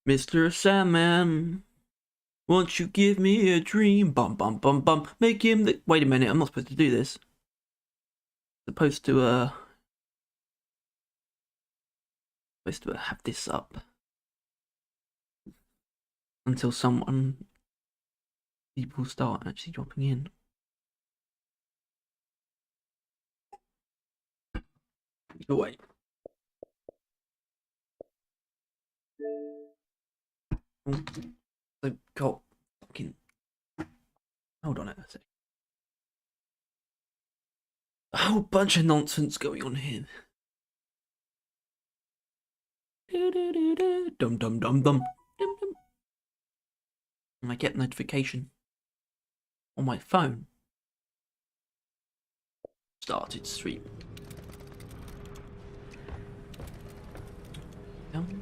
Mr. Sandman, won't you give me a dream? Bum bum bum bum. Make him the. Wait a minute, I'm not supposed to do this. Supposed to have this up until people start actually dropping in. But wait. So got fucking. Hold on a sec. A whole bunch of nonsense going on here. Dum dum dum dum. And I get notification on my phone. Started stream. Down.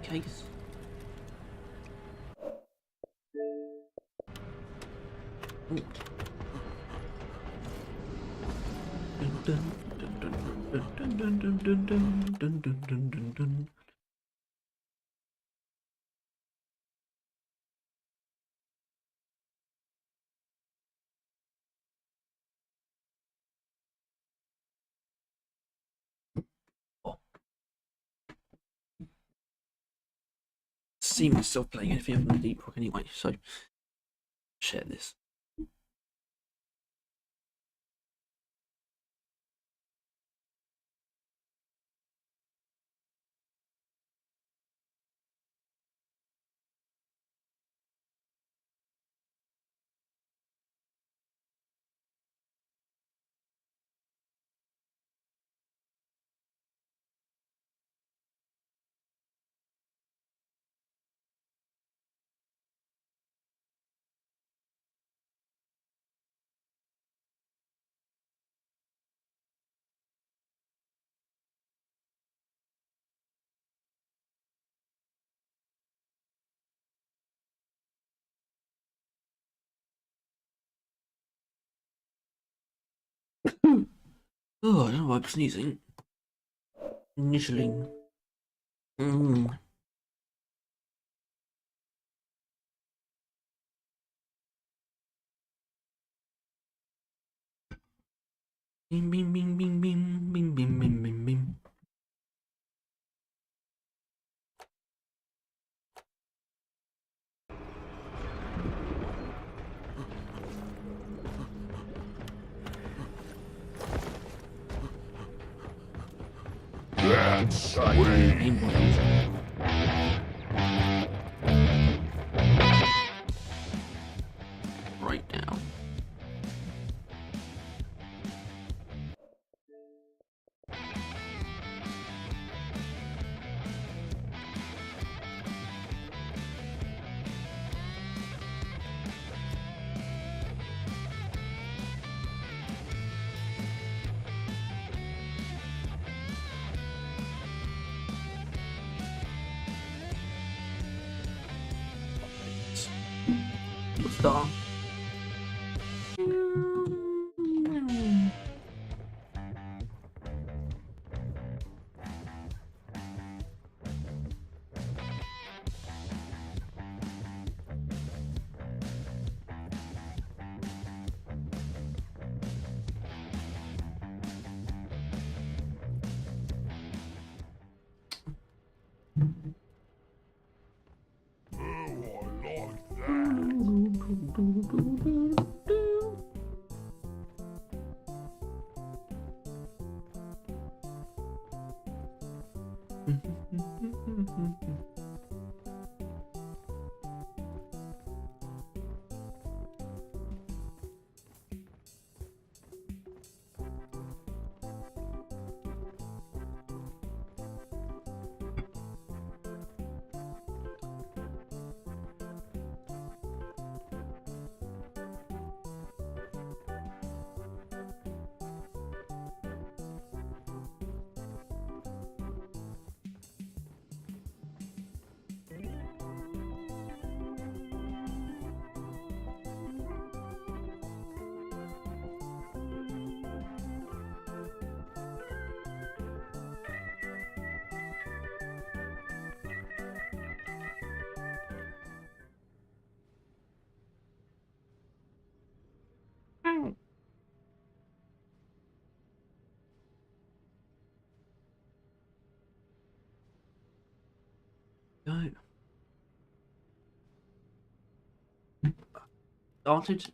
Case. See myself playing if you have a deep rock anyway, so share this. Oh, I don't know why I'm sneezing. Initially. Bing bing bing bing bing bing bing bing bing bing. That's way. Right now. Star. started.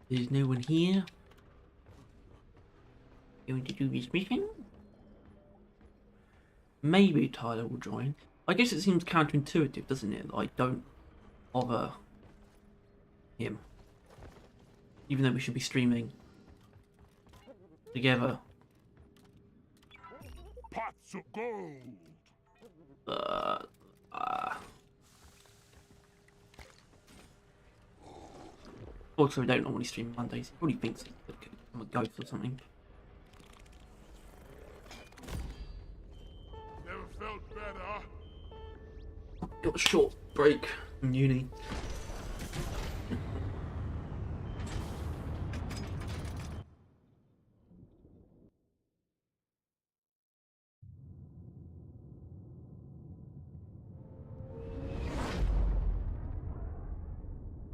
There's no one here. Going to do this mission. Maybe Tyler will join. I guess it seems counterintuitive, doesn't it? Like, don't bother him. Even though we should be streaming together. Pots of gold. Also, we don't normally stream Mondays. He probably thinks I'm a ghost or something. Never felt better. Got a short break from uni.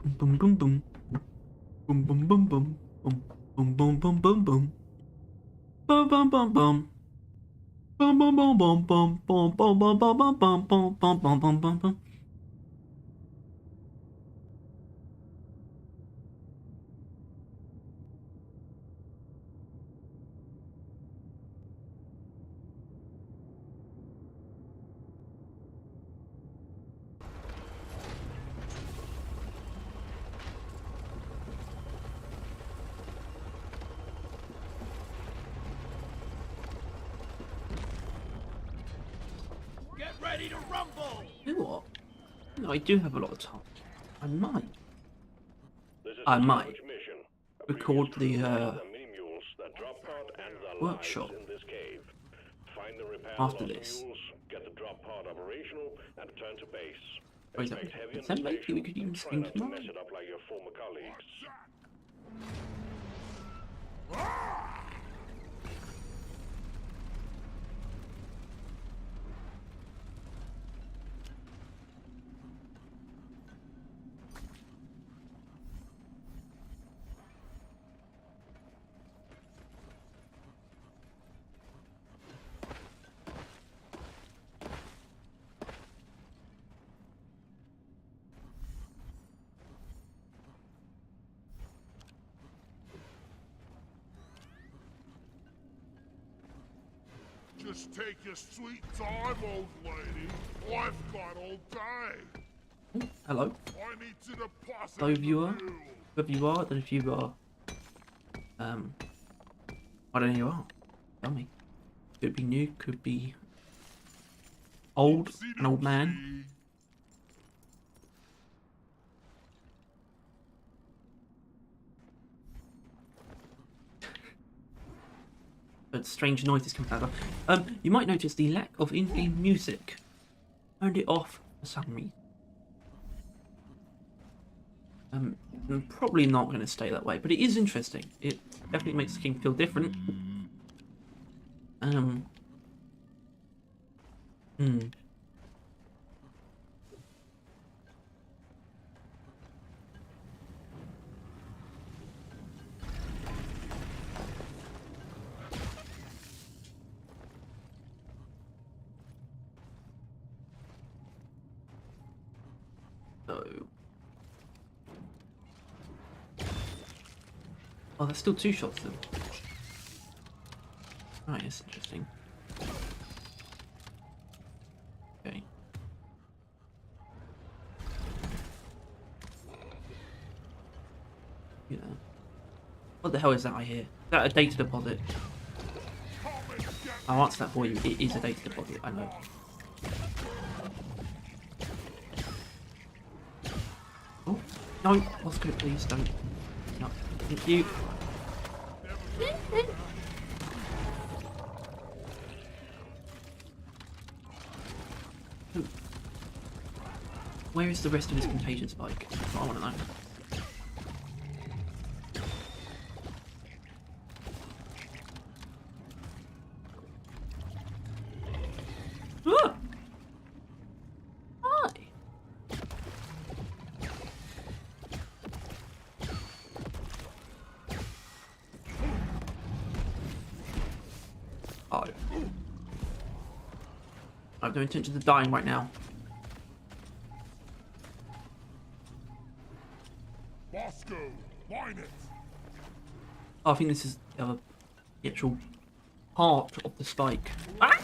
Boom boom boom. Boom boom boom boom. Boom boom boom boom boom boom. Bum bum bum bum. Bum bum bum bum bum bum bum bum bum bum bum bum bum bum bum bum bum. Get ready to rumble. You know what? No, I do have a lot of time. I might record the workshop after this. Get the drop pod operational and return to base. Wait, Expect heavy then maybe installation. we could even Try stream not to tomorrow. mess it up like your former colleagues. Just take your sweet time, old lady. I've got all day. Hello, I need to deposit hello viewer. the bill. Whoever you are, I don't know if you are. I don't know who you are. Tell me. Could be new, could be old, an old man. But strange noises coming out of. You might notice the lack of in-game music. Turned it off for some reason. I'm probably not going to stay that way, but it is interesting. It definitely makes the game feel different. So. Oh, there's still two shots then. Right, that's interesting. Okay. Yeah. What the hell is that I hear? Is that a data deposit? I'll answer that for you. It is a data deposit, I know. Oh, no, Oscar, please don't. No, thank you. Where is the rest of his contagion spike? That's what I want to know. Ah! Hi. Oh. I have no intention of dying right now. go. Line it. Oh, I think this is the actual part of the spike. Ah!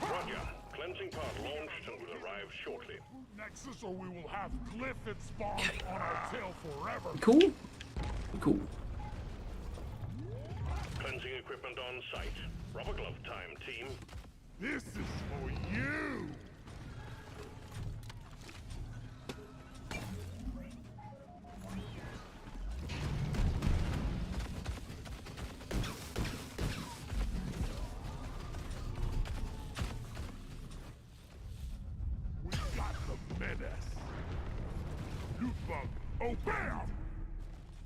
Roger. Cleansing part launched and will arrive shortly. Nexus, or we will have Cliff and Spawn on our tail forever. Cool. Cool. Cleansing equipment on site. Rubber glove time, team. This is for you. We got the menace. Loot bug, oh bam!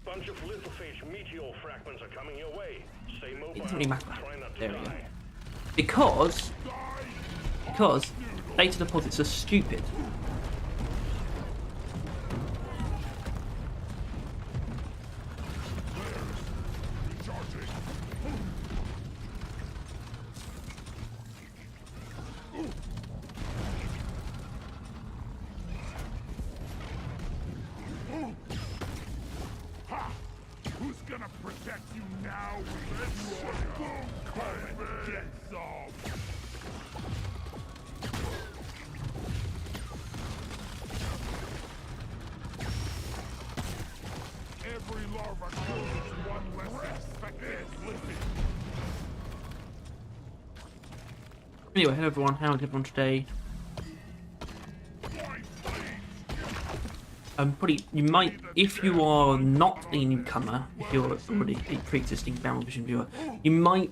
Bunch of lithophage meteor fragments are coming your way. Stay mobile. It doesn't really matter. Try not to There we go. die. Because data deposits are stupid. Recharging. Ha! Who's gonna protect you now? Let's boom! Come and get some! Every larva kills is one less expected living. Anyway, hello everyone, how is everyone today? Probably, you might, if you are not a newcomer, if you're already a pre-existing Barrel Vision viewer, you might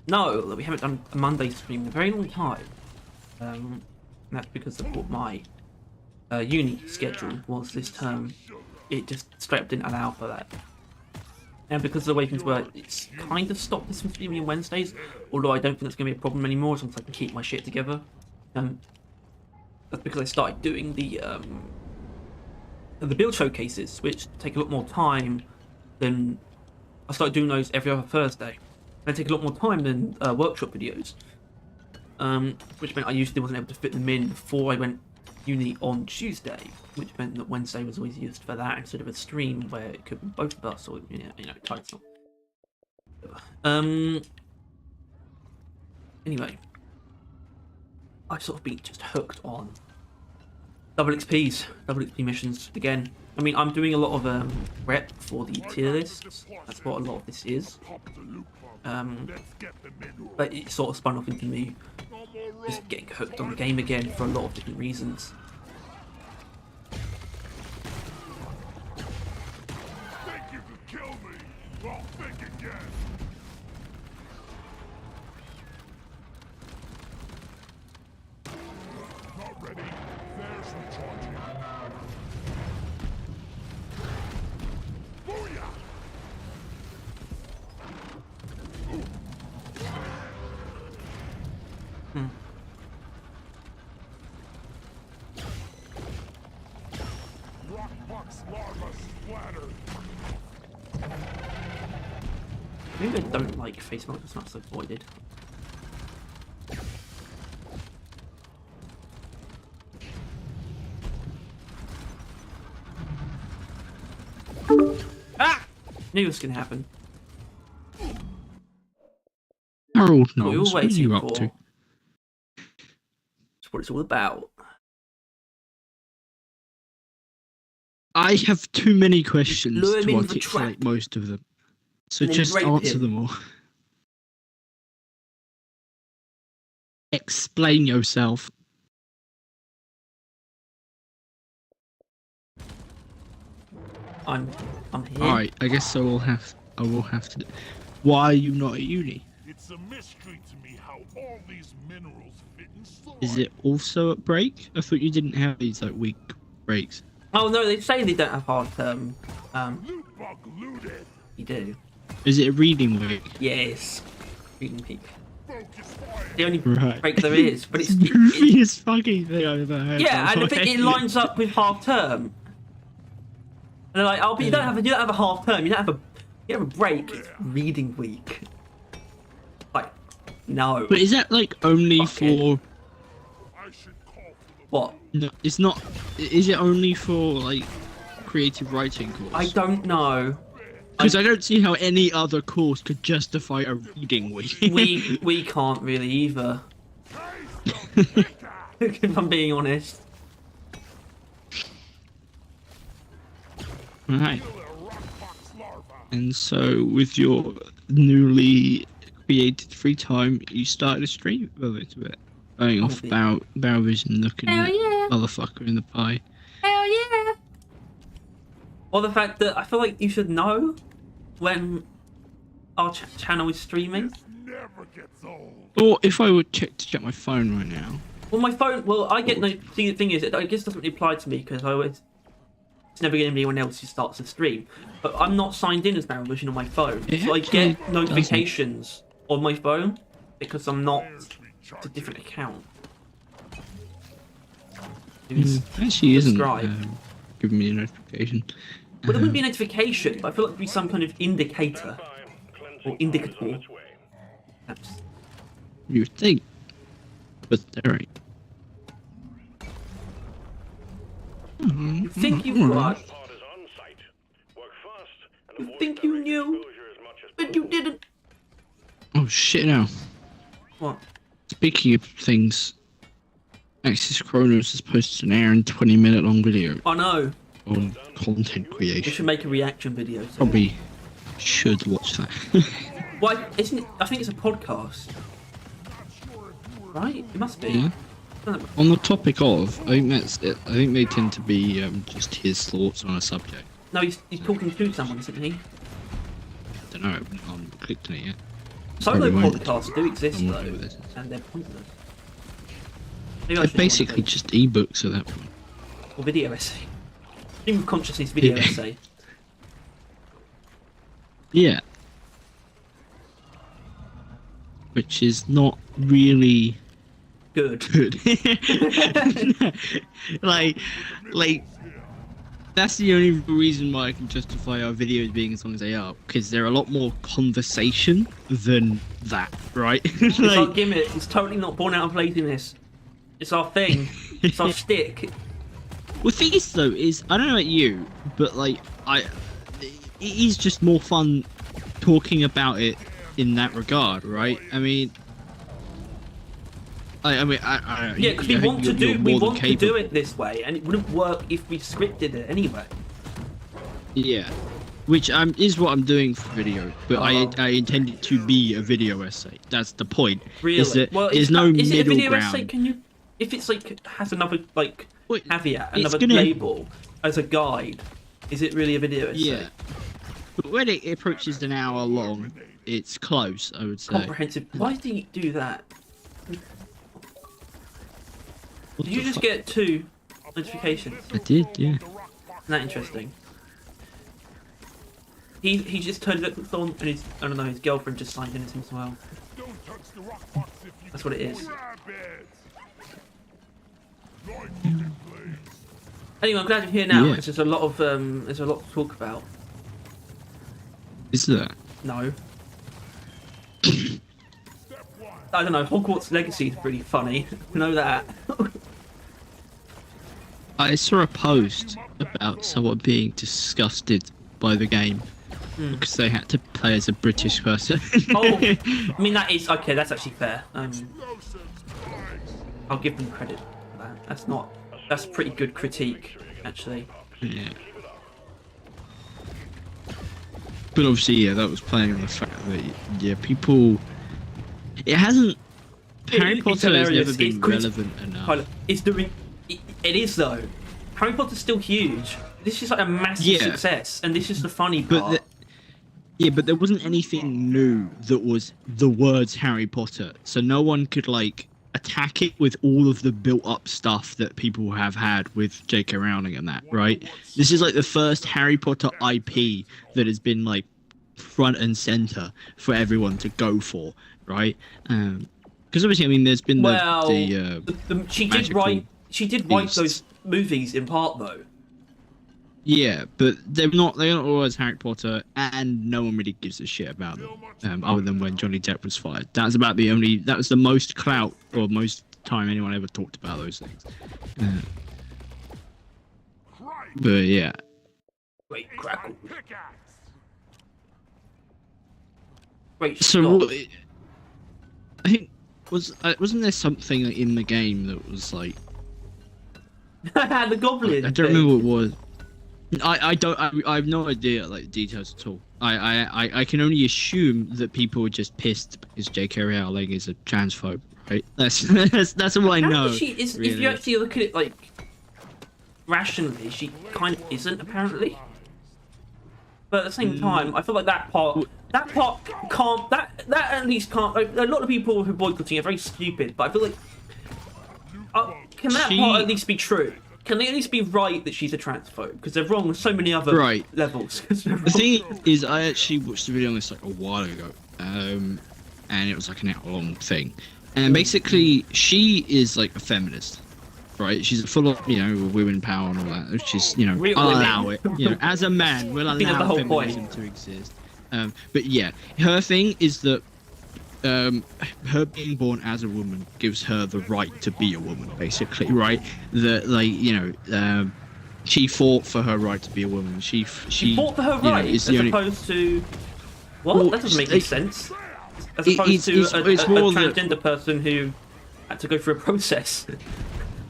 know that we haven't done a Monday stream in a very long time. And that's because of what my uni schedule was this term. It just straight up didn't allow for that. And because of the way things were, it's kind of stopped this from streaming on Wednesdays, although I don't think that's going to be a problem anymore as long as I can keep my shit together. That's because I started doing the build showcases, which take a lot more time than... I started doing those every other Thursday. They take a lot more time than workshop videos, which meant I usually wasn't able to fit them in before I went uni on Tuesday, which meant that Wednesday was always used for that instead of a stream where it could be both of us or, you know, title. Anyway, I've sort of been just hooked on double XP missions again. I mean, I'm doing a lot of prep for the tier lists. That's what a lot of this is. But it sort of spun off into me just getting hooked on the game again for a lot of different reasons. Think you could kill me? Well, think again. Not ready. There's recharging. Booyah! Rockbox larva splattered. Maybe I don't like face melt as much as I thought I did. Ah! Knew this was gonna happen. Harold What we were Knowles, what are waiting you up for. to? That's what it's all about. I have too many questions Lure him to into the articulate trap. most of them. So And then just rape answer him. them all. Explain yourself. I'm here. Alright, I guess I will have to. Why are you not at uni? It's a mystery to me how all these minerals fit inside. Is it also at break? I thought you didn't have these like week breaks. Oh no, they say they don't have half term. Loot bug looted. You do. Is it a reading week? Yes. Reading peak. Focus fire. The only Right. break there is, but it's the goofiest fucking thing I've ever heard. yeah, by and the I think way. it lines up with half term. And they're like, oh, but you don't have a half term. You don't have a break. It's reading week. Like, no. But is that like only Fuck it. for? I should call for the What? No, it's not. Is it only for like creative writing I course? don't know. Because I don't see how any other course could justify a reading week. We can't really either. If I'm being honest. Right. And so, with your newly created free time, you started a stream of it a bit. Going off about Vision looking Hell at yeah. motherfucker in the pie. Hell yeah! Or the fact that I feel like you should know when our channel is streaming. Never gets old. Or if I would check my phone right now. Well, my phone. Well, I get no. See, the thing is, I guess it doesn't apply to me because it's never going to be anyone else who starts a stream. But I'm not signed in as Vision on my phone, so I get notifications on my phone because I'm not. It's a different account. Actually, isn't subscribe. giving me a notification. But it wouldn't be a notification, but I feel like it'd be some kind of indicator. Or indicator. Perhaps. You would think, but there ain't. You think you've got. You think you knew, but you didn't. Oh shit! Now, What? speaking of things, Axis Chronos has posted an hour and 20-minute long video I know. on content We creation. should make a reaction video. To Probably should watch that. Why isn't it? I think it's a podcast. Right? It must be. Yeah. On the topic of, I think that's it. I think they tend to be just his thoughts on a subject. No, he's talking to someone, isn't he? I don't know. I haven't clicked on it yet. Solo Probably won't. podcasts do exist I'm though, okay with this. and they're pointless. Maybe I They're should basically want to- just ebooks at that point. or video essay. Stream of consciousness video Yeah. essay. Yeah. Which is not really Good. good. like, that's the only reason why I can justify our videos being as long as they are, because they're a lot more conversation than that, right? It's our gimmick. It's totally not born out of laziness. It's our thing. It's our shtick. Well, the thing is, though, is I don't know about you, but like it is just more fun talking about it in that regard, right? I mean, I Yeah, because we want to do it this way, and it wouldn't work if we scripted it anyway. Yeah, which is what I'm doing for video, but Oh. I intend it to be a video essay. That's the point. Really? Is that Well, there's is no is it a middle video ground. essay? Can you, if it's like has another like Wait, caveat, it's another gonna- label as a guide, is it really a video essay? Yeah, but when it approaches an hour long, it's close, I would say. Comprehensive. Why did he do that? What Did you the just fuck? get 2 notifications? I did, yeah. Isn't that interesting? He just turned it on and his I don't know, his girlfriend just signed in as him as well. Don't touch the rock box if you That's what it is. grab it. Nitrogen, please. Anyway, I'm glad you're here now. Yeah. There's a lot of there's a lot to talk about. Is that? No. Step one. I don't know, Hogwarts Legacy is pretty funny. You know that. I saw a post about someone being disgusted by the game because they had to play as a British person. Oh, I mean that is okay. That's actually fair. Explosives, guys. I'll give them credit for that. That's a pretty good critique, actually. Yeah. But obviously, yeah, that was playing on the fact that, yeah, people. It hasn't. Harry It's Potter has hilarious. never been It's crit- relevant enough. Kind of, it's doing. It is though. Harry Potter's still huge. This is like a massive Yeah. success, and this is the funny But part. yeah, but there wasn't anything new that was the words Harry Potter, so no one could like attack it with all of the built-up stuff that people have had with J.K. Rowling and that, right? This is like the first Harry Potter IP that has been like front and center for everyone to go for, right? Because obviously, I mean, there's been Well, she did magical write. She did write beasts. those movies in part though. yeah, but they're not always Harry Potter, and no one really gives a shit about them, other than when Johnny Depp was fired. That was the most clout or most time anyone ever talked about those things. But yeah, Great It's crackle. my pickaxe. Great So stop. what, I think wasn't there something in the game that was like The goblin. I don't remember what it was. I don't. I have no idea like details at all. I can only assume that people were just pissed because J.K. Rowling is a transphobe, right? That's all I know. Apparently she is. If really. you actually look at it like rationally, she kind of isn't apparently. But at the same time, I feel like that part can't. That at least can't. Like, a lot of people who are boycotting are very stupid, but I feel like can that part at least be true? Can they at least be right that she's a transphobe? Because they're wrong on so many other levels. The thing is, I actually watched a video on this like a while ago, and it was like an hour-long thing. And basically, she is like a feminist, right? She's full of, women power and all that, which is, I'll allow it. As a man, we'll allow feminism to exist. But yeah, her thing is that her being born as a woman gives her the right to be a woman, basically, right? That, like, she fought for her right to be a woman. She fought for her right, as opposed to what? That doesn't make any sense. As opposed to a transgender person who had to go through a process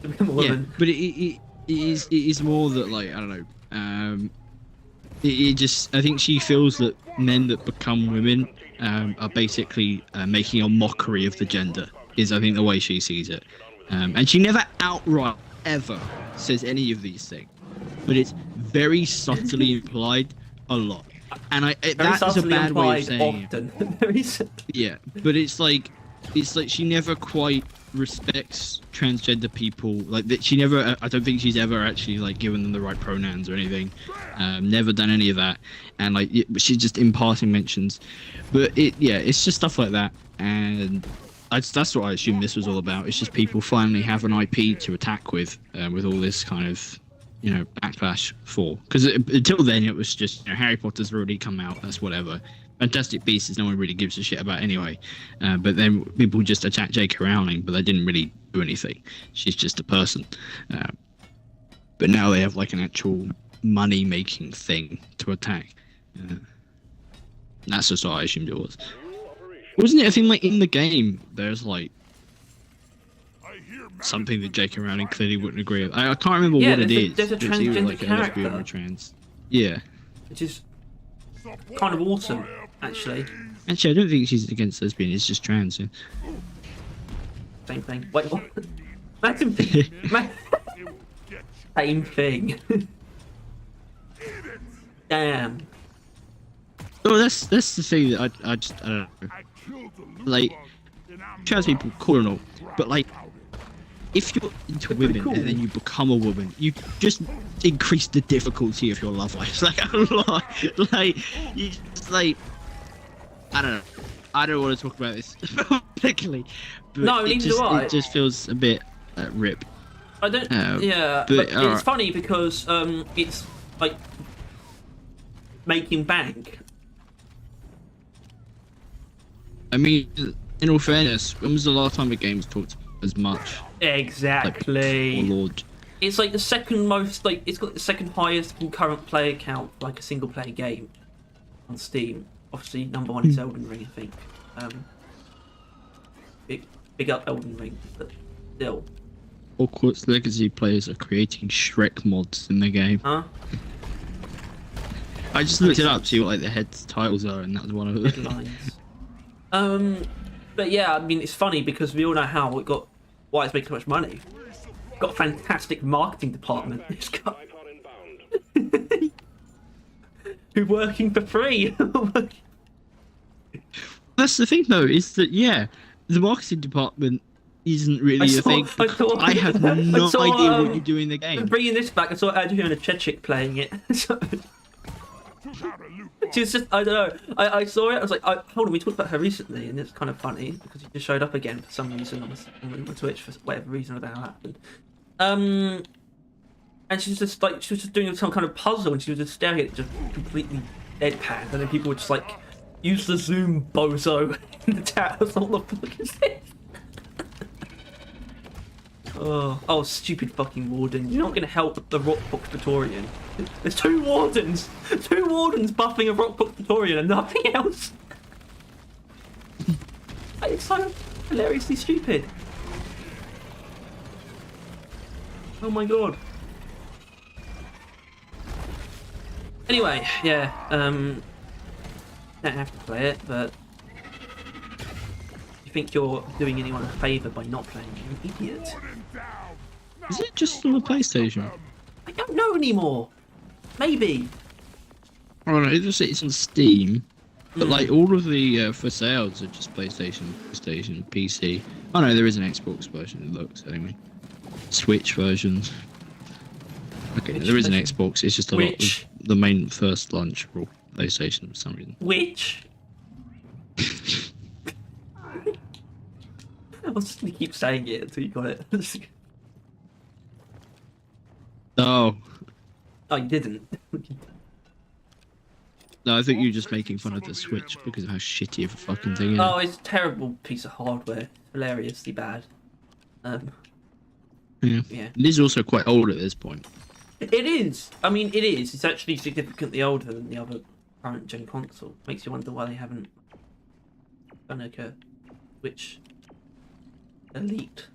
to become a woman. Yeah, but it is more that, like, I don't know. I think she feels that men that become women are basically making a mockery of the gender, is I think the way she sees it. And she never outright ever says any of these things, but it's very subtly implied a lot. And that is a bad way of saying it. Yeah, but it's like she never quite respects transgender people. Like that, she never. I don't think she's ever actually like given them the right pronouns or anything. Never done any of that. And like she just in passing mentions. But it's just stuff like that. And that's what I assume this was all about. It's just people finally have an IP to attack with all this kind of backlash for. Because until then it was just Harry Potter's already come out. That's whatever. Fantastic Beasts is no one really gives a shit about anyway. But then people just attack J.K. Rowling, but they didn't really do anything. She's just a person. But now they have like an actual money-making thing to attack. That's just what I assumed it was. Wasn't it a thing like in the game? There's like something that J.K. Rowling clearly wouldn't agree with. I can't remember what it is. There's a transgender character. Or a trans. Yeah. Which is kind of awesome, actually. Actually, I don't think she's against lesbian. It's just trans. Yeah. Same thing. Wait, what? Same thing. Same thing. Damn. Oh, that's the thing that I don't know. Like, trans people, cool and all, but like, if you're into women and then you become a woman, you just increase the difficulty of your love life. Like a lot. Like you just like, I don't know. I don't want to talk about this particularly, but no, it just feels a bit rip. I don't. Yeah, but it's funny because it's like making bank. I mean, in all fairness, when was the last time a game was talked as much? Exactly. Like, oh Lord. It's like the second most, like, it's got the second highest concurrent player count, like a single player game on Steam. Obviously, number one is Elden Ring, I think. Big up Elden Ring, but still. Hogwarts Legacy players are creating Shrek mods in the game. Huh? I just looked it up to see what like the head titles are, and that was one of them. Headlines. But yeah, I mean, it's funny because we all know why it's making so much money. Got a fantastic marketing department. It's got who's working for free. That's the thing, though, is that the marketing department isn't really a thing. I have no idea what you do in the game. Bringing this back, I saw Adriana Chechik playing it. She was just, I don't know. I saw it. I was like, hold on, we talked about her recently, and it's kind of funny because she just showed up again for some reason on Twitch for whatever reason that happened. And she was just doing some kind of puzzle, and she was just staring at it, just completely deadpan. And then people were just like, use the zoom, bozo, in the chat. I was like, what the fuck is this? Oh, stupid fucking warden. You're not going to help the Rockbox Praetorian. There's 2 wardens! 2 wardens buffing a Rockbox Praetorian and nothing else! It's so hilariously stupid. Oh my god. Anyway, yeah, don't have to play it, but you think you're doing anyone a favour by not playing it, you idiot. Is it just on the PlayStation? I don't know anymore. Maybe. Oh no, it's on Steam. But like all of the for sales are just PlayStation, PC. Oh no, there is an Xbox version. It looks anyway. Switch versions. Okay, Which there is an version? Xbox. It's just a lot Which? of the main first launch for PlayStation for some reason. Which? I was just gonna keep saying it until you got it. Oh Oh, you didn't. no, I think you're just making fun of the Switch because of how shitty of a fucking thing it is. Oh, it's a terrible piece of hardware. Hilariously bad. Yeah. Yeah. It is also quite old at this point. It is. I mean, it is. It's actually significantly older than the other current gen console. Makes you wonder why they haven't done like a Switch Elite.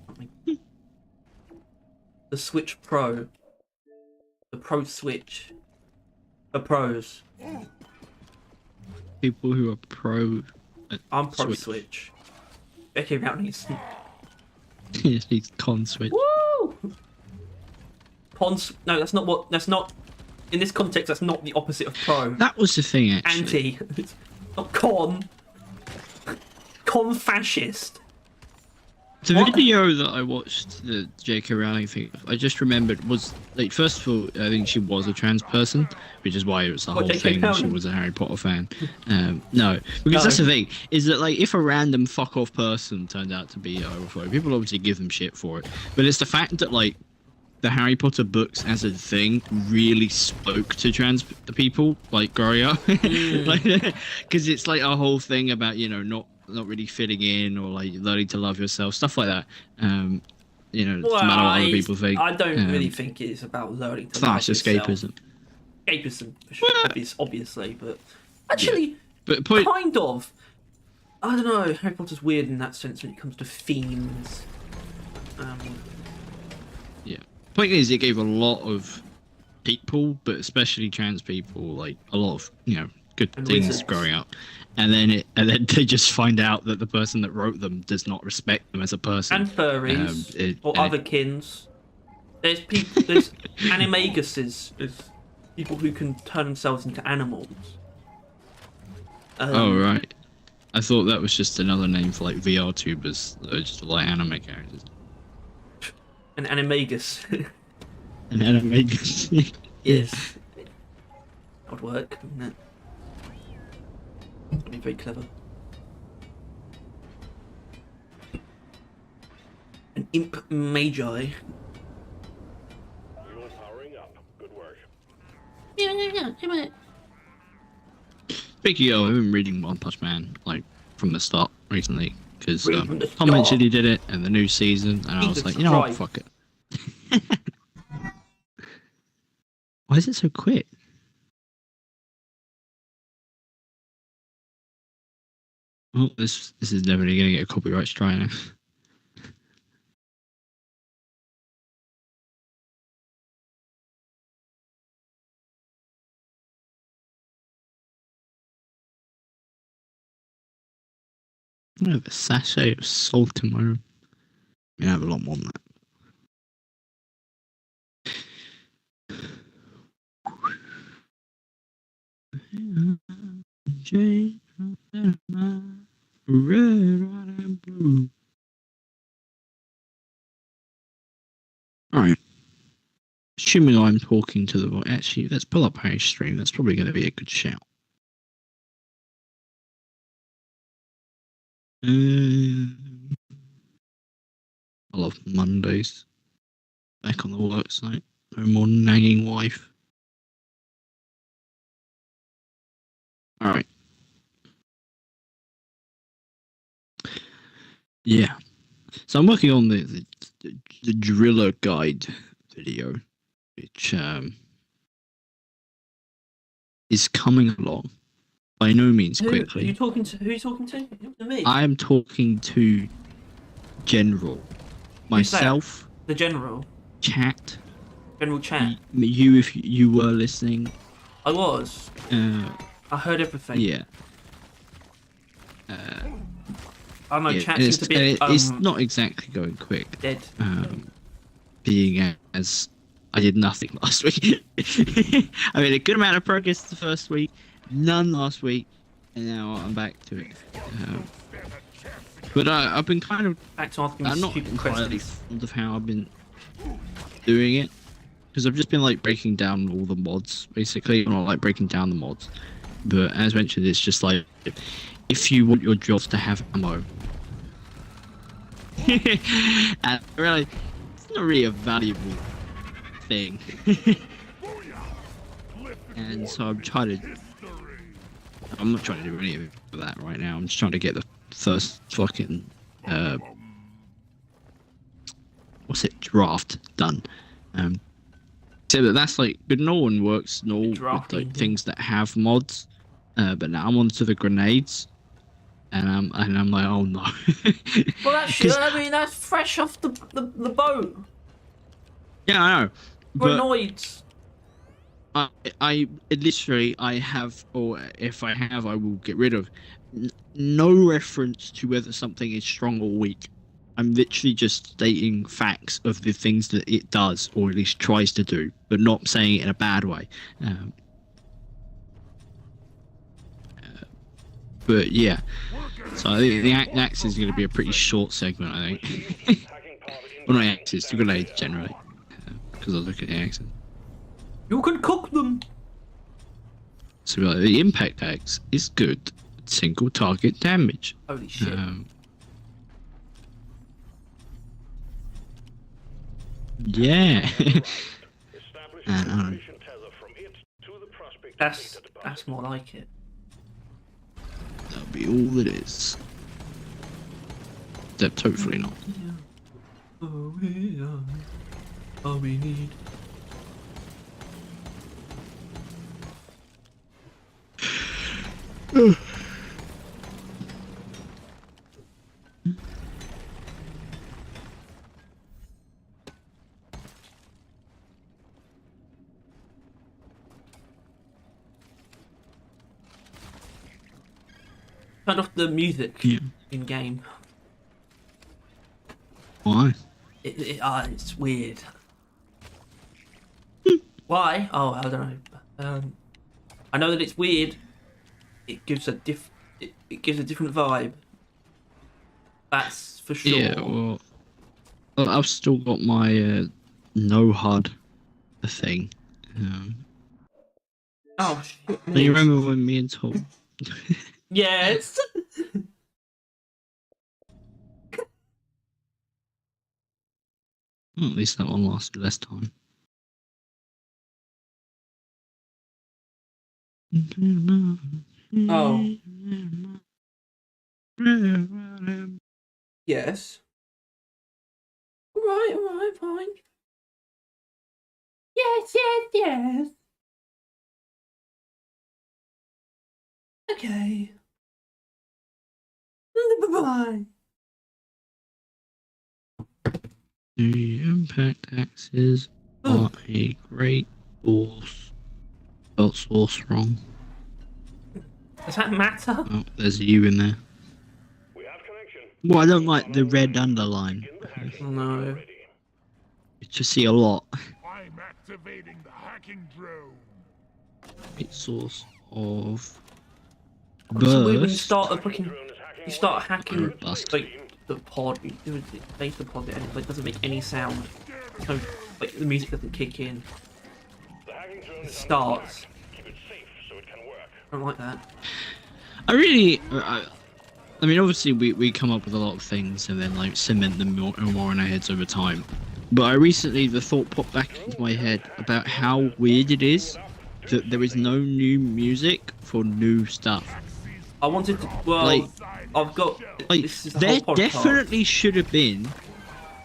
Something. The Switch Pro. The Pro Switch. The pros. People who are pro. I'm pro Switch. Switch. Becky Rowling is. He's con Switch. Woo! No, that's not what. That's not. In this context, that's not the opposite of pro. That was the thing, actually. Anti. It's not con. Con fascist. The What? video that I watched, the J.K. Rowling thing, I just remembered was, like, first of all, I think she was a trans person, which is why it was the What, whole J.K. thing that she Rowling? was a Harry Potter fan. No, because No. that's the thing, is that, like, if a random fuck-off person turned out to be homophobic, people obviously give them shit for it, but it's the fact that, like, the Harry Potter books as a thing really spoke to trans people, like, growing up. Because it's, like, a whole thing about, you know, not really fitting in or like learning to love yourself, stuff like that. You know, no matter what other people think. I don't really think it's about learning to Slash love yourself. escapism. Escapism, for sure, obviously, but actually, But point, kind of. I don't know. Harry Potter's weird in that sense when it comes to themes. yeah. Point is, it gave a lot of people, but especially trans people, like a lot of good And things wizards. growing up. And then they just find out that the person that wrote them does not respect them as a person. And furries or and other kins. There's people. There's animaguses. There's people who can turn themselves into animals. Oh right, I thought that was just another name for like VR tubers, just like anime characters. An animagus. An anime. Yes. That would work, wouldn't it? That'd be very clever. An imp magi. Unit powering up. Good work. Speaking of, I've been reading One Punch Man like from the start recently because Read from the Tom mentioned start. he did it and the new season, and I was Jesus like, you know what, Christ. fuck it. Why is it so quick? Oh, this is definitely gonna get a copyright strike now. I have a sachet of salt in my room. I have a lot more than that. Red, white, and blue. Alright. Assuming I'm talking to the voice. Actually, let's pull up Harry's stream. That's probably going to be a good shout. I love Mondays. Back on the work site. No more nagging wife. Alright. Yeah. So I'm working on the the driller guide video, which is coming along by no means Who are quickly. you talking to? Who are you talking to? To me? I am talking to General, Who's that? myself, The general. chat, General chat. you if you were listening. I was. I heard everything. Yeah. I know Yeah, chat and seems to be it's not exactly going quick. dead. Being as I did nothing last week. I made a good amount of progress the first week, none last week, and now I'm back to it. But I've been kind of. Back to asking I'm not stupid entirely questions. fond of how I've been doing it, because I've just been like breaking down all the mods, basically. I'm not like breaking down the mods, but as mentioned, it's just like if you want your jobs to have ammo, and really, it's not really a valuable thing. And so I'm not trying to do any of that right now. I'm just trying to get the first fucking draft done. So that's like, but no one works with like things that have mods. But now I'm onto the grenades, and I'm like, oh no. Well, I mean, that's fresh off the boat. Yeah, I know. But Grenades. I literally I have, or if I have, I will get rid of. No reference to whether something is strong or weak. I'm literally just stating facts of the things that it does, or at least tries to do, but not saying it in a bad way. But yeah, so I think the axe is going to be a pretty short segment, I think. Well, not axes, the grenades generally, because I look at the axes. You can cook them. So the impact axe is good at single target damage. Holy shit. Yeah. That's more like it. That'll be all it is. Except hopefully not. Oh, we are all we need. Turn off the music in game. Why? It's weird. Why? Oh, I don't know. I know that it's weird. It gives a it gives a different vibe. That's for sure. Yeah, well, I've still got my no HUD thing. Oh shit! Do you remember when me and Tom? Yes. Well, at least that one lasted less time. Oh. Yes. All right, fine. Yes. Okay. Bye-bye. The impact axes are a great source. Spelled source wrong. Does that matter? Oh, there's a U in there. Well, I don't like the red underline. No. You just see a lot. I'm activating the hacking drone. Great source of So when you burst. start hacking Bust. like the pod, you do it base the pod, and it doesn't make any sound. So like the music doesn't kick in. It starts. I don't like that. I mean, obviously we come up with a lot of things and then like cement them more and more in our heads over time. But the thought popped back into my head about how weird it is that there is no new music for new stuff. I wanted to. Well, Like- I've got. Like, This is the there whole podcast. definitely should have been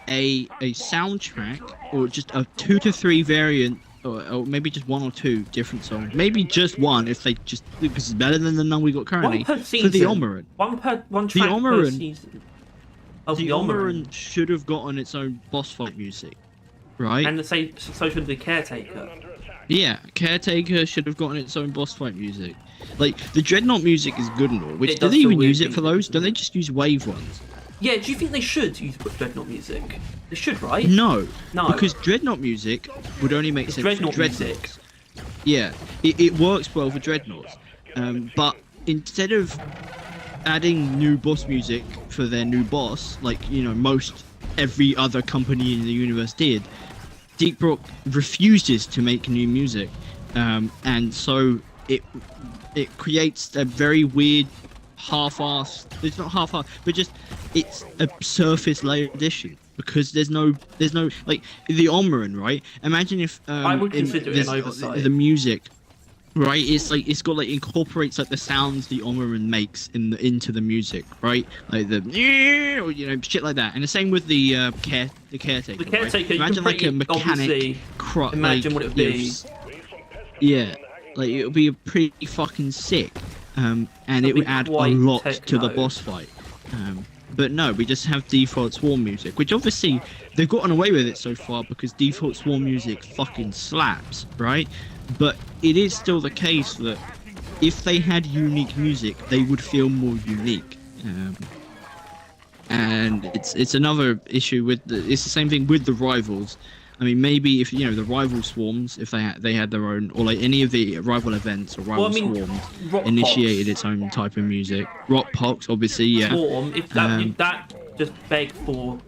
a soundtrack, or just a 2 to 3 variant, or maybe just 1 or 2 different songs, maybe just one if they just, because it's better than the none we got currently, One per season. for the Omoran. One track per Omoran- season. Of The Omoran should have gotten its own boss fight music, right? And the same, so should the Caretaker. Yeah, Caretaker should have gotten its own boss fight music. Like, the Dreadnought music is good and all, which, It do does they feel even weird use it being for those? used, Don't they doesn't it? just use wave ones? Yeah, do you think they should use Dreadnought music? They should, right? No, No. because Dreadnought music would only make It's sense Dreadnought for music. Dreadnoughts. Yeah, it works well for Dreadnoughts. But instead of adding new boss music for their new boss, like, you know, most every other company in the universe did, Deep Rock refuses to make new music. And so it creates a very weird half-assed, it's not half-assed, but just, it's a surface layer edition, because there's no like the Omoran, right? Imagine if I would consider it an oversight. the music, right? It's like, it's got like, incorporates like the sounds the Omoran makes into the music, right? Like the, or, you know, shit like that. And the same with the Caretaker. The Caretaker, right? you Imagine can like a pretty obviously mechanic imagine what it would be. Yeah, like, it would be pretty fucking sick, and it It'd would be add a quite lot to the techno. boss fight. But no, we just have default swarm music, which obviously they've gotten away with it so far because default swarm music fucking slaps, right? But it is still the case that if they had unique music, they would feel more unique. And it's another issue with it's the same thing with the rivals. I mean, maybe if, you know, the rival swarms, if they had their own, or like any of the rival events or rival swarms Rock initiated Pox, its own type of music. Rock Pox, obviously, yeah. Swarm, if that just begged for.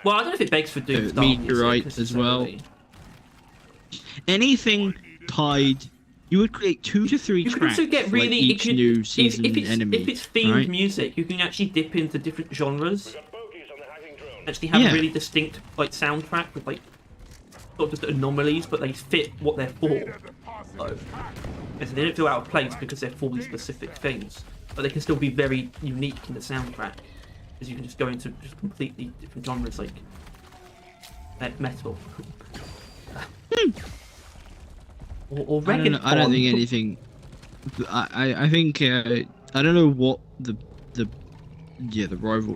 Well, I don't know if it begs for Doom Star Meteorite music as well. necessarily. Anything tied, you would create 2 to 3 You can tracks also get for, really like, each new season enemy. if it's themed right? music, you can actually dip into different genres. Actually have Yeah. a really distinct like soundtrack with like not just anomalies, but they fit what they're for. So, and so they don't feel out of place because they're for these specific things, but they can still be very unique in the soundtrack, because you can just go into just completely different genres like metal or reggae. I don't think anything. I think I don't know what the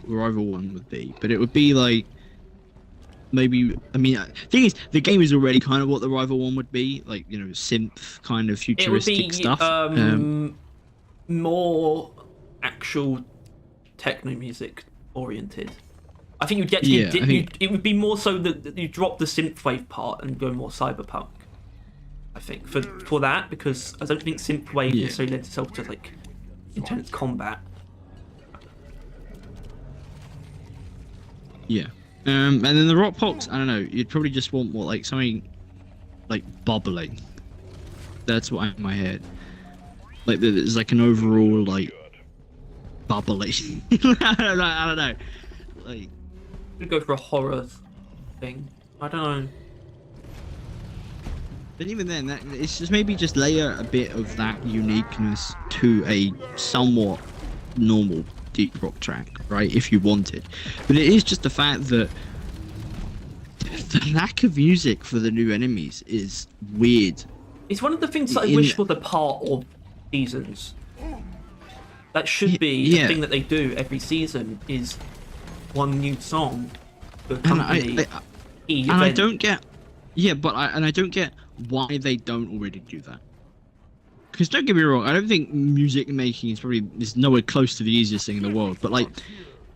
rival one would be, but it would be like, maybe, I mean, thing is, the game is already kind of what the rival one would be, like, you know, synth kind of It would futuristic be stuff. more actual techno music oriented. I think you'd get Yeah, I think- it would be more so that you drop the synthwave part and go more cyberpunk. I think for that, because I don't think synthwave Yeah. necessarily lends itself to like intense combat. Yeah. And then the rock pox, I don't know, you'd probably just want more like something like bubbling. That's what I have in my head. Like there's like an overall like bubbling. I don't know. Like, You'd go for a horror thing. I don't know. but even then, it's just maybe just layer a bit of that uniqueness to a somewhat normal Deep Rock track, right? If you want it. But it is just the fact that the lack of music for the new enemies is weird. It's one of the things that I In- wish was a part of seasons. That should be yeah. the thing that they do every season, is one new song to And accompany each I event. don't get, yeah, but I don't get why they don't already do that. Because don't get me wrong, I don't think music making is nowhere close to the easiest thing in the world. But like,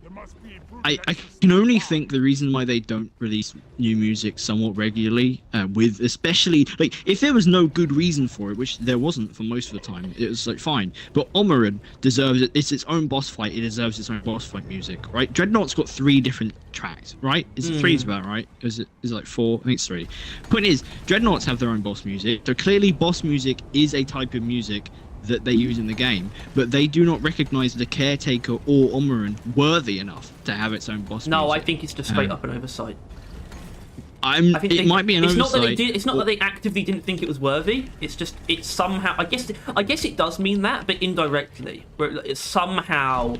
There must be I can only think the reason why they don't release new music somewhat regularly, with especially like if there was no good reason for it, which there wasn't for most of the time, it was like fine. But Omoran deserves it. It's its own boss fight. It deserves its own boss fight music, right? Dreadnought's got 3 different tracks, right? Is it 3 is about right? Is it like 4? I think it's 3. Point is, Dreadnoughts have their own boss music. So clearly, boss music is a type of music that they use in the game, but they do not recognize the Caretaker or Omoran worthy enough to have its own boss No, music. I think it's just straight up an oversight. I think It might be an it's oversight. Not that they did. It's not that they actively didn't think it was worthy. It's just it's somehow. I guess it does mean that, but indirectly, where it's somehow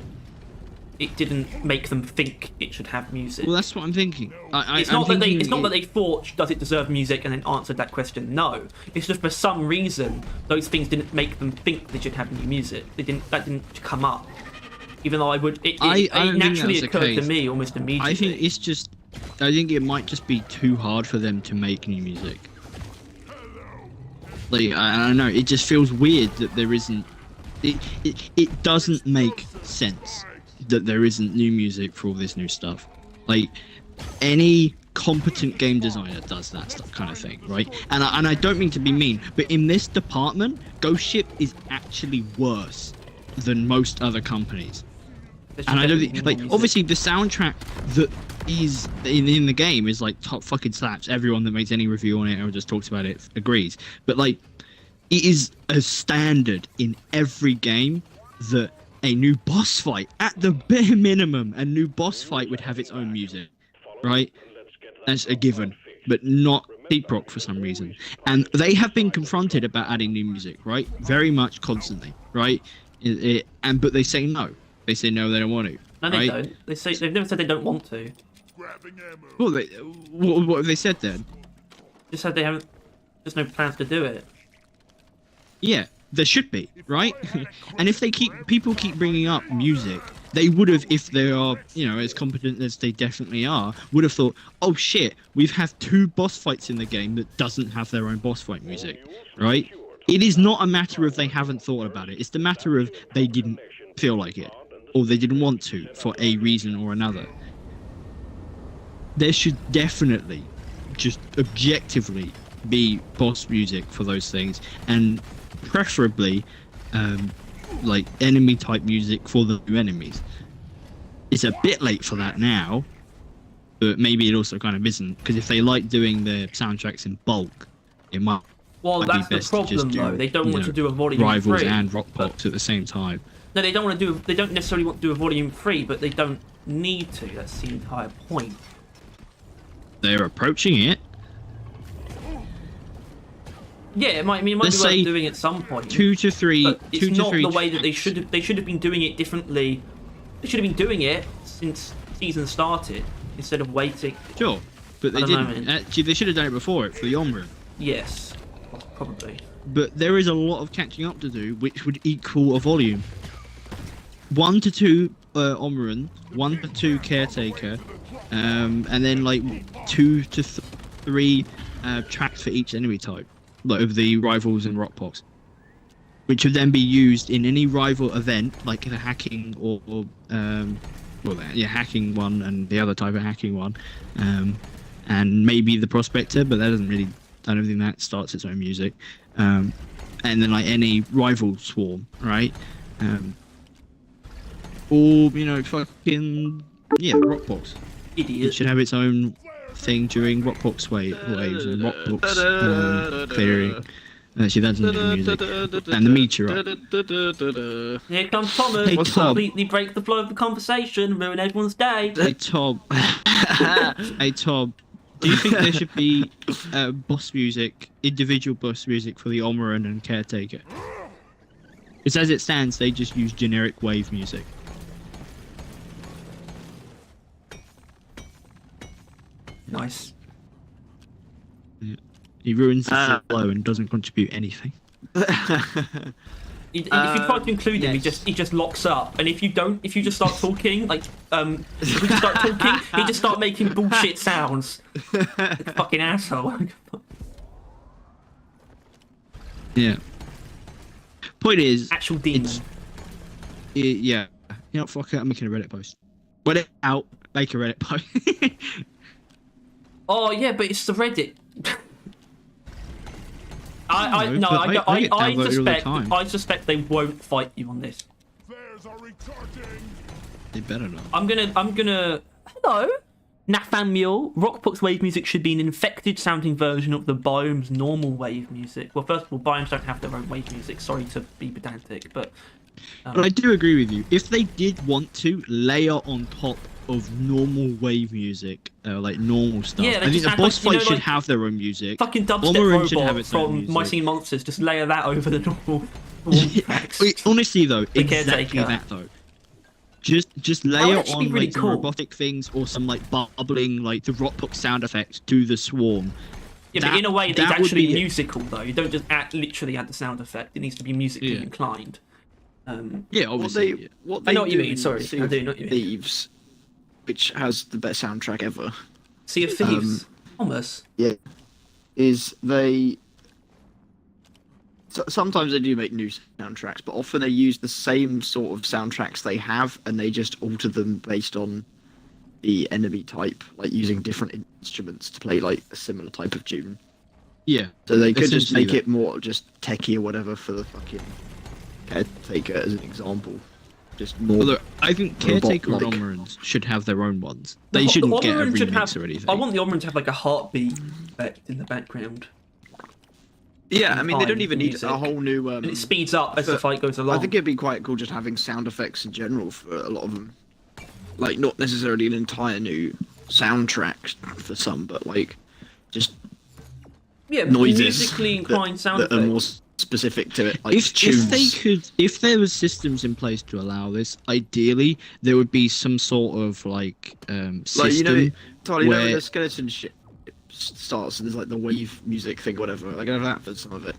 it didn't make them think it should have music. Well, that's what I'm thinking. It's not that they thought, does it deserve music, and then answered that question. No, it's just for some reason those things didn't make them think they should have new music. That didn't come up. Even though it naturally occurred to me almost immediately. I think it might just be too hard for them to make new music. Like, I don't know, it just feels weird that there isn't. It doesn't make sense that there isn't new music for all this new stuff. Like, any competent game designer does that stuff kind of thing, right? And I don't mean to be mean, but in this department, Ghost Ship is actually worse than most other companies. And I don't think, like, obviously the soundtrack that is in the game is like top fucking slaps. Everyone that makes any review on it or just talks about it agrees. But like, it is a standard in every game that a new boss fight, at the bare minimum, a new boss fight would have its own music, right? That's a given, but not Deep Rock for some reason. And they have been confronted about adding new music, right? Very much constantly, right? But they say no. They say no, they don't want to. No, they don't. They've never said they don't want to. Well, what have they said then? Just said they haven't. There's no plans to do it. Yeah, there should be, right? And if people keep bringing up music, they would have, if they are, as competent as they definitely are, would have thought, oh shit, we've had 2 boss fights in the game that doesn't have their own boss fight music, right? It is not a matter of they haven't thought about it. It's the matter of they didn't feel like it, or they didn't want to for a reason or another. There should definitely, just objectively, be boss music for those things, and preferably like enemy type music for the new enemies. It's a bit late for that now, but maybe it also kind of isn't, because if they like doing their soundtracks in bulk, it might that's be the best problem, to just do, though. They don't want to do a volume Rivals 3, and Rockbox at the same time. No, they don't necessarily want to do a volume 3, but they don't need to. That's the entire point. They're approaching it. Yeah, it might be worth doing it at some point. 2 to 3. But it's 2 to not 3 the way that they should have. They should have been doing it differently. They should have been doing it since season started instead of waiting. Sure, but they didn't. Actually, they should have done it before it for the Omra. Yes, probably. But there is a lot of catching up to do, which would equal a volume. 1 to 2 Omran, 1 to 2 Caretaker, and then like 2 to 3 tracks for each enemy type, like of the rivals and rockbox, which would then be used in any rival event, like the hacking or hacking one and the other type of hacking one, and maybe the prospector, but that doesn't really. I don't think that starts its own music, and then like any rival swarm, right? Or fucking Rockbox. Idiot. It should have its own thing during Rockbox waves and Rockbox clearing. Actually, that's not the music. And the meteorite. Here comes Thomas. Hey, To Tom. completely break the flow of the conversation, ruin everyone's day. Hey Tom. Hey Tom. Do you think there should be boss music, individual boss music for the Omeran and Caretaker? Because as it stands, they just use generic wave music. Nice. Yeah. He ruins the flow and doesn't contribute anything. If you try to include him, he just locks up. And if you just start talking, like if we just start talking, he just start making bullshit sounds. Fucking asshole. Yeah. Point is, Actual demon. Yeah. You know, fuck it. I'm making a Reddit post. Reddit out. Make a Reddit post. Oh yeah, but it's the Reddit. I suspect they won't fight you on this. They better not. I'm gonna. Hello, Nathaniel. Rockbox wave music should be an infected sounding version of the Biome's normal wave music. Well, first of all, Biomes don't have their own wave music. Sorry to be pedantic, but. But I do agree with you. If they did want to layer on top of normal wave music, like normal stuff, yeah, I think the boss fight should have their own music. Fucking dubstep robot from My Singing Monsters. Just layer that over the normal tracks. Honestly, though, exactly that though. Just That would layer actually be on really like some cool. robotic things or some like bubbling like the Rockbox sound effects to the swarm. Yeah, but in a way that's that would actually be- musical though. You don't just literally add the sound effect. It needs to be musically Yeah. inclined. Yeah, obviously. yeah. I know what you mean, sorry, I do know what you mean. Thieves, which has the best soundtrack ever. Sea of Thieves. Almost. Yeah, is they. Sometimes they do make new soundtracks, but often they use the same sort of soundtracks they have, and they just alter them based on the enemy type, like using different instruments to play like a similar type of tune. Yeah. So they could just essentially make that. it more just techie or whatever for the fucking Caretaker as an example. Just more. Although I think Caretaker and robot-like. Omrons should have their own ones. They shouldn't get a Omeron should remix have, or anything. I want the Omeron to have like a heartbeat effect in the background. Yeah, I mean they don't Fine, even need music. a whole new. And it speeds up as the fight goes along. I think it'd be quite cool just having sound effects in general for a lot of them. Like not necessarily an entire new soundtrack for some, but like just yeah, noises musically inclined sound that are more effects. specific to it. Like if tunes. they could, if there was systems in place to allow this, ideally there would be some sort of like system like you know, Tony, you know, when where the skeleton ship starts and there's like the wave music thing, whatever. Like I have that for some of it.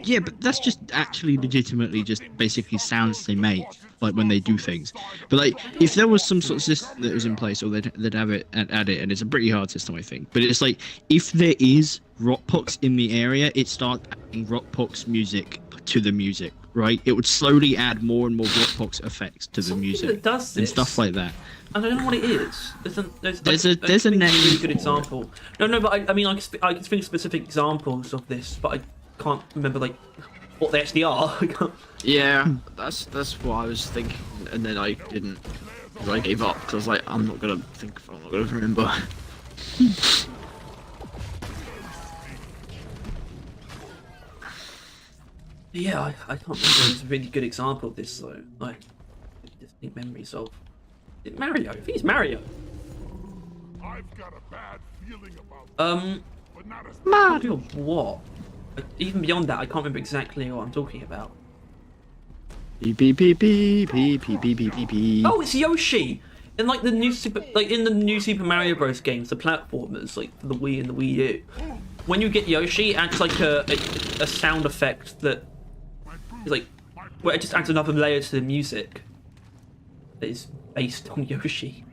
yeah, but that's just actually legitimately just basically sounds they make like when they do things. But like if there was some sort of system that was in place, or they'd have it and add it, and it's a pretty hard system I think. But it's like if there is Rockpox in the area, it starts adding Rockpox music to the music, right? It would slowly add more and more Rockpox effects to the Something music that does and this. stuff like that. I don't know what it is. There's a really name good example. No, but I mean, I can think of specific examples of this, but I can't remember like what they actually are. I can't- Yeah, that's what I was thinking, and then I didn't. 'Cause I gave up because I was like, I'm not gonna think. I'm not gonna remember. Yeah, I can't remember. There's a really good example of this though. Like distinct memories of. Is it Mario? I think it's Mario. I've got a bad feeling about but not as Mario of what? Like, even beyond that, I can't remember exactly what I'm talking about. Beep beep beep beep beep beep beep beep beep beep. Oh, it's Yoshi. In like the new in the new Super Mario Bros. Games, the platformers like for the Wii and the Wii U. When you get Yoshi, it adds like a sound effect that is like where it just adds another layer to the music that is based on Yoshi.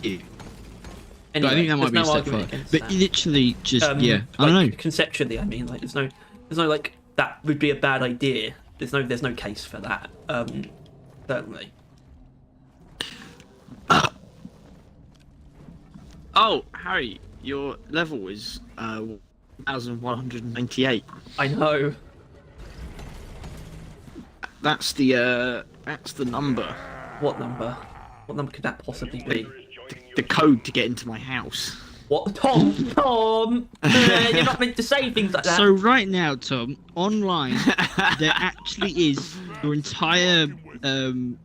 Yeah. Anyway, But I think that might there's be a no step argument further. against But that. literally, just yeah, I like, don't know. Conceptually, I mean, like, there's no like that would be a bad idea. There's no case for that. Certainly. Oh, Harry, your level is 1,198. I know. That's the number, What number? What number could that possibly be? the code to get into my house. What? Tom! You're not meant to say things like that. So right now, Tom, online there actually is your entire bank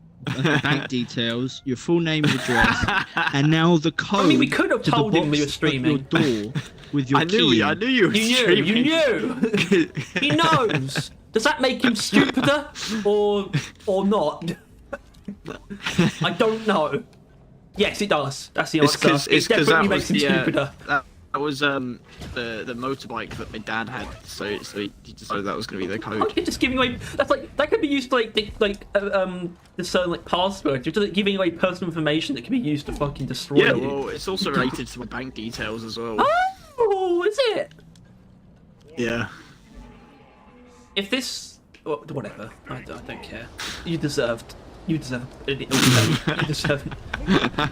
details, your full name and address, and now the code. I mean, we could have to the told him we were box of streaming. your door with your I key. knew you were You knew. streaming. You knew. He knows. Does that make him stupider or not? I don't know. Yes, it does. That's the It's answer. because It definitely that makes was him stupider. that was the motorbike that my dad had. So he decided that was going to be the Oh, code. you're just giving away. That's like that could be used to the certain like passwords. You're just giving away personal information that can be used to fucking destroy Yeah, you. well, it's also related to my bank details as well. Oh, is it? Yeah. If this, whatever, I don't care. You deserved. You deserve it. You deserve it. I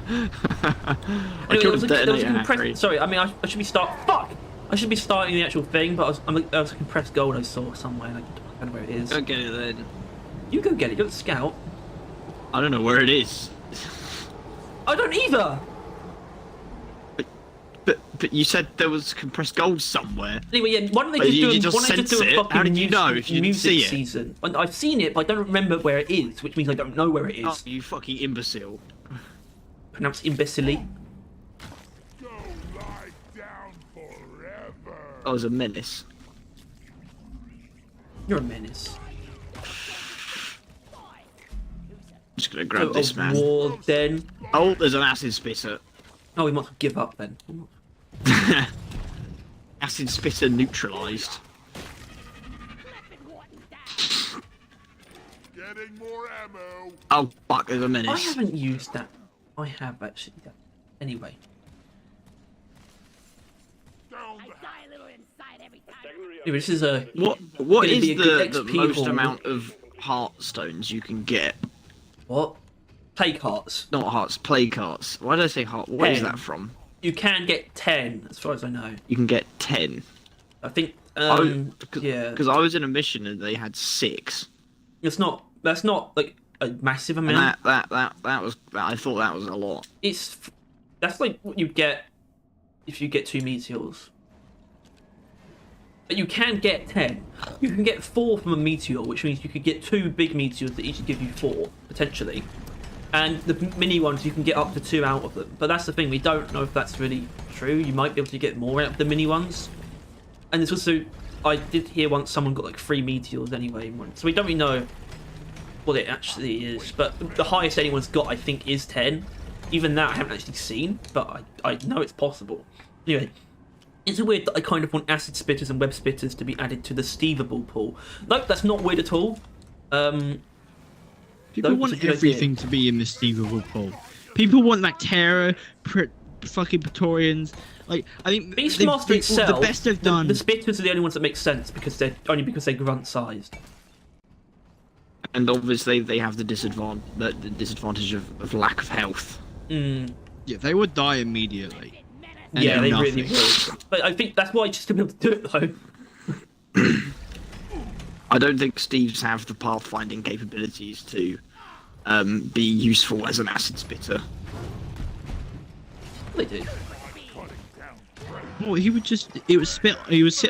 Anyway, killed a there was a detonator, compressed. Harry. Sorry, I mean I should be Fuck! I should be starting the actual thing, but there was a compressed gold I saw somewhere. And I don't know where it is. Go get it then. You go get it. You're the scout. I don't know where it is. I don't either. But you said there was compressed gold somewhere. Anyway, yeah, why don't they But just you do just why don't they just sense do a it? fucking How did you know if you didn't music see it? season? And I've seen it, but I don't remember where it is, which means I don't know where it is. Oh, you fucking imbecile. Pronounced imbecile. go lie down I was a menace. You're a menace. Just gonna grab So, this a man. war then. Oh, there's an acid spitter. Oh, we might give up then. Acid spitter neutralized. Getting more ammo. Oh fuck, there's a I menace. haven't used that. I have actually. Anyway. Down the Die a little inside every time. Anyway, this is a. What Gonna is be a good the XP most haul. amount of heartstones you can get? What? Plague hearts. Not hearts, plague hearts. Why did I say heart? Where is 10. that from? You can get 10, as far as I know. You can get 10. I think. Yeah. Because I was in a mission and they had 6. It's not. That's not like a massive And amount. that was. I thought that was a lot. That's like what you get if you get 2 meteors. But you can get 10. You can get 4 from a meteor, which means you could get 2 big meteors that each give you 4 potentially. And the mini ones you can get up to 2 out of them. But that's the thing, we don't know if that's really true. You might be able to get more out of the mini ones. And there's also, I did hear once someone got like 3 meteors anyway. So we don't really know what it actually is. But the highest anyone's got, I think, is 10. Even that I haven't actually seen, but I know it's possible. Anyway, it's weird that I kind of want acid spitters and web spitters to be added to the steveable pool. Nope, that's not weird at all. People No, want it's a good everything to be in the steveable pool. People want like Terror, fucking Praetorians. Like, I think Beastmaster itself, the best they've done. the spitters are the only ones that make sense because they're grunt sized. And obviously they have the disadvantage of lack of health. Mm. Yeah, they would die immediately. And Yeah, do they nothing. really would. But I think that's why just to be able to do it though. I don't think Steve's have the pathfinding capabilities to be useful as an acid spitter. They do. Well, he would sit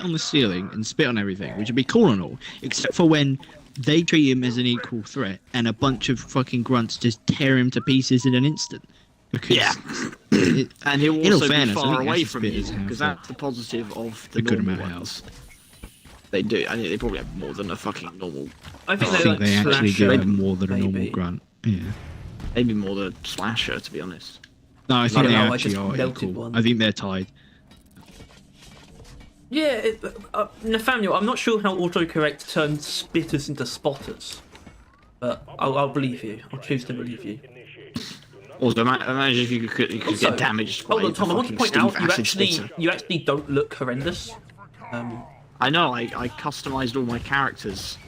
on the ceiling and spit on everything, which would be cool and all, except for when they treat him as an equal threat and a bunch of fucking grunts just tear him to pieces in an instant. Because Yeah. And he'll in all also fairness, be I far think away acid from you, spitters have because that's the positive of the a good normal amount of ones. They do. I think they probably have more than a fucking normal. I think I they think they actually slasher, give him more than a normal maybe. grunt. Yeah. Maybe more than a slasher, to be honest. No, I think don't they know, I actually just are melted equal. one. I think they're tied. Yeah, Nathaniel, I'm not sure how autocorrect turns spitters into spotters, but I'll believe you. I'll choose to believe you. Also, imagine if you could Also, get damaged by hold on, the Tom. I want to fucking point Steve out acid spitter. you actually don't look horrendous. I know. I customized all my characters.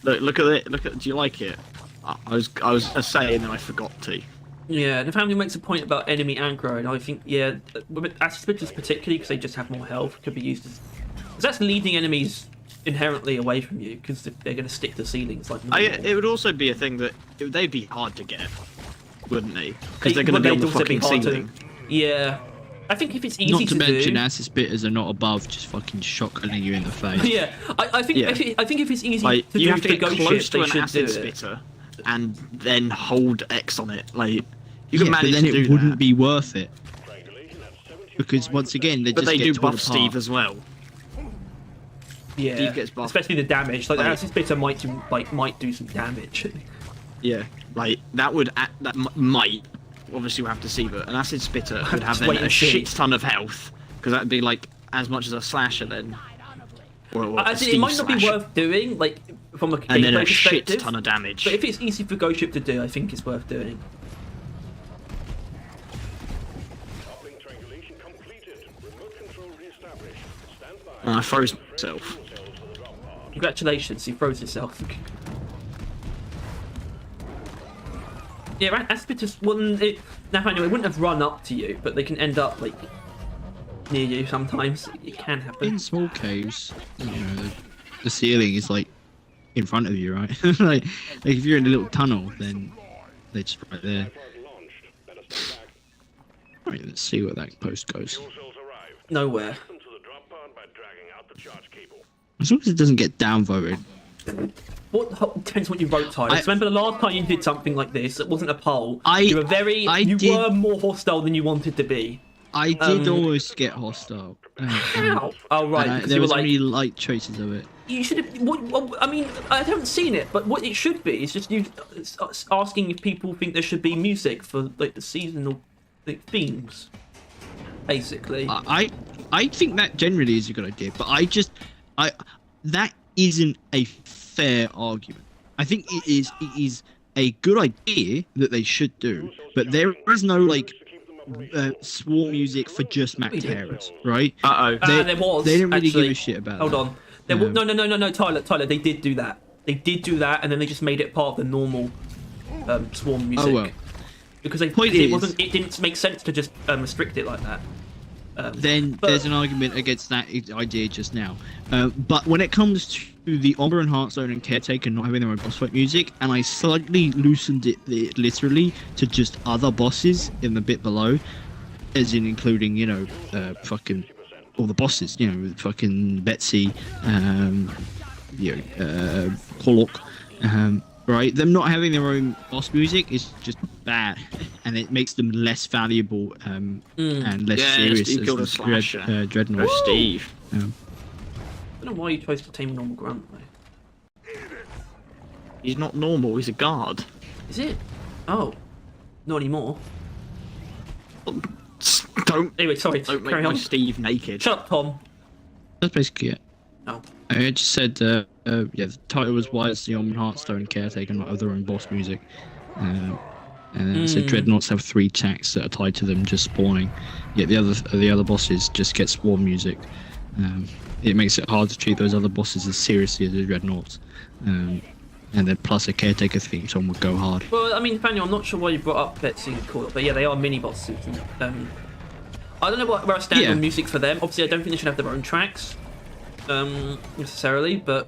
Look at it. Look at. Do you like it? I was gonna say, and then I forgot to. Yeah, Nathaniel makes a point about enemy aggro, and I think acid spitters particularly because they just have more health could be used as. Because that's leading enemies inherently away from you because they're going to stick to ceilings like normal. It would also be a thing that they'd be hard to get, wouldn't they? Because they're going to be on the also be fucking hard to- ceiling. Yeah, I think if it's easy Not to mention, do, acid spitters are not above just fucking shotgunning you in the face. yeah, I think Yeah. I think if it's easy Like to you do have to for get ghost close ships, to they an should do acid it. spitter, and then hold X on it. Like you can Yeah, but manage then to do it wouldn't that. be worth it. Because once again, they But just they get do torn buff apart. Steve as well. Yeah, Steve gets buffed. especially the damage. Like the Yeah. acid spitter might do some damage. Yeah, like that would might. Obviously, we'll have to see, but an acid spitter would have Just then wait a and see. shit ton of health because that'd be like as much as a slasher then. Or I a think it might not be Steve worth doing, like from a and then gameplay a shit perspective. ton of damage. But if it's easy for ghost ship to do, I think it's worth doing. Uplink triangulation completed. Remote control reestablished. Stand by. And I froze myself. Congratulations, you froze yourself. Yeah, Aspitus wouldn't. Nathaniel, it wouldn't have run up to you, but they can end up like near you sometimes. It can happen. In small caves, you know, the ceiling is like in front of you, right? like if you're in a little tunnel, then they're just right there. Launched. Better stand back. Right, let's see where that post goes. Fuel cells arrived. Nowhere. Them to the drop pod by dragging out the charge cable. As long as it doesn't get downvoted. What depends what you wrote, Tyler. I- Remember the last time you did something like this? It wasn't a poll. I You were did- were more hostile than you wanted to be. I did almost get hostile. How? Oh right, because there you were was like, only light traces of it. you should have. I mean, I haven't seen it, but what it should be is just you asking if people think there should be music for like the seasonal themes, basically. I think that generally is a good idea, but that isn't a fair argument. I think it is a good idea that they should do, but there is no like swarm music for just Mac Terrors, right? There was. They didn't really actually, give a shit about Hold that. on. There was, no, Tyler. They did do that. They did do that, and then they just made it part of the normal swarm music. Oh well. Because Point it is- wasn't. It didn't make sense to just restrict it like that. Then but- there's an argument against that idea just now. But when it comes to the Ombre and Hearthstone and Caretaker not having their own boss fight music, and I slightly loosened it literally to just other bosses in the bit below, as in including, fucking all the bosses, fucking Betsy, Pollock, right? Them not having their own boss music is just bad, and it makes them less valuable and less serious Steve as killed a the slasher. Dreadnought. Oh, Steve. I don't know why you chose to tame normal grunt though. He's not normal. He's a guard. Is it? Oh, not anymore. Don't Anyway, sorry. don't make Carry my on. Steve naked. Shut up, Tom. That's basically it. Oh. I just said, the title was "Why is the Ombre and Hearthstone Caretaker not have their own boss music?" And then it said Dreadnoughts have 3 attacks that are tied to them just spawning, yet the other bosses just get swarm music. It makes it hard to treat those other bosses as seriously as the Dreadnoughts. And then plus a Caretaker theme song would go hard. Well, I mean, Daniel, I'm not sure why you brought up Betsy and Coil, but yeah, they are mini bosses. I don't know where I stand on music for them. Obviously, I don't think they should have their own tracks, necessarily, but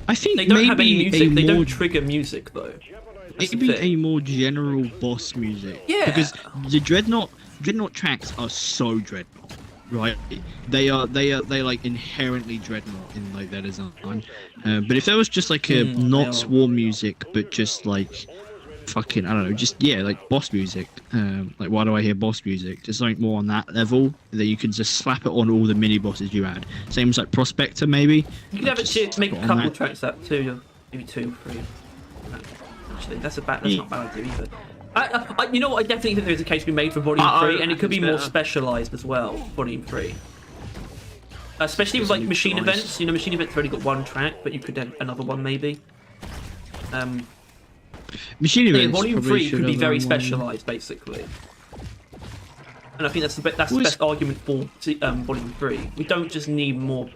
I think they don't maybe have any music. They more, don't trigger music though. That's the maybe thing. a more general boss music. Yeah. Because the Dreadnought tracks are so Dreadnought, right? They're like inherently Dreadnought in like their design. But if there was just like a they are. not swarm music, but just like fucking, I don't know, just like boss music. Like, why do I hear boss music? Just something more on that level that you can just slap it on all the mini bosses you add. Same as like Prospector, maybe. You could have it Just to make a put on couple that. tracks that too, maybe 2, 3. Actually, that's not a bad idea either. You know what? I definitely think there's a case to be made for Volume 3, and it could be more specialised as well. Volume 3. Especially with like machine nice. events. Machine events have only got 1 track, but you could have another one maybe. Machine Yeah, events. Volume probably 3 should could be have very one. specialised, basically. And I think that's the best argument for Volume 3. We don't just need more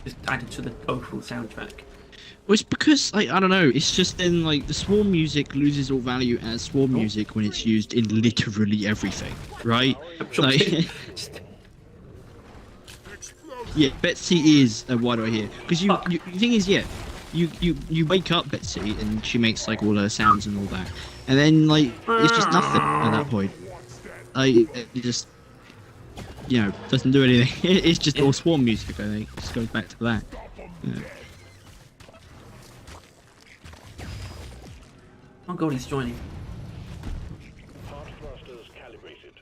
just added to the overall soundtrack. Well, it's because, like, I don't know, it's just then, like, the swarm music loses all value as swarm music when it's used in literally everything, right? Like, yeah, Betsy is a why do I hear? Because the thing is, yeah, you wake up Betsy and she makes, like, all her sounds and all that. And then, like, it's just nothing at that point. Like, it just, doesn't do anything. It's just all swarm music, I think. It just goes back to that. Yeah. Oh god, he's joining. Heart thrusters calibrated.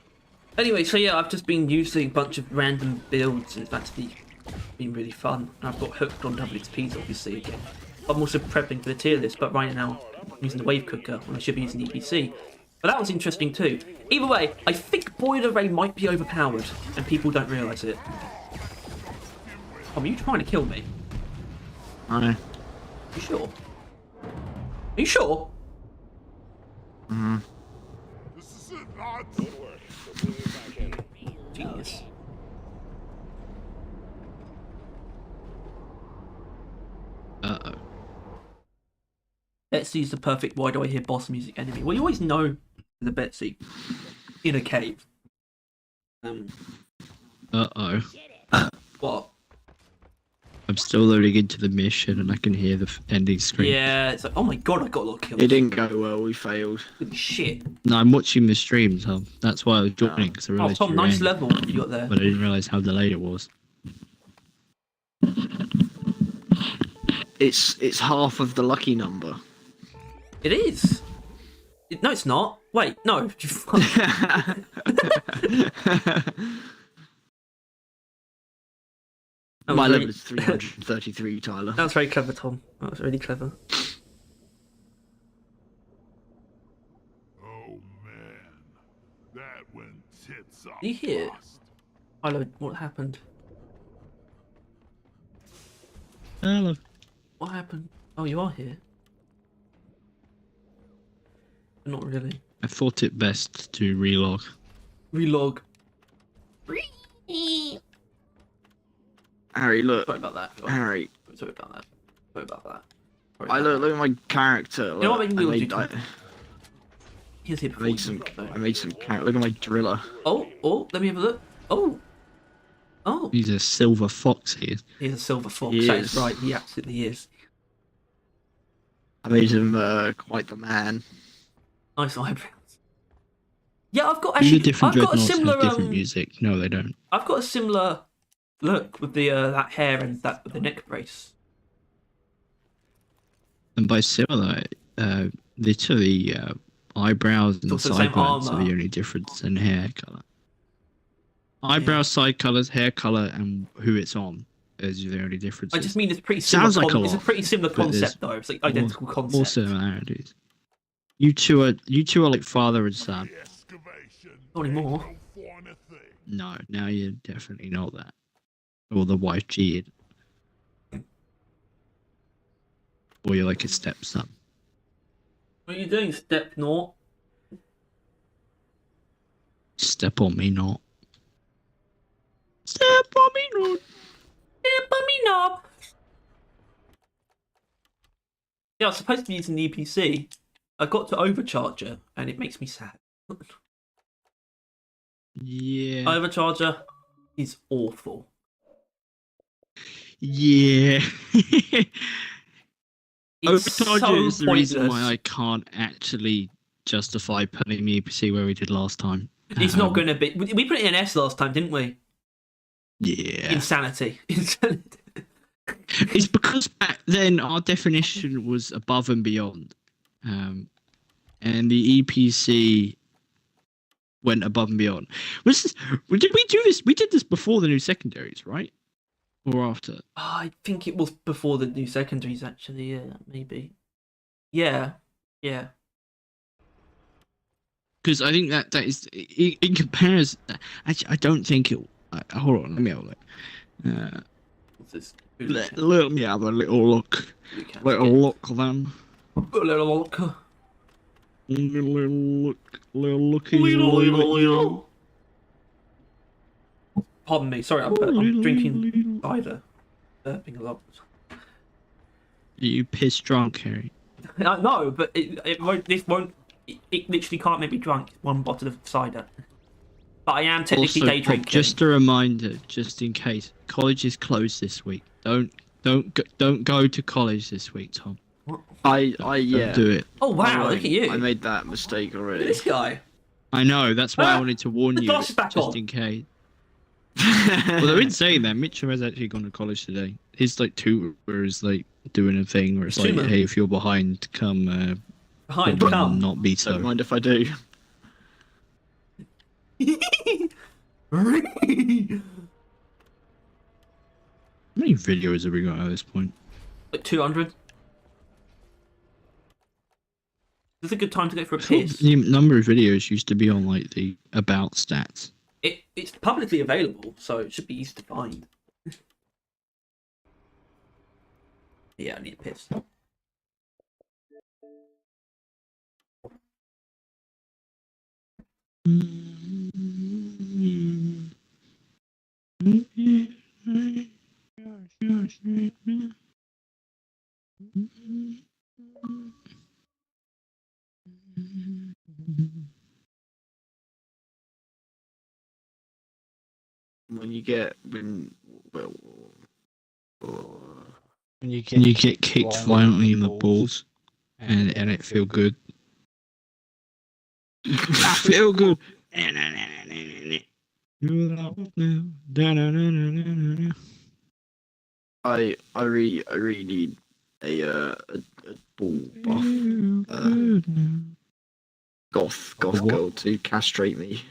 Anyway, so yeah, I've just been using a bunch of random builds, and it's actually been really fun. And I've got hooked on WXPs, obviously, again. I'm also prepping for the tier list, but right now I'm using the Wave Cooker when I should be using the EPC. But that was interesting too. Either way, I think Boiler Ray might be overpowered, and people don't realise it. Are you trying to kill me? I know. You sure? Are you sure? This is it, lads. Good work. We're bringing you back in. Genius. Uh-oh. Betsy's the perfect why do I hear boss music enemy. Well, you always know the Betsy in a cave. Uh-oh. What? I'm still loading into the mission and I can hear the ending screen. Yeah, it's like, oh my god, I got a lot of kills. It didn't go well. We failed. Holy shit. No, I'm watching the stream, Tom. That's why I was joining, because I Oh, realised Tom, you were nice in, level you got there. but I didn't realise how delayed it was. It's half of the lucky number. It is. No, it's not. Wait, no. That was My very- level is 333, Tyler. That was very clever, Tom. That was really clever. Oh man, that went tits up. Do you hear? fast. Hello, what happened? Hello. What happened? Oh, you are here. But not really. I thought it best to relog. Relog. Harry, look. Sorry about that. Harry, Sorry about that. Sorry about that. Sorry I about look at my character. You know what, maybe I we'll made, do I, He's here I before made you, some. so- I made some character. Look at my driller. Oh, let me have a look. Oh, He's a silver fox here. he's a silver fox. He That is is. right. He absolutely is. I made him quite the man. Nice eyebrows. Yeah, I've got All the actually. different I've got a dreadnoughts similar. have different music. No, they don't. I've got a similar look with the that hair and that with the neck brace. And by similar, literally eyebrows and also the same sideburns are armor. the only difference in hair color. Eyebrows, side colors, hair color, and who it's on is the only difference. I just mean it's pretty similar. Sounds like a It's a lot, pretty similar but there's concept though. It's like identical more concept. similarities. You two are like father and son. The excavation. Not anymore. ain't no fun a thing. No, now you're definitely not that. Or the wife cheated. Or you're like a stepson. What are you doing, Step Naught? Step on me not. Step on me not. Step on me knob. Yeah, I was supposed to be using the EPC. I got to Overcharger, and it makes me sad. Yeah. Overcharger is awful. Yeah. It's Overcharger so is the reason why pointless. I can't actually justify putting the EPC where we did last time. It's not going to be. We put it in S last time, didn't we? Yeah. Insanity. Insanity. It's because back then our definition was above and beyond. And the EPC went above and beyond. Did we do this? We did this before the new secondaries, right? Or after? I think it was before the new secondaries, actually. Yeah, maybe. Yeah. Because I think that is in comparison. Actually, I don't think it. Hold on, let me have a look. What's this? Let me have a little look. Little look then. Little look. Little looky. Pardon me. Sorry, I'm drinking cider. Burping a lot. You piss drunk, Harry. No, but it won't. This won't. It literally can't make me drunk. One bottle of cider. But I am technically Also, day drinking. just a reminder, just in case, college is closed this week. Don't go to college this week, Tom. Yeah. Don't do it. Oh wow! Look at you. I made that mistake Look at already. this guy. I know. That's why I wanted to warn the you, glass is back just on. in case. Well, in saying that, Mitchell has actually gone to college today. His like tutor is like doing a thing where it's like, Tutor? hey, if you're behind, come. Behind, come come. Not be so. Don't mind if I do. How many videos have we got at this point? Like 200. This is a good time to go for a I thought piss. the number of videos used to be on like the about stats. It's publicly available, so it should be easy to find. Yeah, I need a piss. When you get When you get kicked violently in the balls, and it feel good. I feel good. I really need a ball buff. goth What? girl to castrate me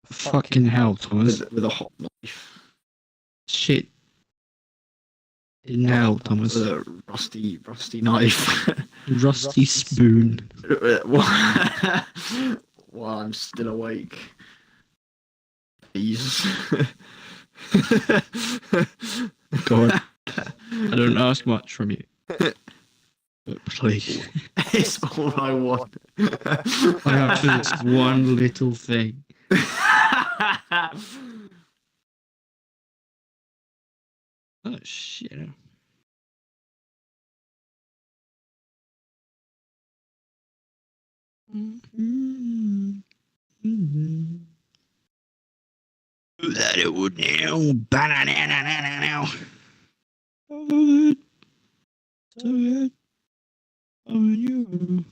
Fucking hell, Thomas. with a hot knife. Shit. In hell, Thomas. With a rusty knife. Rusty spoon. While I'm still awake. Please. God. I don't ask much from you. But please. It's all I want. I have this one little thing. Oh, shit. That it would now. Banana. So good. So good. Oh, you.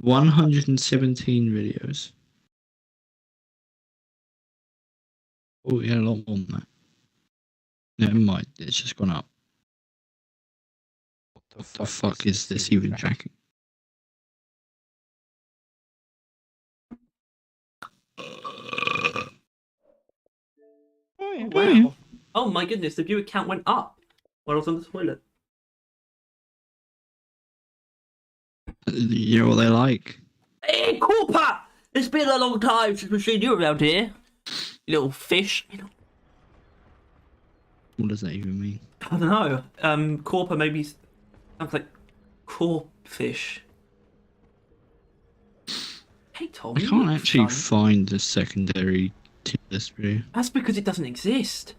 117 videos. Oh, yeah, a lot more than that. Never mind, it's just gone up. What the fuck is this even tracking? Oh, wow. Oh my goodness, the viewer count went up while I was on the toilet. You know what they like? Hey, Cooper! It's been a long time since we've seen you around here. You little fish. What does that even mean? I don't know. Cooper maybe sounds like corpfish. Hey, Tom. I you can't look actually fun. find the secondary tier list video. That's because it doesn't exist.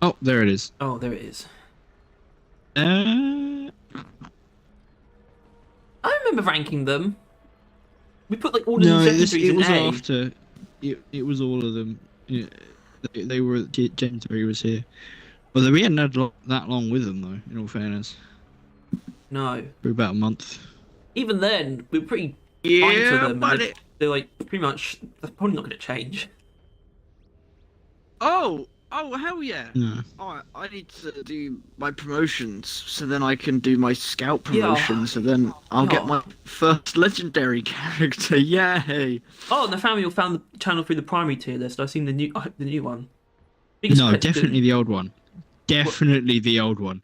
Oh, there it is. Oh, there it is. Uh, I remember ranking them. We put like all of no, the it secondaries in was A. after. It was all of them. Yeah, they were. James Berry was here. Well, we hadn't had that long with them though. In all fairness, No. for about a month. Even then, we were pretty fine to Yeah, them. but And they're like, pretty much, that's probably not going to change. Oh, hell yeah! No. Oh, I need to do my promotions, so then I can do my scout Yeah. promotion. So then I'll Yeah. get my first legendary character. Yay! Oh, and the family all found the channel through the primary tier list. I've seen the new one. Biggest No, question- definitely the old one. Definitely the old one.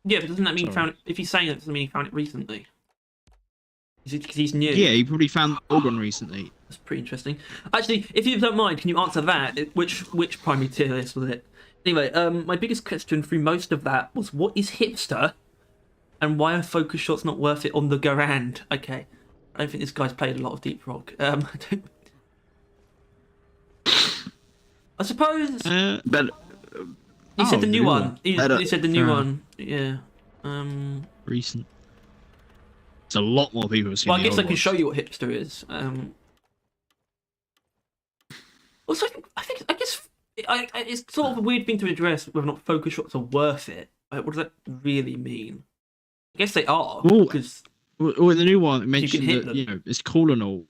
Yeah, but doesn't that mean he Sorry. found it? If he's saying it, doesn't mean he found it recently. Is it because he's new? Yeah, he probably found the old one recently. That's pretty interesting. Actually, if you don't mind, can you answer that? Which primary tier list was it? Anyway, my biggest question through most of that was, what is hipster, and why are focus shots not worth it on the Garand? Okay, I don't think this guy's played a lot of Deep Rock. I suppose But he said oh, the new the new one. one. He said the new Fair one. Yeah. Recent. It's a lot more people have seen Well, I the guess old I can ones. show you what hipster is. Also, I guess it's sort of a weird thing to address whether or not focus shots are worth it. Like, what does that really mean? I guess they are Well, because Well, the new one it mentioned hit that them. it's cool and all,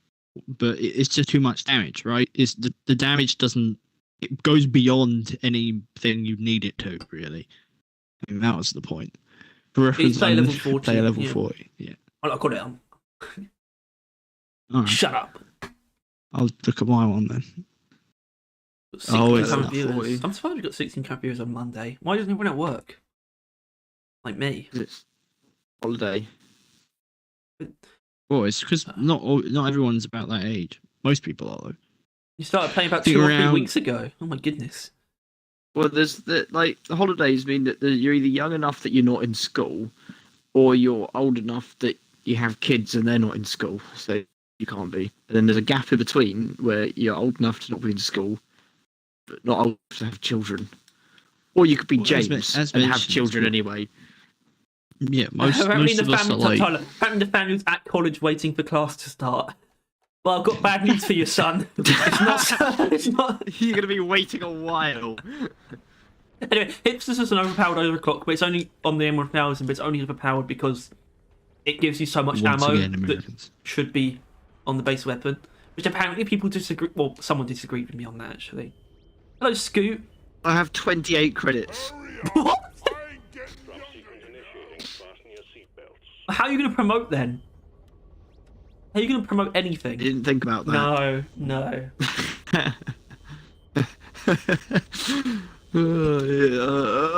but it's just too much damage, right? It's the damage doesn't. It goes beyond anything you need it to, really. I mean, that was the point. For reference, play level I'm 40, Play level yeah. 40. Yeah. I got it on. All right. Shut up. I'll look at my one then. 16 Oh, it's current not viewers. 40. I'm surprised we got 16 current viewers on Monday. Why doesn't everyone at work? Like me. it's holiday. Well, it's because not everyone's about that age. Most people are though. You started playing about Think 2 or 3 around- weeks ago. Oh my goodness. Well, there's the holidays mean that you're either young enough that you're not in school, or you're old enough that you have kids and they're not in school, so you can't be. And then there's a gap in between where you're old enough to not be in school, but not old enough to have children. Or you could be Well, James as and have mentioned, children but- anyway. Yeah, most apparently of us are like. Tyler, apparently the family's at college waiting for class to start. Well, I've got bad news for your son. It's not. You're gonna be waiting a while. Anyway, Hipsters is an overpowered overclock, but it's only on the M1000, but it's only overpowered because it gives you so much Once ammo again, that Americans. should be on the base weapon. Which apparently people disagree. Well, someone disagreed with me on that actually. Hello, Scoot. I have 28 credits. What? I ain't getting Drop younger. sequence initiating. Fasten your seatbelts. How are you going to promote then? How are you going to promote anything? I didn't think about that. No, no.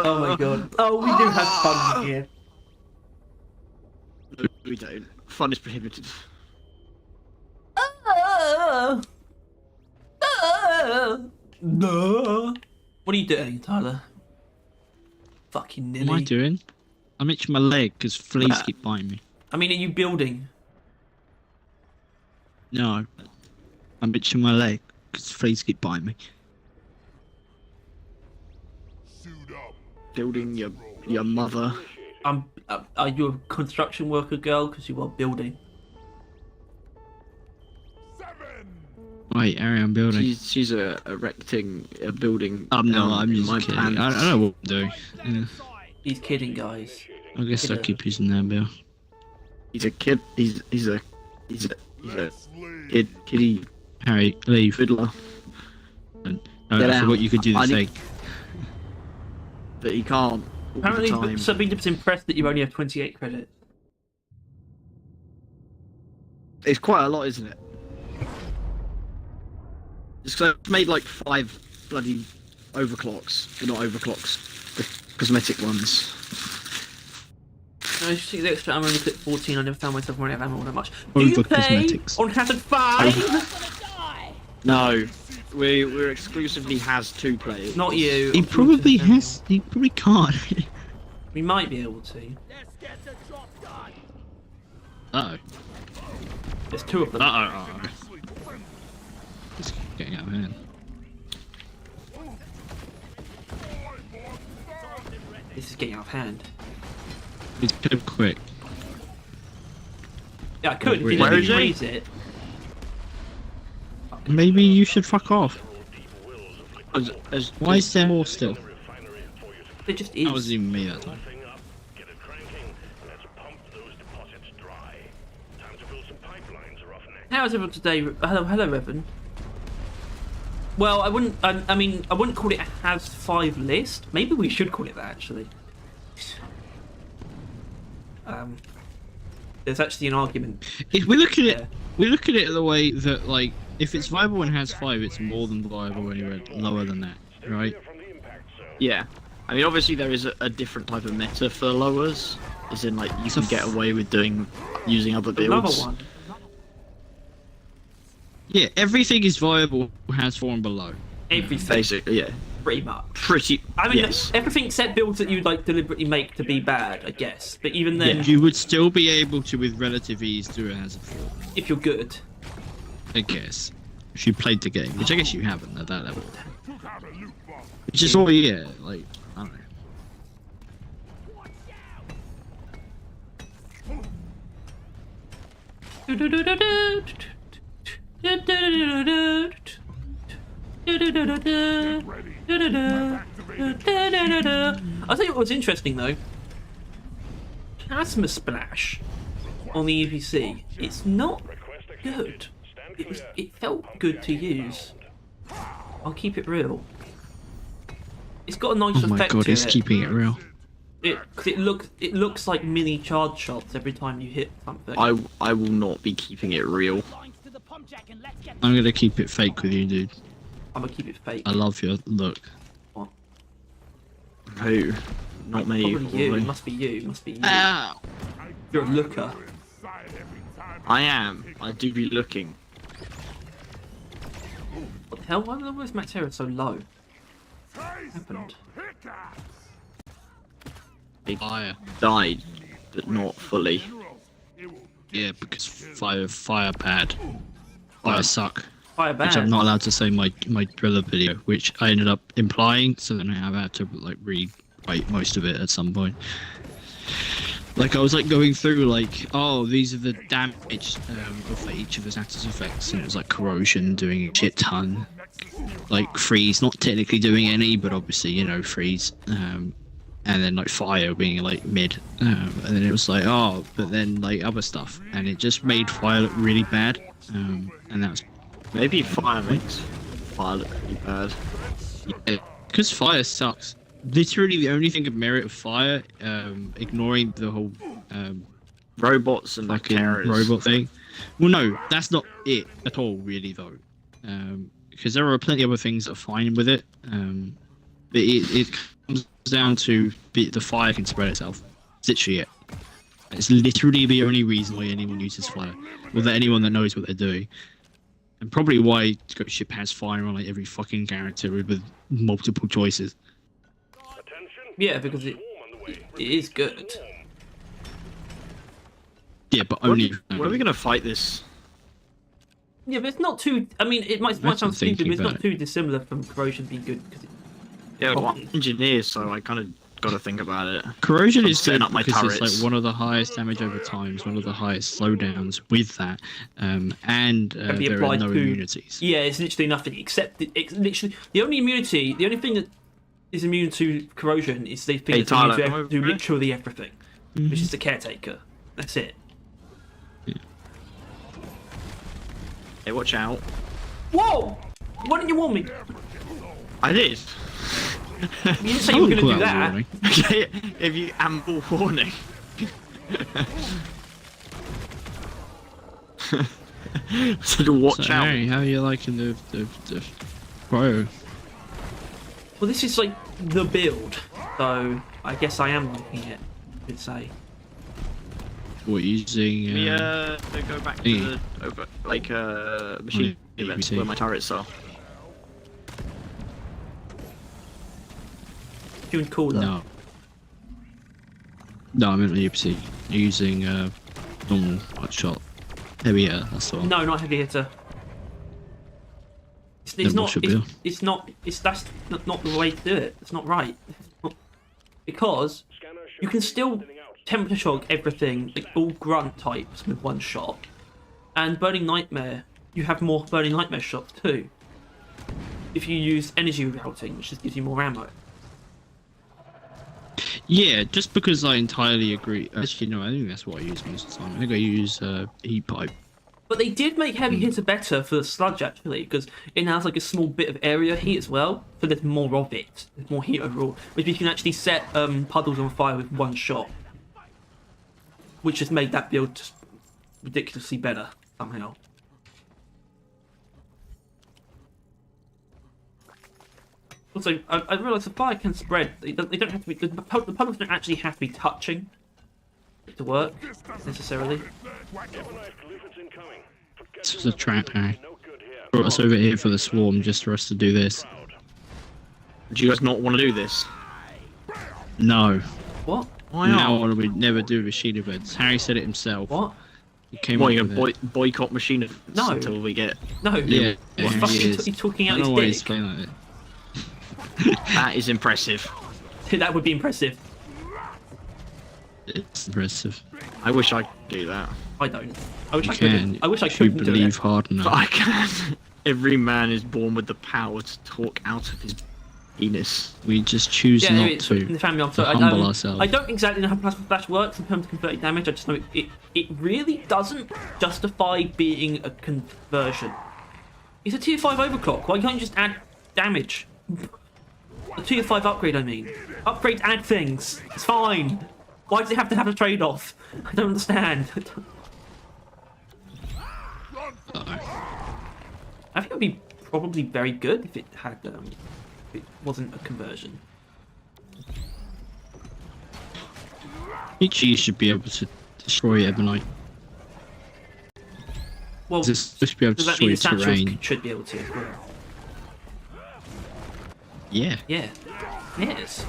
Oh my god. Oh, we do have fun here. No, we don't. Fun is prohibited. What are you doing, Tyler? Fucking What am I nilly. doing? I'm itching my leg because fleas keep biting me. I mean, are you building? No, I'm itching my leg because fleas keep biting me. Suit up. Building your mother. Are you a construction worker girl? Because you are building. 7. Wait, Ari, I'm building. She's erecting a building. No, down I'm in just my kidding. pants. I don't know what I'm doing. Yeah. He's kidding, guys. I guess I'll keep using that bill. He's a kid. He's a Let's leave. kiddie Harry, leave. fiddler. No, Get I forgot out. you could do the I thing. need- But he can't. All Apparently, the time. Sabine was impressed that you only have 28 credits. It's quite a lot, isn't it? Just 'cause I've made like 5 bloody overclocks. Well, not overclocks, the cosmetic ones. I just think the extra ammo only clip 14. I never found myself running out of ammo that much. Do you Over play cosmetics. on Hazard 5? Die! No, we're exclusively has 2 players. Not you. He probably has. He probably can't. We might be able to. Let's get the job done! Uh There's 2 of them. oh. Uh oh. It's getting out of hand. This is getting out of hand. He's kind of quick. Yeah, I could if you Where let me is he? freeze it. Maybe you should fuck off. Why Why? is there more still? It just That is. wasn't even me that time. Thing up. Get it cranking. Let's pump those deposits dry. Time to build some pipelines are off next. How's everyone today? Hello, Evan. Well, I wouldn't. I mean, I wouldn't call it a has 5 list. Maybe we should call it that actually. There's actually an argument. If we look at it, Yeah. we look at it the way that like, if it's viable and has 5, it's more than viable anywhere lower than that, right? From the impact zone. Yeah. I mean, obviously there is a different type of meta for lowers, as in like you So can get away with using other Another builds. one. Yeah, everything is viable, has 4 and below. Everything, Basically, yeah. pretty much. Pretty. I mean, yes. everything except builds that you like deliberately make to be bad, I guess. But even then, You would still be able to, with relative ease, do it as a 4. if you're good, I guess. If you played the game, which I guess you haven't at that level. Took out a loot bomb. Which is all, yeah, like, I don't know. I'll tell you what's interesting though. Plasma Splash on the EPC, it's not good. It felt good to use. I'll keep it real. It's got a nice Oh my effect god, to he's it. keeping it real. Cause it looks like mini charge shots every time you hit something. I will not be keeping it real. Lines to the pump jack and let's get I'm gonna keep it fake with you, dude. I'm gonna keep it fake. I love your look. Who? Not me. Probably you. probably. It must be you. It must be you. Ow! You're a looker. Inside every time. I am. I do be looking. What the hell? Why was Max Hero so low? Taste happened? the pickaxe. It Fire. died, but not fully. Minerals. It will Yeah, because fire pad. Fire suck. Fire Which bad. I'm not allowed to say in my driller video, which I ended up implying, so then I've had to like rewrite most of it at some point. Like I was like going through like, oh, these are the damage of each of the status effects, and it was like corrosion doing a shit ton, like freeze not technically doing any, but obviously you know freeze, and then like fire being like mid, and then it was like, oh, but then like other stuff, and it just made fire look really bad, and that was Maybe fire makes fire look pretty bad. because fire sucks. Literally, the only thing of merit of fire, ignoring the whole Robots and fucking terrors. robot thing. Well, no, that's not it at all, really, though. Because there are plenty of other things that are fine with it. But it comes down to the fire can spread itself. It's literally it. It's literally the only reason why anyone uses fire, or that anyone that knows what they're doing, and probably why Ghost Ship has fire on like every fucking character with multiple choices. Yeah, because it is good. Yeah, but only. When are we gonna fight this? Yeah, but it's not too. I mean, it might That's sound the thinking stupid, but it's not about too dissimilar from Corrosion being good. Because Yeah, well, I'm engineer, so I kind of got to think about it. Corrosion is setting good up my because it's turrets. like one of the highest damage over time, it's one of the highest slowdowns with that, and be there are applied no to- immunities. yeah, it's literally nothing except it's literally the only immunity. The only thing that is immune to Corrosion is the thing Hey, that's immune Tyler, to come over do here. literally everything, which is the Caretaker. That's it. Hey, watch out. Whoa! Why didn't you warn me? I did. You didn't say you were going to do Well, that. warning. Okay, if you ample warning. So to watch So, out. Harry, how are you liking the Pro? Well, this is like the build, so I guess I am liking it. I could say. What using? Can we go back to thingy. the machine Yeah, events see. where my turrets are? Doing cooler. No. No, I meant the UPC. Using normal hot shot. Heavy air, that's the one. No, not heavy hitter. It's Then what not. should It's, be? it's not. It's that's not the way to do it. It's not right. Because you can still temperature shock everything, like all grunt types, with one shot. And Burning Nightmare, you have more Burning Nightmare shots too. If you use energy routing, which just gives you more ammo. Yeah, just because I entirely agree. Actually, no, I think that's what I use most of the time. I think I use heat pipe. But they did make heavy hitter better for the sludge actually, because it now has like a small bit of area heat as well, so there's more of it. There's more heat overall, which you can actually set puddles on fire with one shot, which has made that build just ridiculously better somehow. Also, I realised the fire can spread. They don't have to be. The puddles don't actually have to be touching to work necessarily. This was a trap, Harry. Brought us over here for the swarm just for us to do this. Do you guys not want to do this? No. What? Why Now not? on we never do machine events. Harry said it himself. What? He came What, up you with gonna it. boycott machine events No. until we get... No. Yeah, He's he fucking is. he's talking I out don't know his why he's dick. playing like it. That is impressive. That would be impressive. It's impressive. I wish I could do that. I don't. I wish You I could. can. I wish I if you couldn't do believe it. hard But enough. I can. Every man is born with the power to talk out of his penis. We just choose Yeah, not it's to. in the family. I'm to sorry. humble ourselves. I don't exactly know how plasma flash works in terms of converting damage. I just know it really doesn't justify being a conversion. It's a tier 5 overclock. Why can't you just add damage? A tier 5 upgrade, I mean. Upgrades add things. It's fine. Why does it have to have a trade-off? I don't understand. I think it would be probably very good if it had if it wasn't a conversion. Each you should be able to destroy Ebonite. Well, Just be able to does that mean destroy the Satchels terrain. should be able to as well? Yeah. Yeah. Yes.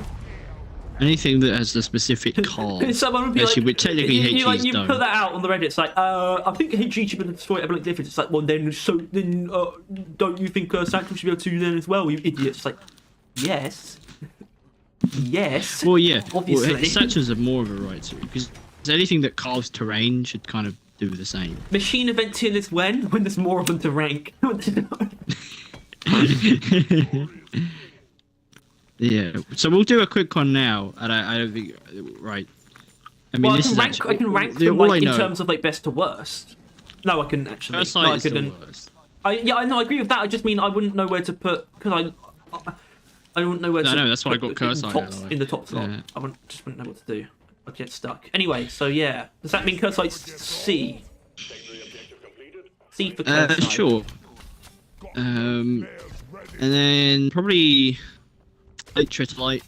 Anything that has a specific call. Because someone would be Actually, like, but technically you HE's put don't. that out on the Reddit. It's like, I think HE should be able to destroy Ebonite difference. It's like, well, then don't you think Satchel should be able to then as well? You idiots! It's like, yes, yes. Well, yeah. Obviously. Well, Satchels have more of a right to, because anything that carves terrain should kind of do the same. Machine event tier list when there's more of them to rank. Yeah. So we'll do a quick one now, and I don't think right. I mean, Well, this is I actually, can rank the- them all like I in know- terms of like best to worst. No, I couldn't actually. First No, sight I is the couldn't. worst. I know. I agree with that. I just mean I wouldn't know where to put because I don't know where No, to no, that's why I put got it Curse Eye out of the way. in the top slot. Yeah. Just wouldn't know what to do. I'd get stuck. Anyway, so yeah. Does that mean Curse Eye's C? C for Curse Eye. Sure. And then probably Tritolite.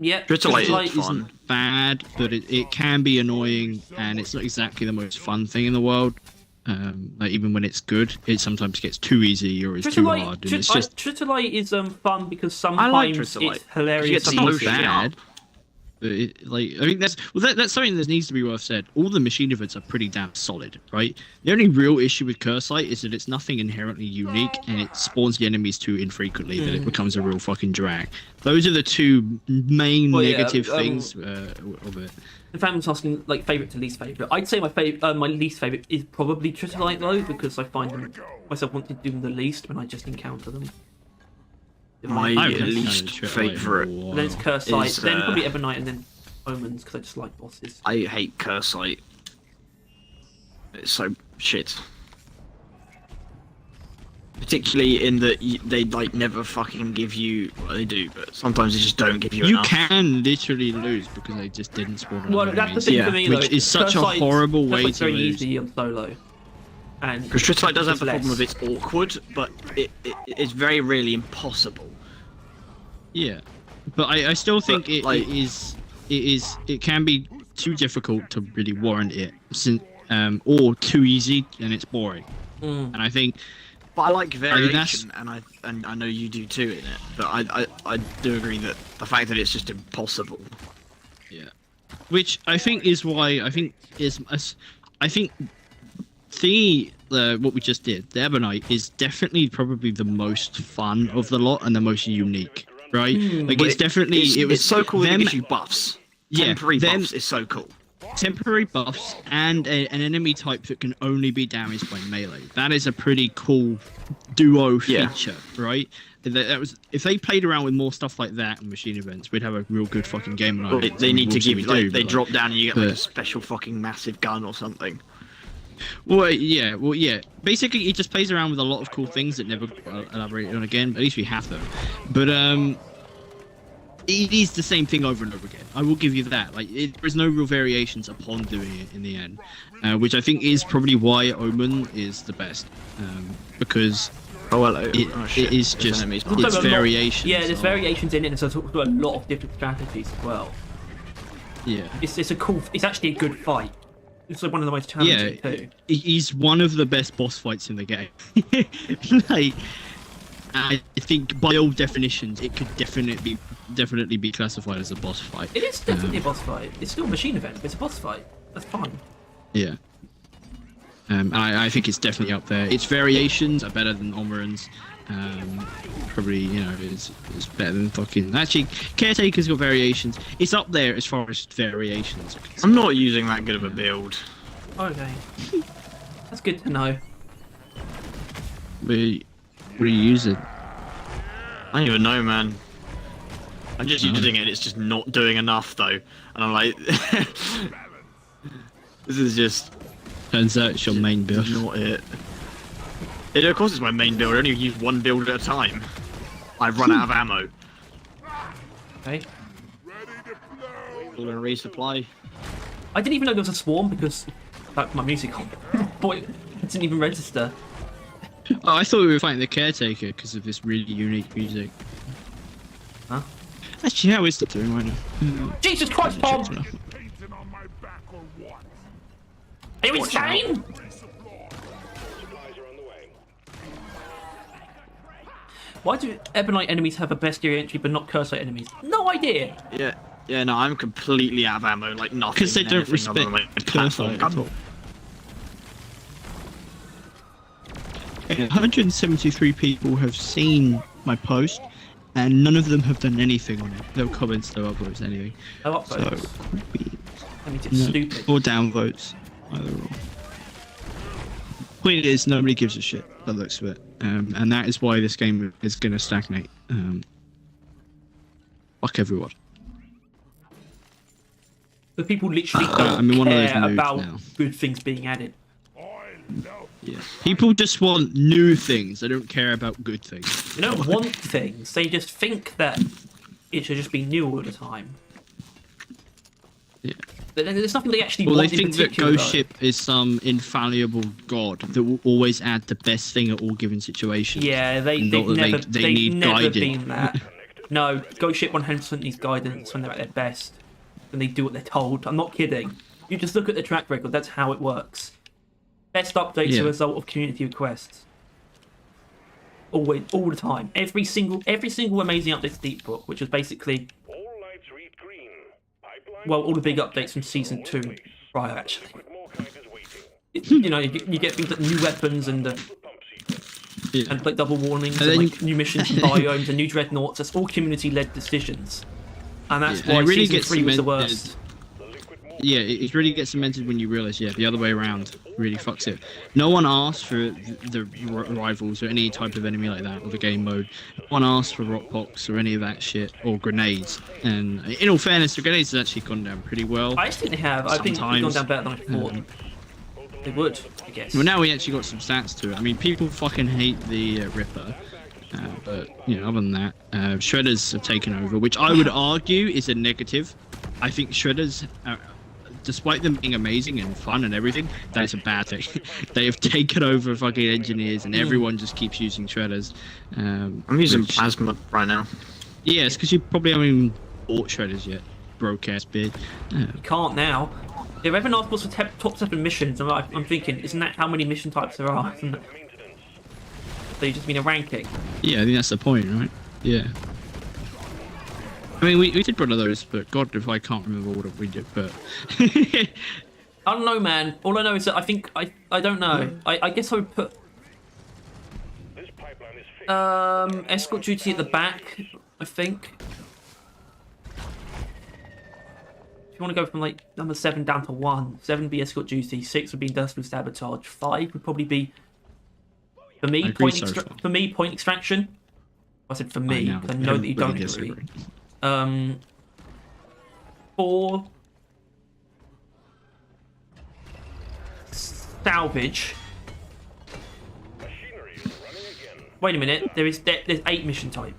Yeah, Tritolite Tritolite is fun. Isn't bad, but it can be annoying, and it's not exactly the most fun thing in the world. Like even when it's good, it sometimes gets too easy or it's too hard. And it's just Tritolite is fun because I like sometimes Tritolite. it's hilarious. You get not emotion bad. But I think that's something that needs to be worth said. All the machine events are pretty damn solid, right? The only real issue with Curse Light is that it's nothing inherently unique, and it spawns the enemies too infrequently that it becomes a real fucking drag. Those are the two main negative things of it. If I'm asking like favorite to least favorite, I'd say my least favorite is probably Tritolite though, because I find myself wanting to do them the least when I just encounter them. My I haven't least done Tritolite in a favourite. while. And then it's Curse Light, Is, then probably Ebonite, and then Omens because I just like bosses. I hate Curse Light. It's so shit. Particularly in that they like never fucking give you. Well, they do, but sometimes they just don't give you You enough. can literally lose because they just didn't spawn. Well, enough that's the enemies, thing Yeah. for me though. which is such Curse a Light's- horrible Curse way Light's to very lose. easy on solo. And Because Tritolite does have the less. problem of it's awkward, but it's very rarely impossible. Yeah, but I still think But, it like- it can be too difficult to really warrant it, or too easy and it's boring. And I think But I like that's- variation, and I know you do too in it. But I do agree that the fact that it's just impossible. yeah, which I think is why I think what we just did, the Ebonite is definitely probably the most fun of the lot and the most unique, right? Like But it's definitely it's so cool that them, it gives you buffs. Yeah, Temporary them- buffs is so cool. temporary buffs and an enemy type that can only be damaged by melee. That is a pretty cool duo Yeah. feature, right? That was if they played around with more stuff like that in machine events, we'd have a real good fucking game. And Well, they need to give you they drop down and you get like a but- special fucking massive gun or something. Well, yeah. Basically, it just plays around with a lot of cool things that never elaborated on again. At least we have them. But it is the same thing over and over again. I will give you that. Like, there's no real variations upon doing it in the end, which I think is probably why Omen is the best, because Oh hello. it Shit. is There's just enemies. Also it's a lot- variations. Yeah, there's are- variations in it, and so it's also a lot of different strategies as well. Yeah. It's a cool. It's actually a good fight. It's like one of the most challenging too. He's one of the best boss fights in the game. Like, I think by all definitions, it could definitely be classified as a boss fight. It is definitely a boss fight. It's still a machine event, but it's a boss fight. That's fun. Yeah. And I think it's definitely up there. Its variations are better than Omeran's. Probably, it's better than fucking. Actually, Caretaker's got variations. It's up there as far as variations. I'm not using that good of a build. Okay, that's good to know. What are you using? I don't even know, man. I'm just using it. It's just not doing enough though, and I'm like, this is just Turns out it's your main build. not it. Of course, it's my main build. I only use one build at a time. I run out of ammo. Okay, We're gonna resupply. I didn't even know there was a swarm because my music on. Boy, it didn't even register. Oh, I thought we were fighting the Caretaker because of this really unique music. Huh? Actually, how is it doing right now? Jesus Christ, Tom! Painting on my back or what? Are you insane? Supplies are on the way. Why do Ebonite enemies have a bestiary entry but not Cursite enemies? No idea. Yeah, no, I'm completely out of ammo. Like nothing. Because they don't anything other than my respect platform Curse gun. 173 people have seen my post, and none of them have done anything on it. No comments, no upvotes, anything. No So, upvotes. That means it's no, stupid. or downvotes, either or. Point is, nobody gives a shit. That looks of it, and that is why this game is going to stagnate. Fuck everyone. But people literally don't I mean, one of those care moods about now. good things being added. Yeah. People just want new things. They don't care about good things. They don't want things. They just think that it should just be new all the time. Yeah. There's nothing they actually Well, want they in think that particular. Ghost Ship is some infallible god that will always add the best thing at all given situations. Yeah, And they've not that never, they they've need never guiding. been that. No, Ghost Ship 100% needs guidance when they're at their best, and they do what they're told. I'm not kidding. You just look at the track record. That's how it works. Best updates are Yeah. a result of community requests. Always, all the time. Every single amazing update to Deep Brook, which was basically, All lights read green. Pipeline well, all the big updates from season 2 prior, actually. more kind is waiting. You know, you get things like new weapons and Pump seeker. Yeah. and like double warnings And and then like new missions and biomes and new dreadnoughts. That's all community-led decisions, and that's Yeah, why and it really season gets 3 was the cemented. worst. Yeah, it really gets cemented when you realise, yeah, the other way around really fucks it. No one asked for the rivals or any type of enemy like that, or the game mode. No one asked for rock pops or any of that shit, or grenades. And in all fairness, the grenades has actually gone down pretty well. I just think they have. I think they've gone Sometimes. down better than I thought. They would, I guess. Well, now we actually got some stats to it. I mean, people fucking hate the Ripper. But, you know, other than that, Shredders have taken over, which I would argue is a negative. I think Shredders, despite them being amazing and fun and everything, that is a bad thing. They have taken over fucking engineers, and everyone just keeps using Shredders. I'm using which- plasma right now. Yeah, it's because you probably haven't even bought Shredders yet. Broke ass beard. You can't now. They're even asked us for top 7 missions. I'm thinking, isn't that how many mission types there are? Isn't it? So you just mean a ranking. Yeah, I think that's the point, right? Yeah. I mean, we did one of those, but God, if I can't remember what we did, but... I don't know, man. All I know is that I don't know. I guess I would put This pipeline is fixed. escort duty at the back. I think. If you want to go from like number 7 down to 1, 7 would be escort duty, 6 would be industrial sabotage, 5 would probably be for me I agree point so far. for me point extraction. I said for me know. because I know that you don't Really agree. disagree. 4 salvage. Machinery is running again. Wait a minute, there's 8 mission types.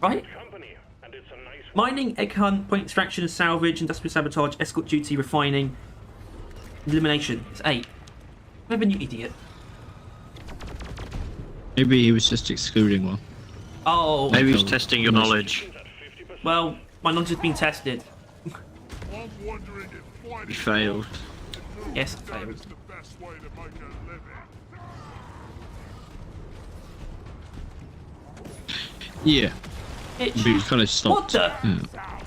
Right? Company, and it's a nice Mining, egg hunt, point extraction and salvage, industrial sabotage, escort duty, refining, elimination. It's 8. Remember, you idiot. Maybe he was just excluding one. Oh, Maybe he's testing your knowledge. well, my knowledge has been tested. I'm wondering if fighting You failed. Yes, I failed. is the best way to make a living. Yeah, Bitch. but he kind of stopped. What the? Yeah.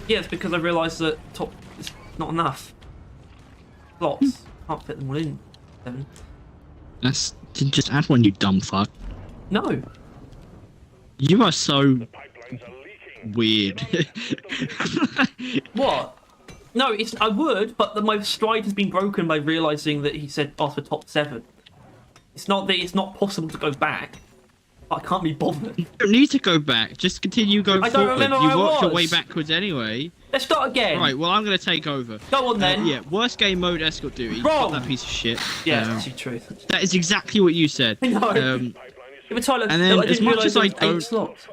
Yeah, it's because I realised that top is not enough. Slots. Can't fit them all in. 7. That's didn't just add one, you dumb fuck. No. You are so pipelines are leaking. weird. What? No, I would, but my stride has been broken by realising that he said ask for top 7. It's not that it's not possible to go back. But I can't be bothered. You don't need to go back. Just continue going I don't forward. remember You where I worked your way was. backwards anyway. Let's start again. Right, well, I'm going to take over. Go on then. Yeah, worst game mode escort duty. Wrong. Fuck that piece of shit. Yeah, Um, that's the truth. that is exactly what you said. I know. Um, Yeah, but Tyler, and then I as didn't much realise as there I was 8 don't- slots.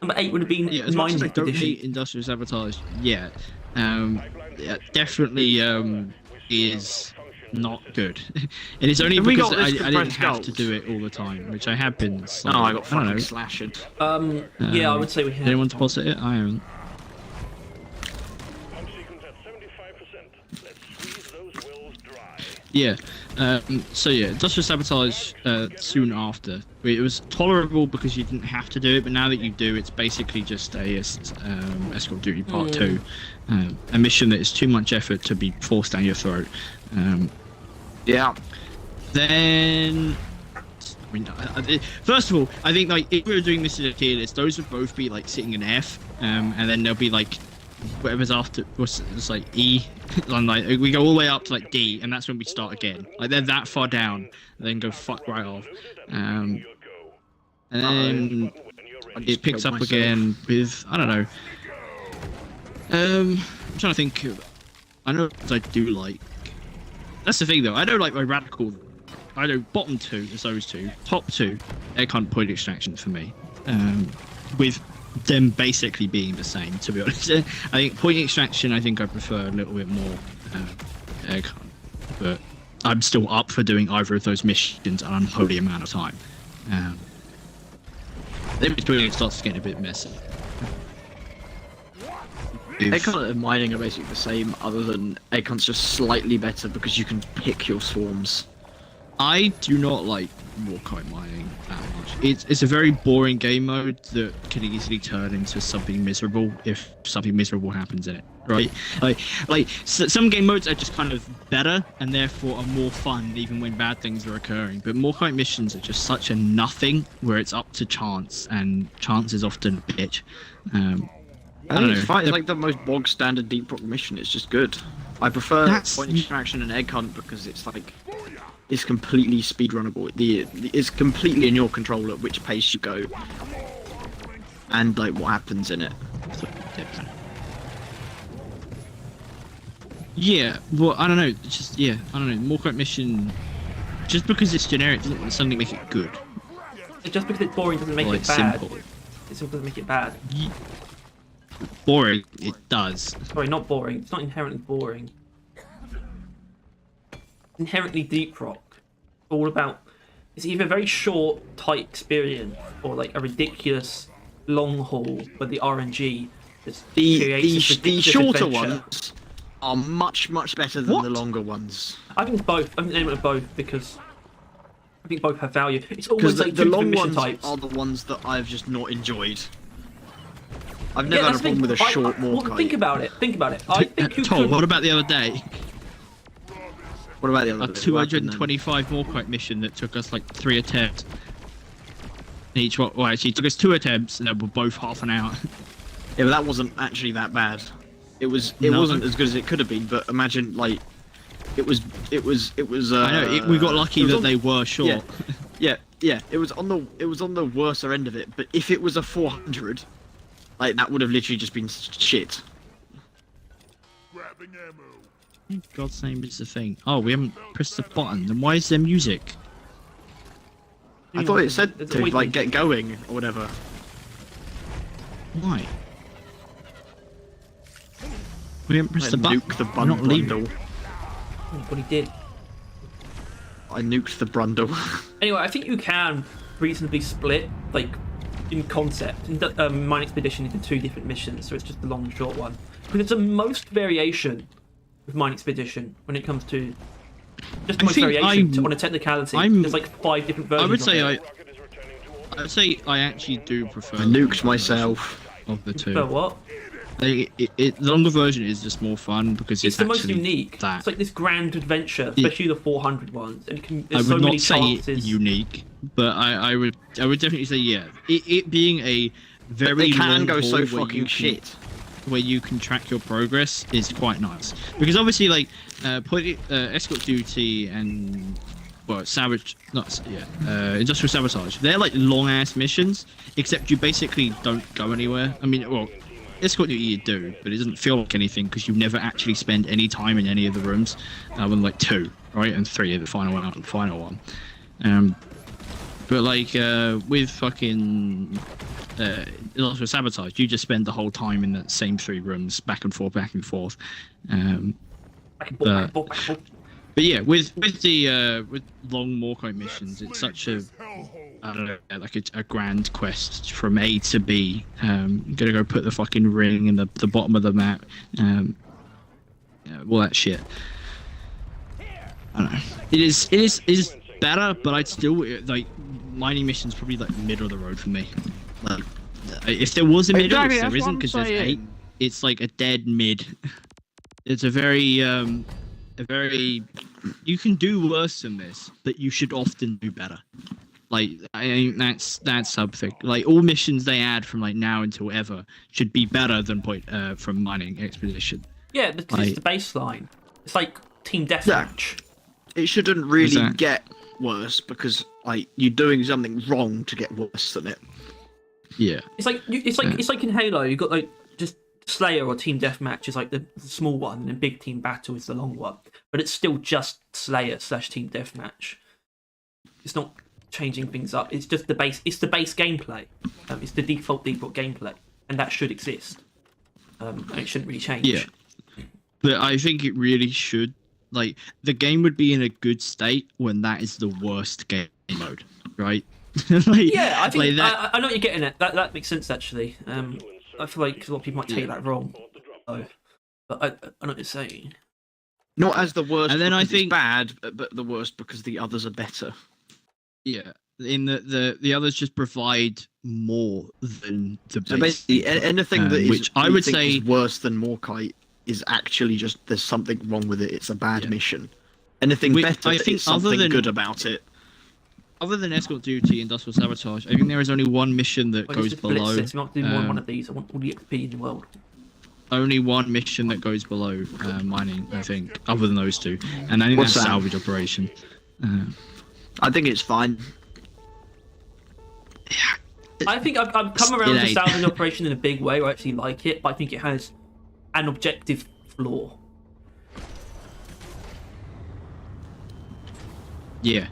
Number 8 would have been yeah, as much as I mining don't edition. hate industrial sabotage, yeah, yeah, definitely is not good. And it's only Have we because got I this didn't compressed have to gold? do it all the time, which I have been. Oh, Slightly, I got I don't know. fucking slashed. Yeah, I would say we have. Anyone deposit it? I haven't. Pump sequence at 75%. Let's squeeze those wells dry. Yeah. So yeah, industrial sabotage soon after. It was tolerable because you didn't have to do it, but now that you do, it's basically just a escort duty part 2, a mission that is too much effort to be forced down your throat. Yeah. Then, I mean, first of all, I think like if we were doing this in a tier list, those would both be like sitting in F, and then there'll be like whatever's after, it's like E, and like we go all the way up to like D, and that's when we start again. Like they're that far down, and then go fuck right off. And then it picks up again with I don't know. I'm trying to think. I know I do like. That's the thing though. I don't like my radical. I know bottom two is those two. Top two, egg hunt point extraction for me. With them basically being the same, to be honest. I think point extraction. I think I prefer a little bit more egg hunt, but I'm still up for doing either of those missions an unholy amount of time. In between it starts getting a bit messy. Egg hunt and mining are basically the same, other than egg hunt's just slightly better because you can pick your swarms. I do not like Warkite mining that much. It's a very boring game mode that can easily turn into something miserable if something miserable happens in it, right? Some game modes are just kind of better and therefore are more fun even when bad things are occurring. But Warkite missions are just such a nothing where it's up to chance, and chance is often a bitch. I don't know. It's fine. It's like the most bog standard deep rock mission. It's just good. I prefer point extraction and egg hunt because it's like it's completely speedrunnable. It's completely in your control at which pace you go and like what happens in it. Yeah, well, I don't know. Just I don't know. Warkite mission, just because it's generic doesn't suddenly make it good. Just because it's boring doesn't make Or it it's bad. simple. It still doesn't make it bad. Boring, it does. Sorry, not boring. It's not inherently boring. Inherently deep rock. All about. It's either a very short, tight experience or like a ridiculous long haul where the RNG just creates this The ridiculous shorter adventure. ones are much better than the longer ones. I think both. I think they went both because I think both have value. It's Because almost like the two long different mission ones types. are the ones that I've just not enjoyed. I've Yeah, never had that's a the problem with a thing. short Well, Morkite. think about it. Think about it. I think you Tom, could. what about the other day? What about the A other two? 225 Warkite mission that took us like 3 attempts. Each one, well, actually, it took us 2 attempts, and they were both half an hour. Yeah, but that wasn't actually that bad. It wasn't as good as it could have been. But imagine like, it was. I know we got lucky that they were short. Yeah. It was on the worser end of it. But if it was a 400, like that would have literally just been shit. Grabbing ammo. God's name is the thing. Oh, we haven't pressed the button. Then why is there music? I thought it said There's to always like music. get going or whatever. Why? We haven't pressed the Like, button. nuke the We're not leaving. brundle. What he did. I nuked the brundle. Anyway, I think you can reasonably split, like, in concept, Mine Expedition into 2 different missions, so it's just the long and short one. Because it's the most variation with Mine Expedition when it comes to just the I most think variation on a technicality. There's like 5 different versions. I would say of it. I would say I actually do prefer I nuked myself. of the two. But what? The longer version is just more fun because It's the most actually unique. That. It's like this grand adventure, especially the 400 ones, and I there's would so many not say chances. unique, but I would definitely say it being a very They can long go haul so where you fucking can- shit. where you can track your progress is quite nice because obviously like escort duty and industrial sabotage, they're like long ass missions, except you basically don't go anywhere. I mean, well, escort duty you do, but it doesn't feel like anything because you never actually spend any time in any of the rooms, other than like 2, right, and 3 of the final one. But like with fucking industrial sabotage, you just spend the whole time in the same 3 rooms, back and forth. Back and forth, back and forth. But yeah, with long Morkite missions, it's such a I don't know, like a grand quest from A to B. Gonna go put the fucking ring in the bottom of the map, all that shit. I don't know. It is better, but I'd still like mining missions probably like middle of the road for me. Like if there was a middle, Exactly, which there that's what isn't I'm because there's saying. 8. It's like a dead mid. It's a very you can do worse than this, but you should often do better. Like I think that's something. Like all missions they add from like now until ever should be better than from Mining Expedition. Yeah, because Like- it's the baseline. It's like Team Deathmatch. It shouldn't really Exactly. get worse because like you're doing something wrong to get worse than it. Yeah. It's like in Halo, you got like just Slayer or Team Deathmatch is like the small one, and then Big Team Battle is the long one. But it's still just Slayer / Team Deathmatch. It's not changing things up. It's just the base. It's the base gameplay. It's the default gameplay, and that should exist. And it shouldn't really change. Yeah, but I think it really should. Like, the game would be in a good state when that is the worst game mode, right? Like, Yeah, I think like that. I know what you're getting at. That makes sense actually. I feel like a lot of people might take that wrong. So, but I know what you're saying. Not as the worst, And then I because think- it's bad, but the worst because the others are better. Yeah, in the others just provide more than the base. So basically, anything that is which I would think say is worse than Morkite is actually just there's something wrong with it. It's a bad Yeah. mission. Anything Which better, I think is something other than- good about it. other than escort duty, industrial sabotage, I think there is only one mission that Well, goes this is Blitz below. says, I'm not doing more than one of these. I want all the XP in the world. Only one mission that goes below mining, I think, other than those two, and I think What's that's that? salvage operation. I think it's fine. I think I've come It around to ain't. salvage operation in a big way. I actually like it, but I think it has an objective flaw. Yeah,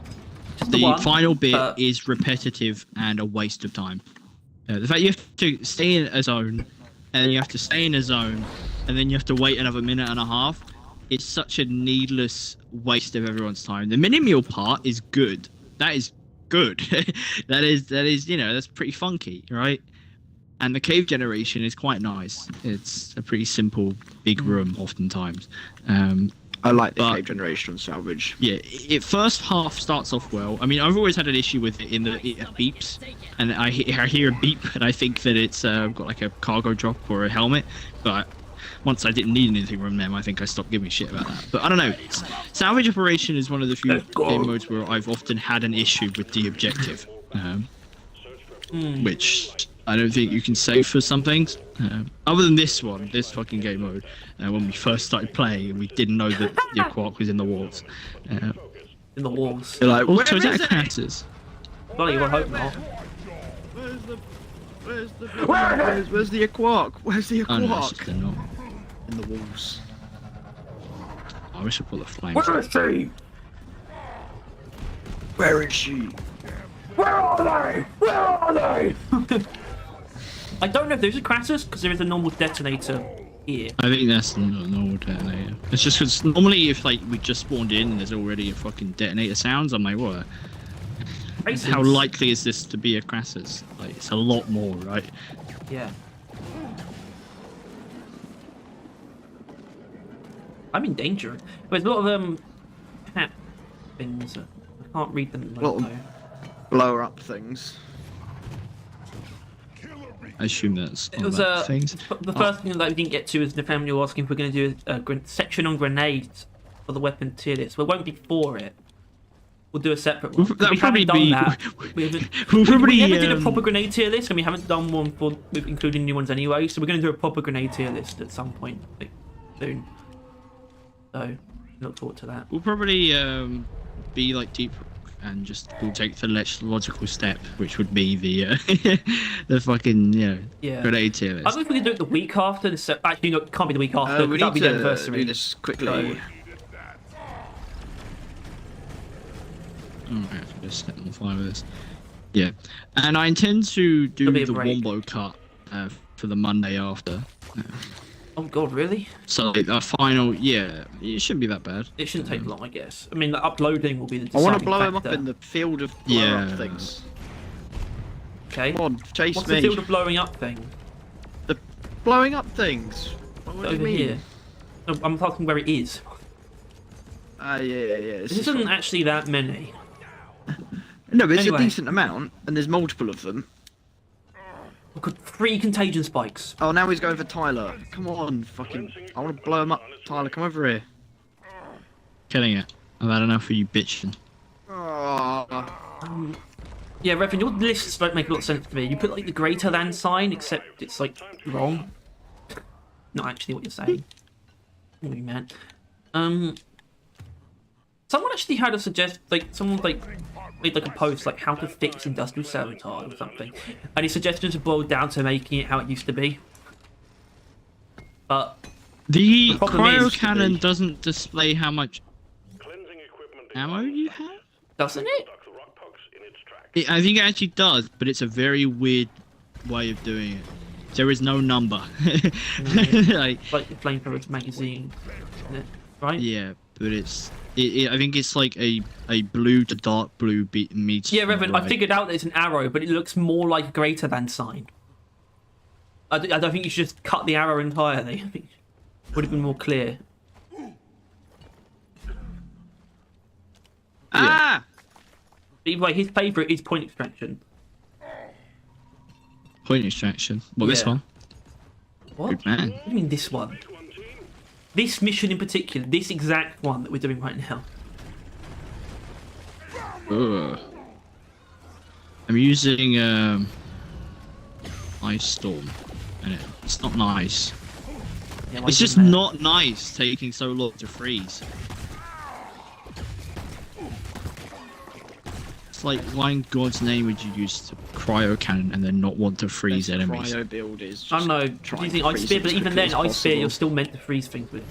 Just the one, final bit but- is repetitive and a waste of time. The fact you have to stay in a zone, and then you have to stay in a zone, and then you have to wait another minute and a half. It's such a needless waste of everyone's time. The mini meal part is good. That is good. that is that's pretty funky, right? And the cave generation is quite nice. It's a pretty simple big room oftentimes. I like the But- cave generation on salvage. Yeah, it first half starts off well. I mean, I've always had an issue with it in that it beeps, and I hear a beep, and I think that it's got like a cargo drop or a helmet. But once I didn't need anything from them, I think I stopped giving a shit about that. But I don't know. Salvage operation is one of the few game modes where I've often had an issue with the objective, which I don't think you can say for some things. Other than this one, this fucking game mode, when we first started playing and we didn't know that the Quark was in the walls. In the walls. You're like, Also, where is is that it? Kratos? Bloody well, hope not. Where's the Quark? Where's the Oh, no, it's Quark? just not. In the walls. I wish I put the flames. Where is she? Where is she? Where are they? Where are they? I don't know if there's a Kratos because there is a normal detonator here. I think that's the normal detonator. It's just because normally if like we just spawned in and there's already a fucking detonator sounds, I'm like, what? How likely is this to be a Kratos? Like, it's a lot more, right? Yeah. I'm in danger. There's a lot of cat things. I can't read them. Lot of- though. Blower up things. I assume that's It all was that things. the first thing that we didn't get to is the family were asking if we're going to do a section on grenades for the weapon tier list. Well, it won't be for it. We'll do a separate one. That'll We haven't probably done be- that. We haven't, We'll probably, we never did a proper grenade tier list, and we haven't done one for including new ones anyway. So we're going to do a proper grenade tier list at some point like, soon. So look forward to that. We'll probably be like deep and just we'll take the logical step, which would be the the fucking Yeah. grenade tier I list. don't know if we can do it the week after. Actually, no, it can't be the week after. We That'll be need the to anniversary. do this quickly. So- Alright, I can just set on fire with this. Yeah, and I intend to do There'll be a the break. Wombo cut for the Monday after. Oh god, really? So like, the final, yeah, it shouldn't be that bad. It shouldn't take long, I guess. I mean, the uploading will be the I want to deciding blow him up factor. in the field of blower Yeah. up things. Okay. Come on, chase What's me. the field of blowing up thing? The blowing up things. What do you Over mean? here. No, I'm talking where it is. Ah, yeah. This isn't actually that many. No, but it's Anyway. a decent amount, and there's multiple of them. We've got 3 contagion spikes. Oh, now he's going for Tyler. Come on, fucking. I want to blow him up. Tyler, come over here. Killing it. I've had enough of you bitching. Oh, Yeah, Revan, your lists don't make a lot of sense to me. You put like the greater than sign, except it's like wrong. Not actually what you're saying. What do you meant? Someone actually had a someone made like a post like how to fix industrial sabotage or something, and his suggestions boiled down to making it how it used to be. But The The problem cryo is- cannon doesn't display how much Cleansing equipment ammo you have. doesn't it? stuck the rock pucks in its track. I think it actually does, but it's a very weird way of doing it. There is no number. Like, Like the flamethrower's magazine, isn't it? Right? yeah, but I think it's like a blue to dark blue meter. Yeah, Revan, I right? figured out that it's an arrow, but it looks more like a greater than sign. I don't think you should just cut the arrow entirely. I think it would have been more clear. Ah! But either way, his favourite is point extraction. Point extraction. What, this Yeah. one? What? Good man. What do you mean this one? This mission in particular, this exact one that we're doing right now. Ugh. I'm using Ice Storm, and it's not nice. Yeah, why It's is it just mad? not nice taking so long to freeze. It's like, why in God's name would you use the cryo cannon and then not want to freeze Best enemies? Cryo build is. Just I don't know, trying using to Ice freeze Spear, it but as even quickly then, as Ice Spear, possible. you're still meant to freeze things with.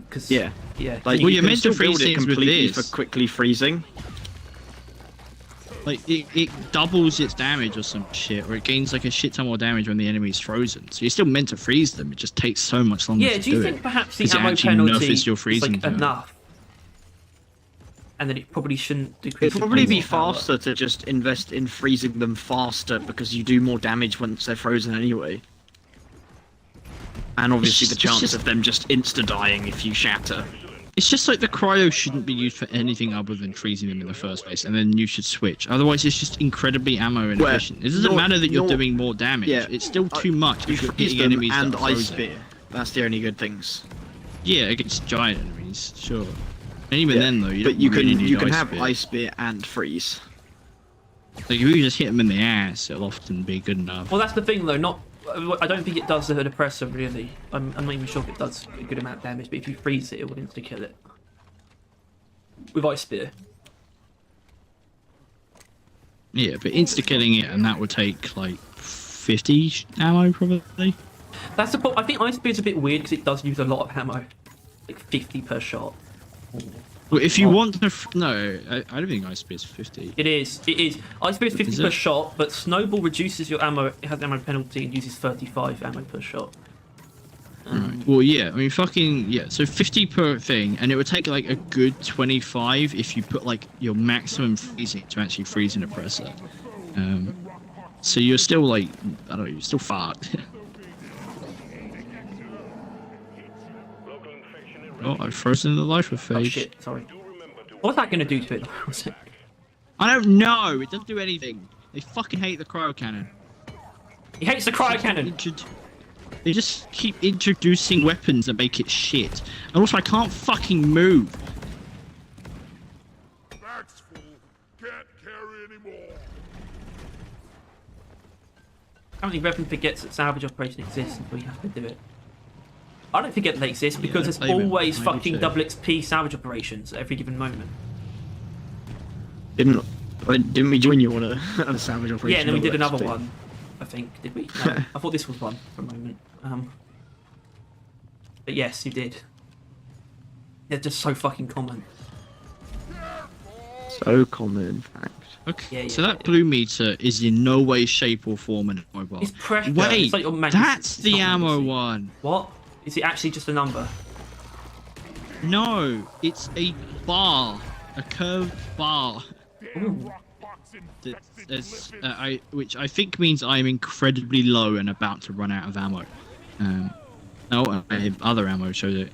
Cause, Yeah. Yeah. Like, Well, you you're can meant still to freeze build it things with completely this. for quickly freezing. Like, it doubles its damage or some shit, or it gains like a shit ton more damage when the enemy's frozen. So you're still meant to freeze them, it just takes so much longer Yeah, to do you do think it. perhaps the 'Cause it ammo actually penalty nerfs your is freezing like time. enough? And then it probably shouldn't decrease It'd the probably be freezing power. faster to just invest in freezing them faster because you do more damage once they're frozen anyway. And obviously the It's chance just- of them just insta-dying if you shatter. It's just like the cryo shouldn't be used for anything other than freezing them in the first place, and then you should switch. Otherwise, it's just incredibly ammo inefficient. It doesn't not- matter that you're not- doing more damage. yeah, It's still too much You if you're freeze hitting them enemies and that are Ice frozen. Spear. That's the only good things. Yeah, against giant enemies, sure. And even Yeah, then, though, you but don't you really can need you can Ice have Spear. Ice Spear and freeze. Like, if you just hit them in the ass, it'll often be good enough. Well, that's the thing, though. I don't think it does the depressor really. I'm not even sure if it does a good amount of damage, but if you freeze it, it will insta kill it. With Ice Spear. Yeah, but insta-killing it, and that would take, like, 50 ammo, probably. That's the point. I think Ice Spear's a bit weird because it does use a lot of ammo, like 50 per shot. Well, if you Oh. want to... No, I don't think Ice Spear's 50. It is. It is. Ice Spear is 50 Is per it? shot, but Snowball reduces your ammo. It has ammo penalty and uses 35 ammo per shot. Right. Well, yeah, I mean, fucking, yeah, so 50 per thing, and it would take, like, a good 25 if you put, like, your maximum freezing to actually freeze an oppressor. So you're still, like, I don't know, you're still fucked. Local infection in Oh, I've frozen the life of Oh phase. shit! Sorry. What's that gonna do to it? Was it? I don't know, it doesn't do anything. They fucking hate the cryo cannon. He hates the cryo cannon. They just keep introducing weapons that make it shit. And also, I can't fucking move. Back's full. Can't carry anymore. Apparently, Revan forgets that salvage operation exists until you have to do it. I don't forget they exist because there's blame him. always I do fucking too. double XP salvage operations at every given moment. Didn't we join you on a salvage operation? Yeah, and then we did Let's another Play? one. I think, did we? No, I thought this was one for a moment. But yes, you did. They're just so fucking common. So common, in fact. Okay, Yeah, so yeah, that blue meter is in no way, shape, or form an ammo bar. It's pressure. Wait, It's like your magazine. that's It's the not ammo magazine. one. What? Is it actually just a number? No, it's a bar, a curved bar. Ooh. Which I think means I'm incredibly low and about to run out of ammo. Other ammo shows it.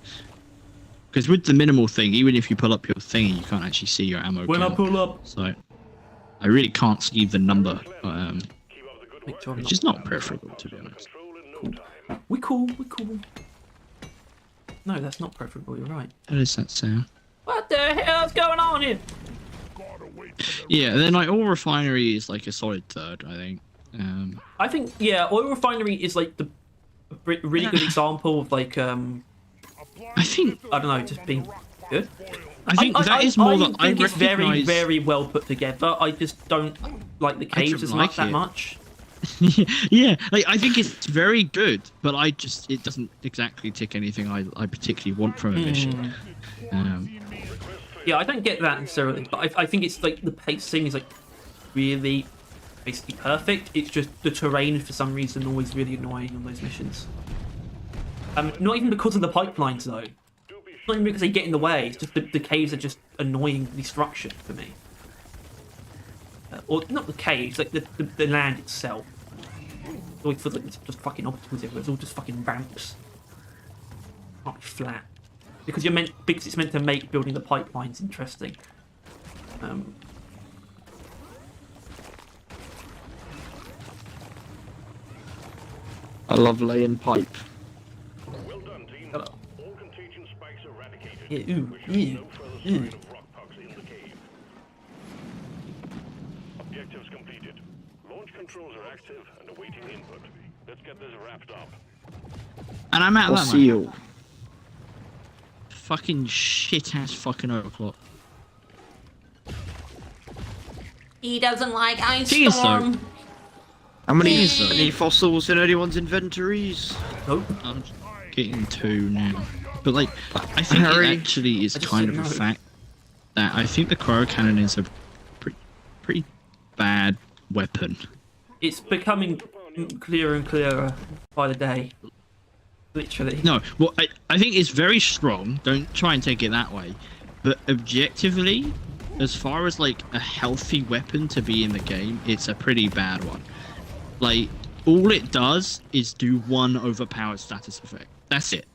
Because with the minimal thing, even if you pull up your thing, you can't actually see your ammo. When I count. pull up. So I really can't see the number, Make sure I'm which is not preferable, to be honest. We cool. No, that's not preferable. You're right. How does that sound? What the hell's going on here? Yeah, then like all refinery is like a solid third, I think. I think oil refinery is like the really good example of like I think I don't know, just being good. I think that is more that I think it's very recognise. very well put together. I just don't like the caves as don't much like that it. much. Yeah, like I think it's very good, but it doesn't exactly tick anything I particularly want from a mission. Yeah, I don't get that necessarily, but I think it's like the pacing is like really basically perfect. It's just the terrain for some reason always really annoying on those missions. Not even because of the pipelines though. Not even because they get in the way. It's just the caves are just annoyingly structured for me. Or not the caves, like the land itself. It always feels like it's just fucking obstacles everywhere. It's all just fucking ramps. Can't be flat. Because it's meant to make building the pipelines interesting. I love laying pipe. Well done, team. Hello. All contagion spikes eradicated. Yeah, ooh, We show yeah, no further yeah. sign of rock pucks in the cave. Objectives completed. Launch controls are active and awaiting input. Let's get this wrapped up. And I'm out Or of that. seal. Fucking shit ass fucking overclock. He doesn't like ice Thing is, though- storm. How many, Yes, sir. any fossils in anyone's inventories? Nope. I'm getting 2 now. But like, I think Harry, it actually is I just kind of said a no. fact that I think the cryo cannon is a pretty bad weapon. It's becoming clearer and clearer by the day. Literally. No, well, I think it's very strong. Don't try and take it that way. But objectively, as far as like a healthy weapon to be in the game, it's a pretty bad one. Like, all it does is do one overpowered status effect. That's it.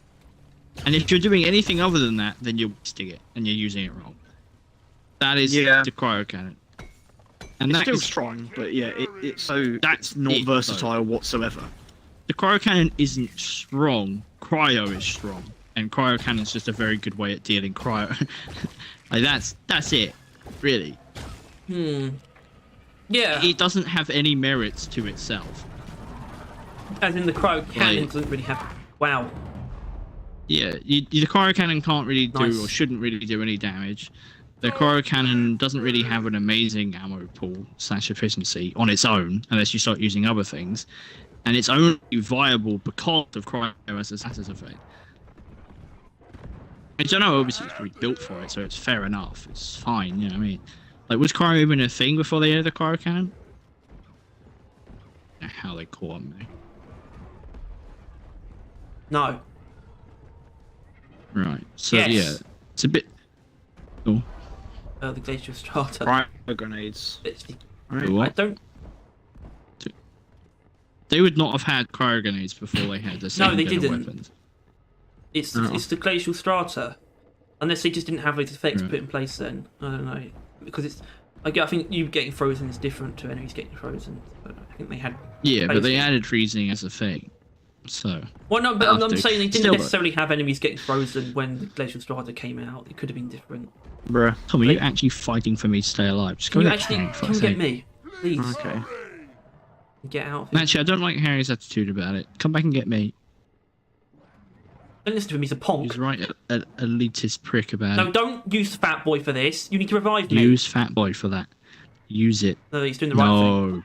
And if you're doing anything other than that, then you're wasting it and you're using it wrong. That is Yeah. the cryo cannon. And It's that still is, strong, but yeah, it's That's not it, versatile whatsoever. the cryo cannon isn't strong. Cryo is strong, and cryo cannon's just a very good way at dealing cryo. Like that's it, really. Yeah. It doesn't have any merits to itself. As in the cryo cannon Like- doesn't really have. Wow. Yeah, the cryo cannon can't really do Nice. or shouldn't really do any damage. The cryo cannon doesn't really have an amazing ammo pool / efficiency on its own, unless you start using other things. And it's only viable because of cryo as a status effect. I don't know, obviously it's probably built for it, so it's fair enough. It's fine, you know what I mean? Like, was cryo even a thing before they added the cryo cannon? I don't know how they caught me. No. Right, so Yes. yeah, it's a bit... Oh, The glacial strata. Cryo grenades. Literally. Right. what? I don't. They would not have had cryo grenades before they had the same they kind of didn't. weapons. It's Oh. it's the glacial strata, unless they just didn't have those effects Right. put in place. Then I don't know, because it's. I think you getting frozen is different to enemies getting frozen. But I think they had. Yeah, but they Basically. added freezing as a thing. So, Well, no, but I'm After. saying they didn't Still, though. necessarily have enemies getting frozen when the glacial strata came out. It could have been different. Bruh. Tom, are Like- you actually fighting for me to stay alive? Just go Can you get actually Harry, for come fuck's get sake. me, please? Okay. Get out of here. Actually, I don't like Harry's attitude about it. Come back and get me. Don't listen to him. He's a ponk. He's right, an elitist prick about No, it. don't use Fat Boy for this. You need to revive me. Use Fat Boy for that. Use it. No, he's doing the right thing. No.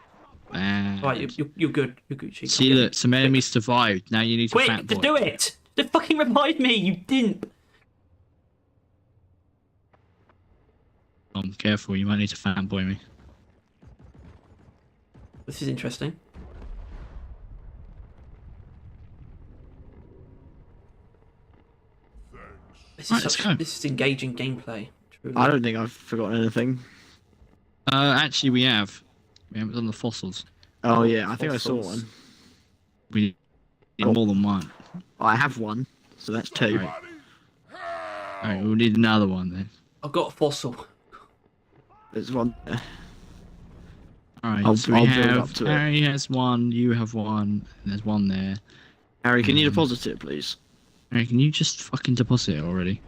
Bad. Right, you're good. You're good, Chief. See, look, some enemies survived. Now you need to Quick, Fat Boy. just do it! Just fucking revive me, you didn't! Careful, you might need to Fat Boy me. This is interesting. This is, Right, let's go. this is engaging gameplay. Truly. I don't think I've forgotten anything. Actually, we have. We haven't done the fossils. Oh yeah, I think I saw Fossils. one. We need Oh. more than one. I have one, so that's two. Right. Alright, we'll need another one then. I've got a fossil. There's one there. Alright, I'll so we build have up to it. Harry has one, you have one, and there's one there. Harry, can you Mhm. deposit it, please? Harry, can you just fucking deposit it already?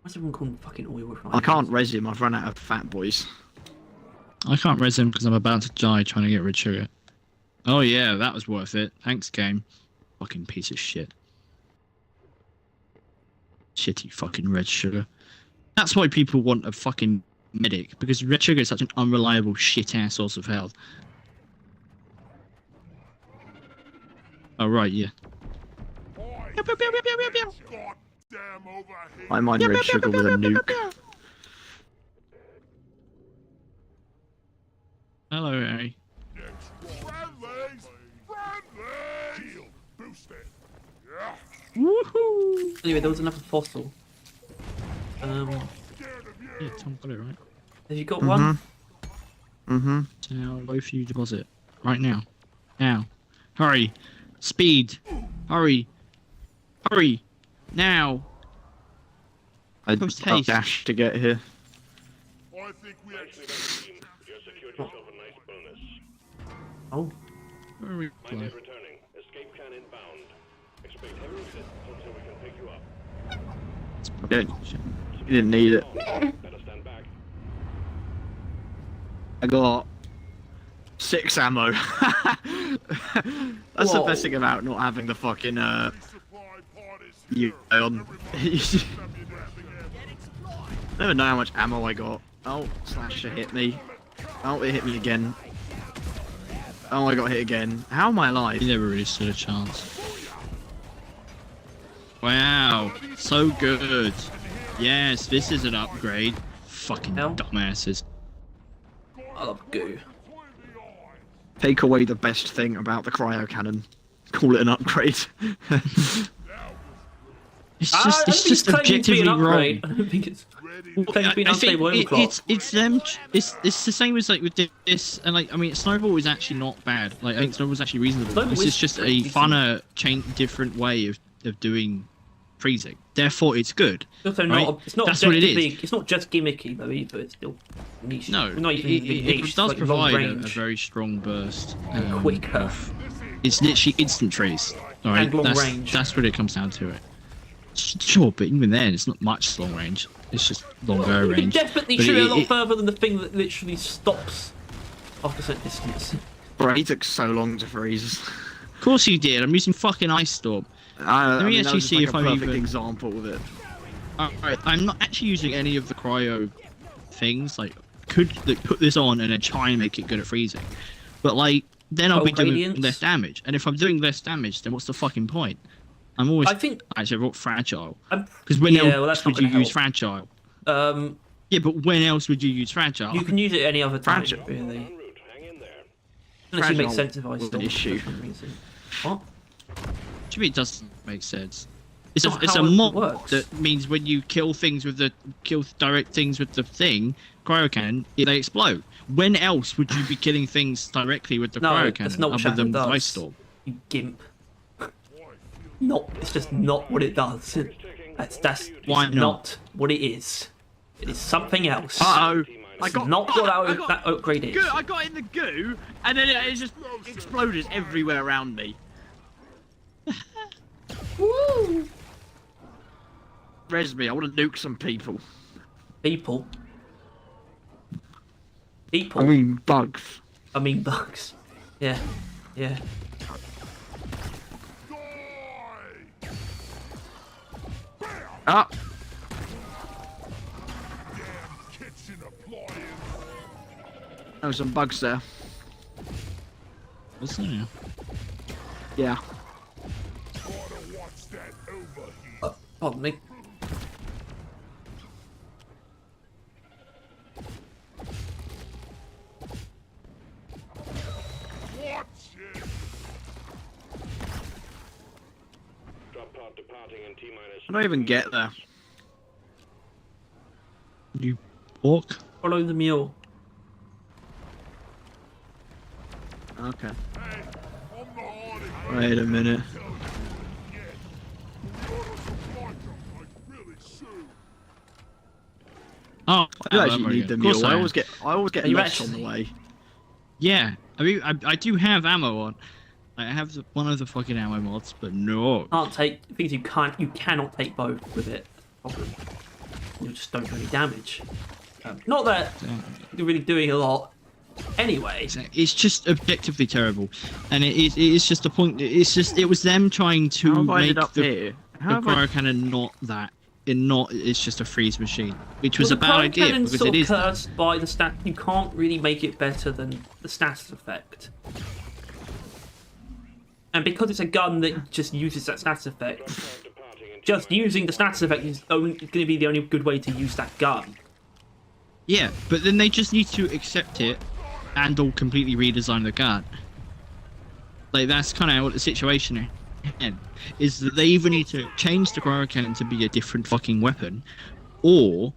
Why's everyone calling fucking oil? I can't res him. I've run out of fat boys. I can't res him because I'm about to die trying to get red sugar. Oh yeah, that was worth it. Thanks, game. Fucking piece of shit. Shitty fucking red sugar. That's why people want a fucking medic, because red sugar is such an unreliable shit ass source of health. Oh right, yeah. Goddamn overheat. I mine red sugar with a nuke. Hello, Harry. Friendlies! Friendlies! Shield boosted. Yeah. Woohoo! Anyway, there was another fossil. Scared of you. Yeah, Tom got it right. Have you got one? Mm-hmm. So now both you deposit right now. Now, hurry, speed, hurry, hurry, now. I Post haste. dashed to get here. I think we Nicely done, team. You secured yourself a nice bonus. Oh, Hurry, Mine is returning. Escape can inbound. Expect heavy resistance until we can pick you up. You didn't need it. Better stand back. I got 6 ammo. That's the best thing about not having the fucking supply parties you on. Never know how much ammo I got. Oh, Slasher hit me. Oh, it hit me again. Oh, I got hit again. How am I alive? You never really stood a chance. Wow, so good. Yes, this is an upgrade. Fucking Hell. dumbasses. I love goo. Take away the best thing about the cryo cannon. Call it an upgrade. It's I just, don't it's think just claiming to be objectively an wrong. upgrade. I don't think it's claiming to be an I unstable think overclock. it's them. It's the same as like with this, and like I mean, Snowball is actually not bad. Like I think Snowball's actually reasonable. Snowball This is is just a decent. funner, different way of doing freezing. Therefore, it's good. It's also right? not. It's not That's what it objectively. is. It's not just gimmicky though either. It's still niche. No, Well, not even niche. it It's does like long provide a range. very strong burst. Quicker. It's literally instant freeze. All right, And long that's, range. That's what it comes down to. It. Sure, but even then, it's not much long range. It's just longer You can range. definitely But shoot it a lot further than the thing that literally stops after a certain distance. Bro, he took so long to freeze. Of course you did. I'm using fucking Ice Storm. Let me actually see if I'm perfect even- example of it. Alright, I'm not actually using any of the cryo things. Like, could like, put this on and then try and make it good at freezing. But like, then I'll Oh, be doing radiance? less damage. And if I'm doing less damage, then what's the fucking point? I'm always I think. actually I wrote fragile. I'm, Because when yeah, else well, that's not would you gonna use help. fragile? Um, Yeah, but when else would you use fragile? you can use it any other time, Fragile. really. En route. Hang in there. Unless you make Fragile sense of was ice an storm issue. for some reason. What? To me, it doesn't make sense. It's Not it's how a it mod works. that means when you kill direct things with the thing, cryo cannon, they explode. When else would you be killing things directly with the No, cryo that's cannon not what other than Shadow with does. Ice Storm? You gimp. Not. It's just not what it does. That's Why it's not? what it is. It is something else. Uh-oh. I It's got not what I got that upgrade is. goo. I got in the goo, and then it just exploded everywhere around me. Woo! Res me, I want to nuke some people. People. People. I mean bugs. bugs. Yeah. Yeah. Die! Ah, Damn kitchen appliance! there was some bugs there. What's that now? Yeah. Gotta watch that overheat. Pardon me. Watch it! Drop pod departing in T-minus. I don't even get there. You walk? Follow the mule. Okay. Hey, I'm the hardy. Wait a minute. Oh, I do actually need the mule. I always get Are you lost on the actually? way. Yeah, I mean, I do have ammo on. I have one of the fucking ammo mods, but no. Can't take things you cannot take both with it. Problem. You just don't do any damage. Not that you're really doing a lot. Anyway, It's just objectively terrible, and it is just the point. It's just it was them trying to How have I make ended up the, here? the How have I... cryo cannon not that and not it's just a freeze machine, which was Well, a the bad cryo idea cannon's because sort it of is that. cursed by the stat. You can't really make it better than the status effect. And because it's a gun that just uses that status effect, just using the status effect is only going to be the only good way to use that gun. Yeah, but then they just need to accept it and or completely redesign the gun. Like, that's kind of what the situation is, that they either need to change the cryo cannon to be a different fucking weapon, or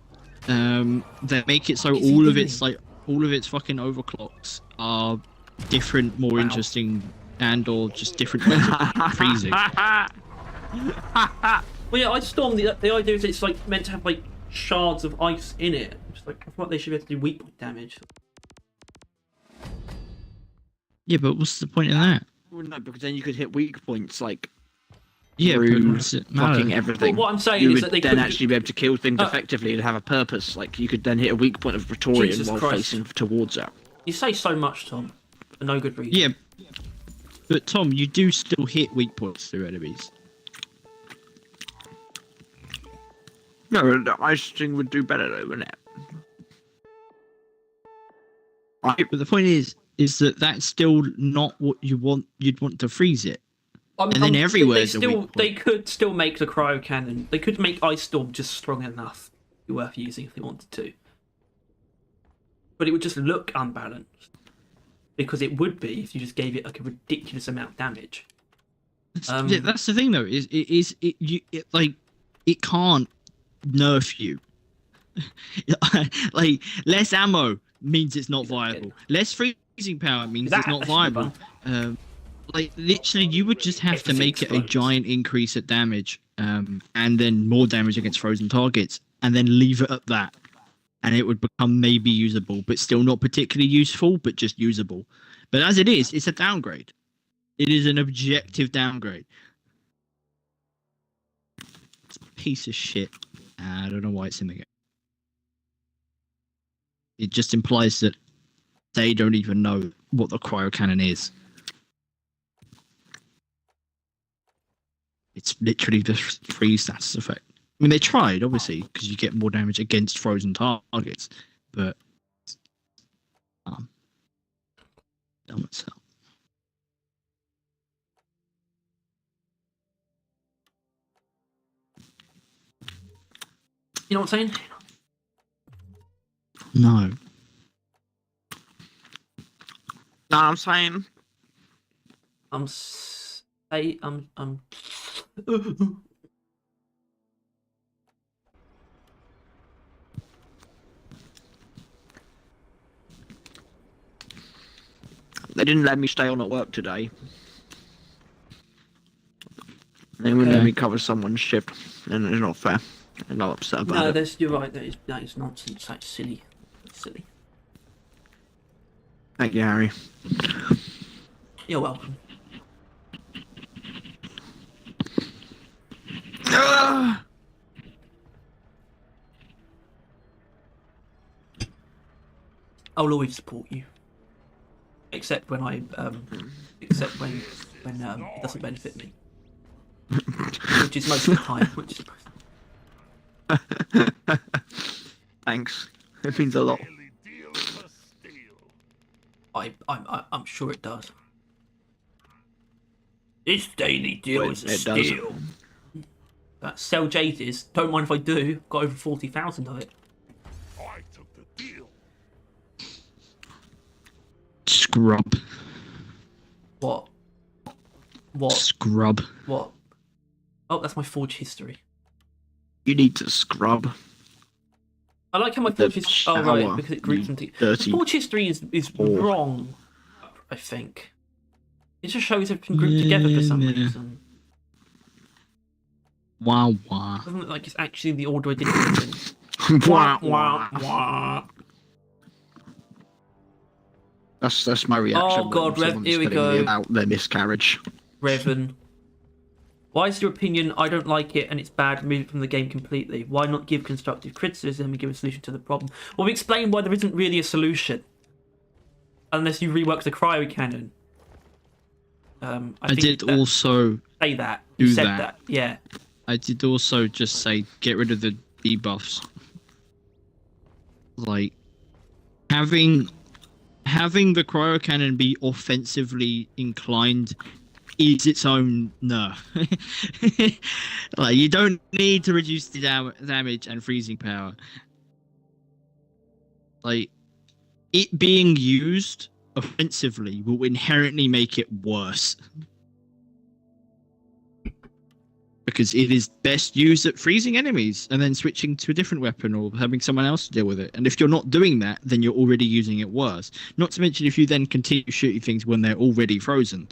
they make it so all of its fucking overclocks are different, more interesting, and or just different ways of freezing. Well, yeah, Ice Storm, the idea is it's like meant to have like shards of ice in it. It's like, I thought they should be able to do weak point damage. Yeah, but what's the point of that? Well, no, because then you could hit weak points like Yeah, but through what's it matter? fucking everything. Well, what I'm saying you is would that they then could actually be able to kill things effectively and have a purpose. Like you could then hit a weak point of Praetorian Jesus while Christ. facing towards it. You say so much, Tom, for no good reason. Yeah, but Tom, you do still hit weak points through enemies. No, the ice thing would do better though, wouldn't it? But the point is that that's still not what you want. You'd want to freeze it. And then everywhere's a weak point. They could still make the cryo cannon. They could make Ice Storm just strong enough to be worth using if they wanted to. But it would just look unbalanced. Because it would be if you just gave it like a ridiculous amount of damage. Yeah, that's the thing though. It can't nerf you. Like, less ammo means it's not viable. Less freezing power means it's not viable. Like, literally, you would just have to make it a giant increase at damage, and then more damage against frozen targets, and then leave it at that. And it would become maybe usable, but still not particularly useful, but just usable. But as it is, it's a downgrade. It is an objective downgrade. It's a piece of shit. I don't know why it's in the game. It just implies that they don't even know what the cryo cannon is. It's literally the freeze status effect. I mean, they tried, obviously, because you get more damage against frozen targets, but dumb itself. You know what I'm saying? No. No, I'm saying. They didn't let me stay on at work today. They wouldn't let me cover someone's shift, and it's not fair. I'm not upset about it. You're right. That is nonsense. That's silly. That's silly. Thank you, Harry. You're welcome. I'll always support you, except when when it doesn't benefit me, which is most of the time. Which is... Thanks. It means a lot. I'm sure it does. This daily deal Well, is a it does. steal. That sell Jades. Don't mind if I do. Got over 40,000 of it. I took the deal. Scrub. What? What? Scrub. What? Oh, that's my Forge history. You need to scrub. I like how my The Forge history. Oh right, shower, because it groups you them together. dirty Forge history is whore. wrong. I think. It just shows everything grouped together for some reason. Wah wah. It doesn't look like it's actually the order I did it in. Wah, Wah, wah. wah. That's my reaction. Oh, God, when Rev, someone's here we telling me go. about their miscarriage. Revan. Why is your opinion I don't like it and it's bad, remove it from the game completely? Why not give constructive criticism and give a solution to the problem? Well, we explain why there isn't really a solution. Unless you rework the cryo cannon. I did also say that. do You said that. yeah. I did also just say get rid of the debuffs. Like having the cryo cannon be offensively inclined is its own nerf. Like you don't need to reduce the damage and freezing power. Like it being used offensively will inherently make it worse. Because it is best used at freezing enemies and then switching to a different weapon or having someone else deal with it. And if you're not doing that, then you're already using it worse. Not to mention if you then continue shooting things when they're already frozen.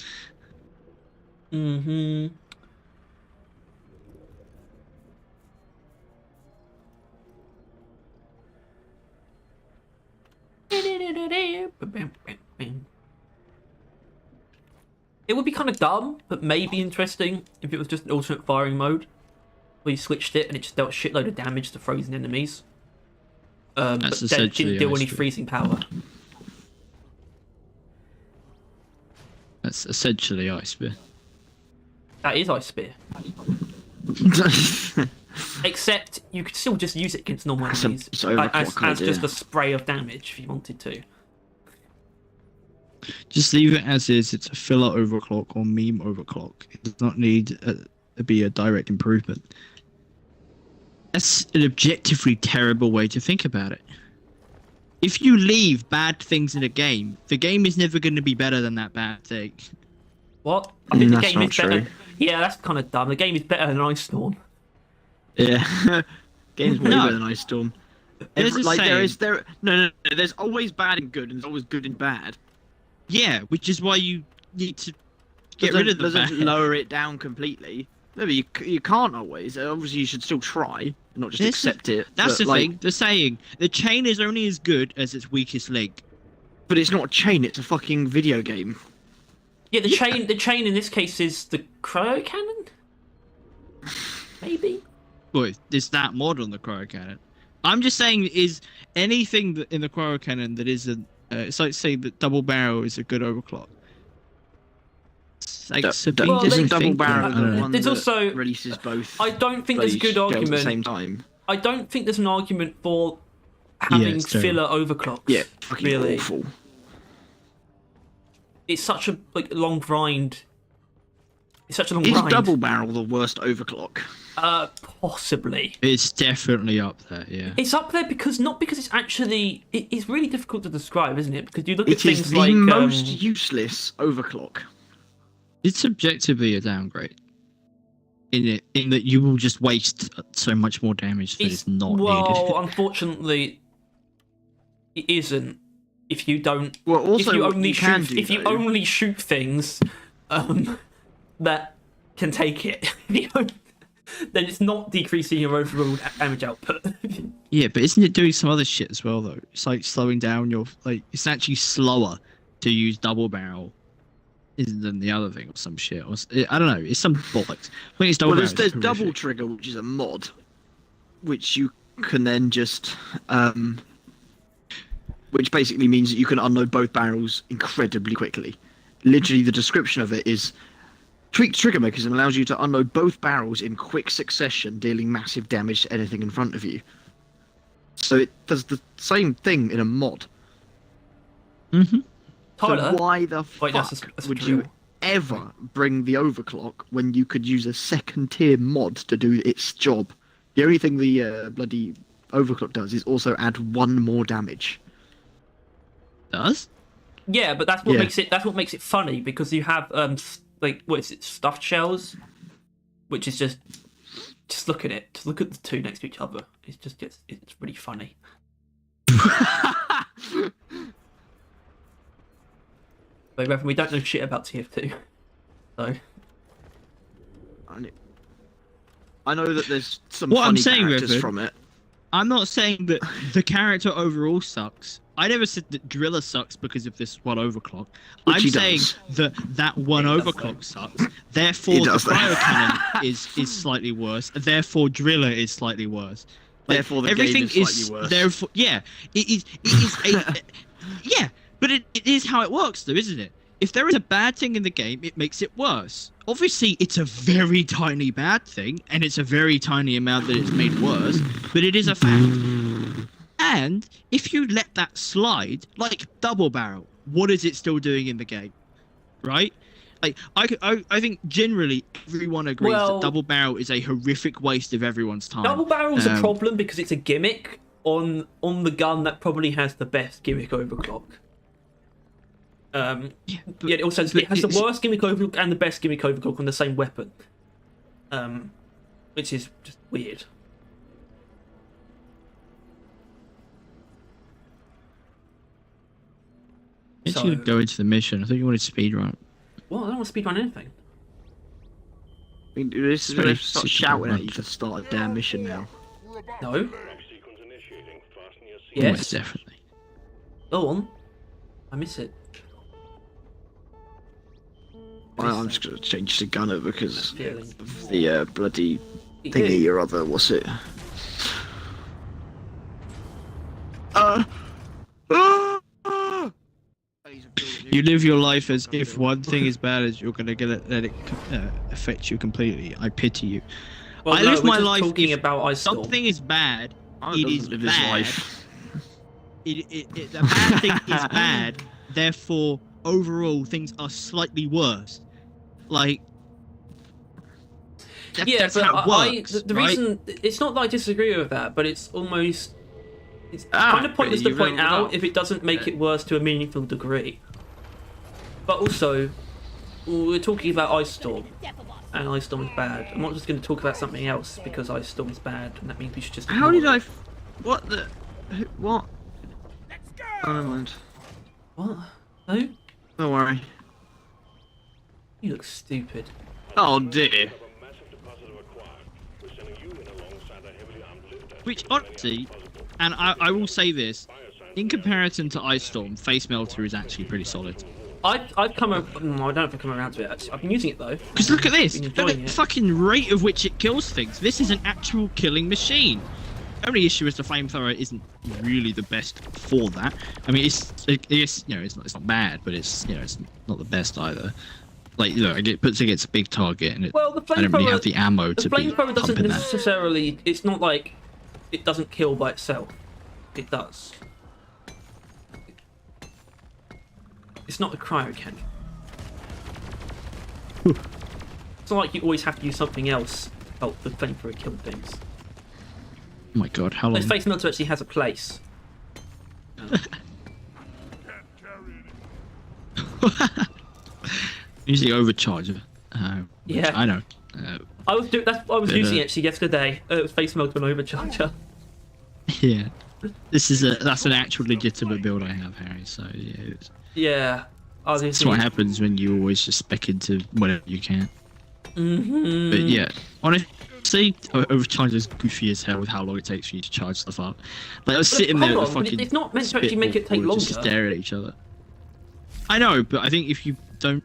Mm-hmm. It would be kind of dumb, but maybe interesting if it was just an alternate firing mode, where you switched it and it just dealt a shitload of damage to frozen enemies. But then didn't deal any freezing power. That's essentially Ice Spear. That is Ice Spear. Except you could still just use it against normal enemies as just a spray of damage if you wanted to. Just leave it as is. It's a filler overclock or meme overclock. It does not need to be a direct improvement. That's an objectively terrible way to think about it. If you leave bad things in a game, the game is never going to be better than that bad thing. What? I think the That's game not is better. true. Yeah, that's kind of dumb. The game is better than Ice Storm. Yeah, game's way better than Ice Storm. There's a saying. No. There's always bad and good, and there's always good and bad. Yeah, which is why you need to get rid of the bad. Lower it down completely. No, but you can't always. Obviously, you should still try, and not just accept it. That's but, the thing. The saying: the chain is only as good as its weakest link. But it's not a chain. It's a fucking video game. Yeah, the chain in this case is the cryo cannon. Maybe. Well, it's that mod on the cryo cannon. I'm just saying, is anything that in the cryo cannon that isn't. It's like saying that double barrel is a good overclock. It's like Isn't double barrel the one there's that also releases both? I don't think there's a good scales argument. at the same time. I don't think there's an argument for having it's terrible. filler overclocks. Yeah, fucking really. awful. It's such a long grind. It's such a long Is grind. double barrel the worst overclock? Possibly. It's definitely up there. Yeah. It's up there because it's actually it's really difficult to describe, isn't it? Because you look at It is things the like most useless overclock. It's objectively a downgrade. In that you will just waste so much more damage that is not needed. Unfortunately, it isn't. If you don't, Well, also if you what only you can shoot, do, if you though- only shoot things, that can take it, then it's not decreasing your overall damage output. Yeah, but isn't it doing some other shit as well though? It's like slowing down your it's actually slower to use double barrel than the other thing or some shit. Or, I don't know. It's some bollocks. I think it's double barrel. There's double trigger, which is a mod, which you can then just which basically means that you can unload both barrels incredibly quickly. Literally, the description of it is tweaked trigger mechanism allows you to unload both barrels in quick succession, dealing massive damage to anything in front of you. So it does the same thing in a mod. Mm-hmm. Tyler, so why the fuck that's would you ever bring the overclock when you could use a second tier mod to do its job? The only thing the bloody overclock does is also add one more damage. Does? Yeah, but that's what makes it funny because you have what is it, stuffed shells, which is just look at it, just look at the two next to each other. It's really funny. But Reverend, we don't know shit about TF2, so. I know that there's some What I'm funny saying, characters Reverend, from it. I'm not saying that the character overall sucks. I never said that Driller sucks because of this one overclock. Which I'm he saying does. that one overclock sucks. Therefore, the cryo cannon is slightly worse. Therefore, Driller is slightly worse. Like, Therefore, the everything game is slightly worse. Therefore, yeah, it is. Yeah, but it is how it works, though, isn't it? if there is a bad thing in the game, it makes it worse. Obviously, it's a very tiny bad thing, and it's a very tiny amount that it's made worse, but it is a fact. And if you let that slide, like double barrel, what is it still doing in the game? Right? Like, I think generally everyone agrees Well, that double barrel is a horrific waste of everyone's time. Double barrel's a problem because it's a gimmick on the gun that probably has the best gimmick overclock. Yeah, it also has the worst gimmick overclock and the best gimmick overclock on the same weapon. Which is just weird. I think you would go into the mission. I thought you wanted speedrun. Well, I don't want to speedrun anything. I mean, this is Very gonna start super shouting at run. you to start a damn mission now. No. Sequence initiating. Fasten your seat. Yes. Yes, definitely. Go on. I miss it. I'm just gonna change to gunner because Feeling. of the bloody thingy or other. What's it? You live your life as if one thing is bad as you're gonna let it affect you completely. I pity you. Well, I no, live we're my just life talking if about Ice Storm. something is bad. Oh, It is doesn't live his bad. life. The bad thing is bad. Therefore, overall, things are slightly worse. Like. That's but how it works, the right? reason it's not that I disagree with that, but it's almost it's Ah, kind of pointless to you point rolled it out up. if it doesn't make it worse to a meaningful degree. But also, we're talking about Ice Storm, and Ice Storm is bad. I'm not just going to talk about something else because Ice Storm is bad, and that means we should just. How ignore did I? it. What the? What? Let's go. Oh, never mind. What? No? Don't worry. You look stupid. Oh dear. A massive deposit of acquired. We're sending you in alongside a heavily armed lifter. Which, honestly, and I will say this, in comparison to Ice Storm, Face Melter is actually pretty solid. I've come. No, I don't know if I've come around to it. Actually, I've been using it though. Because look at this, Been look at enjoying the it. fucking rate of which it kills things. This is an actual killing machine. Only issue is the flamethrower isn't really the best for that. I mean, it's you know it's not bad, but it's it's not the best either. Like it puts against a big target, and Well, the I don't really flamethrower- have the ammo The to be flamethrower doesn't pumping that. necessarily. It's not like it doesn't kill by itself. It does. It's not a cryo cannon. It's not like you always have to use something else to help the flamethrower kill things. Oh my god, how long? This Face Melter actually has a place. Can't carry it. Usually overcharger. Which Yeah. I know. I was that's what I was Bit, using actually yesterday. It was Face Melter and Overcharger. Yeah. That's an actual legitimate build I have, Harry. So yeah, Yeah. I was that's using what happens when you always just spec into whatever you can. Mm-hmm. But yeah, honestly, overcharge is goofy as hell with how long it takes for you to charge stuff up. Like I was sitting there with a hold on, fucking. it's not meant to actually make it take spitball, just longer. stare at each other. I know, but I think if you don't,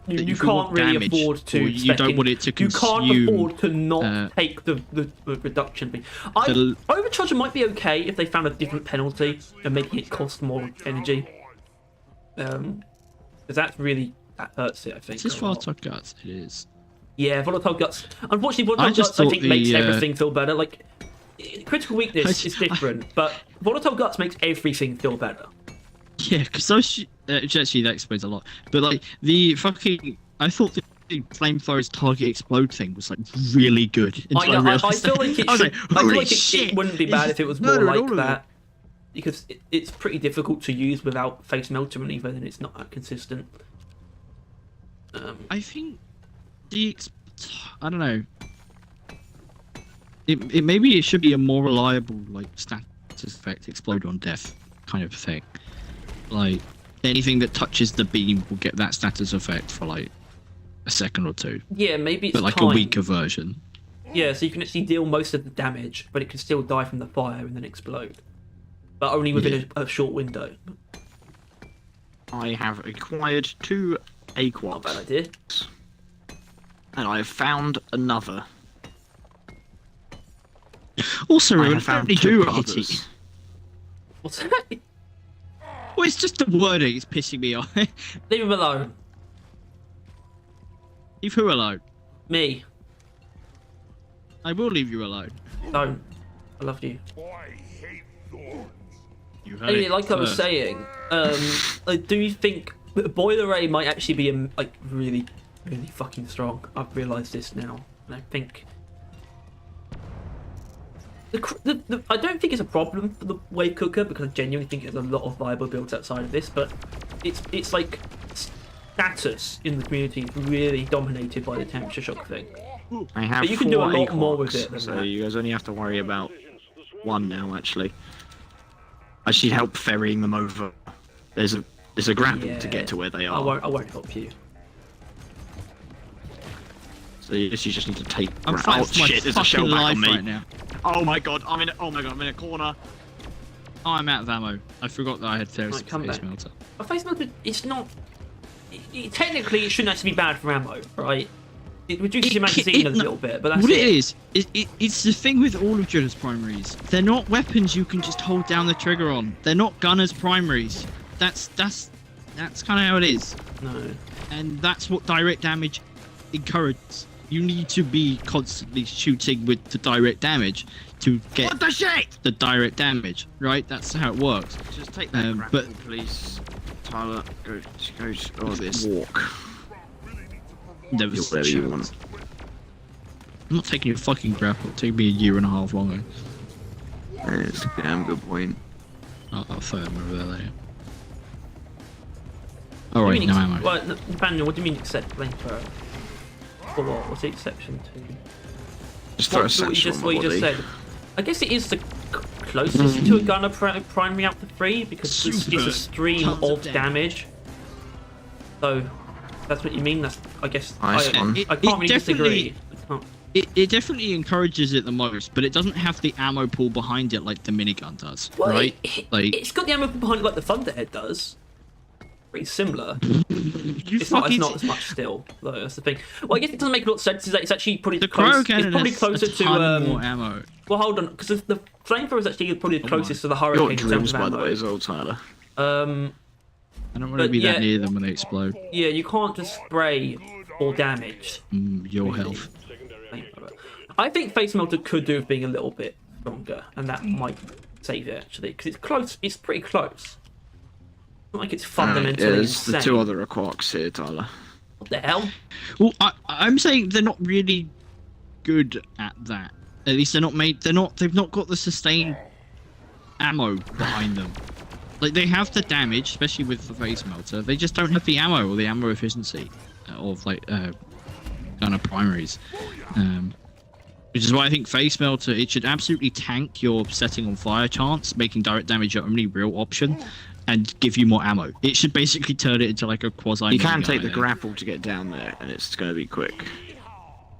You if you can't want really damage, afford to. or you don't want it to You can't consume, afford to not take the reduction fee. Overcharger might be okay if they found a different penalty and making it cost more energy. Because that hurts it. I think. It's just a lot. volatile guts. It is. Yeah, volatile guts. Unfortunately, I volatile just guts I thought think makes the, everything feel better. Like critical weakness is different, but volatile guts makes everything feel better. Yeah, because those actually that explains a lot. But like the fucking, I thought the flamethrower's target explode thing was like really good. I know. I realised feel that. like it. I was Should, like, I feel holy like shit! it wouldn't be It's bad just if it was more murdered all like of them. that, because it's pretty difficult to use without Face Melter, and even then it's not that consistent. I think I don't know. It maybe it should be a more reliable like status effect, explode on death kind of thing. Like anything that touches the beam will get that status effect for like a second or two, Yeah, maybe it's but like timed. a weaker version. Yeah, so you can actually deal most of the damage, but it can still die from the fire and then explode, but only within a short window. I have acquired 2 Not a bad aquads, idea. and I have found another. Also, I when have found they 2 do hit others. it, What's that? Well, it's just the wording. It's pissing me off. Leave him alone. Leave who alone? Me. I will leave you alone. Don't. I love you. I hate thorns. You heard Anyway, it like I was first. saying, do you think Boiler Ray might actually be like really, really fucking strong? I've realised this now, and I think I don't think it's a problem for the Wave Cooker because I genuinely think there's a lot of viable builds outside of this, but it's like status in the community is really dominated by the temperature shock thing. I have But you can do a 4 lot more with AQuarks, it than so that. you guys only have to worry about 1 now. Actually, I should help ferrying them over. There's a grapple to get to where they are. I won't help you. So you just need to take. I'm oh fighting for my shit! There's a fucking shell back life on me. right now. Oh my god! I'm in a corner. Oh, I'm out of ammo. I forgot that I had Ferris Right, come face back. melter. A face melter, it's not. Technically, it shouldn't actually be bad for ammo, right? It reduces your magazine a little bit, but that's what it. it is, it's the thing with all of Judas primaries. They're not weapons you can just hold down the trigger on. They're not gunners primaries. That's kind of how it is. No. And that's what direct damage encourages. You need to be constantly shooting with the direct damage to get What the shit? the direct damage, right? That's how it works. Just take that grapple, but- please. Tyler, go. Oh, this? walk. There was Whatever a you chance. want. I'm not taking your fucking grapple. It'll take me a year and a half longer. That's a damn good point. I'll throw them over there later. What do Alright, you no mean ammo. Well, Nathaniel, what do you mean accept flamethrower? For what? What's the exception to? Just throw a What you satchel just on what my you just body. said. I guess it is the closest to a gunner primary out the 3 because it's Super a stream tons of of damage. So that's what you mean. That's I guess Nice I one. can't It really definitely- disagree. I can't. It definitely encourages it the most, but it doesn't have the ammo pool behind it like the minigun does, Well, right? Like it's got the ammo behind it like the Thunderhead does. Pretty similar. You It's not fucking as much still, though. That's the thing. Well, I guess it doesn't make a lot of sense. Is that it's actually probably the close. cryo It's cannon probably has closer a ton more to. ammo. Well, hold on, because the flamethrower is actually probably the Oh closest to the Got hurricane in terms drills, of by the ammo. way, as well, Tyler. I don't want to But be yeah. that near them when they explode. Yeah, you can't just spray or damage. Your health. Flamethrower. I think Face Melter could do with being a little bit stronger, and that might save it actually, because it's close. It's pretty close. It's not like it's fundamentally Yeah, there's insane. the 2 other quarks here, Tyler. What the hell? Well, I'm saying they're not really good at that. At least they're not made. They've not got the sustained ammo behind them. Like they have the damage, especially with the face melter. They just don't have the ammo or the ammo efficiency of like kind of primaries. Which is why I think face melter it should absolutely tank your setting on fire chance, making direct damage your only real option, and give you more ammo. It should basically turn it into like a quasi. You can minigun, take I the think. grapple to get down there, and it's going to be quick.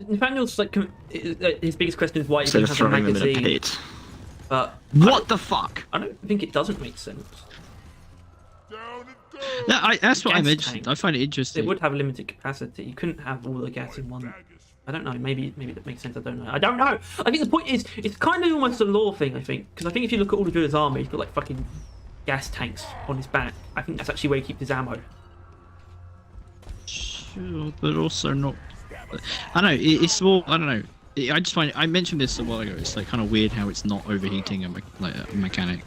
Nathaniel's like his biggest question is why he Instead doesn't of have a throwing them in a magazine. pit. But What the fuck? I don't think it doesn't make sense. Down it goes. That's what I Gas mentioned. tank. I find it It interesting. would have a limited capacity. You couldn't have all the gas in one. I don't know. Maybe that makes sense. I don't know. I don't know. I think the point is, it's kind of almost a lore thing. I think because I think if you look at all of Judas' army, he's got like fucking gas tanks on his back. I think that's actually where he keeps his ammo. Sure, but also not. I don't know. It's more. I don't know. I just find. I mentioned this a while ago. It's like kind of weird how it's not overheating like a mechanic.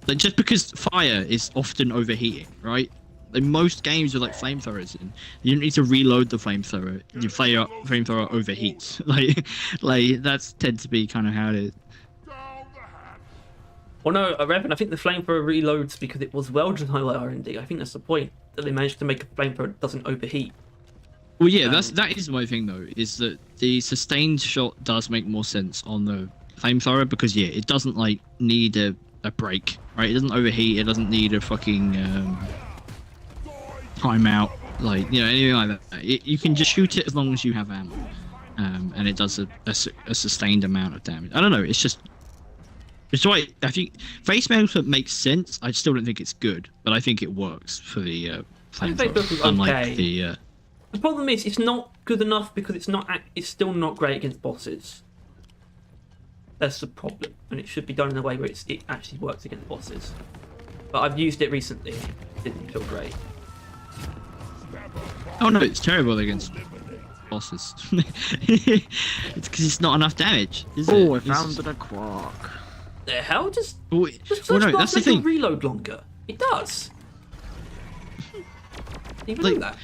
Like just because fire is often overheating, right? In most games with like flamethrowers, and you don't need to reload the flamethrower. Your flamethrower overheats. like that's tends to be kind of how it is. Well, no, Revan, I think the flamethrower reloads because it was well designed by R&D. I think that's the point that they managed to make a flamethrower that doesn't overheat. Well, yeah, that is my thing though. Is that the sustained shot does make more sense on the flamethrower because yeah, it doesn't like need a break, right? It doesn't overheat. It doesn't need a fucking timeout, like anything like that. You can just shoot it as long as you have ammo, and it does a sustained amount of damage. I don't know. It's why I think face melter makes sense. I still don't think it's good, but I think it works for the I think face flamethrower. melter's Unlike okay. The problem is it's not good enough because it's still not great against bosses. That's the problem, and it should be done in a way where it actually works against bosses. but I've used it recently. It didn't feel great. Oh no, it's terrible against bosses. It's because it's not enough damage, is it? Oh, I It's found just- a quark. The hell? Just Well, search no, bar that's the make your thing. reload longer. It does. Even Like, know that.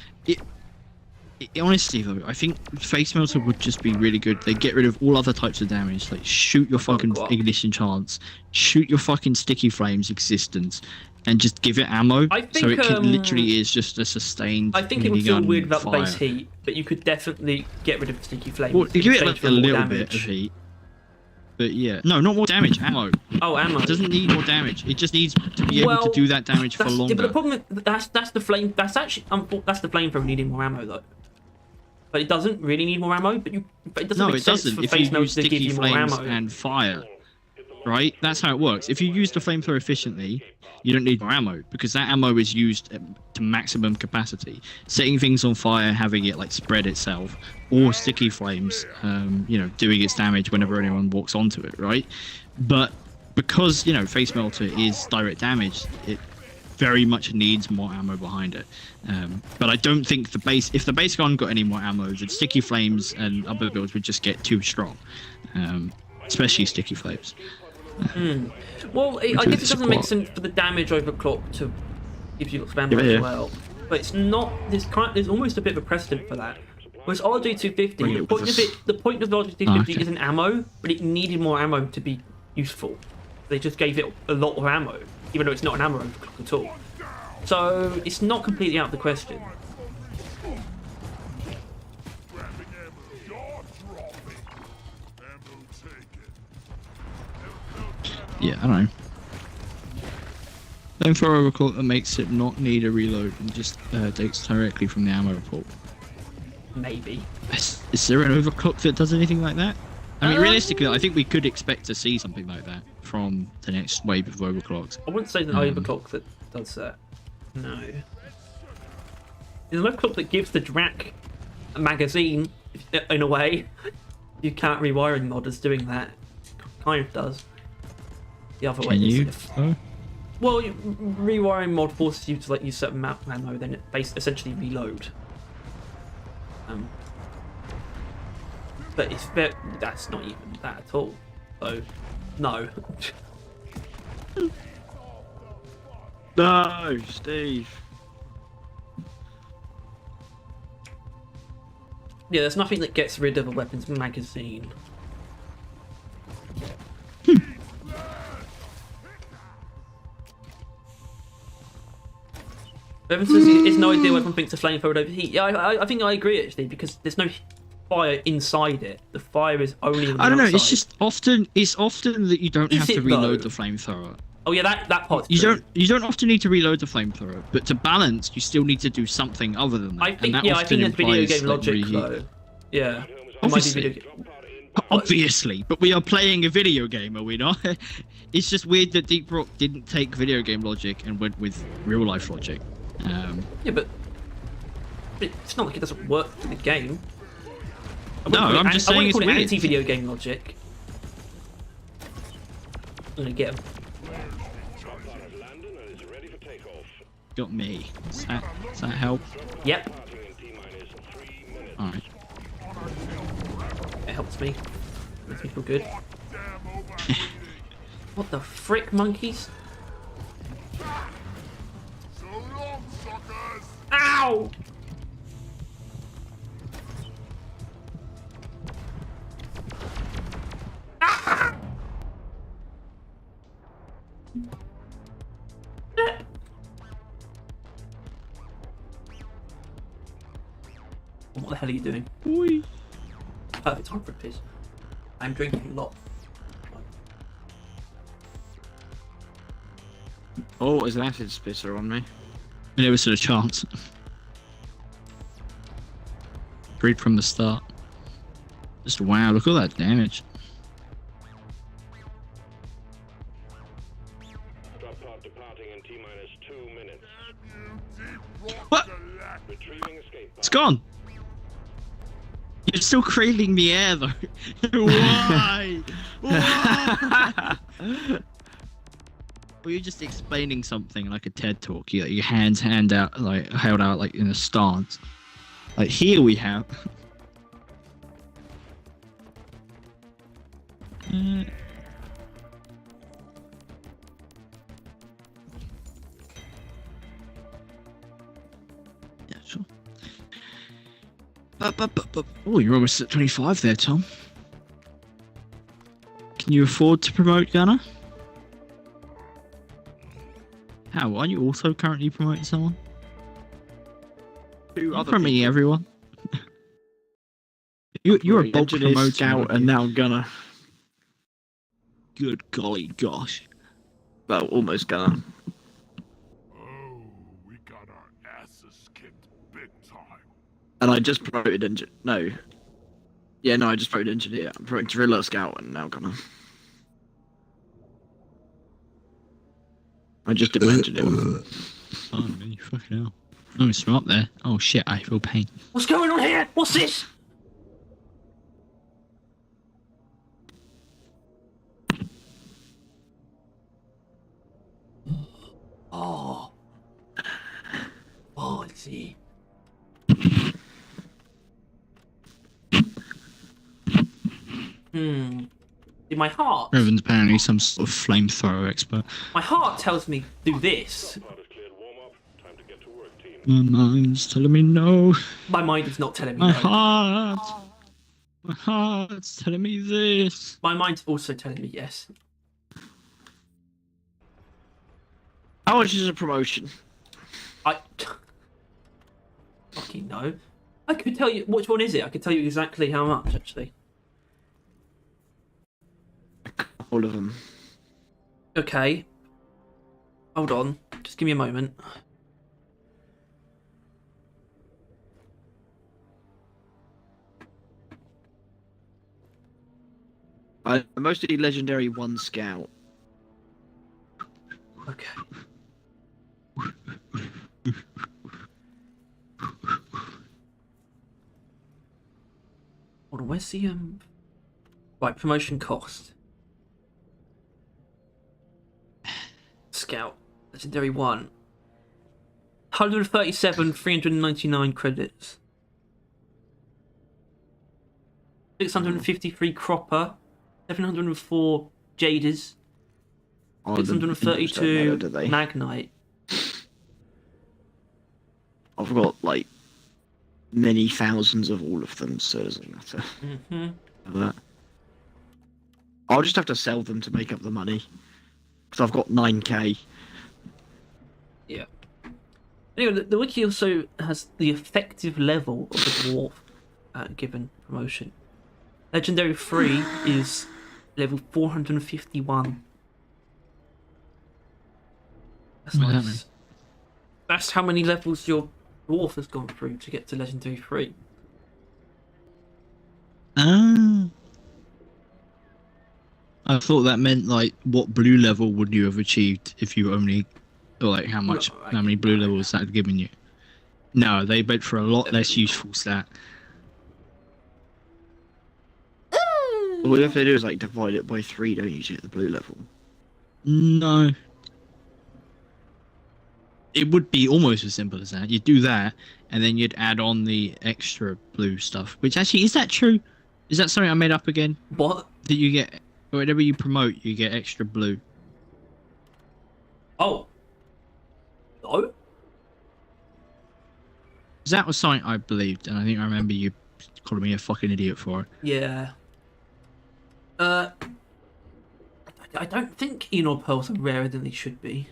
Honestly though, I think face melter would just be really good. They get rid of all other types of damage, like shoot your fucking God. ignition chance, shoot your fucking sticky flames existence, and just give it ammo. I So think, it can literally is just a sustained. I think it would feel minigun weird about fire. the base heat, but you could definitely get rid of sticky flames. Well, in you give it exchange like for a more little damage. bit of heat. But yeah, no, not more damage, ammo. Oh, ammo. It doesn't need more damage. It just needs to be able Well, to do that damage for Yeah, longer. but the problem with that's the flame. That's actually that's the flamethrower needing more ammo though. But it doesn't really need more ammo. But it doesn't No, make it sense doesn't. for If face you melter use to give sticky you more flames ammo. and fire, right? That's how it works. If you use the flamethrower efficiently, you don't need more ammo because that ammo is used to maximum capacity. Setting things on fire, having it like spread itself, or sticky flames, doing its damage whenever anyone walks onto it, right? But because face melter is direct damage, it very much needs more ammo behind it. But I don't think if the base gun got any more ammo, then sticky flames and other builds would just get too strong, especially sticky flames. Well, I Which guess is it doesn't make quite- sense for the damage overclock to give you lots of ammo Give it as here. well. But it's not. There's almost a bit of a precedent for that. Whereas RG250, Bring it the with point of us. it, the point of RG250 okay. isn't ammo, but it needed more ammo to be useful. They just gave it a lot of ammo, even though it's not an ammo overclock at all. So it's not completely out of the question. Grabbing ammo. Jaw dropping. Ammo taken. Yeah, I don't know. Flamethrower overclock that makes it not need a reload and just takes directly from the ammo pool. Maybe. Is there an overclock that does anything like that? I mean, Um, realistically, I think we could expect to see something like that from the next wave of overclocks. I wouldn't say there's an overclock that does that. No. There's an overclock that gives the Drac a magazine, in a way. You can't rewiring modders doing that. Kind of does. The other way Can is you? if- Oh. Well, rewiring mod forces you to like use certain amount of ammo, then it essentially reload. But that's not even that at all. So, no. No, Steve. Yeah, there's nothing that gets rid of a weapons magazine. Evan says it's no idea weapon thinks a flamethrower would overheat. Yeah, I think I agree actually because there's no fire inside it. The fire is only on the I don't know. outside. It's just often that you don't Is have to it, reload though? the flamethrower. Oh yeah, that part's You true. don't often need to reload the flamethrower, but to balance, you still need to do something other than that. I and think that yeah, I often think there's video implies, game like, logic reheat. though. Yeah. It might be Obviously. video- Obviously, but we are playing a video game, are we not? It's just weird that Deep Rock didn't take video game logic and went with real life logic. Yeah, but it's not like it doesn't work in the game. No, I'm just saying it's I wouldn't call it weird. anti-video game logic. I'm gonna get him. Landon and is ready for takeoff. Got me. Does that help? Yep, Parting in T-minus 3 minutes. All right. it helps me. Makes me feel good. What the frick, monkeys? So long, suckers. Ow! Ah! What the hell are you doing? Oi. Perfect time for a piss. I'm drinking a lot. Oh, there's an acid spitter on me. I never stood a chance. Agreed from the start. Just wow, look at all that damage. Drop pod departing in T-minus 2 minutes. What? Retrieving escape pod. It's gone. You're still cradling the air though. Why? Why? Or you're just explaining something like a TED talk. Your hands held out like in a stance. Like here we have. Yeah, sure. Oh, you're almost at 25 there, Tom. Can you afford to promote Gunner? How? Are you also currently promoting someone? Two other From me, people. everyone. You're a bulk Engineer, promoter. scout, aren't and you? now gunner. Good golly gosh. Well, almost gunner. Oh, we got our asses kicked big time. And I just promoted engineer. No. Yeah, no, I just promoted engineer. I'm promoting driller, scout, and now gunner. I just did my engineer one. Oh, man, fucking hell. Oh, it's from up there. Oh shit, I feel pain. What's going on here? What's this? Oh. Oh, I see. Hmm. In my heart, Revan's apparently some sort of flamethrower expert. my heart tells me do this. Pod is cleared warm-up. Time to get to work, team. My mind's telling me no. My mind is not telling me My no. heart. My heart's telling me this. My mind's also telling me yes. How much is a promotion? I fucking know. I could tell you which one is it. I could tell you exactly how much actually. All of them. Okay. Hold on. Just give me a moment. I mostly legendary one scout. Okay. Hold on, where's the right, promotion cost? Scout. Legendary 1. 137, 399 credits. 653 Cropper. 704 Jaders. Oh, the Indians don't matter, 632 do they? Magnite. I've got like many thousands of all of them, so it doesn't matter. Mm-hmm. That. I'll just have to sell them to make up the money. Because I've got 9k. Yeah. Anyway, the wiki also has the effective level of the dwarf given promotion. Legendary 3 is level 451. That's What does that mean? nice. That's how many levels your dwarf has gone through to get to Legendary 3. Ah. I thought that meant like what blue level would you have achieved if you only, or like how much, No, how many blue levels that had given you? No, they went for a lot less useful stat. All you have to do is like divide it by 3, don't you, to get the blue level? No. It would be almost as simple as that. You'd do that, and then you'd add on the extra blue stuff. Which actually, is that true? Is that something I made up again? What? That you get, whenever you promote, you get extra blue. Oh. No? That was something I believed, and I think I remember you calling me a fucking idiot for it. Yeah. I don't think Enor pearls are rarer than they should be.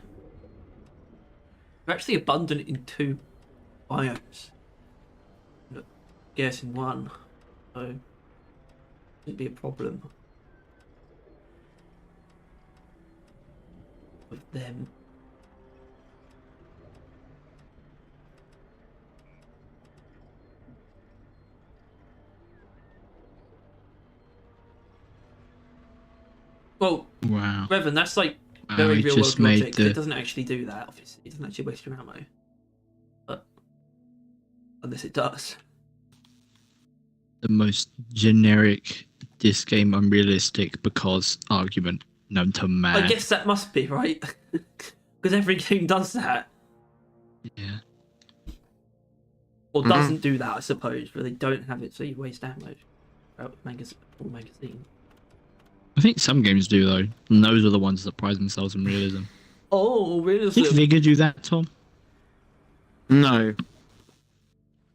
They're actually abundant in 2 biomes. But yes, in 1. So shouldn't be a problem with them. Well, Wow. Revan, that's like Wow, very he real just world made logic. the, It doesn't actually do that, obviously. It doesn't actually waste your ammo. But unless it does. the most generic, this game unrealistic because argument. known to man. I guess that must be right, because every game does that, Yeah. or doesn't do that, I suppose. But they don't have it, so you waste ammo. Magazine. I think some games do though, and those are the ones that pride themselves in realism. Oh, realism. Did Vigor do that, Tom? No,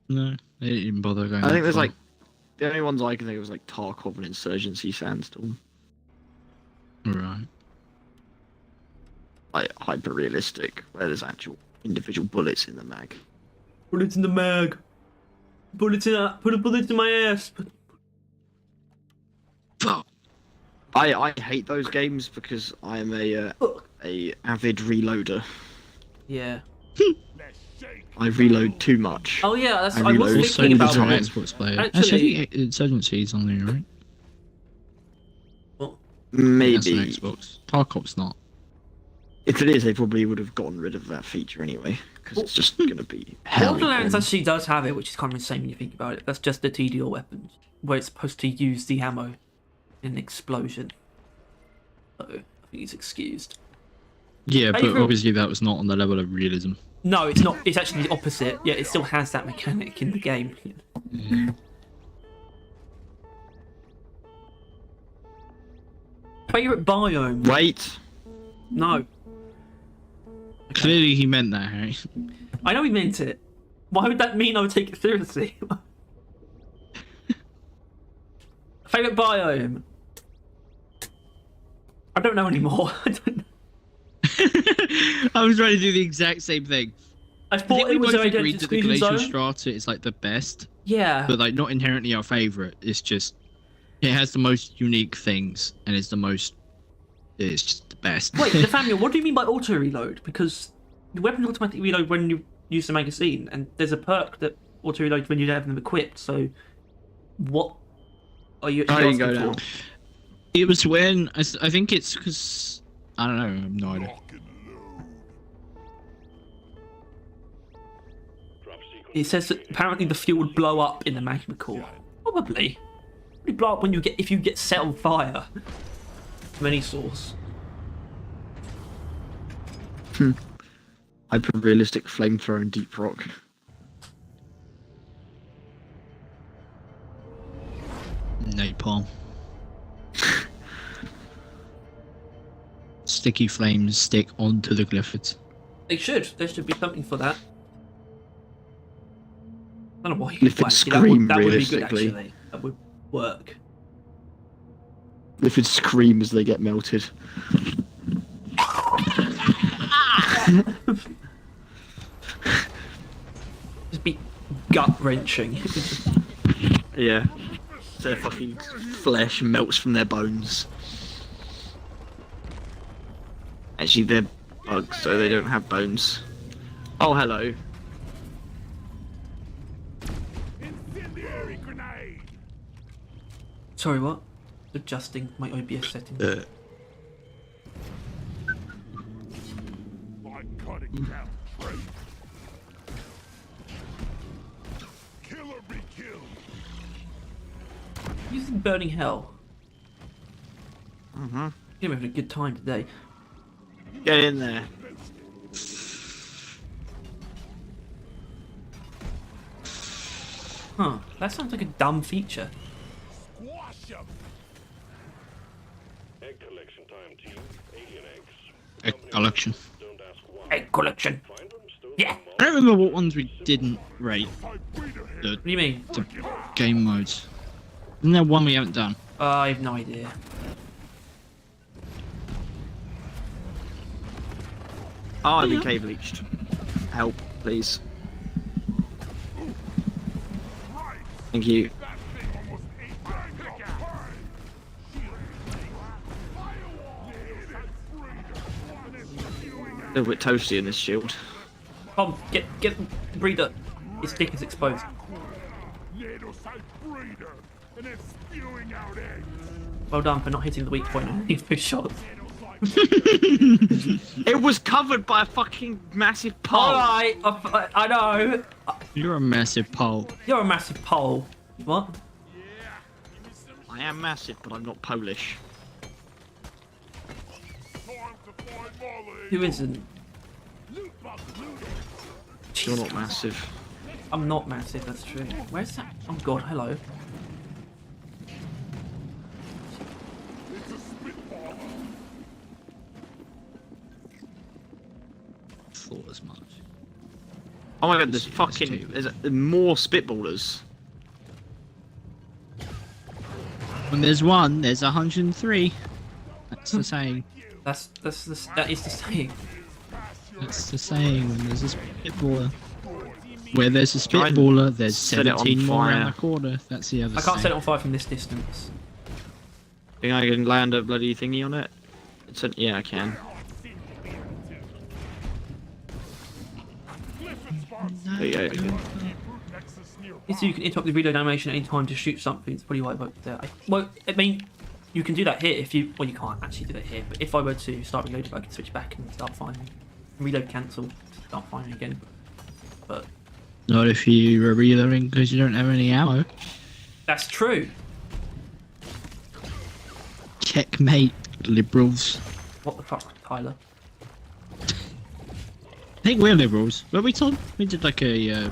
No, they didn't even bother going. I that think there's far. like the only ones I can think of was like Tarkov and Insurgency Sandstorm, Right. like hyper realistic, where there's actual individual bullets in the mag. Bullets in the mag. Bullets in put a bullet in my ass. Fuck. I hate those games because I'm a avid reloader. Yeah. Let's shake. I reload too much. Oh yeah, that's. I I was reload Also, thinking all the about time. Xbox player. Actually- Actually, I think Insurgency's on there, right? Well, That's an Maybe Xbox. Tarkov's not. if it is, they probably would have gotten rid of that feature anyway, because it's just gonna be hell. Borderlands actually does have it, which is kind of insane when you think about it. That's just the TDR weapons, where it's supposed to use the ammo in an explosion. So I think he's excused. Yeah, but Favourite- obviously that was not on the level of realism. No, it's not. It's actually the opposite. Yeah, it still has that mechanic in the game. Yeah. Favorite biome? Wait, No, Clearly, he meant that, Harry. I know he meant it. Why would that mean I would take it seriously? Favorite biome? I don't know anymore. I don't know. I was trying to do the exact same thing. I I thought think we it was both an agreed identity that the exclusion glacial zone. strata is like the best, Yeah. but like not inherently our favorite. It's just it has the most unique things, and it's the most. It's just the best. Wait, Nathaniel, what do you mean by auto reload? Because the weapons automatically reload when you use the magazine, and there's a perk that auto reloads when you have them equipped. So, what are you I asking didn't go for? down. It was when I think it's because I don't know. I have no idea. Lock and load. Drop sequence. It says that apparently the fuel would blow up in the magma core. Probably. Probably blow up when if you get set on fire from any source. hyper realistic flamethrower in Deep Rock. Napalm. Sticky flames stick onto the glyphids. They should. There should be something for that. I don't know why you If would it's actually, that would Scream, be good realistically. actually. That would work. If it scream as they get melted. Just be gut wrenching. Yeah. Their fucking flesh melts from their bones. Actually, they're bugs, so they don't have bones. Oh, hello. Incendiary grenade. Sorry, what? Adjusting my OBS settings. I'm cutting down traits. Killer be killed. Using Burning Hell. Mm-hmm. You're having a good time today. Get in there. Huh. That sounds like a dumb feature. Squash 'em. Egg collection time, team. Alien eggs. Egg collection. Don't ask why. Egg collection. Find them, stow Yeah. them I don't remember what ones we didn't rate. The, What do you mean? the game modes. Isn't there one we haven't done? I have no idea. Oh, I've been cave leached. Help, please. Thank you. That thing almost ate my pickaxe. A little bit toasty in this shield. Tom, get the breeder. His dick is exposed. Little size breeder, and it's spewing out eggs. Well done for not hitting the weak point on these two shots. It was covered by a fucking massive pole. Alright, I know. You're a massive pole. You're a massive pole. What? I am massive, but I'm not Polish. Who isn't? You're not massive. I'm not massive, that's true. Where's that? Oh god, hello. Thought as much. Oh my god, there's fucking there's more spitballers. When there's one, there's 103. That's the saying. That is the saying. That's the saying when there's a spitballer. Where there's a Try and spitballer, there's set it on 17 more fire. around the corner. That's the other I can't set it saying. on fire from this distance. Think I can land a bloody thingy on it? Yeah, I can. There you go. So you can interrupt the reload animation at any time to shoot something. It's probably why it worked there. Well, I mean, you can do that here if you. Well, you can't actually do that here. But if I were to start reloading, I could switch back and start firing. Reload cancel, start firing again. But Not if you were reloading because you don't have any ammo. that's true. Checkmate, liberals. What the fuck, Tyler? I think we're liberals. Were we, Tom? We did like a.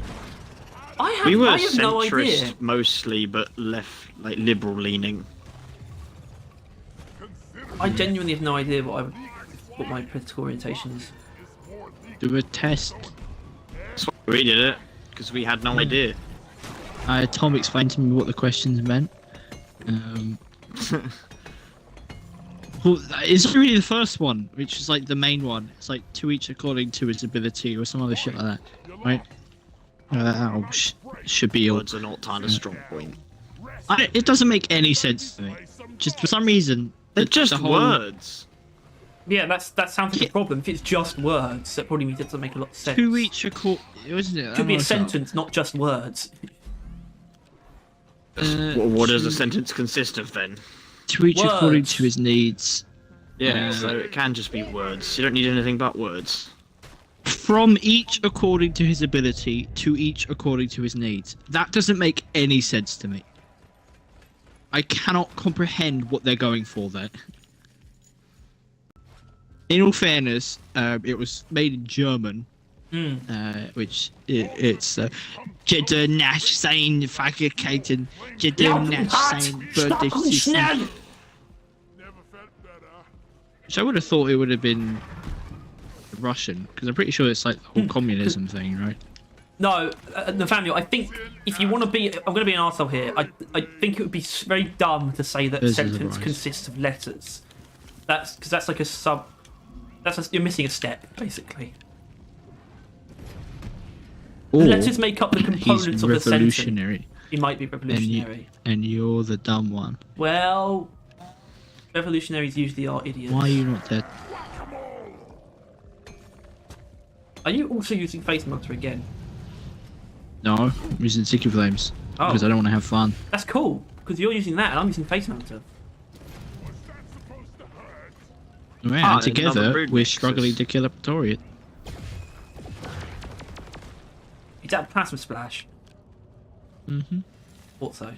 We were I have no centrist idea. mostly, but left, like, liberal leaning. I genuinely have no idea what my political orientation is. Do a test. That's why we did it, because we had no idea. Tom explained to me what the questions meant. Well, it's really the first one, which is like the main one. It's like to each according to his ability or some other shit like that, right? Should be all. Words are not kind of strong point. It doesn't make any sense to me. Just for some reason, They're just the whole- words. Yeah, that sounds like a problem. If it's just words, that probably means it doesn't make a lot of sense. To each wasn't it? It should be a sentence, not just words. What does a sentence consist of then? To each according Words. to his needs. Yeah, so it can just be words. You don't need anything but words. From each according to his ability, to each according to his needs. That doesn't make any sense to me. I cannot comprehend what they're going for there. In all fairness, it was made in German, which it's Jeder nach seinen Fähigkeiten, jeder nach seinen Bedürfnissen. Never felt better. Which I would have thought it would have been Russian, because I'm pretty sure it's like the whole communism thing, right? No, Nathaniel, I think if you want to be... I'm going to be an arsehole here. I think it would be very dumb to say that a This is a sentence rise. consists of letters. That's because that's like a sub... you're missing a step, basically. Or The letters make up the he's components of the sentence. revolutionary, He might be revolutionary. and you're the dumb one. Well, revolutionaries usually are idiots. Why are you not dead? Are you also using face melter again? No, I'm using Diggy Flames Oh. because I don't want to have fun. That's cool, because you're using that and I'm using face melter. Was that supposed to hurt? Yeah, Ah, and another together brood we're nexus. struggling to kill a Praetorian. Is that a plasma splash? Mm-hmm. Thought so.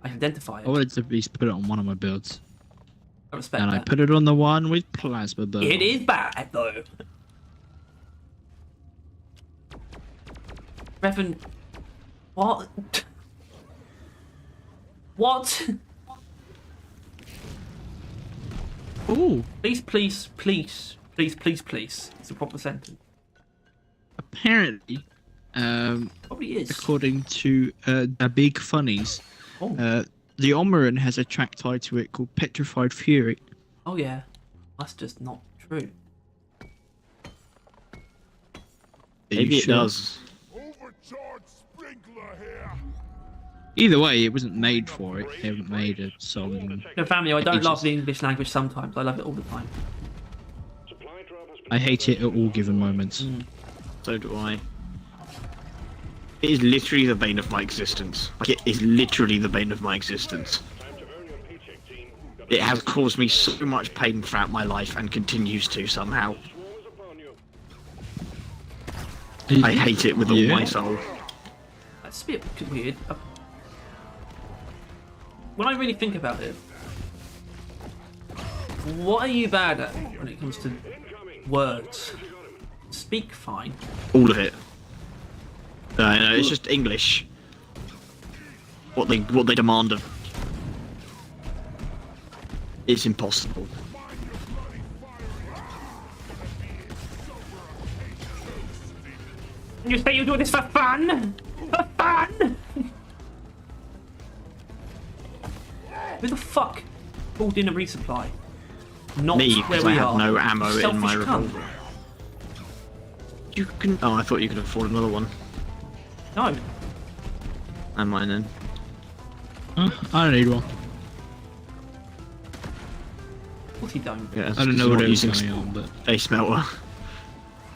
I identify it. I wanted to at least put it on one of my builds, I respect and I that. put it on the one with plasma burn. It is bad though. Revan, what? What? Ooh, Please, please, please, please, please, please. It's a proper sentence. apparently, Probably is. according to the Big Funnies, Oh, the Omeran has a track tied to it called Petrified Fury. oh yeah. That's just not true. Are Maybe you it sure? does. Overcharged sprinkler here. Either way, it wasn't made for it. They haven't made a song. No, family, I don't Ages. love the English language sometimes. I love it all the time. Supply drop has been I hate it at all given moments. So do I. It is literally the bane of my existence. Like, it is literally the bane of my existence. time to earn your paycheck, team. Got It has caused me so much pain throughout my life and continues to somehow. swarms upon you. I hate it with all my Yeah. soul. That's a bit weird. When I really think about it, What are you bad at when it comes to words? Speak fine. All of it. No, it's just English. What they demand of. It's impossible. You say you do this for fun? For fun? Who the fuck pulled in a resupply? Not Me, where because we I have are. no ammo in Selfish my cunt. revolver. You can. Oh, I thought you could afford another one. No. And mine then. I don't need one. Of course you don't. Yeah, I don't know what using using going on, but space smelter.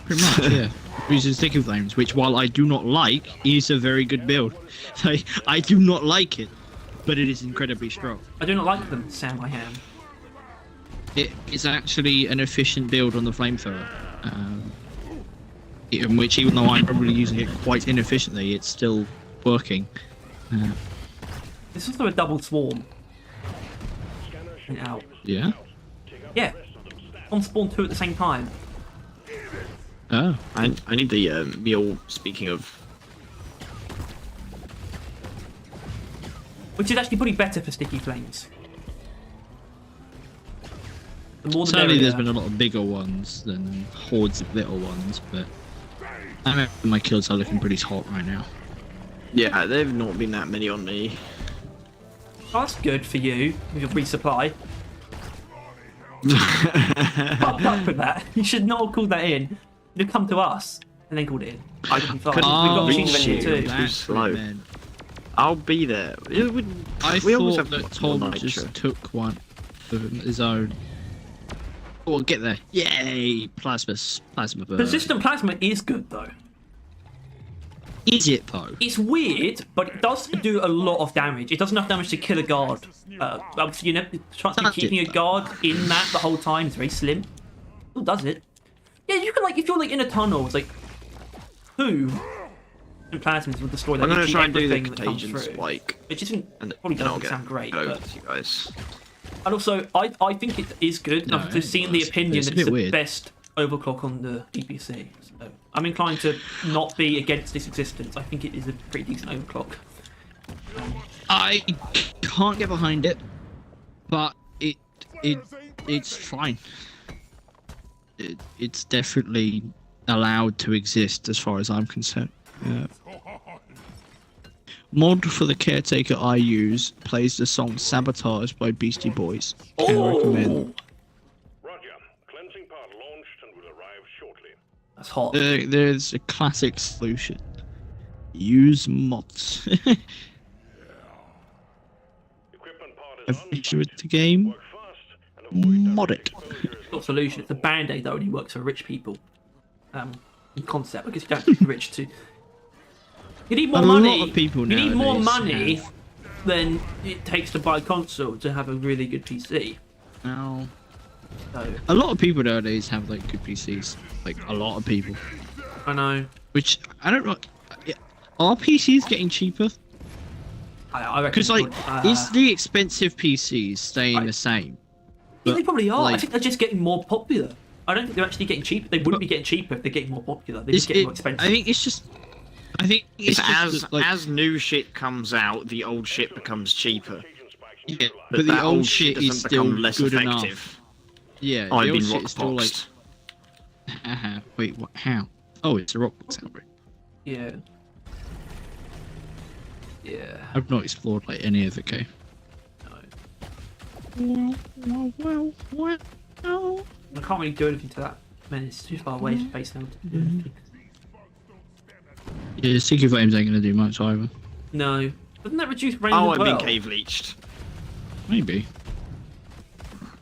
pretty much, yeah. Using sticky flames, which while I do not like, is a very good build. I do not like it, but it is incredibly strong. I do not like them, Sam. I am. It is actually an efficient build on the flamethrower. In which, even though I'm probably using it quite inefficiently, it's still working. This is also a double swarm. And out. Yeah? Yeah. On spawn 2 at the same time. Oh. I need the mule. Speaking of, Which is actually probably better for sticky flames. The more the Certainly there's merrier. been a lot of bigger ones than hordes of little ones, but I remember my kills are looking pretty hot right now. yeah, there've not been that many on me. Oh, that's good for you with your resupply. Fucked up with that. You should not have called that in. You'd have come to us and then called it in. I We've couldn't got machine reach gun here you. too. Too That's slow. what it meant. I'll be there. It would, I we always thought have that more Tom nitro. just took one of his own. Oh, get there. Yay! Plasma burn. Persistent plasma is good though. Is it though? It's weird, but it does do a lot of damage. It does enough damage to kill a guard. Obviously, you know, the chance of Does keeping it, a guard in that the whole time is very slim. Who does it? Yeah, you can like if you're like in a tunnel, it's like who in plasmas will destroy like I'm gonna try and do the everything that comes contagion through. spike, Which isn't and probably then I'll doesn't get sound great, over but to you guys. and also I think it is good. No, I've seen the it's- opinion it's a that it's bit the weird. best overclock on the EPC. So I'm inclined to not be against its existence. I think it is a pretty decent overclock. I can't get behind it, but it's fine. It's definitely allowed to exist as far as I'm concerned. Yeah. Mod for the caretaker I use plays the song "Sabotage" by Beastie Boys. Can recommend. Roger. Cleansing pod launched and will arrive shortly. That's hot. There's a classic solution. Use mods. Equipment pod is Have on. issue with the game? Work fast and avoid Mod it. It's not a solution. It's a band-aid that only works for rich people. In concept, because you don't have to be rich to. You need more A money. lot of people you need more nowadays money have- than it takes to buy a console to have a really good PC. Now, So a lot of people nowadays have like good PCs. Like a lot of people. I know. Which I don't know. Are PCs getting cheaper? I reckon. Because like, it's is the expensive PCs staying the same? yeah, they probably are. I like- think they're just getting more popular. I don't think they're actually getting cheaper. They wouldn't be getting cheaper if they're getting more popular. They're just getting more expensive. I think it's just. I think it's It's just as that, like, as new shit comes out, the old shit becomes cheaper. yeah, But but the that old shit doesn't is still become less good effective. enough. Yeah, the I've old been shit is still like. rockboxed. Wait, what? How? Oh, it's a rockbox outbreak. Yeah. Yeah. I've not explored like any of the cave. No. Well. I can't really do anything to that. Man, it's too far away space now. Yeah, sticky flames ain't gonna do much either. No. Doesn't that reduce range Oh, as I've well? been cave leeched. Maybe.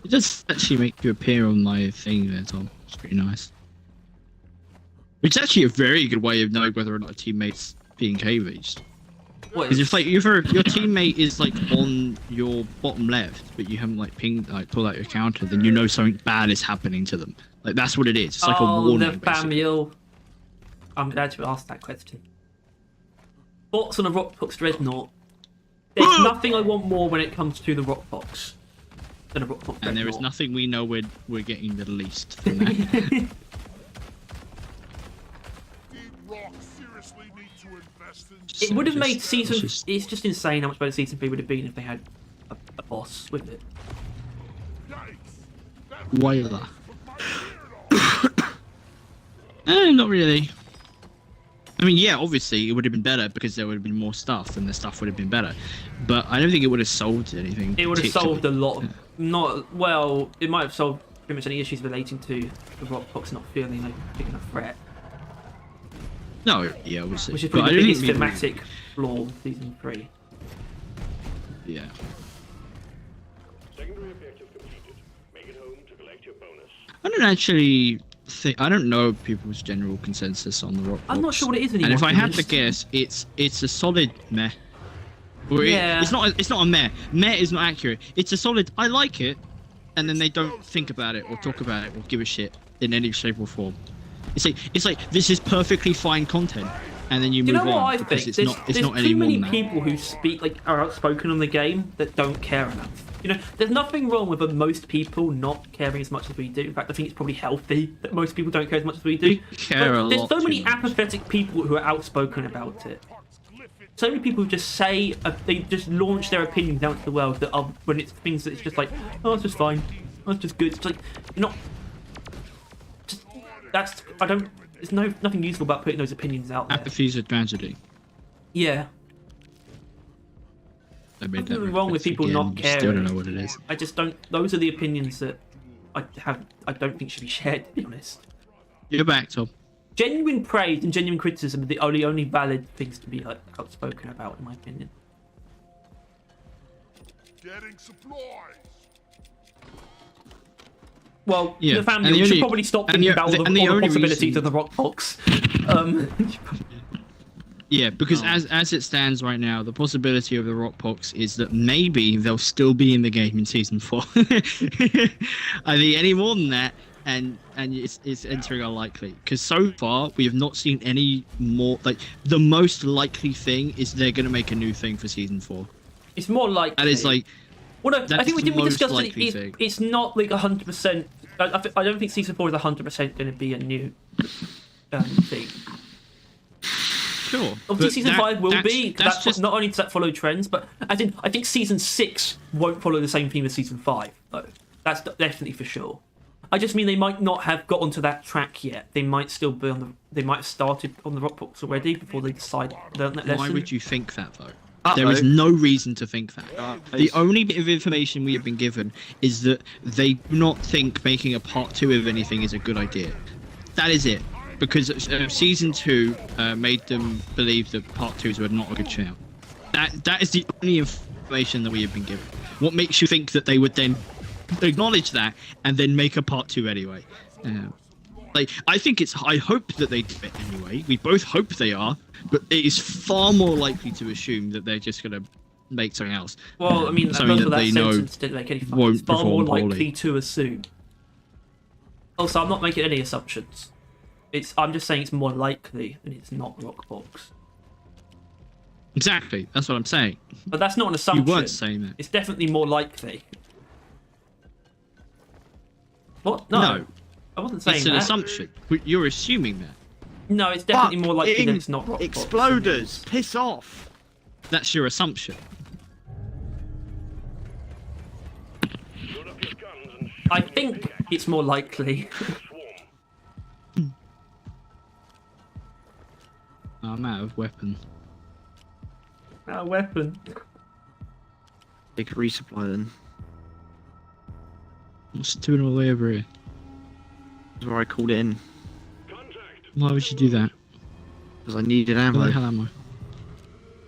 It does actually make you appear on my thing there, Tom. It's pretty nice. It's actually a very good way of knowing whether or not a teammate's being cave reached. What Because is- if like your teammate is like on your bottom left, but you haven't like pinged pulled out your counter, then you know something bad is happening to them. Like that's what it is. It's like a warning. the basically. Bamiel. I'm glad you asked that question. Thoughts on a Rockbox Dreadnought? There's nothing I want more when it comes to the Rockbox than a Rockbox And there is Dreadnought. nothing we know we're getting the least from that. Did Rock seriously need to invest in It would have made Just- season. it's It's just- just insane how much better season 3 would have been if they had a boss with it. yikes? That Whaler. put my beard off. Not really. I mean, yeah, obviously it would have been better because there would have been more stuff and the stuff would have been better. But I don't think it would have solved anything. It would have solved a particularly. lot. Not well. It might have solved pretty much any issues relating to the Rockbox not feeling like a big enough threat, No, yeah, obviously. which is But probably I the don't biggest think we- thematic flaw of season 3. Yeah. Secondary objective completed. Make it home to collect your bonus. I don't actually think I don't know people's general consensus on the Rockbox. I'm not sure what it is anymore. And if I to be had to honest. guess, it's a solid meh. Or Yeah. it's not a meh. Meh is not accurate. It's a solid. I like it, and then they don't think about it or talk about it or give a shit in any shape or form. It's like this is perfectly fine content, and then you Do move you know what on I because think? it's not There's any too more many than that. people who speak like are outspoken on the game that don't care enough. You know, there's nothing wrong with most people not caring as much as we do. In fact, I think it's probably healthy that most people don't care as much as we do. care But a there's lot so too many much. apathetic people who are outspoken about it. So many people who just say they just launch their opinions out to the world that are when it's things that it's just like, oh, it's just fine, oh, it's just good. It's like you're not. Just, that's I don't. There's nothing useful about putting those opinions out there. Apathy is a tragedy. Yeah. I made Nothing that wrong with reference people again, not Still don't caring. know what it is. I just don't. Those are the opinions that I don't think should be shared. To be honest, You're back, Tom. genuine praise and genuine criticism are the only valid things to be like outspoken about, in my opinion. Getting supplies. Well, Yeah, the family and the should only- probably stop and thinking the- about all the, and the all the only possibilities reason- of the rock box. Um, Yeah, because as it stands right now, the possibility of the Rockbox is that maybe they'll still be in the game in season 4. I think any more than that, and it's entering unlikely. Because so far we have not seen any more. Like the most likely thing is they're gonna make a new thing for season 4. it's more like That is like Well, no, I that's think we the did. We most discussed it. likely thing. It's not like 100%. I don't think season 4 is 100% going to be a new thing. sure. Obviously, but season 5 will be. That's That, just not only does that follow trends, but I think season 6 won't follow the same theme as season 5. Though that's definitely for sure. I just mean they might not have got onto that track yet. They might still be on the. They might have started on the Rockbox already before they decide learn that lesson. why would you think that though? Uh-oh. There is no reason to think that. The It's- only bit of information we have been given is that they do not think making a part 2 of anything is a good idea. That is it. Because season 2 made them believe that part 2s were not a good shout. That is the only information that we have been given. What makes you think that they would then acknowledge that and then make a part 2 anyway? I hope that they do it anyway. We both hope they are, but it is far more likely to assume that they're just gonna make something else. Well, I mean, something both of that that they know sentence didn't make any fucking won't It's far more perform poorly. likely to assume. Also, I'm not making any assumptions. I'm just saying it's more likely than it's not Rockbox. Exactly, that's what I'm saying. But that's not an You assumption. weren't saying that. It's definitely more likely. What? No. No. I wasn't saying It's an that. assumption. You're assuming that. No, it's definitely more likely Fucking that it's not Rockbox. than it Exploders, is. piss off. That's your assumption. Load up your guns and shoot I the think big it's more likely. swarm. I'm out of weapon. A weapon. They could resupply then. What's it doing all the way over here? That's where I called it in. Contact. Why would you do that? Because I needed Where the ammo. hell am I?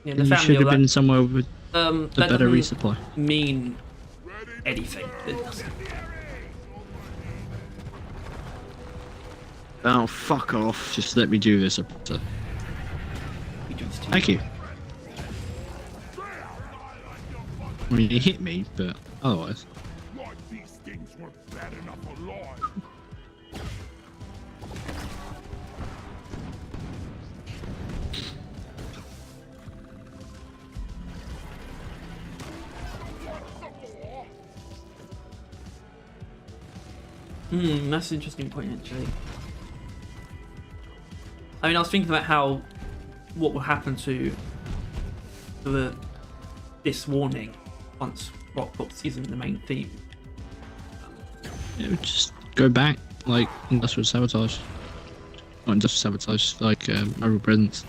Yeah, the You family should have will been somewhere with that a better doesn't resupply. mean anything. It doesn't. Oh, fuck off. Just let me do this. Operator. We do this to you. Thank you. I mean, he hit me, but otherwise. Like these things were bad enough alive. That's an interesting point, actually. I mean, I was thinking about what will happen to this warning once Rockbox isn't the main theme. It would just go back like industrial sabotage. Not industrial sabotage, like mobile presence.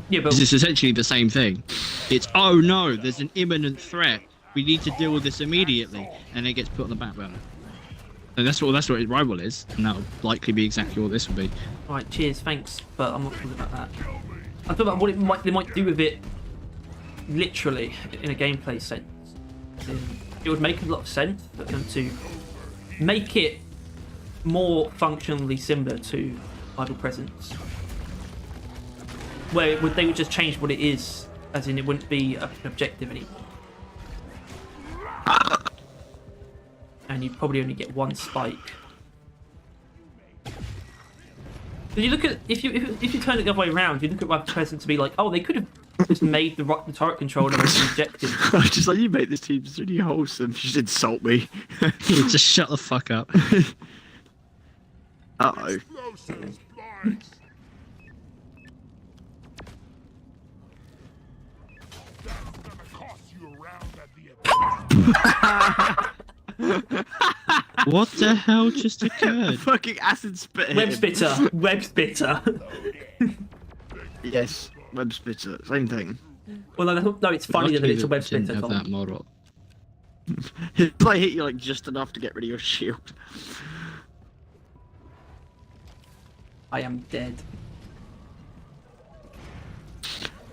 Yeah, but It's essentially the same thing. It's, oh no, there's an imminent threat. We need to deal with this immediately, and it gets put on the back burner. And that's what its rival is, and that'll likely be exactly what this will be. right, cheers, thanks, but I'm not talking about that. I'm talking about what they might do with it, literally, in a gameplay sense. It would make a lot of sense for them to make it more functionally similar to Idle Presence, where they would just change what it is, as in it wouldn't be an objective anymore. And you'd probably only get one spike. But you look at if you turn it the other way around, you look at my present to be like, oh, they could have just made the turret controller an objective. I was just like, you make this team really wholesome. You just insult me. Just shut the fuck up. Uh-oh. Explosives, blind. That's gonna cost you around at the What the hell just occurred? Fucking acid spit. Web spitter. Yes, web spitter. Same thing. Well, no, it's funny that it's a web Didn't spitter. have that model. If I hit you like just enough to get rid of your shield. I am dead.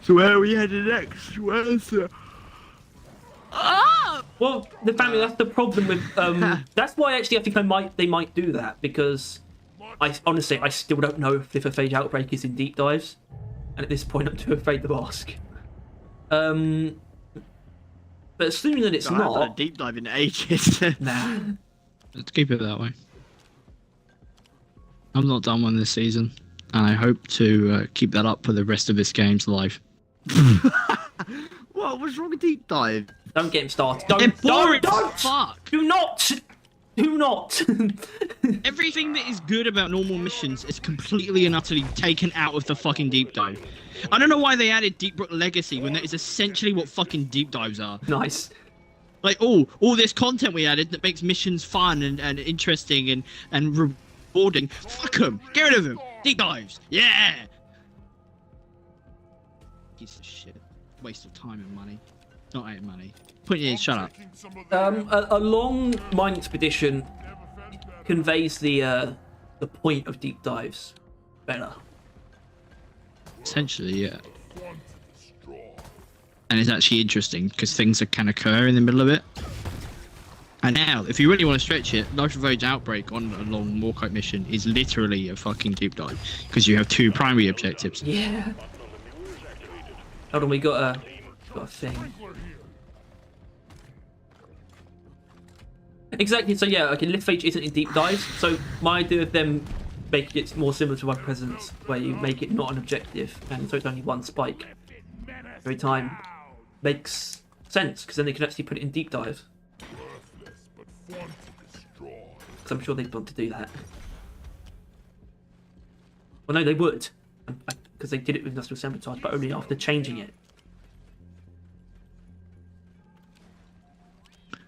So where are we headed next? Where's the... Ah! Well, the family, that's the problem with that's why actually I think they might do that, because I honestly still don't know if a Phage Outbreak is in deep dives, and at this point I'm too afraid to ask. But assuming that it's I haven't done a not, deep dive in ages. nah. Let's keep it that way. I'm not done one this season, and I hope to keep that up for the rest of this game's life. What was wrong with deep dive? Don't get him started. They're boring Don't! as fuck. Do not! Do not! Everything that is good about normal missions is completely and utterly taken out of the fucking deep dive. I don't know why they added Deep Brook Legacy when that is essentially what fucking deep dives are. Nice. Like, all this content we added that makes missions fun and interesting and rewarding. Fuck them. Get rid of them. Deep dives. Yeah. Piece of shit. Waste of time and money. Not ain't money. Put it in. Shut up. A long mine expedition conveys the point of deep dives better. Essentially, yeah. And it's actually interesting because things that can occur in the middle of it. And now, if you really want to stretch it, Life of Age Outbreak on a long Morkite mission is literally a fucking deep dive because you have two primary objectives. Yeah. Hold on, we got a thing. Exactly. So yeah, okay. Lift Phage isn't in deep dives. So my idea of them making it more similar to my presence, where you make it not an objective, and so it's only one spike every time, makes sense because then they can actually put it in deep dive. Because I'm sure they'd want to do that. Well, no, they would, because they did it with Industrial Sabotage, but only after changing it.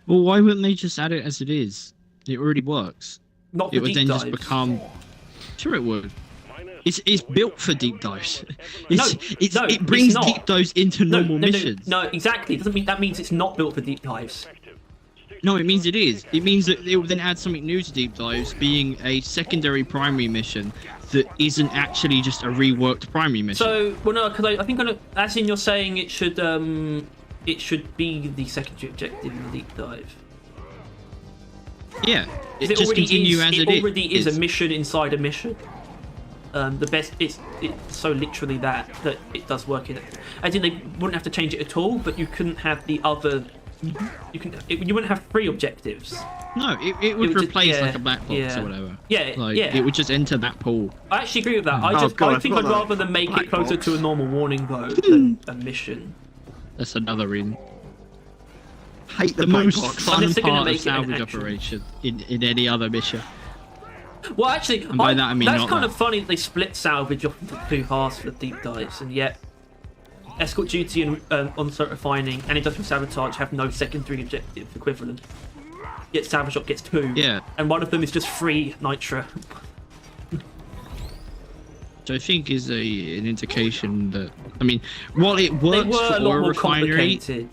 Well, why wouldn't they just add it as it is? It already works. Not It for would deep then dives. just become. Sure, it would. It's built for deep dives. It brings not. deep dives into normal missions. No, exactly. It doesn't mean that means it's not built for deep dives. No, it means it is. It means that it will then add something new to deep dives, being a secondary primary mission that isn't actually just a reworked primary mission. So, well, no, because I think, as in you're saying, it should be the secondary objective in the deep dive. Yeah, it 'Cause just continue as it it already is a mission inside a mission. The best it's so literally that it does work in it. As in, they wouldn't have to change it at all, but you couldn't have the other. You wouldn't have three objectives. No, it would just- replace yeah, like a black box yeah. or whatever. Yeah, Like, yeah. it would just enter that pool. I actually agree with that. God, I I think I'd forgot rather that. than make Black it closer box. to a normal warning though than a mission. That's another reason. Hate the, The most box. fun Unless they're gonna part of make it an salvage action. operation in any other mission. Well, actually, And by that I mean that's not kind that. of funny that they split salvage off into two halves for the deep dives, and yet escort duty and on-site refining and industrial sabotage have no secondary objective equivalent. Yet salvage shop gets 2. Yeah. And one of them is just free nitra. Which I think is an indication that, I mean, while it They works were for a lot oil more refinery, complicated.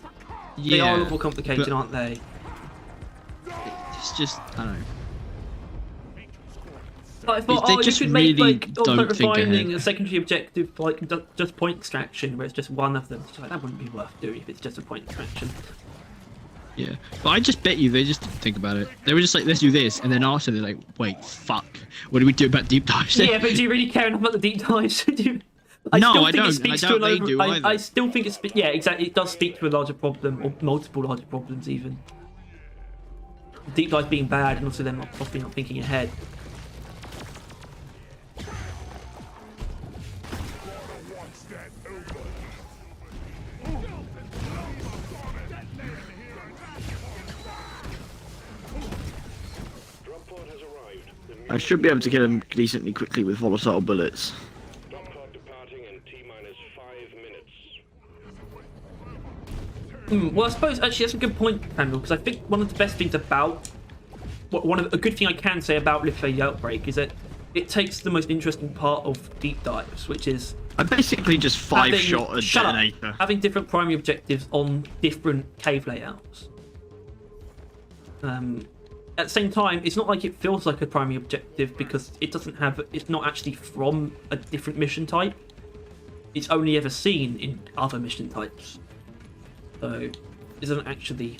yeah, They are a lot more complicated, but aren't they? it's just, I don't know. Like, I thought, They you just could make really like don't on-site think refining ahead. a secondary objective, like just point extraction, where it's just one of them. It's like, that wouldn't be worth doing if it's just a point extraction. Yeah, but I just bet you they just didn't think about it. They were just like, let's do this, and then after they're like, wait, fuck, what do we do about deep dives? Yeah, but do you really care enough about the deep dives? I No, still I think don't, it speaks and I to doubt an they do either. I still think it's yeah, exactly. It does speak to a larger problem, or multiple larger problems even. Deep dives being bad, and also them often not thinking ahead. Drop pod has arrived. The I should be able to get them decently quickly with volatile bullets. drop pod departing in T-minus 5 minutes. Well, I suppose actually that's a good point, Randall, because I think one of the best things about a good thing I can say about Lithuania Outbreak is that it takes the most interesting part of deep dives, which is I basically just five-shot a shut up, detonator. having different primary objectives on different cave layouts. At the same time, it's not like it feels like a primary objective because it doesn't have. It's not actually from a different mission type. It's only ever seen in other mission types, so it doesn't actually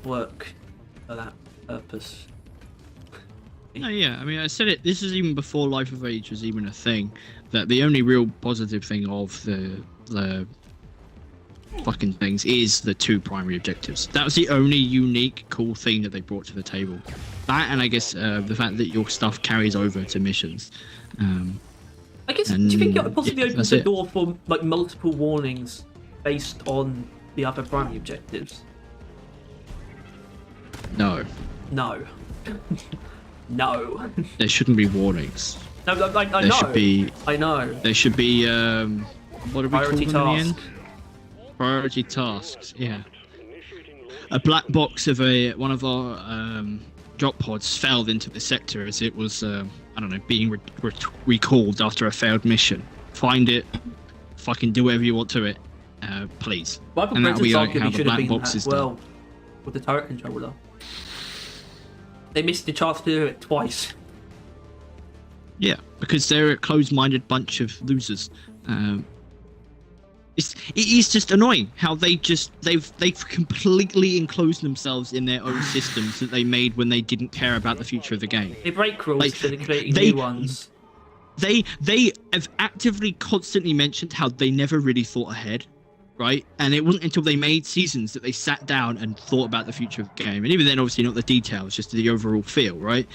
work for that purpose. No, yeah, I mean, I said it, this is even before Life of Age was even a thing, that the only real positive thing of the fucking things is the 2 primary objectives. That was the only unique, cool thing that they brought to the table. That, and I guess the fact that your stuff carries over to missions. I guess. Do you think it possibly yeah, opens that's the it. door for like multiple warnings based on the other primary objectives? No, No. No. there shouldn't be warnings. No, I There know. should be, I know. there should be, what are we Priority calling them in the task. end? Priority tasks, yeah. A black box of one of our drop pods fell into the sector as it was, I don't know, being recalled after a failed mission. Find it, fucking do whatever you want to it, please. Michael And that'll be Brenton's like how arguably the should have black been box that is as well done. with the turret controller. They missed the chance to do it twice. Yeah, because they're a closed-minded bunch of losers. It is just annoying how they've completely enclosed themselves in their own systems that they made when they didn't care about the future of the game. They break rules Like, instead of creating they- new ones. They have actively constantly mentioned how they never really thought ahead, right? And it wasn't until they made seasons that they sat down and thought about the future of the game. And even then, obviously not the details, just the overall feel, right?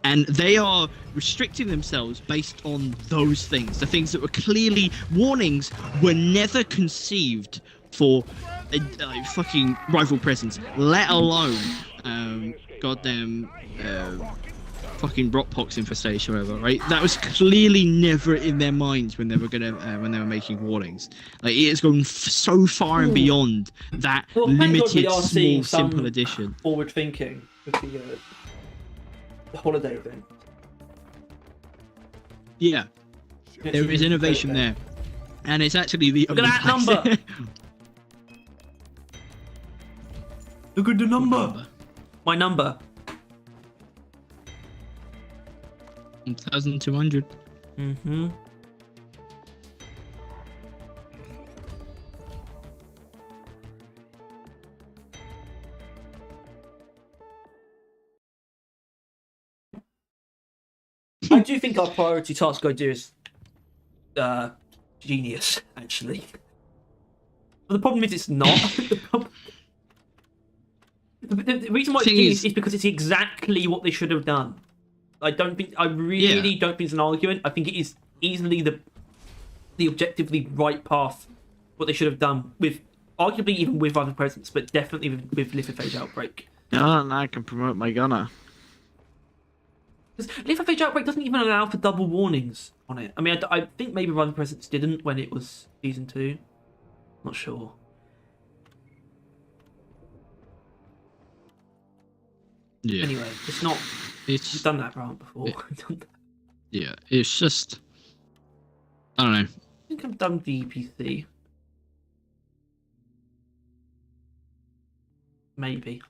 And they are restricting themselves based on those things, the things that were clearly warnings, were never conceived for fucking rival presence, let alone goddamn fucking rockpox infestation or whatever, right? That was clearly never in their minds when they were making warnings. Like, it has gone so far and beyond that Well, thank God we limited, are small, seeing some simple edition. forward thinking with the holiday event. Yeah, there is innovation there, and it's actually the Look at only that place- number. Look at the number. My number. 1,200. Mm-hmm. I do think our priority task idea is genius, actually. But the problem is it's not. The reason why it's Thing genius is- is because it's exactly what they should have done. I really don't think it's an argument. I think it is easily the objectively right path, what they should have done with, arguably even with other presents, but definitely with Lithophage Outbreak. Oh, now I can promote my gunner. Because Leaf of Age Outbreak doesn't even allow for double warnings on it. I mean, I think maybe Run Presents didn't when it was Season 2. Not sure. Yeah. Anyway, it's not... It's You've done that round before. yeah. It's just I don't know. I think I've done DPC. Maybe.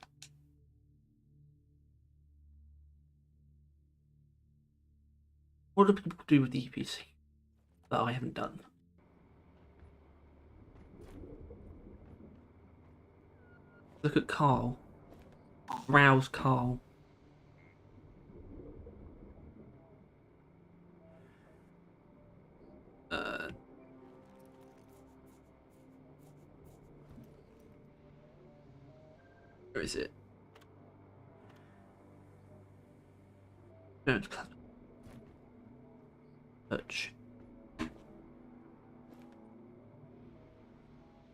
What do people do with DPC that I haven't done? Look at Carl. Rouse Carl. Where is it? Don't clap. Search.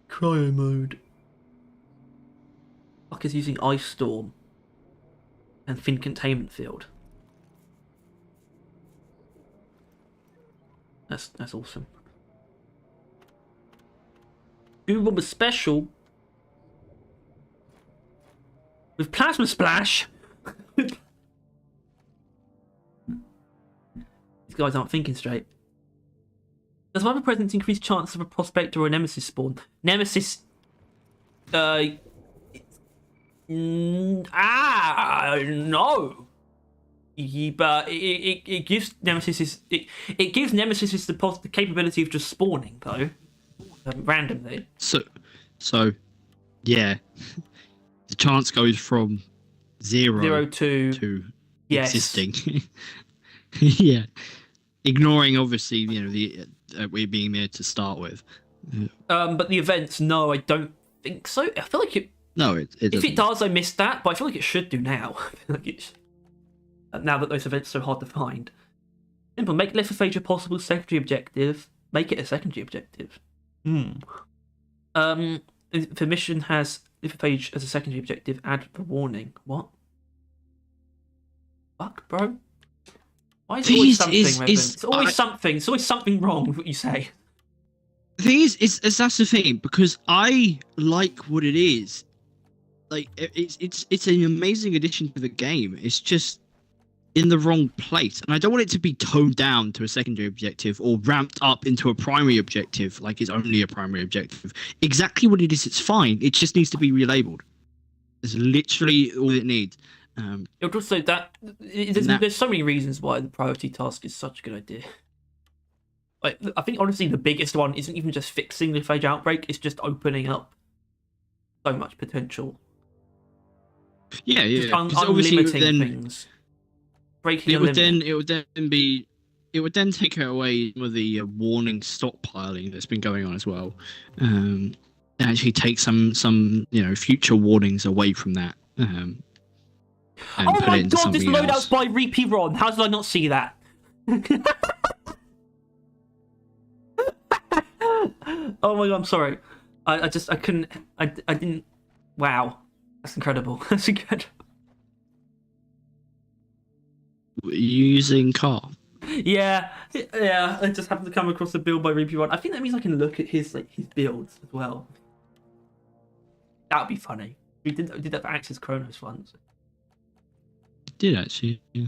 Cryo mode. Fuck is using Ice Storm and Fin Containment Field. That's awesome. Google was special with Plasma Splash. These guys aren't thinking straight. Does one of the presents increase chance of a prospector or a nemesis spawn? Nemesis. No. But it gives Nemesis it gives Nemesis the capability of just spawning though, randomly. So, yeah, the chance goes from zero to yes. existing. Yeah, ignoring obviously the we being there to start with. But the events, no, I don't think so. I feel like it. No, it if doesn't. it does, I missed that, but I feel like it should do now. I feel like it's, now that those events are so hard to find. Simple. Make Left of Age a possible secondary objective. Make it a secondary objective. If a mission has Left of Age as a secondary objective, add the warning. What? Fuck, bro. Why is it always something, Revan? It's always something. It's always something wrong with what you say. The thing is that's the thing, because I like what it is. Like it's an amazing addition to the game. It's just in the wrong place, and I don't want it to be toned down to a secondary objective or ramped up into a primary objective like it's only a primary objective. Exactly what it is, it's fine. It just needs to be relabeled. It's literally all it needs. It would also there's so many reasons why the priority task is such a good idea. Like, I think honestly the biggest one isn't even just fixing the phage outbreak; it's just opening up so much potential. Yeah. Unlimiting things. Breaking it would then take away some of the warning stockpiling that's been going on as well. And actually take some future warnings away from that. And oh put my it into god, this something loadout's else. by Reapy Ron. How did I not see that? Oh my god, I'm sorry. I didn't. Wow, that's incredible. That's incredible. Using car. Yeah. I just happened to come across a build by Reapy Ron. I think that means I can look at his builds as well. That would be funny. We did that for Axis Chronos once. Did actually. Yeah.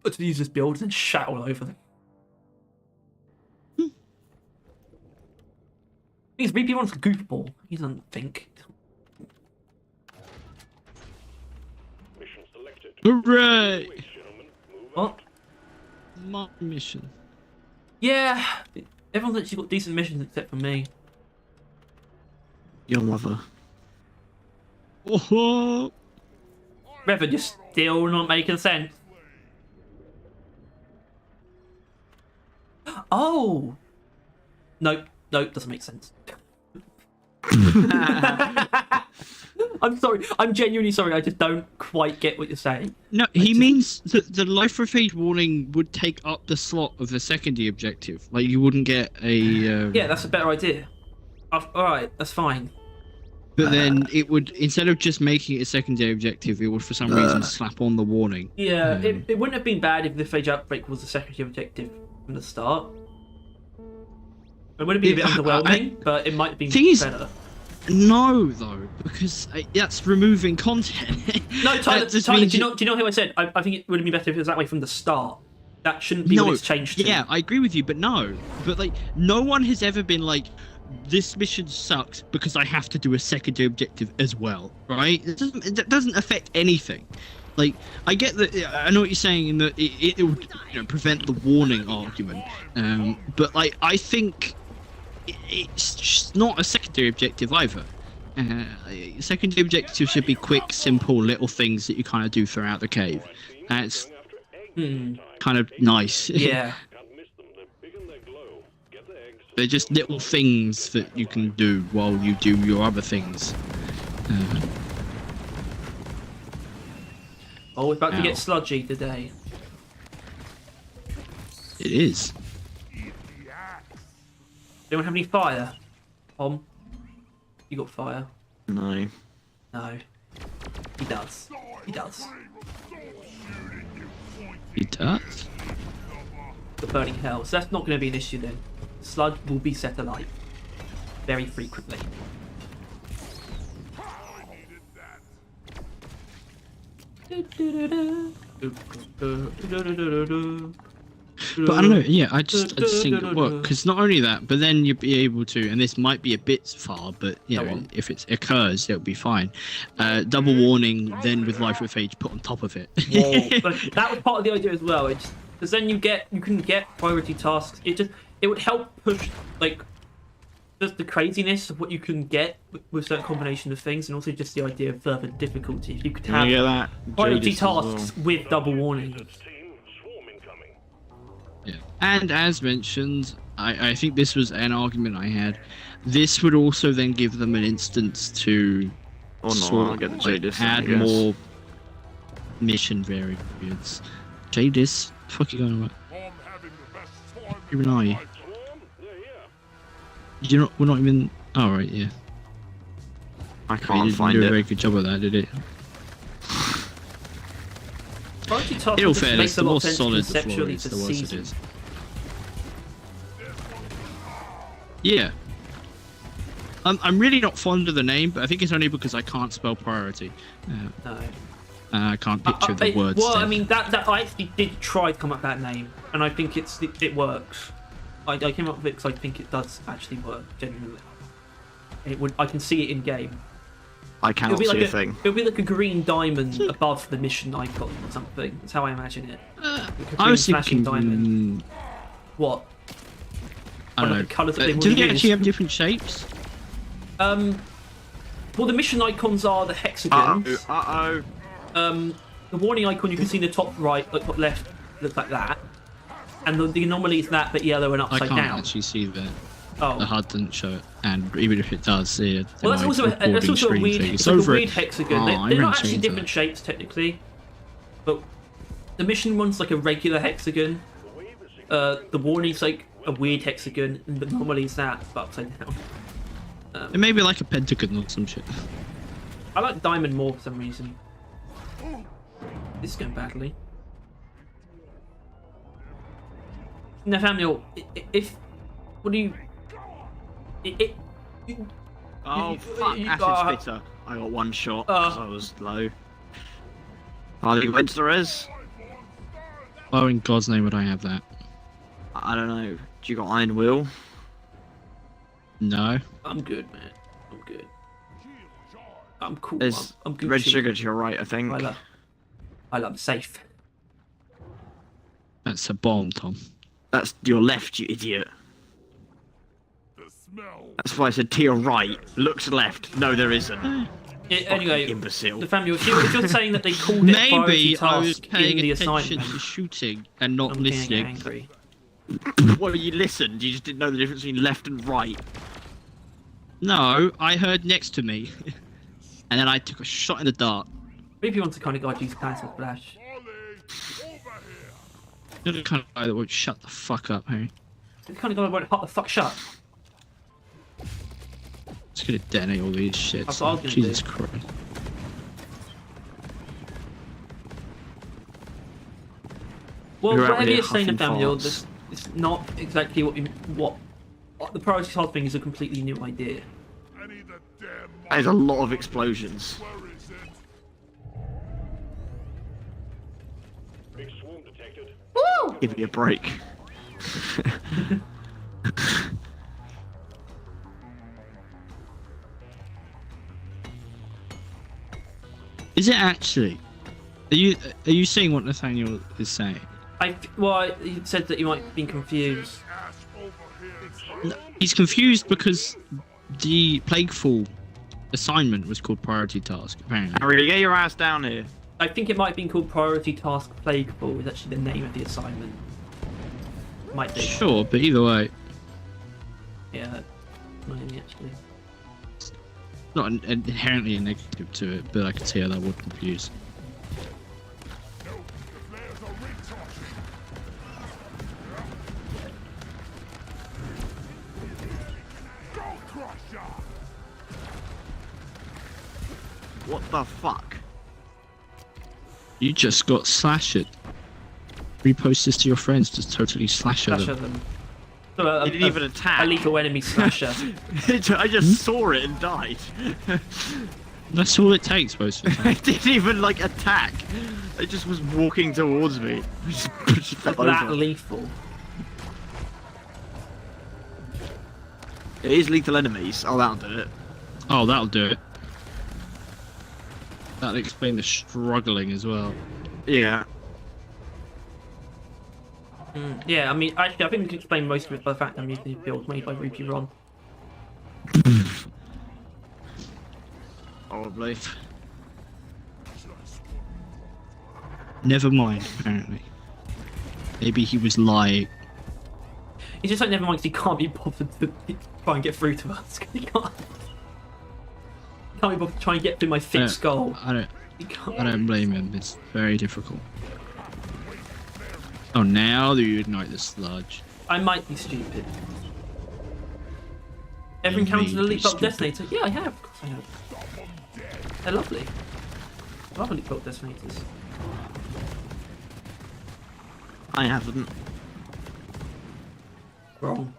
But to use his builds and shat all over them. Because Reapy Ron's a goofball. He doesn't think. Mission selected. Hooray! What? My mission. Yeah. Everyone's actually got decent missions except for me. Your mother. Oh, Revan, you're still not making sense. Oh! Nope, doesn't make sense. I'm sorry, I'm genuinely sorry, I just don't quite get what you're saying. no, he means that the life of phage warning would take up the slot of the secondary objective. Like, you wouldn't get a... Yeah, that's a better idea. Alright, that's fine. But then it would, instead of just making it a secondary objective, it would for some reason slap on the warning. Yeah, it wouldn't have been bad if the phage outbreak was a secondary objective from the start. It would have been a bit underwhelming, but it might have been better. No, though, because that's removing content. No, Tyler, do you know who I said? I think it would have been better if it was that way from the start. That shouldn't be what it's changed to. Yeah, I agree with you, but no. But, like, no one has ever been like, this mission sucks because I have to do a secondary objective as well, right? It doesn't affect anything. Like, I get that. I know what you're saying in that it would prevent the warning argument. But like, I think it's just not a secondary objective either. Secondary objective should be quick, simple, little things that you kind of do throughout the cave. That's kind of nice. Yeah. They're just little things that you can do while you do your other things. Oh, we're about to get sludgy today. It is. Anyone have any fire? Tom? You got fire? No. No. He does. He does. He does? The burning hell. So that's not going to be an issue then. Sludge will be set alight. Very frequently. But I don't know, yeah, I just think it work, because not only that, but then you'd be able to, and this might be a bit far, but you know, if it occurs, it'll be fine. Double warning, then with Life with Age put on top of it. But that was part of the idea as well. Because then you can get priority tasks. It would help push like just the craziness of what you can get with certain combination of things, and also just the idea of further difficulty. If you could have priority tasks with double warning. Yeah. And as mentioned, I think this was an argument I had. This would also then give them an instance to add more mission variants. Jadis, the fuck you going about? Even are you? We're not even. Oh right, yeah. I can't find do it. A very good job of that, did it? In all fairness, the more solid the floor is, the worse it is. Yeah. I'm really not fond of the name, but I think it's only because I can't spell priority. No. I can't picture the words. Well, I mean, that I actually did try to come up with that name, and I think it works. I came up with it because I think it does actually work, genuinely. I can see it in game. I cannot see a thing. It'll be like a green diamond above the mission icon or something. That's how I imagine it. I was flashing thinking. diamond. What? I don't know. The colours that they do they use? actually have different shapes? Well, the mission icons are the hexagons. The warning icon you can see in the top right, top left, looks like that. And the anomaly is that, but yellow and upside down. I can't actually see that. Oh. The HUD doesn't show it, and even if it does, well, that's also a weird, it's like a weird hexagon. They're not actually different shapes technically, but the mission one's like a regular hexagon. The warning's like a weird hexagon, and the anomaly is that, but upside down. It may be like a pentagon or some shit. I like diamond more for some reason. This is going badly. Nathaniel, what do you? Fuck! Acid spitter. I got one shot because I was low. You went to the res? Oh, in God's name would I have that? I don't know. Do you got Iron Will? No. I'm good, man. I'm good. I'm cool. There's I'm Gucci. red sugar to your right, I think. I'm safe. That's a bomb, Tom. That's your left, you idiot. The smell. That's why I said to your right. Look to the left. No, there isn't. Anyway, imbecile. Nathaniel, if you're saying that they called it priority Maybe I was task paying in the attention assignment, to shooting and not I'm getting listening. angry. Well, you listened. You just didn't know the difference between left and right. No, I heard next to me, and then I took a shot in the dark. Maybe you want to kind of guy who uses Cancel Splash. You're the kind of guy that won't shut the fuck up, Harry. The kind of guy who won't shut the fuck shut. It's gonna detonate all these shits. That's what I was gonna Jesus do. Christ. Well, You're out whatever here you're saying, huffing Nathaniel, farts. it's not exactly what the priority task thing is a completely new idea. I need the damn There's a lot of explosions. Where is it? Big swarm detected. Give me a break. Is it actually? Are you saying what Nathaniel is saying? He said that you might have been confused. Ash over here. He's confused because the Plagueful assignment was called priority task, apparently. Harry, get your ass down here. I think it might have been called Priority Task Plagueful. Is actually the name of the assignment. Might be. Sure, but either way, Yeah. Maybe actually. not inherently a negative to it, but I can see how that would confuse. No, the players are recharging. Go Crusher! What the fuck? You just got slashed. Repost this to your friends, just totally slash at Slasher them. them. So, He didn't even attack. A lethal enemy slasher. I just saw it and died. That's all it takes most of the time. It didn't even like attack. It just was walking towards me. I just pushed it that over. lethal. It is lethal enemies. Oh, that'll do it. Oh, that'll do it. That'll explain the struggling as well. Yeah. Yeah, I mean, actually, I think we can explain most of it by the fact I'm using the build made by Ruby Ron. Probably. Never mind, apparently. Maybe he was lying. He's just like, never mind, 'cause he can't be bothered to try and get through to us. He can't be bothered to try and get through my thick skull. I He can't. don't blame him. It's very difficult. Oh, now that you ignite the sludge. I might be stupid. Ever You encountered may a be leap up stupid. detonator? Yeah, I have. Of course I have. They're lovely. I love leap up detonators. I haven't. Wrong.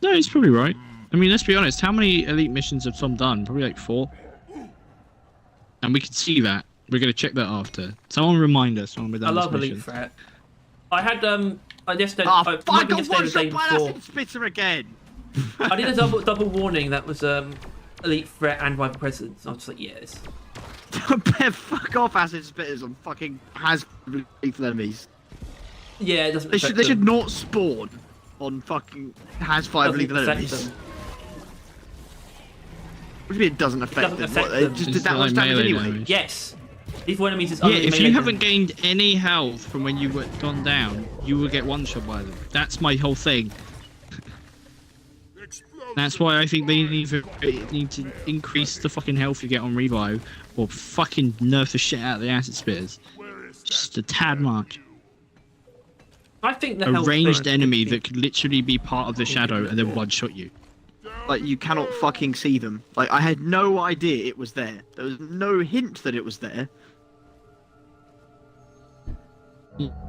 No, he's probably right. I mean, let's be honest. How many elite missions have Tom done? Probably like 4. And we can see that. We're going to check that after. Someone remind us when we're done I love this elite mission. threat. I had yesterday. Oh, I fuck! I got yesterday or one the day shot by before. acid spitter again. I did a double warning that was elite threat and rival presence. I was just like, yes. Fuck off, acid spitters on fucking has lethal enemies. Yeah, it doesn't. They affect should them. not spawn on fucking has 5 Doesn't lethal affect enemies. them. What do you mean it doesn't affect Doesn't them? affect What, them. it just It's did that like much damage melee anyway. damage. Yes. Lethal enemies is Yeah, only if melee you haven't damage. gained any health from when you were gone down, you will get one shot by them. That's my whole thing. That's why I think they need to increase the fucking health you get on revive, or fucking nerf the shit out of the acid spitters. Just a tad much. I think the A health ranged thing- enemy that could literally be part of the shadow and then one shot you. Like, you cannot fucking see them. Like, I had no idea it was there. There was no hint that it was there.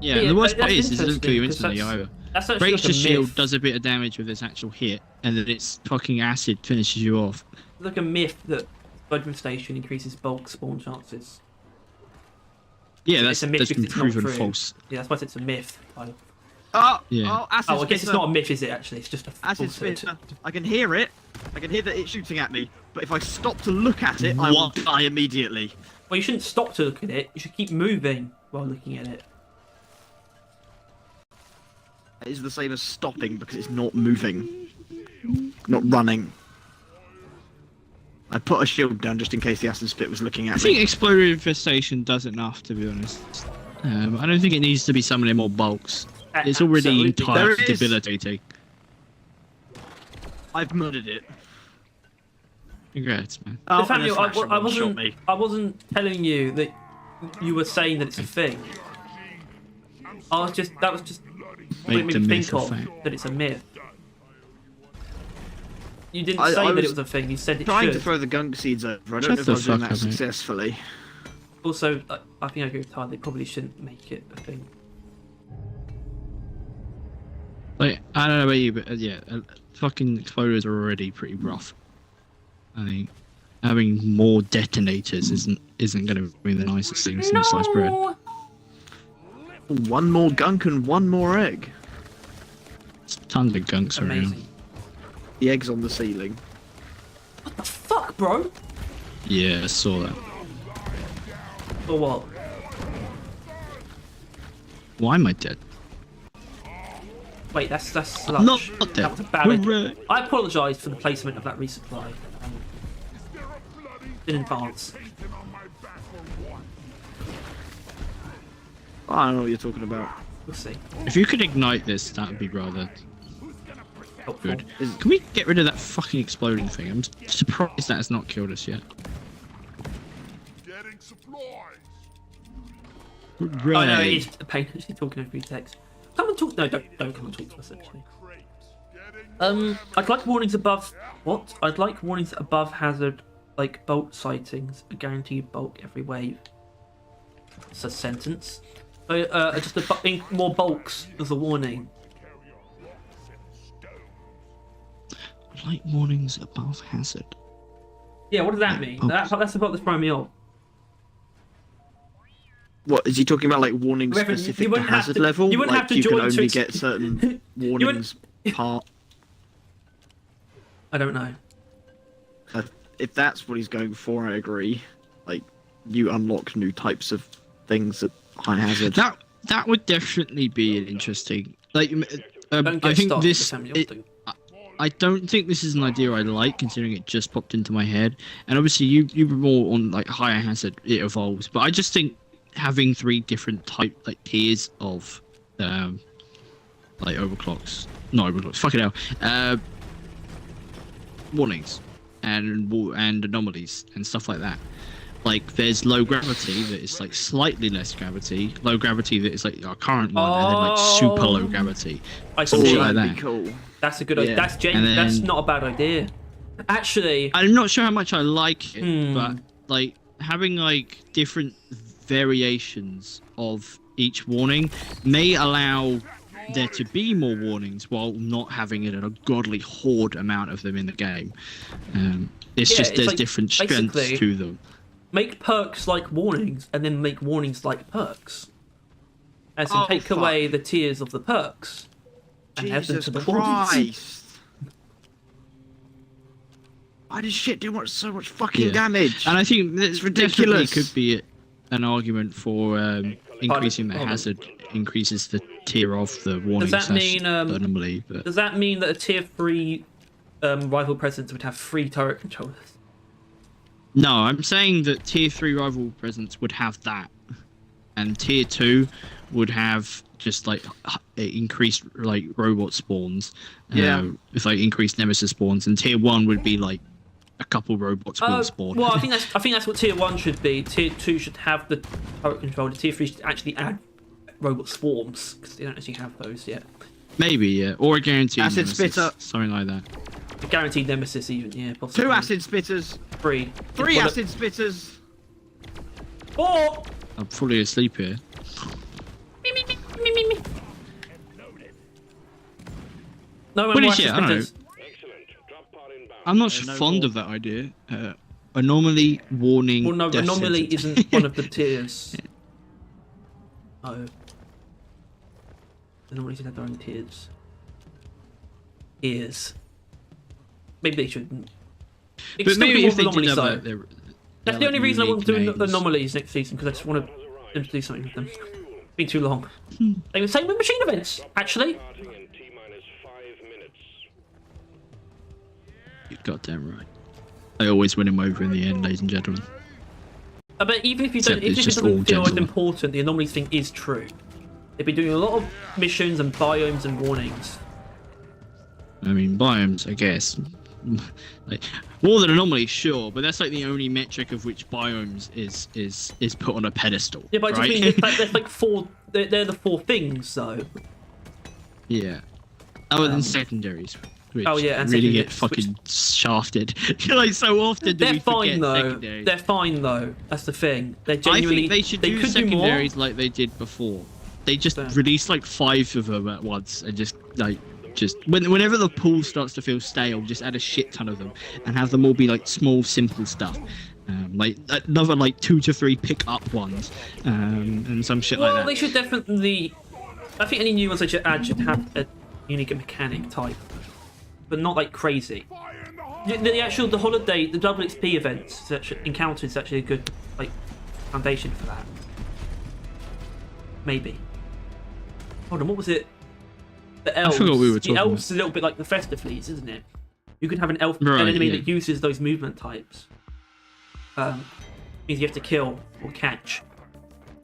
Yeah, and the worst part that's is it doesn't kill you interesting, 'cause instantly either. That's actually Breaks like a the shield, myth. does a bit of damage with its actual hit, and then its fucking acid finishes you off. It's like a myth that Judgment Station increases bulk spawn chances. Yeah, It's a myth that's because been it's not proven true. false. Yeah, that's why it's a myth. Oh, Yeah. oh, acid Oh, I guess it's spitter. not a myth, is it? Actually, it's just a Acid falsehood. spitter. I can hear it. I can hear that it's shooting at me. But if I stop to look at it, I will What? die immediately. Well, you shouldn't stop to look at it. You should keep moving while looking at it. It is the same as stopping because it's not moving. Not running. I put a shield down just in case the acid spit was looking I at think me. Explorer Infestation does enough, to be honest. I don't think it needs to be summoning more bulks. It's already Absolutely. entirely There is- debilitating. I've murdered it. Congrats, man. Oh, Nathaniel, and a slasher one shot me. I wasn't telling you that you were saying that it's a thing. That was just what Make made the me myth think a of fact. that it's a myth. You didn't I say that was it was a thing. You said it trying should. to throw the gunk seeds over. I don't Shut know if the I was doing fuck that up, mate. successfully. Also, I think I agree with Ty. They probably shouldn't make it a thing. Like, I don't know about you, but fucking exploders are already pretty rough. I think having more detonators isn't going to be the nicest thing since sliced bread. One more gunk and one more egg. There's tons of gunks around. Amazing. The egg's on the ceiling. What the fuck, bro? Yeah, I saw that. Or what? Why am I dead? Wait, that's sludge. Not dead. That was a bad idea. Hooray. I apologise for the placement of that resupply. In advance. I don't know what you're talking about. We'll see. If you could ignite this, that would be rather Helpful. good. Can we get rid of that fucking exploding thing? I'm surprised that has not killed us yet. Getting supplies. Oh no, Hooray. it's a pain actually talking over your text. Come and talk. No, don't come and talk to us actually. Crates. Getting I'd like warnings above. What? I'd like warnings above hazard, like bolt sightings, a guaranteed bulk every wave. It's a sentence. Just more bulks as a warning. Light warnings above hazard. Yeah, what does that mean? That's about this throwing me off. What is he talking about? Like warning Reverend, you specific to wouldn't have hazard to- level? you wouldn't Like have to you can join to only ex- get certain warnings part. I don't know. If that's what he's going for, I agree. Like you unlock new types of things at high hazard. That would definitely be an interesting. Like, Don't get I think started with this. Samuel thing. I don't think this is an idea I like, considering it just popped into my head. And obviously, you were more on like higher hazard. It evolves, but I just think having 3 different tiers of like overclocks, not overclocks. Fuck it hell. Warnings and anomalies and stuff like that. Like there's low gravity that is like slightly less gravity, low gravity that is like our current one, and then like super low gravity. I Some see. shit like That'd that. be cool. That's a good idea. Yeah. That's then- not a bad idea. Actually, I'm not sure how much I like it, but like having like different variations of each warning may allow there to be more warnings while not having it a godly horde amount of them in the game. It's Yeah, just it's there's like, different strengths basically- to them. make perks like warnings, and then make warnings like perks. As in, Oh, take fuck. away the tiers of the perks and have them Jesus to the warnings. Christ! Why does shit do so much fucking Yeah. damage? And I think It's this definitely ridiculous. could be an argument for increasing the hold on. hazard, increases the tier of the warning that slash mean, the anomaly. But Does that mean that a tier 3 rival presence would have 3 turret controllers? no, I'm saying that tier 3 rival presence would have that, and tier 2 would have just like increased like robot spawns. Yeah. With like increased nemesis spawns, and tier 1 would be like a couple robots will spawn. Well, I think that's what tier 1 should be. Tier 2 should have the turret controller. Tier 3 should actually add robot swarms because they don't actually have those yet. Maybe, yeah, or a guaranteed Acid nemesis, spitter. something like that. A guaranteed nemesis, even, yeah, possibly. 2 acid spitters, 3. 3 Well, acid spitters. 4! I'm fully asleep here. No But one it's- yeah, I don't know. Excellent. Drop pod inbound. I'm not no fond more. of that idea. Anomaly warning. Well, no, death anomaly sentence. isn't one of the tiers. Oh. Anomalies should have their own tiers. Tiers. Maybe they shouldn't. It But still maybe be if they more did anomalies, have though. like, their That's the only reason I want to do the anomalies next season, because I just want them to do something with them. It's been too long. They were same with machine events, actually. Starting in T-minus 5 minutes. You're goddamn right. I always win him over in the end, ladies and gentlemen. But even if you Except don't, even it's if it just doesn't all feel as gentlemen. important, the anomalies thing is true. They've been doing a lot of missions and biomes and warnings. I mean, biomes, I guess. Like more than anomaly, sure, but that's like the only metric of which biomes is put on a pedestal. Yeah, but I right? just mean there's like 4. They're the 4 things, though. Yeah. Other than secondaries. which Oh, yeah, and really secondary, get fucking shafted. Like so often do They're we fine forget though. secondaries. They're fine though. That's the thing. They're I genuinely. think they should do could do more. secondaries like they did before. They just Fair. release like 5 of them at once and just whenever the pool starts to feel stale, just add a shit ton of them and have them all be like small, simple stuff. Like another like 2 to 3 pick up ones, and some shit Well, like that. they should definitely. I think any new ones they should add should have a unique mechanic type, but not like crazy. The holiday, the double XP events, encounters is actually a good like foundation for that. Maybe. Hold on, what was it? The elves. I forgot we were talking The elves is a little bit like the festive fleas, isn't it? You could have an elf, Right, an enemy yeah. that uses those movement types. Means you have to kill or catch.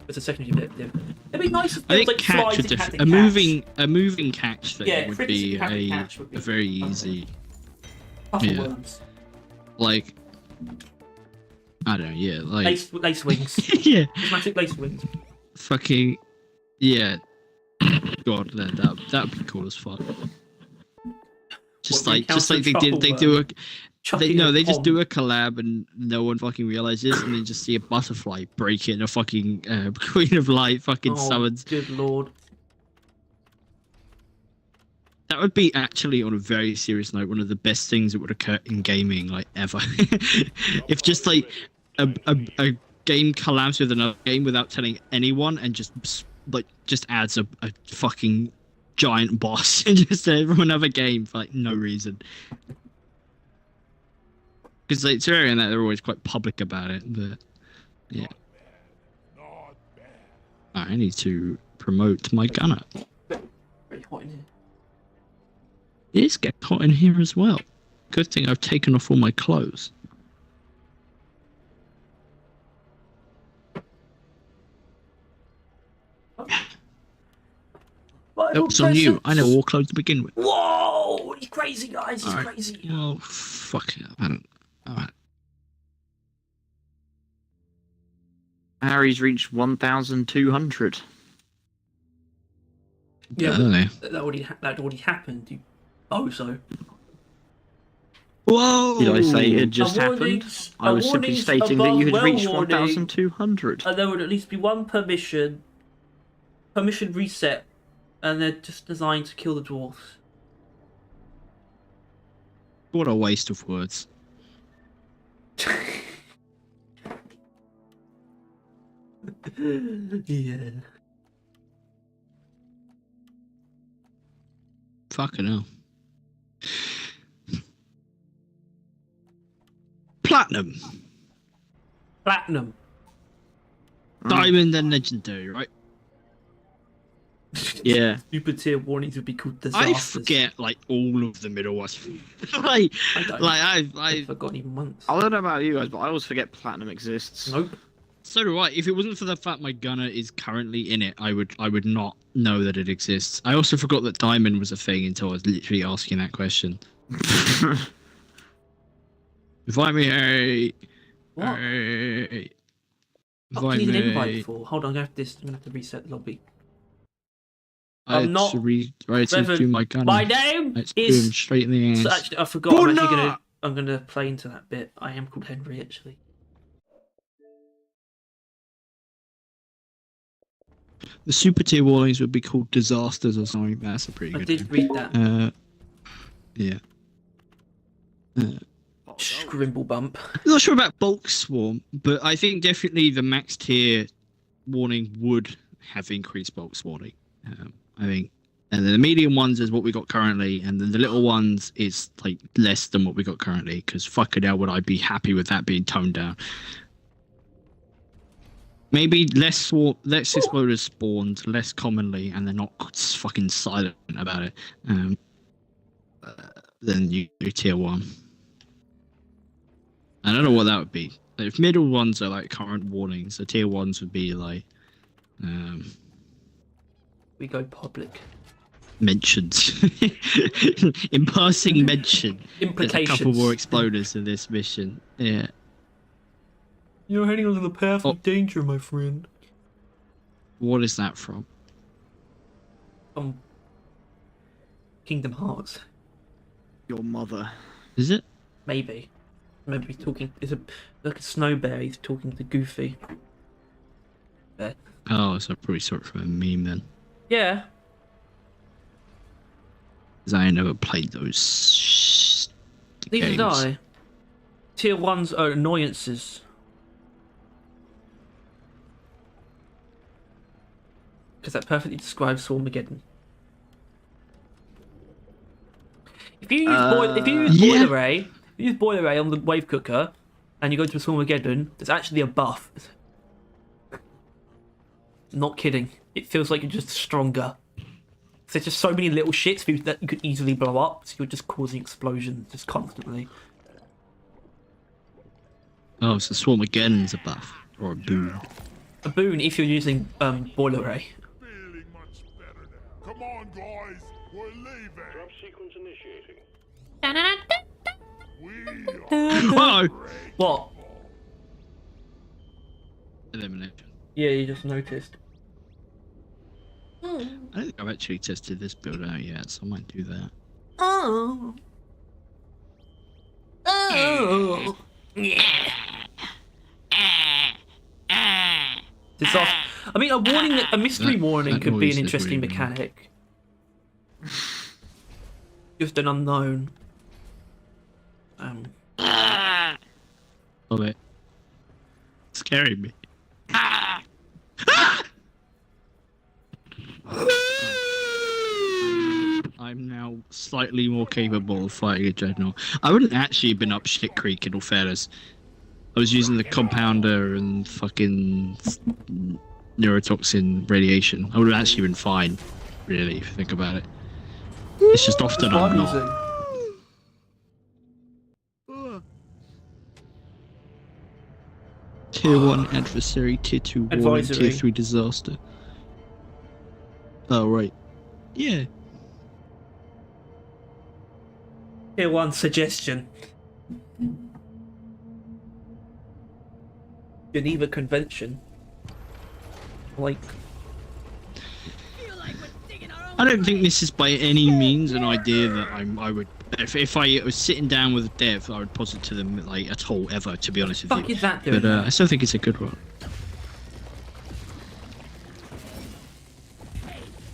It's a secondary objective. It'd be nice if I there was think like catch slides would you had to a moving catch thing Yeah, would crits be you have to a catch would be very lovely. easy. Puffle yeah. worms. Like I don't know, yeah, like Lace wings. yeah, Prismatic lace wings. fucking yeah. God, that'd be cool as fuck. Just What, like encounter they truffle do a Chucking they just pond. do a collab and no one fucking realizes, and then just see a butterfly break in a fucking Queen of Light fucking Oh, summons. good lord. That would be actually, on a very serious note, one of the best things that would occur in gaming like ever. If just like a game collabs with another game without telling anyone and just adds a fucking giant boss just from another game for like no reason. Because like, it's rare in that they're always quite public about it, but yeah. I need to promote my gunner. Very hot in here. It is getting hot in here as well. Good thing I've taken off all my clothes. Oops, on you. I know all clothes to begin with. Whoa! He's crazy, guys. He's Alright. crazy. Well, fuck it. I don't. Alright. Harry's reached 1,200. Yeah, I don't know. but that already happened. You bozo. Whoa! Did I say it just A happened? warning's- I a was simply warning's stating that above you had well reached warning. 1,200. And there would at least be one permission reset, and they're just designed to kill the dwarfs. What a waste of words. Yeah. Fucking hell. Platinum. Platinum. Diamond and legendary, right? Yeah. Super tier warnings would be called I disasters. forget like all of the middle ones. like I don't. I've I've forgotten even once. I don't know about you guys, but I always forget platinum exists. Nope. so do I. If it wasn't for the fact my gunner is currently in it, I would not know that it exists. I also forgot that diamond was a thing until I was literally asking that question. Invite me, hey. What? Hey. What do Invite you need an me. invite for? Hold on, I'm gonna have to reset the lobby. I I'm had not to right to Reverend. do my gunner. My name Let's boom is. straight in the ass. So actually, I forgot. Gunnar! I'm gonna play into that bit. I am called Henry, actually. The super tier warnings would be called disasters or something. That's a pretty I good did name. read that. Yeah. Scrimble bump. I'm not sure about bulk swarm, but I think definitely the max tier warning would have increased bulk swarming. I think, and then the medium ones is what we got currently, and then the little ones is like less than what we got currently. Because fucking hell, would I be happy with that being toned down? Maybe less exploders spawned less commonly, and they're not fucking silent about it. Than you do tier 1. I don't know what that would be. If middle ones are like current warnings, the tier 1s would be like We go public. mentions. In passing mention. There's a Implications. couple more exploders in this mission. Yeah. You're heading onto the path Oh. of danger, my friend. What is that from? Kingdom Hearts. Your mother. Is it? Maybe. Maybe he's talking. It's a like a snow bear. He's talking to Goofy. Bear. Oh, so I'm pretty sorry for a meme then. Yeah. Because I never played those Neither did games. I. Tier 1's are annoyances. Because that perfectly describes Swarmageddon. If you use Yeah. boiler ray on the wave cooker, and you go to a Swarmageddon, there's actually a buff. Not kidding. It feels like you're just stronger. There's just so many little shits that you could easily blow up, so you're just causing explosions just constantly. Oh, so Swarmageddon's a buff or a boon. A boon if you're using boiler ray. Feeling much better now. Come on, guys. We're leaving. Drop sequence initiating. We Oh, are What? elimination. Yeah, you just noticed. I don't think I've actually tested this build out yet, so I might do that. Oh. Oh. Disaster. I mean, a mystery warning that could be noise an is interesting really annoying. mechanic. Just an unknown. Oh, wait. Scaring me. I'm now slightly more capable of fighting a dreadnought. I wouldn't actually have been up shit creek in all fairness. I was using the compounder and fucking neurotoxin radiation. I would have actually been fine, really, if you think about it. It's just often I'm not. Tier 1 adversary, Tier 2 warning, Advisory. Tier 3 disaster. Oh, right. Yeah. Tier 1 suggestion. Geneva Convention. Like, I don't think this is by any means an idea that I would... If I was sitting down with a dev, I would posit to them like at all, ever, to be honest with fuck you. is that doing? But I still think it's a good one.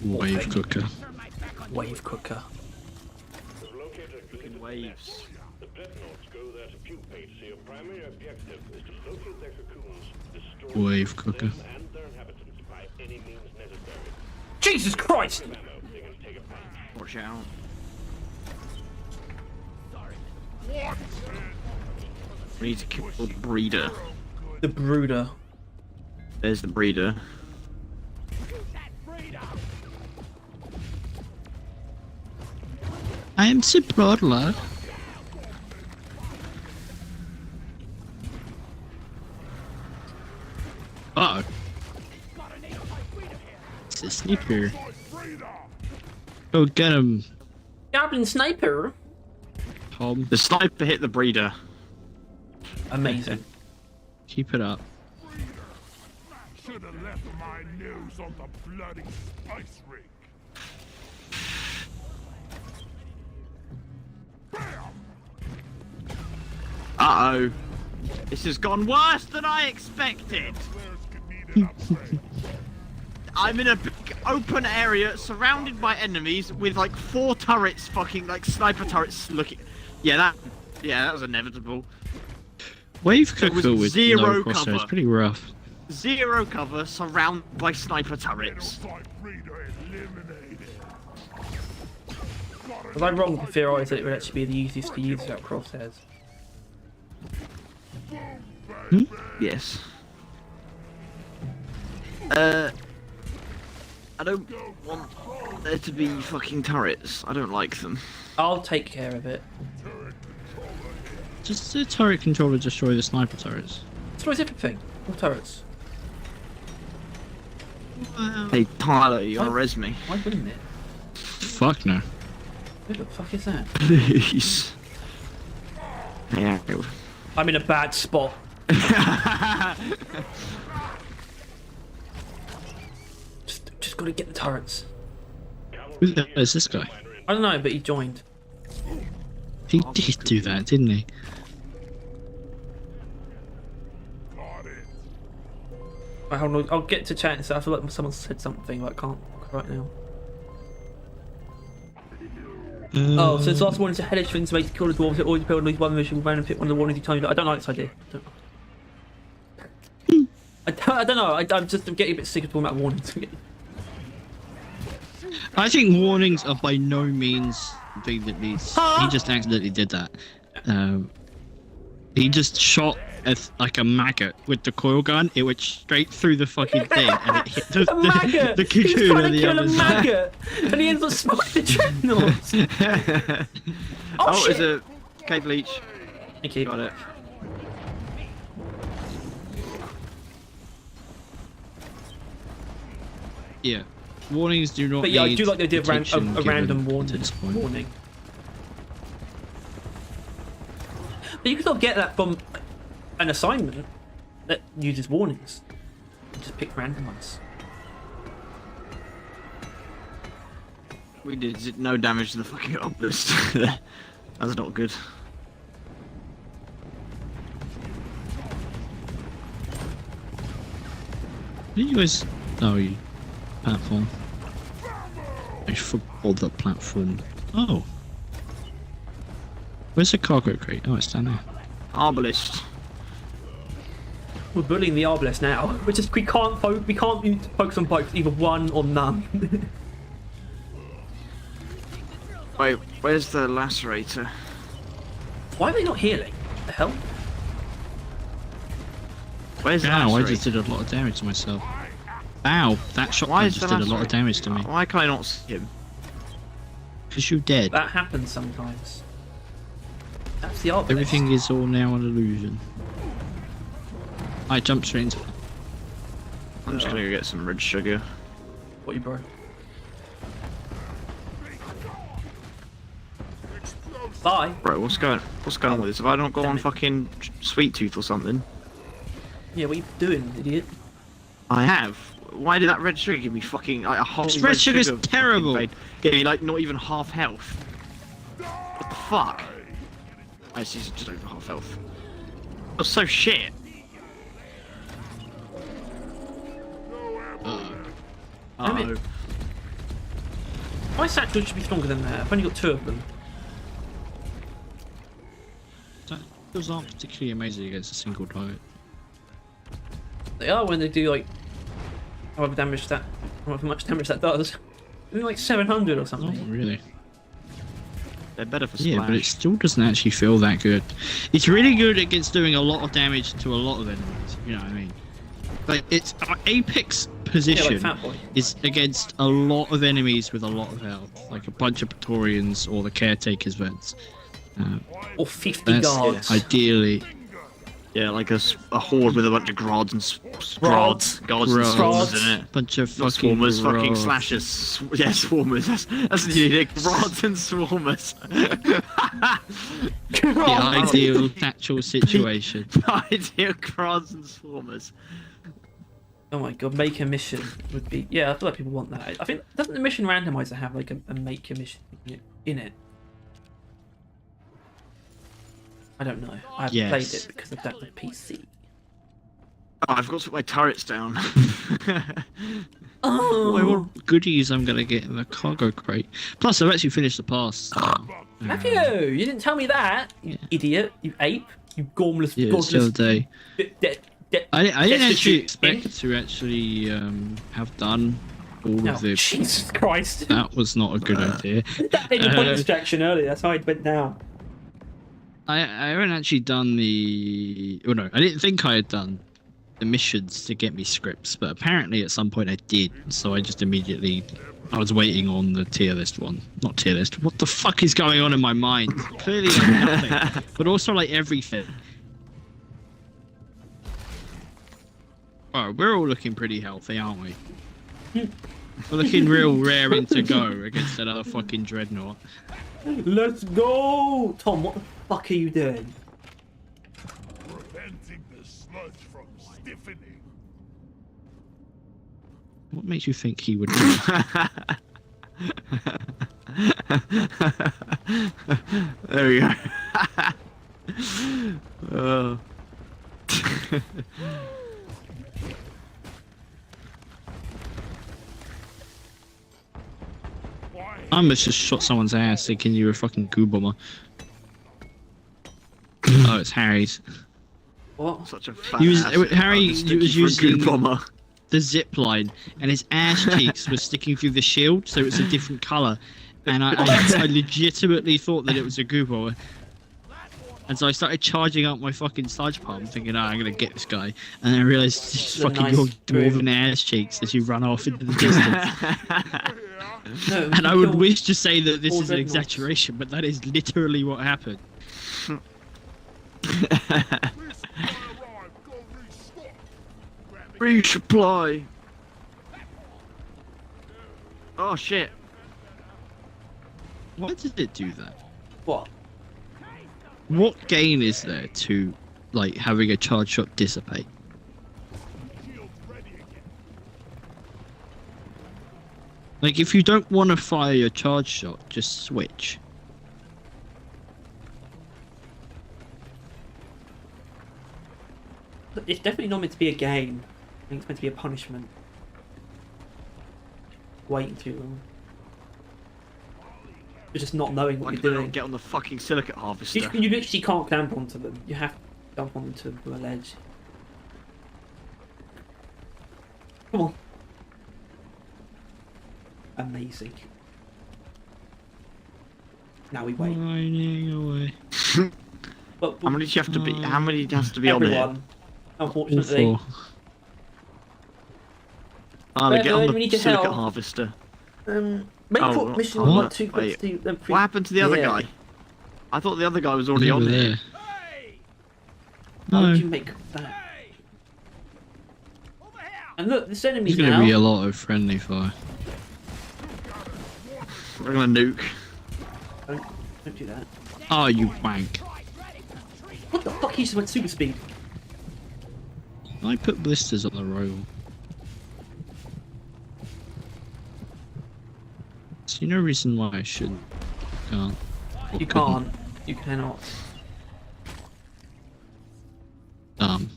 Wave cooker. Wave cooker. Fucking waves. The dreadnoughts go there to pupate, so your primary objective is to locate their cocoons, destroy Wave cooker. them and their inhabitants by any means necessary. Jesus Christ! Ammo, they can take a punch. Watch out. We need to kill the breeder. The Brooder. There's the breeder. I am so proud, lad. Uh-oh. It's a sneaker. Go get him, Goblin Sniper! Tom. The sniper hit the breeder. Amazing. Keep it up. should have left my nose on the bloody spice rig. Uh-oh. This has gone worse than I expected. Players could need an upgrade. I'm in a big open area surrounded by enemies with like 4 turrets, fucking like sniper turrets looking. Yeah, that was inevitable. Wave There was cooker with zero no crosshair cover. is pretty rough. 0 cover, surrounded by sniper turrets. Type reader eliminated. Was I wrong to theorise that it would actually be the easiest to use without crosshairs? Yes. I don't want there to be fucking turrets. I don't like them. I'll take care of it. Does the turret controller destroy the sniper turrets? Destroys everything. All turrets. Hey Tyler, you wanna res me? Why wouldn't it? Fuck no. Who the fuck is that? Please. Yeah. I'm in a bad spot. Just gotta get the turrets. Who the hell is this guy? I don't know, but he joined. He did do that, didn't he? Got it. Right, hold on, I'll get to chat and stuff. I feel like someone said something, but I can't right now. Oh, so this last one is a hellish thing to make the kill the dwarves. It always build at least one mission with random pick one of the warnings you tell me. I don't like this idea. I don't know. I'm just getting a bit sick of talking about warnings. I think warnings are by no means the thing that needs. He just accidentally did that. He just shot like a maggot with the coil gun. It went straight through the fucking thing and it hit A maggot! the He's cocoon trying on to the kill a other side. maggot! And he ends up smoking the dreadnoughts! Oh, shit. is a cave leech. Thank you. Got it. Yeah. Warnings do not But yeah, I need do like the idea of attention a given random at warning. this point. But you can still get that from an assignment that uses warnings. Just pick random ones. We did no damage to the fucking obelisk. That's not good. Did you guys? Oh, you platform. I forgot the platform. Oh. Where's the cargo crate? Oh, it's down there. Arbalist. We're bullying the Arbalest now. We can't focus on both, either one or none. Wait, where's the lacerator? Why are they not healing? What the hell? Where's the Ow, I lacerator? just did a lot of damage to myself. Ow, that Why shotgun is just the did a lot of lacerator- damage to me. Why can I not see him? Because you're dead. That happens sometimes. That's the Arbalest. Everything is all now an illusion. I jumped straight into I'm just gonna go get some red sugar. What you bro? Bye. Bro, what's going on with this? Have I not gone on fucking Sweet Tooth or something? Yeah, what are you doing, idiot? I have. Why did that red sugar give me fucking like, a whole Red sugar's sugar terrible. fucking gave me like not even half health. What the fuck? I see, it's just over half health. That's so shit. Damn it. Uh-oh. My satchel should be stronger than that. I've only got 2 of them. Those aren't particularly amazing against a single target. They are when they do like however much damage that does. Maybe like 700 or Not something. really. They're better for Yeah, splash. but it still doesn't actually feel that good. It's really good against doing a lot of damage to a lot of enemies. You know what I mean? Like its apex position Fat Boy. is against a lot of enemies with a lot of health, like a bunch of Praetorians or the Caretaker's vets. Or 50 That's guards. ideally. Yeah, like a horde with a bunch of grods and Grods. guards and Grods. swarmers in it. Bunch of Not fucking swarmers, fucking grods. slashers. Yeah, swarmers. That's the unique. Rods and swarmers. The ideal natural situation. Ideal grods and swarmers. Oh my god, make a mission would be... Yeah, I feel like people want that. I think... Doesn't the mission randomizer have like a make a mission in it? I don't know. I haven't Yes. played it because of that with PC. Oh, I've got to put my turrets down. Oh! Wait, what goodies I'm gonna get in the cargo crate? Plus, I've actually finished the pass. Have you? You didn't tell me that, you idiot, you ape, you gormless, Yeah, it's the other godless... day. I didn't actually destitute expect to actually have done all Oh, of the. Jesus Christ. That was not a good idea. That made a point distraction earlier, that's how I went down. I haven't actually done the. Oh no, I didn't think I had done the missions to get me scripts, but apparently at some point I did. So I just immediately. I was waiting on the tier list one. Not tier list. What the fuck is going on in my mind? Clearly nothing, but also like everything. Oh, we're all looking pretty healthy, aren't we? We're looking real raring to go against another fucking dreadnought. Let's go! Tom, what the fuck are you doing? Preventing the sludge from stiffening. What makes you think he would do that? There we go. Oh. I almost just shot someone's ass thinking you were a fucking goo bomber. Oh, it's Harry's. What? Such a fat He was ass. Harry I'm was sticky for a goo using bomber. the zip line, and his ass cheeks were sticking through the shield, so it's a different color. And I legitimately thought that it was a goo bomber. And so I started charging up my fucking sludge pump, thinking, "Oh, I'm gonna get this guy." And then I realized it's just It's a fucking nice your boom. dwarven ass cheeks as you run off into the distance. No, And I you would killed wish to say that this all is an dreadnoughts. exaggeration, but that is literally what happened. Resupply. Oh shit. Why did it do that? What? What gain is there to, like, having a charge shot dissipate? Like, if you don't want to fire your charge shot, just switch. It's definitely not meant to be a game. I think it's meant to be a punishment. Waiting too long. You're just not knowing what Why you're can I doing. not get on the fucking silicate harvester? You literally can't clamp onto them. You have to jump onto a ledge. Come on. Amazing. Now we wait. Mining away. But How many do you have to be? How many has to be on there? everyone, unfortunately. All Oh, get on we the need your silicate help. harvester. Make Oh, what not- mission oh, one, what? 2, Wait. 2, then 3. What happened to the other Yeah. guy? I thought the other guy was already Over on there. there. How No. would you make that? And look, this enemy's There's now. gonna be a lot of friendly fire. We're gonna nuke. Don't do that. Oh, you wank. What the fuck? He just went super speed. I put blisters on the roll. See no reason why I shouldn't. Can't. Or You couldn't. can't. You cannot. Dumb.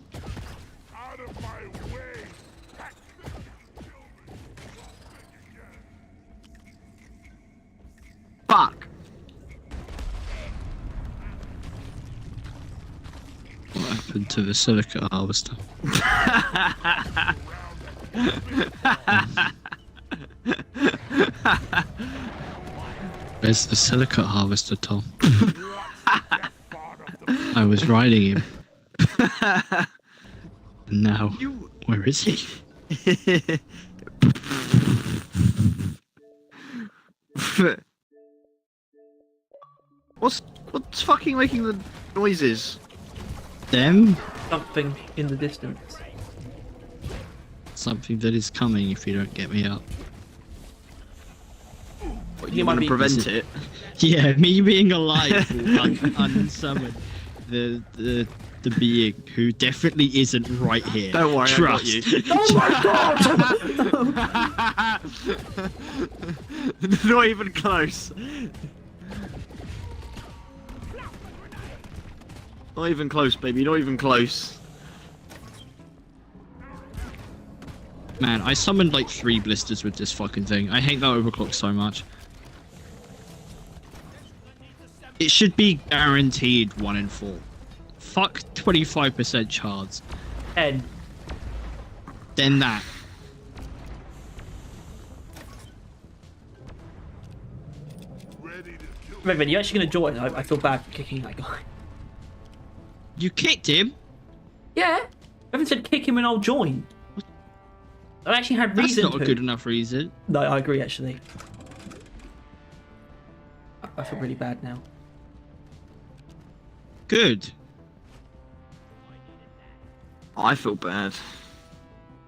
Out of my way! Fuck! What happened to the silica harvester? Where's the silica harvester, Tom? I was riding him. And now, where is he? What's fucking making the noises? Them? Something in the distance. Something that is coming if you don't get me up. What, You you might want be- to prevent it? Yeah, me being alive will unsummon the being who definitely isn't right here. Don't worry, I got Trust. you. Oh my god! Not even close. Not even close, baby. Not even close. Man, I summoned like 3 blisters with this fucking thing. I hate that overclock so much. It should be guaranteed 1 in 4. Fuck 25% chance. 10. Then that. Ready to kill. Raven, you actually gonna join? I feel bad for kicking that guy. You kicked him? Yeah. Raven said kick him and I'll join. I actually had That's reason not to. a good enough reason. No, I agree actually. I feel really bad now. Good. I feel bad.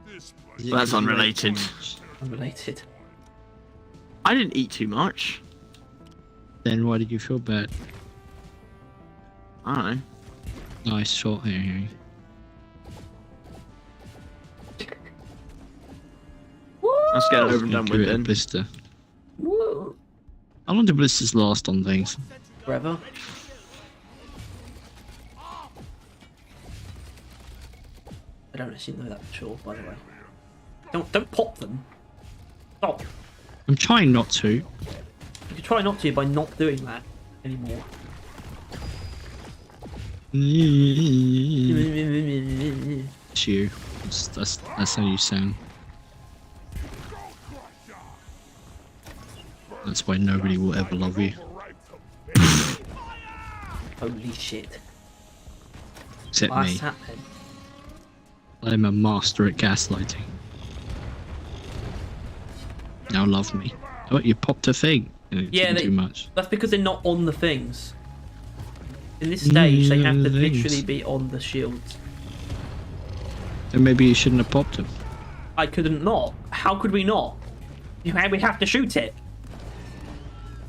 This place. Is it That's 'cause you ate unrelated. too much? Unrelated. I didn't eat too much. Then why did you feel bad? I don't know. Nice shot here. Let's get it over and done Give with it a then. blister. Whoa. How long do blisters last on things? Forever. I don't actually know that for sure, by the way. Don't pop them. Stop. I'm trying not to. You can try not to by not doing that anymore. It's you. That's how you sound. That's why nobody will ever love you. Holy shit. Except What's me. happening? I'm a master at gaslighting. Now love me. Oh, you popped a thing. It Yeah, didn't do much. That's because they're not on the things. In this stage, they have to Things. literally be on the shields. Then maybe you shouldn't have popped them. I couldn't not. How could we not? We have to shoot it.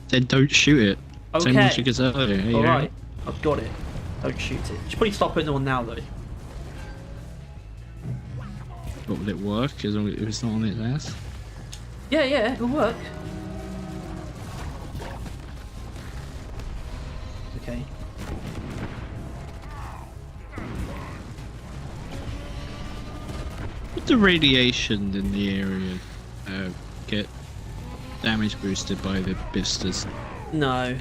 Then don't shoot it. Same Okay. logic as earlier. Yeah. Alright, I've got it. Don't shoot it. You should probably stop putting them on now, though. But will it work as long as it's not on its ass? Yeah, it'll work. Okay. Would the radiation in the area get damage boosted by the blisters? No.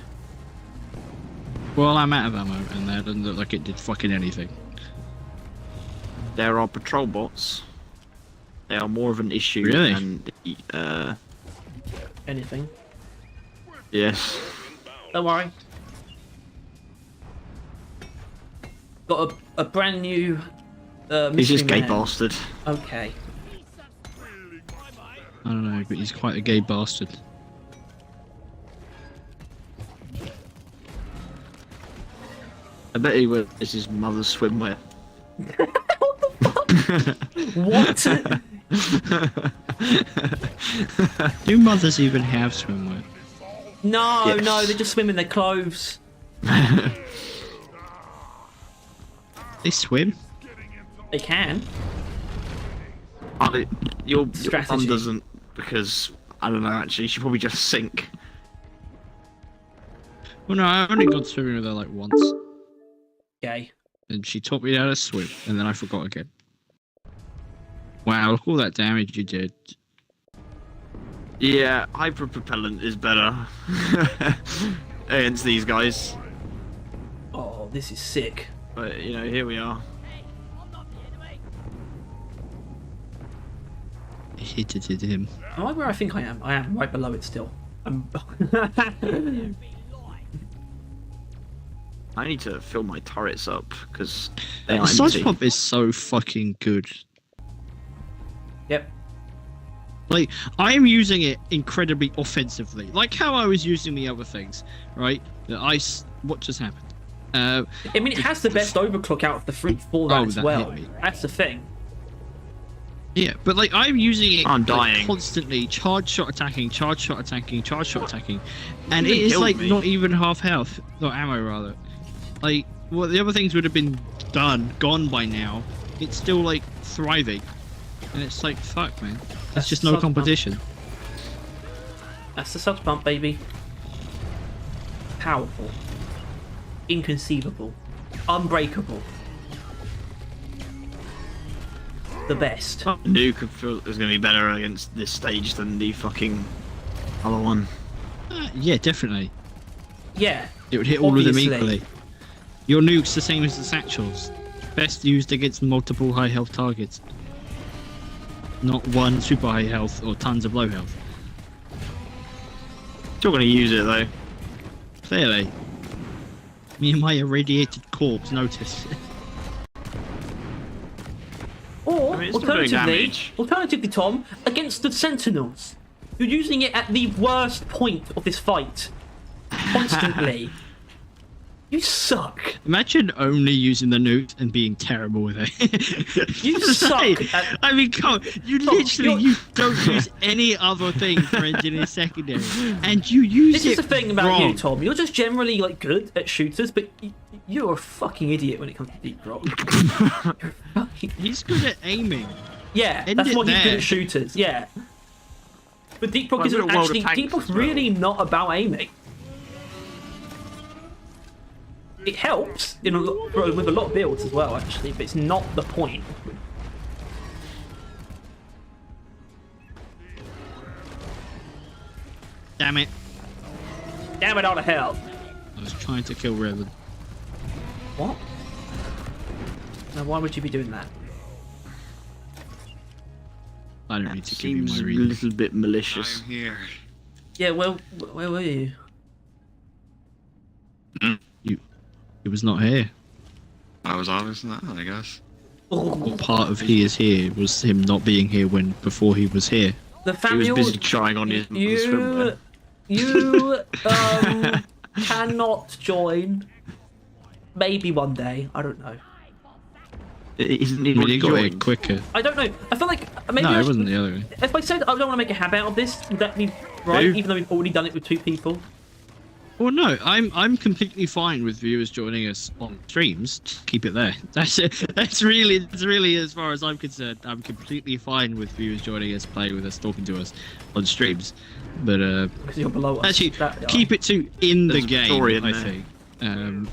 Well, I'm out of ammo, and that doesn't look like it did fucking anything. There are patrol bots. They are more of an issue Really? than the, Anything. yes. Don't worry. Got a brand new He's just mystery gay man. bastard. Okay. I don't know, but he's quite a gay bastard. I bet he wears his mother's swimwear. What? Do mothers even have swimwear? No, Yes. no, they just swim in their clothes. They swim? They can. Your mum Strategy. doesn't, because I don't know. Actually, she probably just sink. Well, no, I only gone swimming with her like once, Okay. and she taught me how to swim, and then I forgot again. Wow, look all that damage you did. Yeah, hyperpropellant is better against these guys. Oh, this is sick. But you know, here we are. Hit him. Am I where I think I am? I am right below it still. I'm... I need to fill my turrets up because they The are size empty. pump is so fucking good. Yep. Like, I am using it incredibly offensively, like how I was using the other things, right? What just happened? I mean, it has the best overclock out of the three for that Oh, as that well. hit me. That's the thing. Yeah, but like I'm using it I'm like, dying. constantly, charge shot attacking, charge shot attacking, charge shot attacking, and You it is killed like me. not even half health, not ammo rather. Like, well, the other things would have been gone by now. It's still like thriving, and it's like fuck, man. There's That's just the no sub pump. competition. That's the subs pump, baby. Powerful. Inconceivable. Unbreakable. The best. Nuke is going to be better against this stage than the fucking other one. Yeah, definitely. Yeah. It would hit all of them Obviously. equally. Your nuke's the same as the satchels. Best used against multiple high health targets. Not one super high health or tons of low health. Still going to use it though. Clearly. Me and my irradiated corpse notice. Or, I mean, it's still doing damage. alternatively, Tom, against the Sentinels. You're using it at the worst point of this fight. Constantly. You suck. Imagine only using the nuke and being terrible with it. You suck at- I mean, come on. You Tom, literally you're- you don't use any other thing for engineer secondary, and you use This it is the thing about wrong. you, Tom. You're just generally like good at shooters, but you're a fucking idiot when it comes to deep rock. You're fucking... He's good at aiming. Yeah, End that's it what he's good there. at shooters. Yeah. But Deep Rock Well, isn't World of actually. Tanks Deep Rock's as well. really not about aiming. It helps with a lot of builds as well, actually, but it's not the point. Damn it! Damn it all to hell! I was trying to kill Revan. What? Now, why would you be doing that? I don't need to give you Seems my a reason. little bit malicious. I'm here. Yeah, well, where were you? He was not here. I was obviously not, I guess. What part of he is here was him not being here when before he was here. The He family. was busy trying on his swimwear. You cannot join. Maybe one day. I don't know. Isn't he I mean, already he got it joined? quicker. I don't know. I feel like maybe No, I it wasn't the other way. if I said I don't want to make a habit out of this, would that be right? Who? Even though we've already done it with 2 people. Well, no, I'm completely fine with viewers joining us on streams. Just keep it there. That's it. That's really as far as I'm concerned. I'm completely fine with viewers joining us, playing with us, talking to us on streams. But Because you're below us. actually, That- keep it to in the There's a game. Victorian I there. think.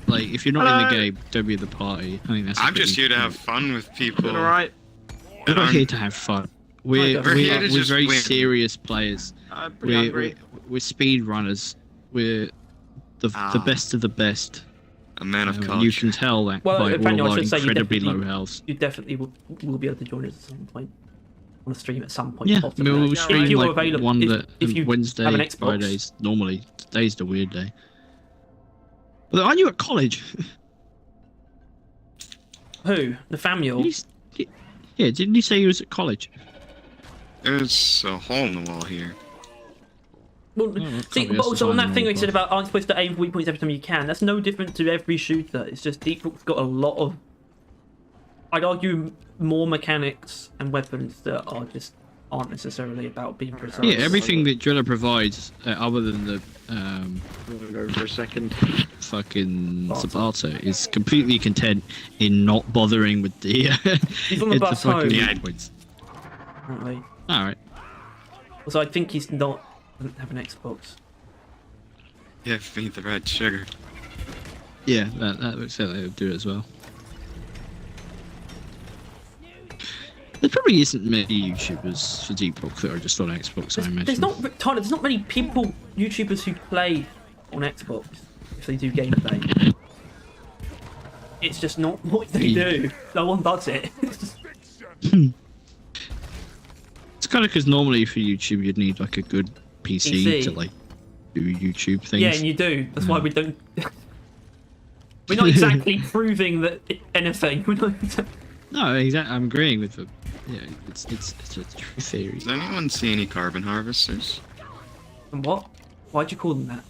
Like if you're not in the game, don't be in the party. I think that's. I'm just here to have fun with people. Alright. We're that not aren't- here to have fun. We're We're here to we're just very win. serious players. I'm pretty We're hungry. we're speed runners. We're the best of the best. A man of You culture. can tell that Well, by all Nathaniel, I our should say you incredibly low definitely- health. You definitely will be able to join us at some point on a stream at some point. Yeah, possibly. we'll If stream you're like available, one if, that if you Wednesday, have an Xbox. Fridays. Normally, today's the weird day. Although, aren't you at college? Who? Nathaniel? Yeah, didn't you say he was at college? There's a hole in the wall here. Well, that's see, obvious. but also on That's that thing fine, we said about aren't supposed to aim for weak points every time you can, that's no different to every shooter. It's just Deep Rock's got a lot of, I'd argue, more mechanics and weapons that aren't necessarily about being precise. Yeah, everything that Driller provides, other than the I'm gonna go for a second. fucking Sabato, is completely content in not bothering with the. He's on the with bus fucking home. Yeah. weak points. Apparently. All right. Also, I think he's not doesn't have an Xbox. Yeah, feed the red sugar. Yeah, that looks like they would do it as well. There probably isn't many YouTubers for Deep Rock that are just on Xbox, I imagine. There's not many people, YouTubers who play on Xbox if they do gameplay. It's just not what they do. No one does it. It's kind of because normally for YouTube you'd need like a good PC to like do YouTube things. Yeah, and you do. That's why we don't. We're not exactly proving that anything. We're not. No, exactly. I'm agreeing with the. Yeah, it's a true theory. Does anyone see any carbon harvesters? And what? Why'd you call them that?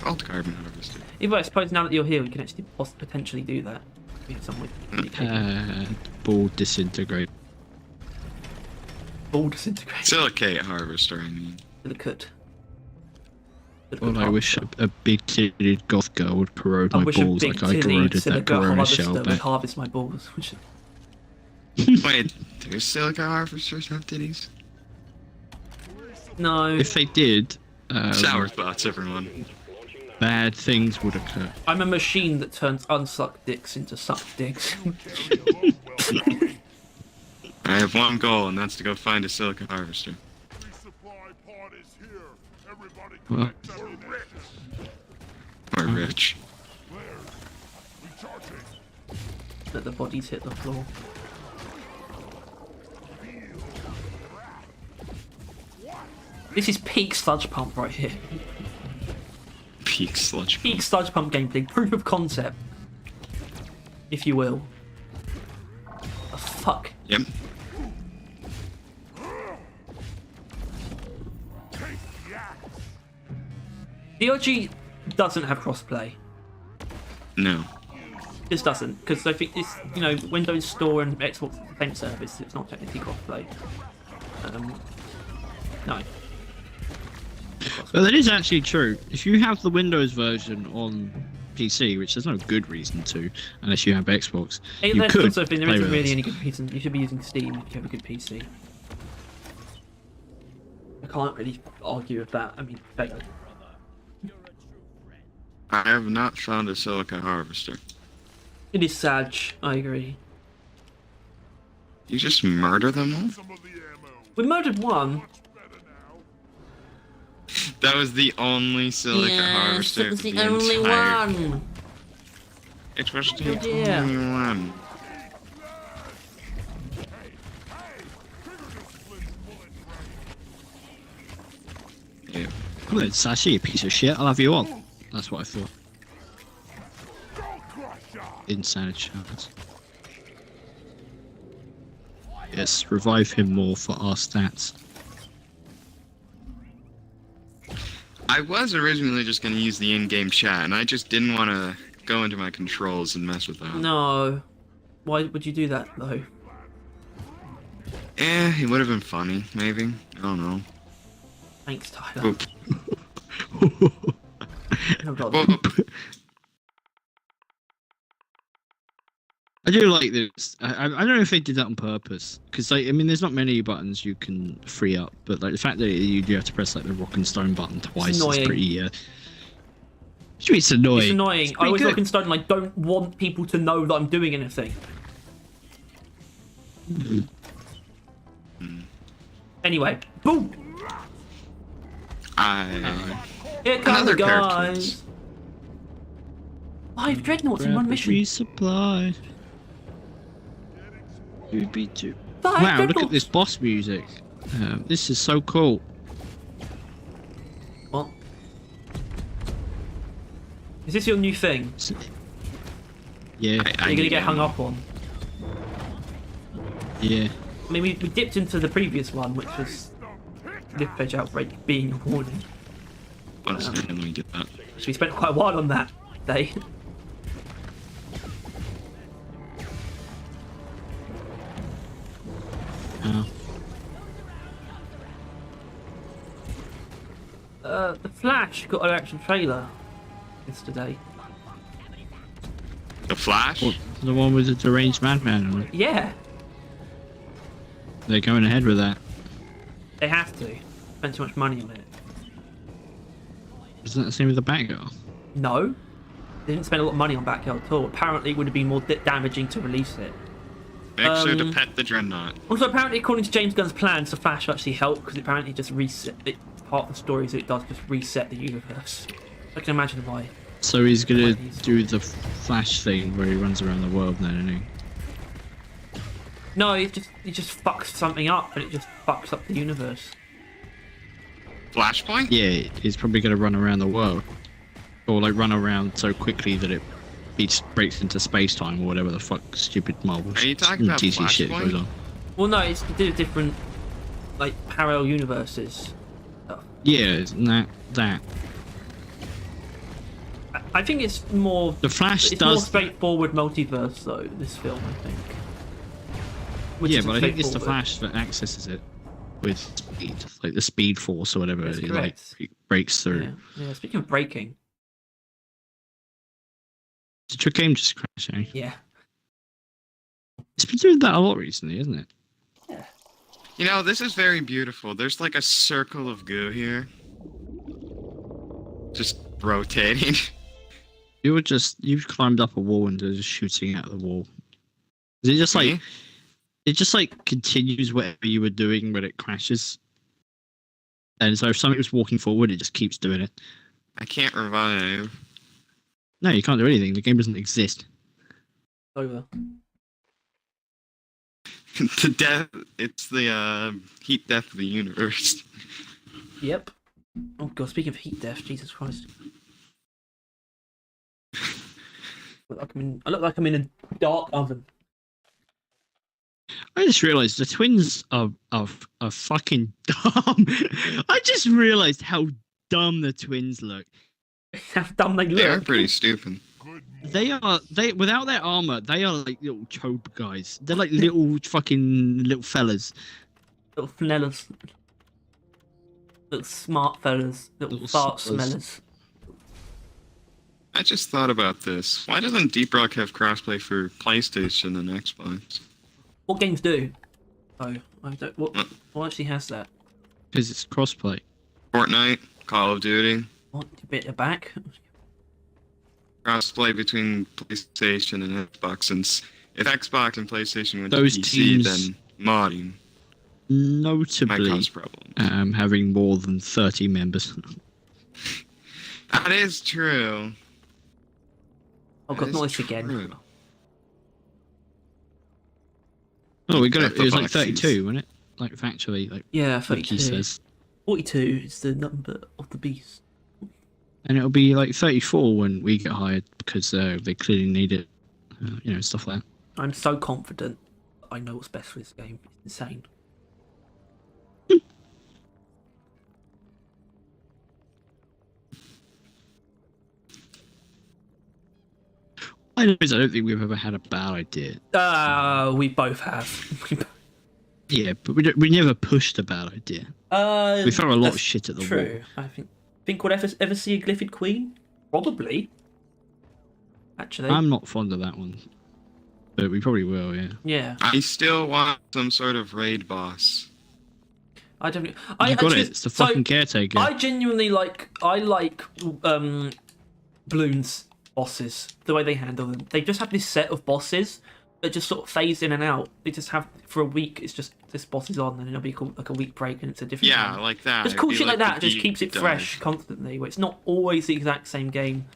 Called carbon harvester. Either I suppose now that you're here, we can actually potentially do that. In some way. Ball disintegrate. Ball disintegrate. Silicate harvester, I mean. Silicate. Well, I wish a big-titted goth girl would corrode I my wish a balls big like I corroded that silicate corona harvester shell would back. harvest my balls. Wait, do silica harvesters have titties? No. If they did, Sour spots, everyone. bad things would occur. I'm a machine that turns unsucked dicks into sucked dicks. I have one goal, and that's to go find a silica harvester. Resupply pod is here. Everybody Well. collect ammunition. Or rich. Recharging. That the bodies hit the floor. This is peak sludge pump right here. Peak sludge. Peak sludge pump gameplay. Proof of concept. If you will. Oh, fuck. Yep. DRG doesn't have crossplay. No. Just doesn't, because I think it's, you know, Windows Store and Xbox are the same service. It's not technically crossplay. No. But that is actually true. If you have the Windows version on PC, which there's no good reason to, unless you have Xbox, you There's could also been, there play isn't with really us. any good reason. You should be using Steam if you have a good PC. can't really argue with that. I mean, fair. I have not found a silica harvester. It is sad. I agree. You just murder them all? Some of the ammo. We murdered one. Much better now. That was the only silica harvester. it was the of only entire- one. It was Oh the dear. only one. Yeah. Come on, Sashi, you piece of shit. I'll have you on. That's what I thought. Insanity chance. Yes, revive him more for our stats. I was originally just going to use the in-game chat, and I just didn't want to go into my controls and mess with that. No. Why would you do that though? It would have been funny, maybe. I don't know. Thanks, Tyler. Oop. Oh, God. Whoop. I do like this. I don't know if they did that on purpose, because like I mean, there's not many buttons you can free up, but like the fact that you do have to press like the rock and stone button twice is annoying. pretty. It's annoying. It's annoying. I always good. look in stone and I don't want people to know that I'm doing anything. Anyway, boom! Here come Another the pair of guys. twins. 5 dreadnoughts in one mission. Resupply. 2B2. 5 Wow, look at dreadnoughts. this boss music. This is so cool. What? Is this your new thing? Yeah, You're gonna get hung up on? yeah. I mean, we dipped into the previous one, which was lift edge outbreak being a warning. Honestly, let me get that. So we spent quite a while on that day. Oh. The Flash got an action trailer yesterday. The Flash? What, the one with the deranged madman on it. Yeah, They're going ahead with that. they have to. Spent too much money on it. Isn't that the same with the Batgirl? No, they didn't spend a lot of money on Batgirl at all. Apparently, it would have been more damaging to release it. Make sure to Um, pet the Dreadnought. Also, apparently, according to James Gunn's plans, the Flash will actually help because apparently just reset. Part of the story is that it does just reset the universe. I can imagine why. So he's gonna Like these. do the Flash thing where he runs around the world then, isn't he? No, he just fucks something up, and it just fucks up the universe. Flashpoint? Yeah, he's probably gonna run around the world. Or like run around so quickly that it breaks into space time or whatever the fuck stupid Marvel Are you talking about DC shit Flashpoint? goes on. Well, no, it's to do with different, like, parallel universes. Yeah, isn't that. I think it's more. The Flash It's more does. straightforward multiverse, though. This film, I think. Which Yeah, isn't but I think it's the straightforward. Flash that accesses it with speed, like the Speed Force or whatever. That's It correct. like breaks through. Yeah. Speaking of breaking, Did your game just crash? Eh? yeah. It's been doing that a lot recently, isn't it? You know, this is very beautiful. There's like a circle of goo here. Just rotating. You've climbed up a wall and are just shooting out the wall. Is it just like Me? it just like continues whatever you were doing when it crashes? And so if something was walking forward, it just keeps doing it. I can't revive. No, you can't do anything. The game doesn't exist. Over. The death. It's the heat death of the universe. Yep. Oh god, speaking of heat death, Jesus Christ. I look like I'm in a dark oven. I just realised the twins are fucking dumb. I just realised how dumb the twins look. How dumb they They are look. pretty stupid. They without their armor, they are like little chobe guys. They're like little fucking little fellas. Little fnellers. Little smart fellas. Little Little fart smellers. smellers. I just thought about this. Why doesn't Deep Rock have crossplay for PlayStation and Xbox? What games do? Oh, I don't. What actually has that? Because it's crossplay. Fortnite, Call of Duty, What? A bit of back. crossplay between PlayStation and Xbox. Since if Xbox and PlayStation went Those to PC, teams- then modding might Notably, cause problems. having more than 30 members. That is true. Oh god, That not is this again. true. Oh, we got Except it. It was for like boxes. 32, wasn't it? Like factually, like Yeah, Wiki 32. says. 42 is the number of the beast. And it'll be like 34 when we get hired because they clearly need it. Stuff like that. I'm so confident I know what's best for this game. It's insane. I don't think we've ever had a bad idea. We both have. Yeah, but we never pushed a bad idea. We throw a lot of shit at the true. wall. I think we'll ever see a Glyphid Queen? Probably. Actually. I'm not fond of that one. But we probably will, yeah. Yeah. I still want some sort of raid boss. I don't. You got it. It's the fucking caretaker. I genuinely like. I like Bloons bosses. The way they handle them. They just have this set of bosses that just sort of phase in and out. They just have for a week. It's just this boss is on, and it'll be called like a week break, and it's a different. Yeah, one. like that. Just It'd cool be shit like that. the Just keeps it deep fresh dive. constantly. Where it's not always the exact same game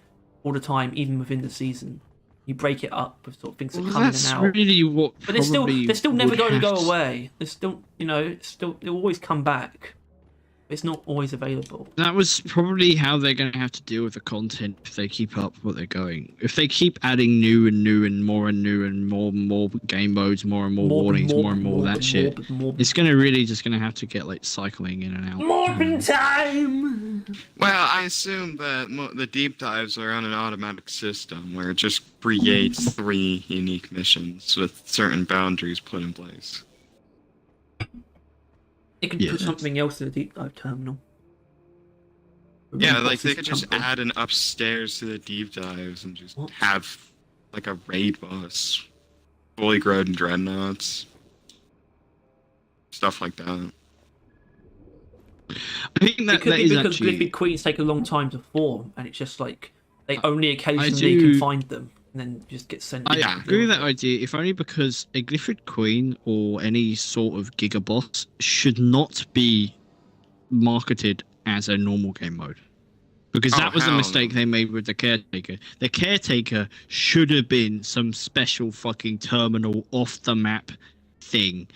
all the time, even within the season. You break it up with sort of things that Well, come in that's and out. really what. But they're still never would going to have go away. They're still, they'll always come back. It's not always available. That was probably how they're going to have to deal with the content if they keep up what they're going. If they keep adding new and more game modes, more and more warnings, more and more that shit, it's going to really just going to have to get like cycling in and out. Morbin time. Well, I assume that the deep dives are on an automatic system where it just creates 3 unique missions with certain boundaries put in place. It could put something else in the deep dive terminal. Yeah, like they could just add an upstairs to the deep dives and just have like a raid boss, fully grown dreadnoughts, stuff like that. I think that, It could that be is because actually. Glyphid Queens take a long time to form, and it's just like they only I occasionally do- can find them, and then just get sent. I Yeah. agree with that idea, if only because a Glyphid Queen or any sort of Giga Boss should not be marketed as a normal game mode. Because that was a hell mistake no. they made with the Caretaker. The Caretaker should have been some special fucking terminal off the map thing.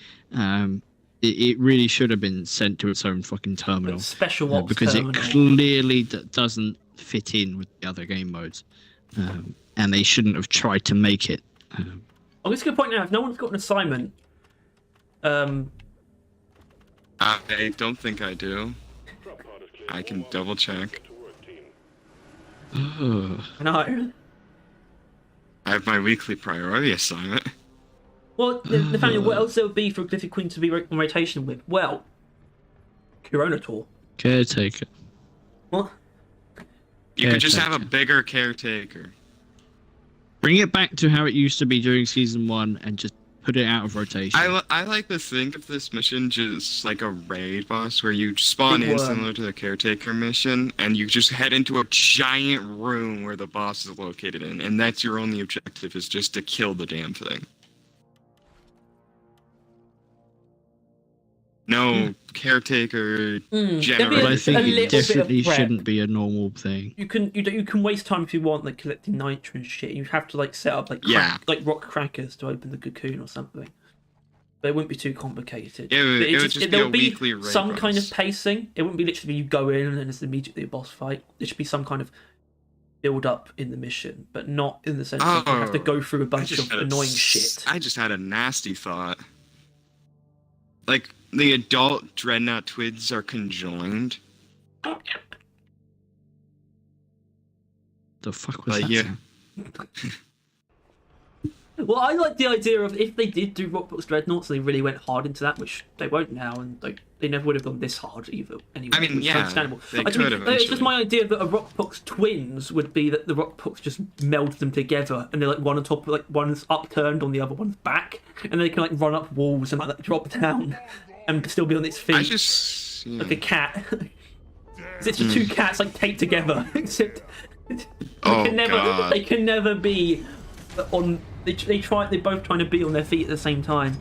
It really should have been sent to its own fucking terminal. Special ops Because terminal. it clearly doesn't fit in with the other game modes. And they shouldn't have tried to make it. I'm just going to point out, if no one's got an assignment, I don't think I do. I can double check. Ugh. I know. I have my weekly priority assignment. Well, Nathaniel, what else there would be for Glyphid Queen to be on rotation with? Well, Kuronator. Caretaker. What? You could just have a Caretaker. bigger caretaker. Bring it back to how it used to be during season 1 and just put it out of rotation. I like to think of this mission just like a raid boss where you spawn Big in worm. similar to the caretaker mission and you just head into a giant room where the boss is located in, and that's your only objective, is just to kill the damn thing. No caretaker There'd be general. but I a think little it bit of definitely prep. shouldn't be a normal thing. You can waste time if you want, like collecting nitro and shit. You have to like set up like Yeah. like rock crackers to open the cocoon or something. But it wouldn't be too complicated. It would- But it would just be there'll a weekly raid some kind of boss. pacing. It wouldn't be literally you go in and it's immediately a boss fight. There should be some kind of build up in the mission, but not in the sense of you have to Oh, go through a I bunch just of had a annoying s- shit. I just had a nasty thought. Like, the adult Dreadnought twins are conjoined. The fuck was Like, that? yeah. sound? Well, I like the idea of if they did do Rockbox Dreadnoughts and they really went hard into that, which they won't now, and they never would have gone this hard either. Anyway, I mean, which is yeah, understandable. they I could mean, it's just eventually. my idea that a Rockbox twins would be that the Rockbox just meld them together, and they're like one on top, like one's upturned on the other one's back, and they can like run up walls and like drop down, and still be on its feet. I just Yes. Yeah. like a cat. It's the two cats like taped together, except Oh, they can never be on. They're both trying to be on their feet at the same time.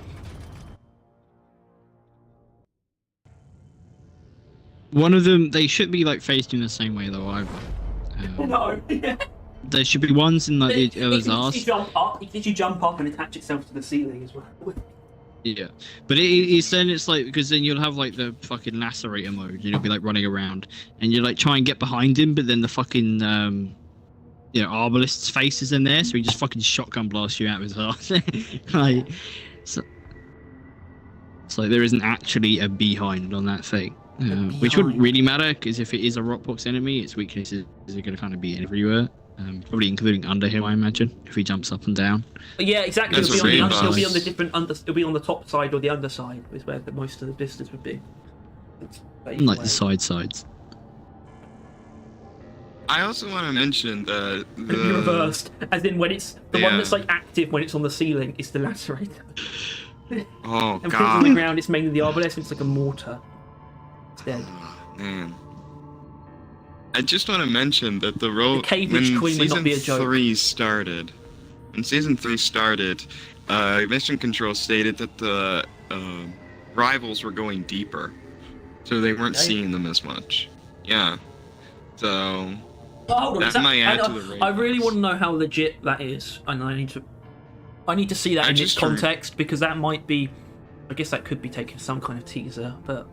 One of them, they should be like facing the same way though either. No. There should be ones in like the other's It arse. literally jump up and attach itself to the ceiling as well. Yeah, but it's then it's like, because then you'll have like the fucking lacerator mode, and you'll be like running around, and you like try and get behind him, but then the fucking arbalist's face is in there, so he just fucking shotgun blasts you out of his ass. Like, so it's like there isn't actually a behind on that thing, which wouldn't really matter, because if it is a rockbox enemy, its weaknesses are going to kind of be everywhere. Probably including under him, I imagine, if he jumps up and down. Yeah, exactly. That's It'll be on the boss. different it'll be on the top side or the underside, is where most of the business would be. Like the sides. I also want to mention that It'll be reversed, as in when it's the one Yeah. that's like active when it's on the ceiling is the lacerator, Oh and when it's on the god, ground it's mainly the arbalest. It's like a mortar. It's dead. man. I just want to mention that The Cave Witch when Queen would not season be a joke. 3 started, Mission Control stated that the rivals were going deeper, so they weren't Okay. seeing them as much. Yeah, so Oh, hold on, that is that- might add I, to the rating. I really want to know how legit that is, and I need to see that I in its just heard- context, because that might be. I guess that could be taken as some kind of teaser, but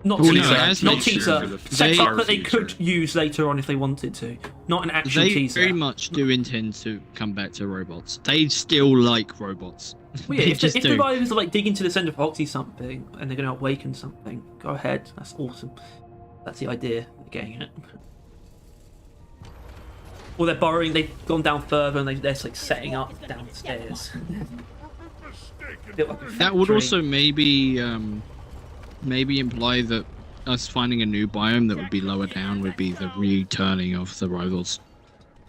not Well, no, teaser, it has not made sure teaser. for the Setup far that they could future. use later on if they wanted to, not an actual They teaser. very much do intend to come back to robots. They still like robots. Well, yeah, They if just the do. revivers are like dig into the center of Foxy something and they're going to awaken something, go ahead. That's awesome. That's the idea they're getting at. Or they're borrowing. They've gone down further and they're just like setting up downstairs. Bit like a That would factory. also maybe imply that us finding a new biome that would be lower down would be the returning of the rivals.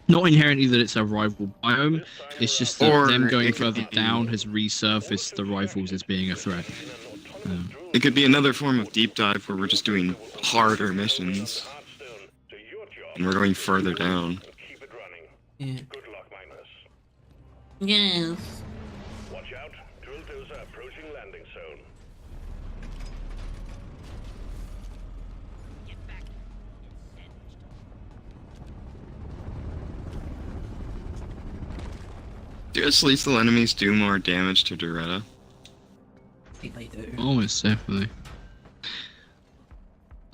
Not inherently that it's a rival biome, it's just that Or them going it could further be- down has resurfaced the rivals as being a threat. it could be another form of deep dive where we're just doing harder missions and we're going further down. Keep it running. Yeah. Good luck, miners. Yes. Watch out. Drill dozer approaching landing zone. Do its lethal enemies do more damage to Doretta? I think they do. Almost definitely.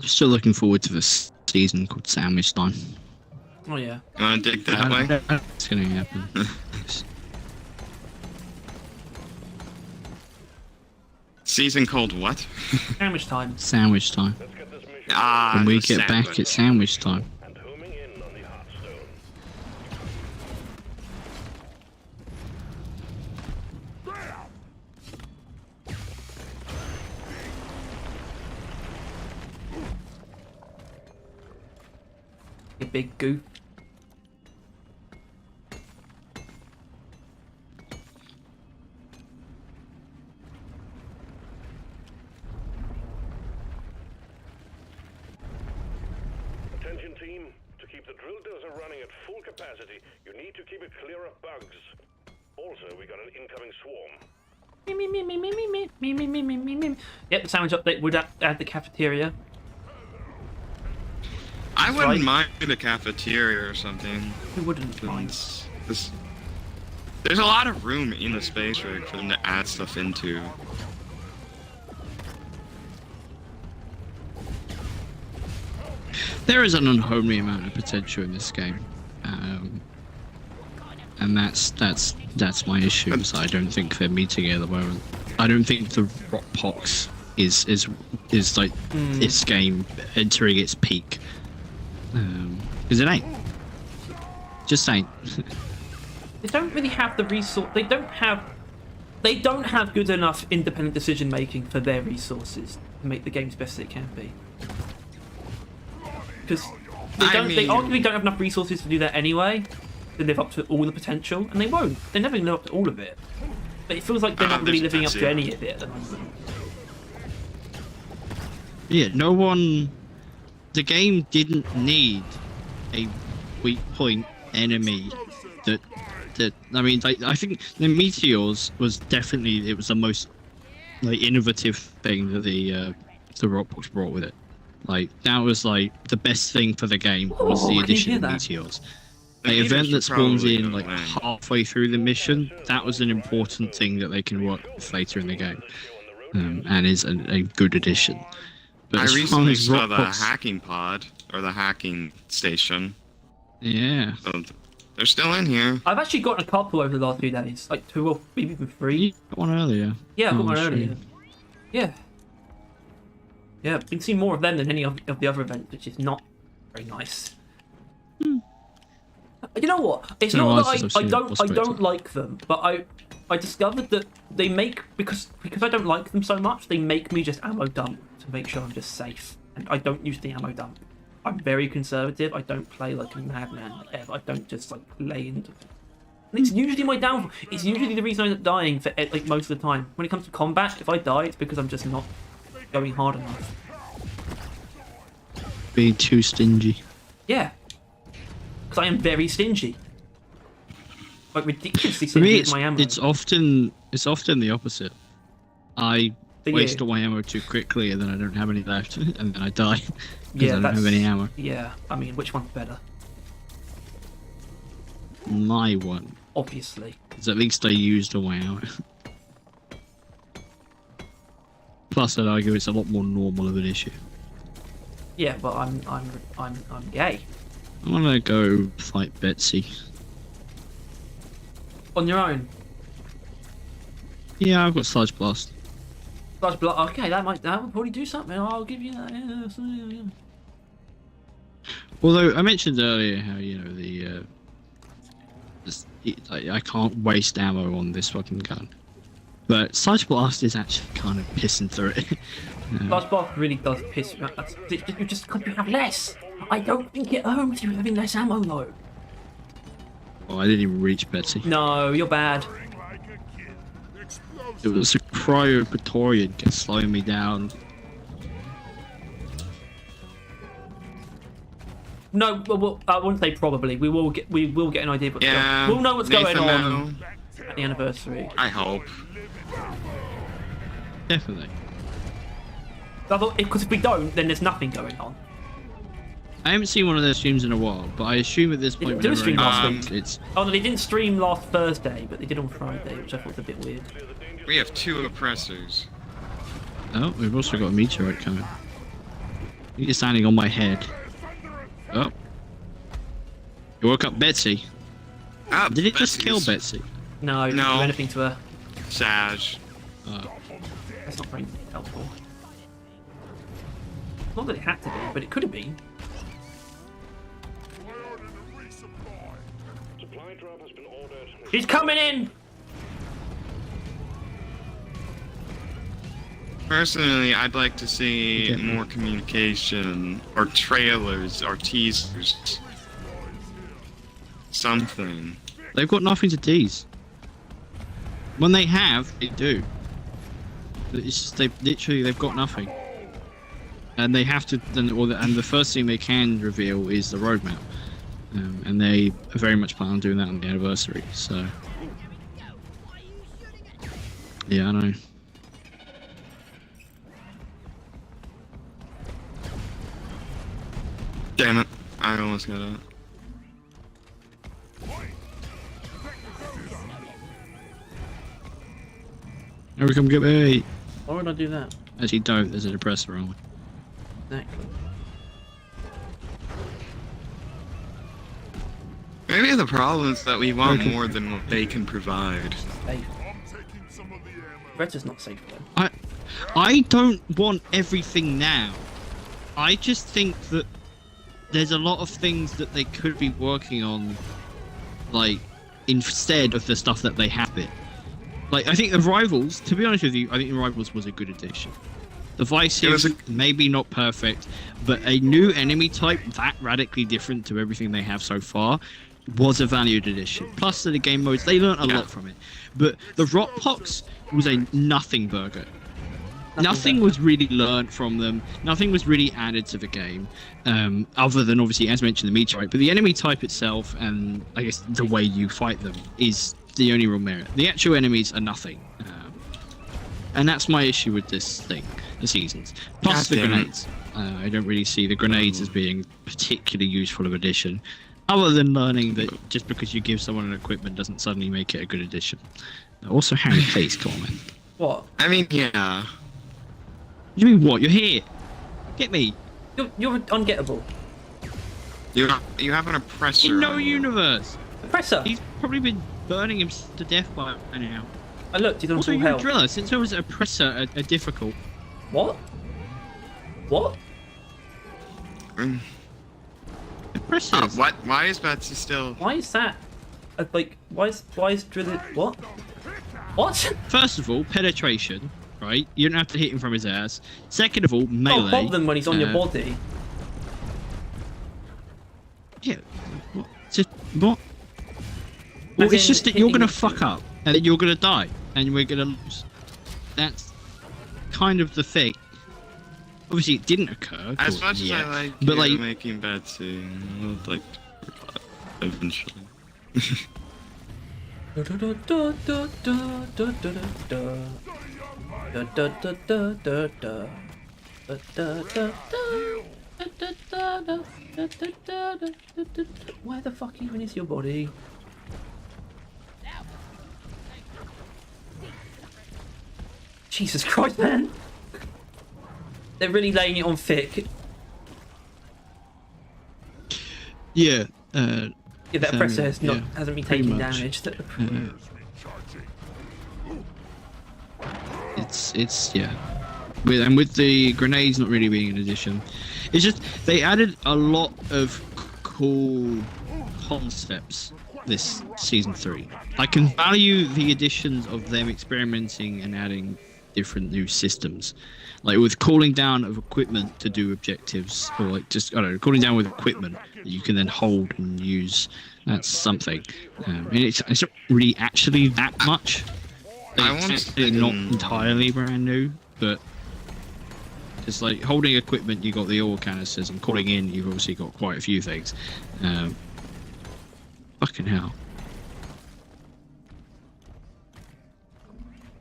I'm still looking forward to this season called Sandwich Time. Oh yeah. You wanna dig that way? It's gonna happen. Season called what? Sandwich time. Sandwich Time. Let's get this mission Ah, When we the get back, sandwich. it's Sandwich Time. and homing in on the Hearthstone. You big goof. Attention team, to keep the drill dozer running at full capacity, you need to keep it clear of bugs. Also, we got an incoming swarm. Yep, the sandwich update would add the cafeteria. I wouldn't Right. mind a cafeteria or something. Who wouldn't mind? There's a lot of room in the space rig for them to add stuff into. There is an unholy amount of potential in this game, and that's my issue. Is I don't think they're meeting it at the moment. I don't think the rock pox is like its game entering its peak, because it ain't. Just ain't. They don't really have the resource. They don't have good enough independent decision making for their resources to make the game as best as it can be. Because they mean- arguably don't have enough resources to do that anyway, to live up to all the potential, and they won't. They never live up to all of it. But it feels like they're not really there's living up that to too. any of it at the moment. Yeah, no one. The game didn't need a weak point enemy. I mean, I think the meteors was definitely the most like innovative thing that the Rockbox brought with it. Like that was like the best thing for the game was the Can you addition hear of that? meteors. The The event meteors that should spawns probably in go like away. halfway through the mission, that was an important thing that they can work with later in the game, and is a good addition. But I as far recently as saw the Rockbox- hacking pod or the hacking station. Yeah, So they're still in here. I've actually gotten a couple over the last few days, like 2 or maybe even 3. you got one earlier. Yeah, I got Oh, one that's earlier. true. Yeah. Yeah, I've been seeing more of them than any of the other events, which is not very nice. You know what? It's No, not I've that seen I it don't illustrated. like them, but I discovered that they make because I don't like them so much, they make me just ammo dump to make sure I'm just safe. And I don't use the ammo dump. I'm very conservative. I don't play like a madman ever. I don't just like lay into. And it's usually my downfall. It's usually the reason I end up dying for like most of the time. When it comes to combat, if I die, it's because I'm just not going hard enough. Being too stingy. Yeah, because I am very stingy. Like ridiculously For me, stingy with my ammo. it's often the opposite. I For you. waste all my ammo too quickly, and then I don't have any left, and then I die because I don't that's have any ammo. Yeah, I mean, which one's better? My one, Obviously. because at least I used all my ammo. Plus, I'd argue it's a lot more normal of an issue. Yeah, but I'm gay. I want to go fight Betsy. On your own. Yeah, I've got Sludge Blast. Sludge blood. Okay, that would probably do something. I'll give you that. Yeah. Although I mentioned earlier how I can't waste ammo on this fucking gun, but Sludge Blast is actually kind of pissing through it. Sludge blood really does piss me off. You just got to have less. I don't think it earns you having less ammo though. Oh, I didn't even reach Betsy. No, you're bad. Like a kid. It was a Cryo Praetorian slowing me down. No, well, I wouldn't say probably. We will get an idea. But Yeah. we'll know what's going Nathan on Mel, at the anniversary. I hope. Definitely. Because if we don't, then there's nothing going on. I haven't seen one of their streams in a while, but I assume at this point, Did a stream last whenever week. it's Oh no, they didn't stream last Thursday, but they did on Friday, which I thought was a bit weird. We have 2 oppressors. oh, we've also got a meteorite coming. You're standing on my head. Oh, you woke up Betsy. Ah, Did it just kill Betsy's Betsy? No, didn't No. do anything to her. Sag. Oh. That's not very helpful. Not that it had to be, but it could have been. Supply drop has been ordered. He's coming in! Personally, I'd like to see Okay. more communication, or trailers, or teasers. Something. They've got nothing to tease. When they have, they do. It's just they've got nothing, and they have to. And the first thing they can reveal is the roadmap, and they are very much plan on doing that on the anniversary. So, yeah, I know. Damn it. I almost got it. Never come get me. Why would I do that? Actually, don't. There's a depressor on. Exactly. Maybe the problem is that we want more than what they can provide. Safe. I'm taking some of the ammo. Retta's not safe though. I don't want everything now. I just think that there's a lot of things that they could be working on, like, instead of the stuff that they have it. Like, I think the Rivals, to be honest with you, I think the Rivals was a good addition. The Vice It was is maybe not perfect, but a new enemy type that radically different to everything they have so far was a valued addition. Plus, the game modes, they learned a lot from it. But the Rockpox was a nothing burger. Nothing was really learned from them. Nothing was really added to the game, other than obviously, as mentioned, the meteorite. But the enemy type itself, and I guess the way you fight them, is the only real merit. The actual enemies are nothing, and that's my issue with this thing, the seasons. Plus the grenades. I don't really see the grenades as being particularly useful of addition, other than learning that just because you give someone an equipment doesn't suddenly make it a good addition. Also, Harry plays comment. What? I mean, yeah. You mean what? You're here. Get me. You're ungettable. You have an oppressor. In no on you. universe. Oppressor. He's probably been burning him to death by now. I looked. He's on Also, full you're a health. driller. Since I was oppressor, are difficult. What? What? Oppressors. What? Why is Betsy still? Why is that? Like, why is drilling? What? What? First of all, penetration. Right? You don't have to hit him from his ass. Second of all, melee. Oh, bob them when he's on your body. Yeah. What? Just what? Well, it's just that you're gonna fuck up, and then you're gonna die, and we're gonna lose. That's kind of the thing. Obviously, it didn't occur. As much as I like but like making Betsy, I would like to eventually. Where the fuck even is your body? Jesus Christ, man! They're really laying it on thick. yeah. Yeah, that oppressor has not, yeah, hasn't been pretty taking much. damage. It's yeah. With the grenades not really being an addition, it's just they added a lot of cool concepts this season 3. I can value the additions of them experimenting and adding different new systems, like with calling down of equipment to do objectives, or like just I don't know, calling down with equipment that you can then hold and use. That's something. And it's not really actually that much. It's not entirely brand new, but it's like holding equipment. You got the ore canisters, and calling in. You've obviously got quite a few things. Fucking hell.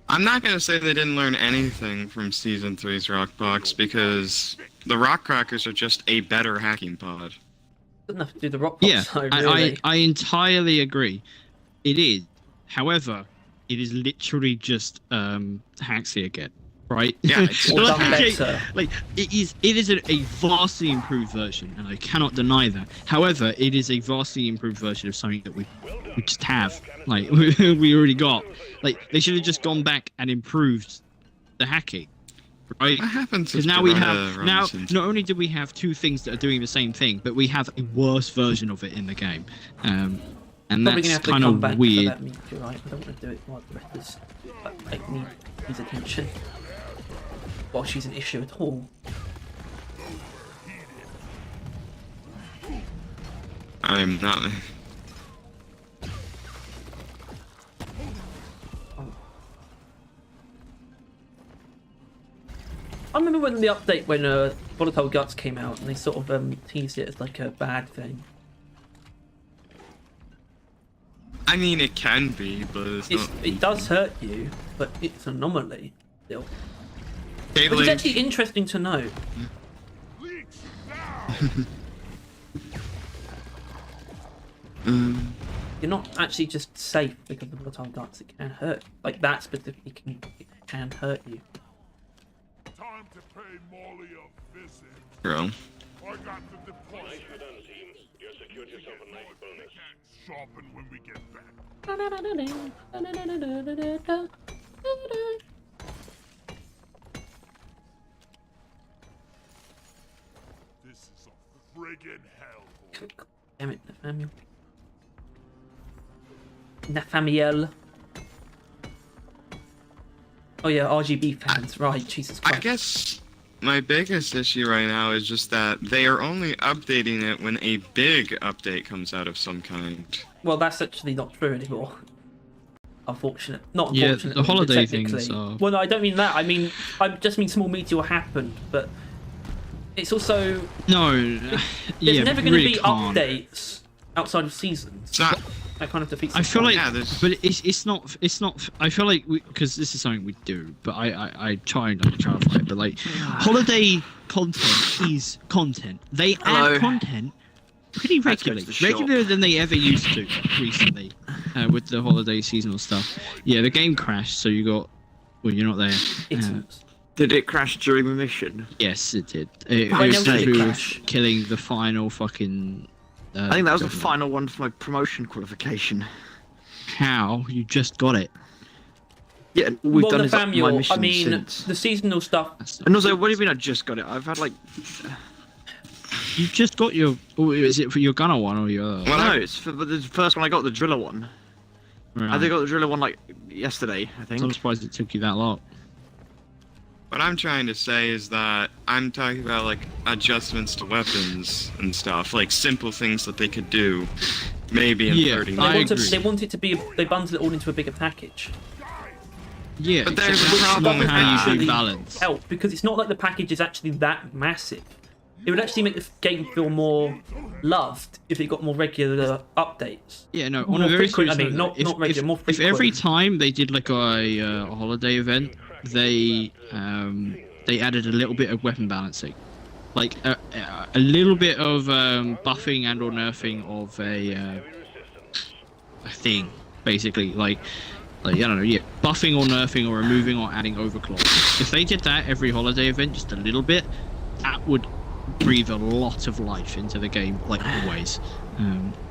I'm not gonna say they didn't learn anything from Season 3's Rockbox, because the Rock Crackers are just a better hacking pod. Doesn't have to do the rock Yeah, side, really. I entirely agree. It is. However, it is literally just Haxie again, right? Yeah, it's Or Like, done okay, better. like it is a vastly improved version, and I cannot deny that. However, it is a vastly improved version of something that we just have. Like we already got. Like they should have just gone back and improved the hacking, right? What happens? Because now we have not only do we have two things that are doing the same thing, but we have a worse version of it in the game, and Probably gonna that's have to kind come of back weird. for that meteor, right? I don't want to do it while the rest is like need his attention. While she's an issue at all. I'm not. I remember when the update when Volatile Guts came out and they sort of teased it as like a bad thing. I mean, it can be, but It does hurt you, but it's an anomaly still. Hey, But it's Link. actually interesting to know. You're not actually just safe because of Volatile Guts. It can hurt. Like that specifically can hurt you. Time to pay Molly a visit. Bro. I got the deposit. Nicely done, team. You secured yourself a nice bonus. Shopping when we get back. This is a friggin' hellhole. Damn it, Nathaniel. Nathaniel. Oh yeah, RGB fans, right, Jesus Christ. I guess my biggest issue right now is just that they are only updating it when a big update comes out of some kind. Well, that's actually not true anymore. Not Yeah, unfortunately. the holiday technically. things are- Well, no, I don't mean that. I just mean small meteor happened, but it's also No, there's yeah, never going to really be can't. updates outside of seasons. It's not. That kind of defeats. I the feel point. like, Yeah, there's- but it's not. I feel like because this is something we do, but I try and not clarify it. But like, holiday content is content. They Hello. add content pretty Let's go to regularly, the shop. regular than they ever used to recently, with the holiday seasonal stuff. Yeah, the game crashed, so you got. Well, you're not there. Idiots. Did it crash during the mission? Yes, it did. It When was else to did it do crash? with killing the final fucking. I think that was the government. final one for my promotion qualification. How you just got it? Yeah, and all we've Well, done the is like, my Samuel, mission I mean, since. the seasonal stuff. That's And also, what do you mean I just got it? I've had like. You just got your. Oh, is it for your gunner one or your? Well, no, I- it's for the first one I got, the driller one. I think I got the driller one like yesterday, I think. I'm surprised it took you that long. What I'm trying to say is that I'm talking about like adjustments to weapons and stuff, like simple things that they could do, maybe in Yeah, 30 They I minutes. want, agree. they want it to be. They bundle it all into a bigger package. Yeah, But there's except a that's problem not with how you actually do balance. Help because it's not like the package is actually that massive. It would actually make the game feel more loved if it got more regular updates. Yeah, no. On More a very frequent, I serious mean, note, not regular, more if every frequent. time they did like a holiday event, they added a little bit of weapon balancing, like a little bit of buffing and or nerfing of a thing, basically like I don't know, yeah, buffing or nerfing or removing or adding overclock. If they did that every holiday event, just a little bit, that would breathe a lot of life into the game, like always.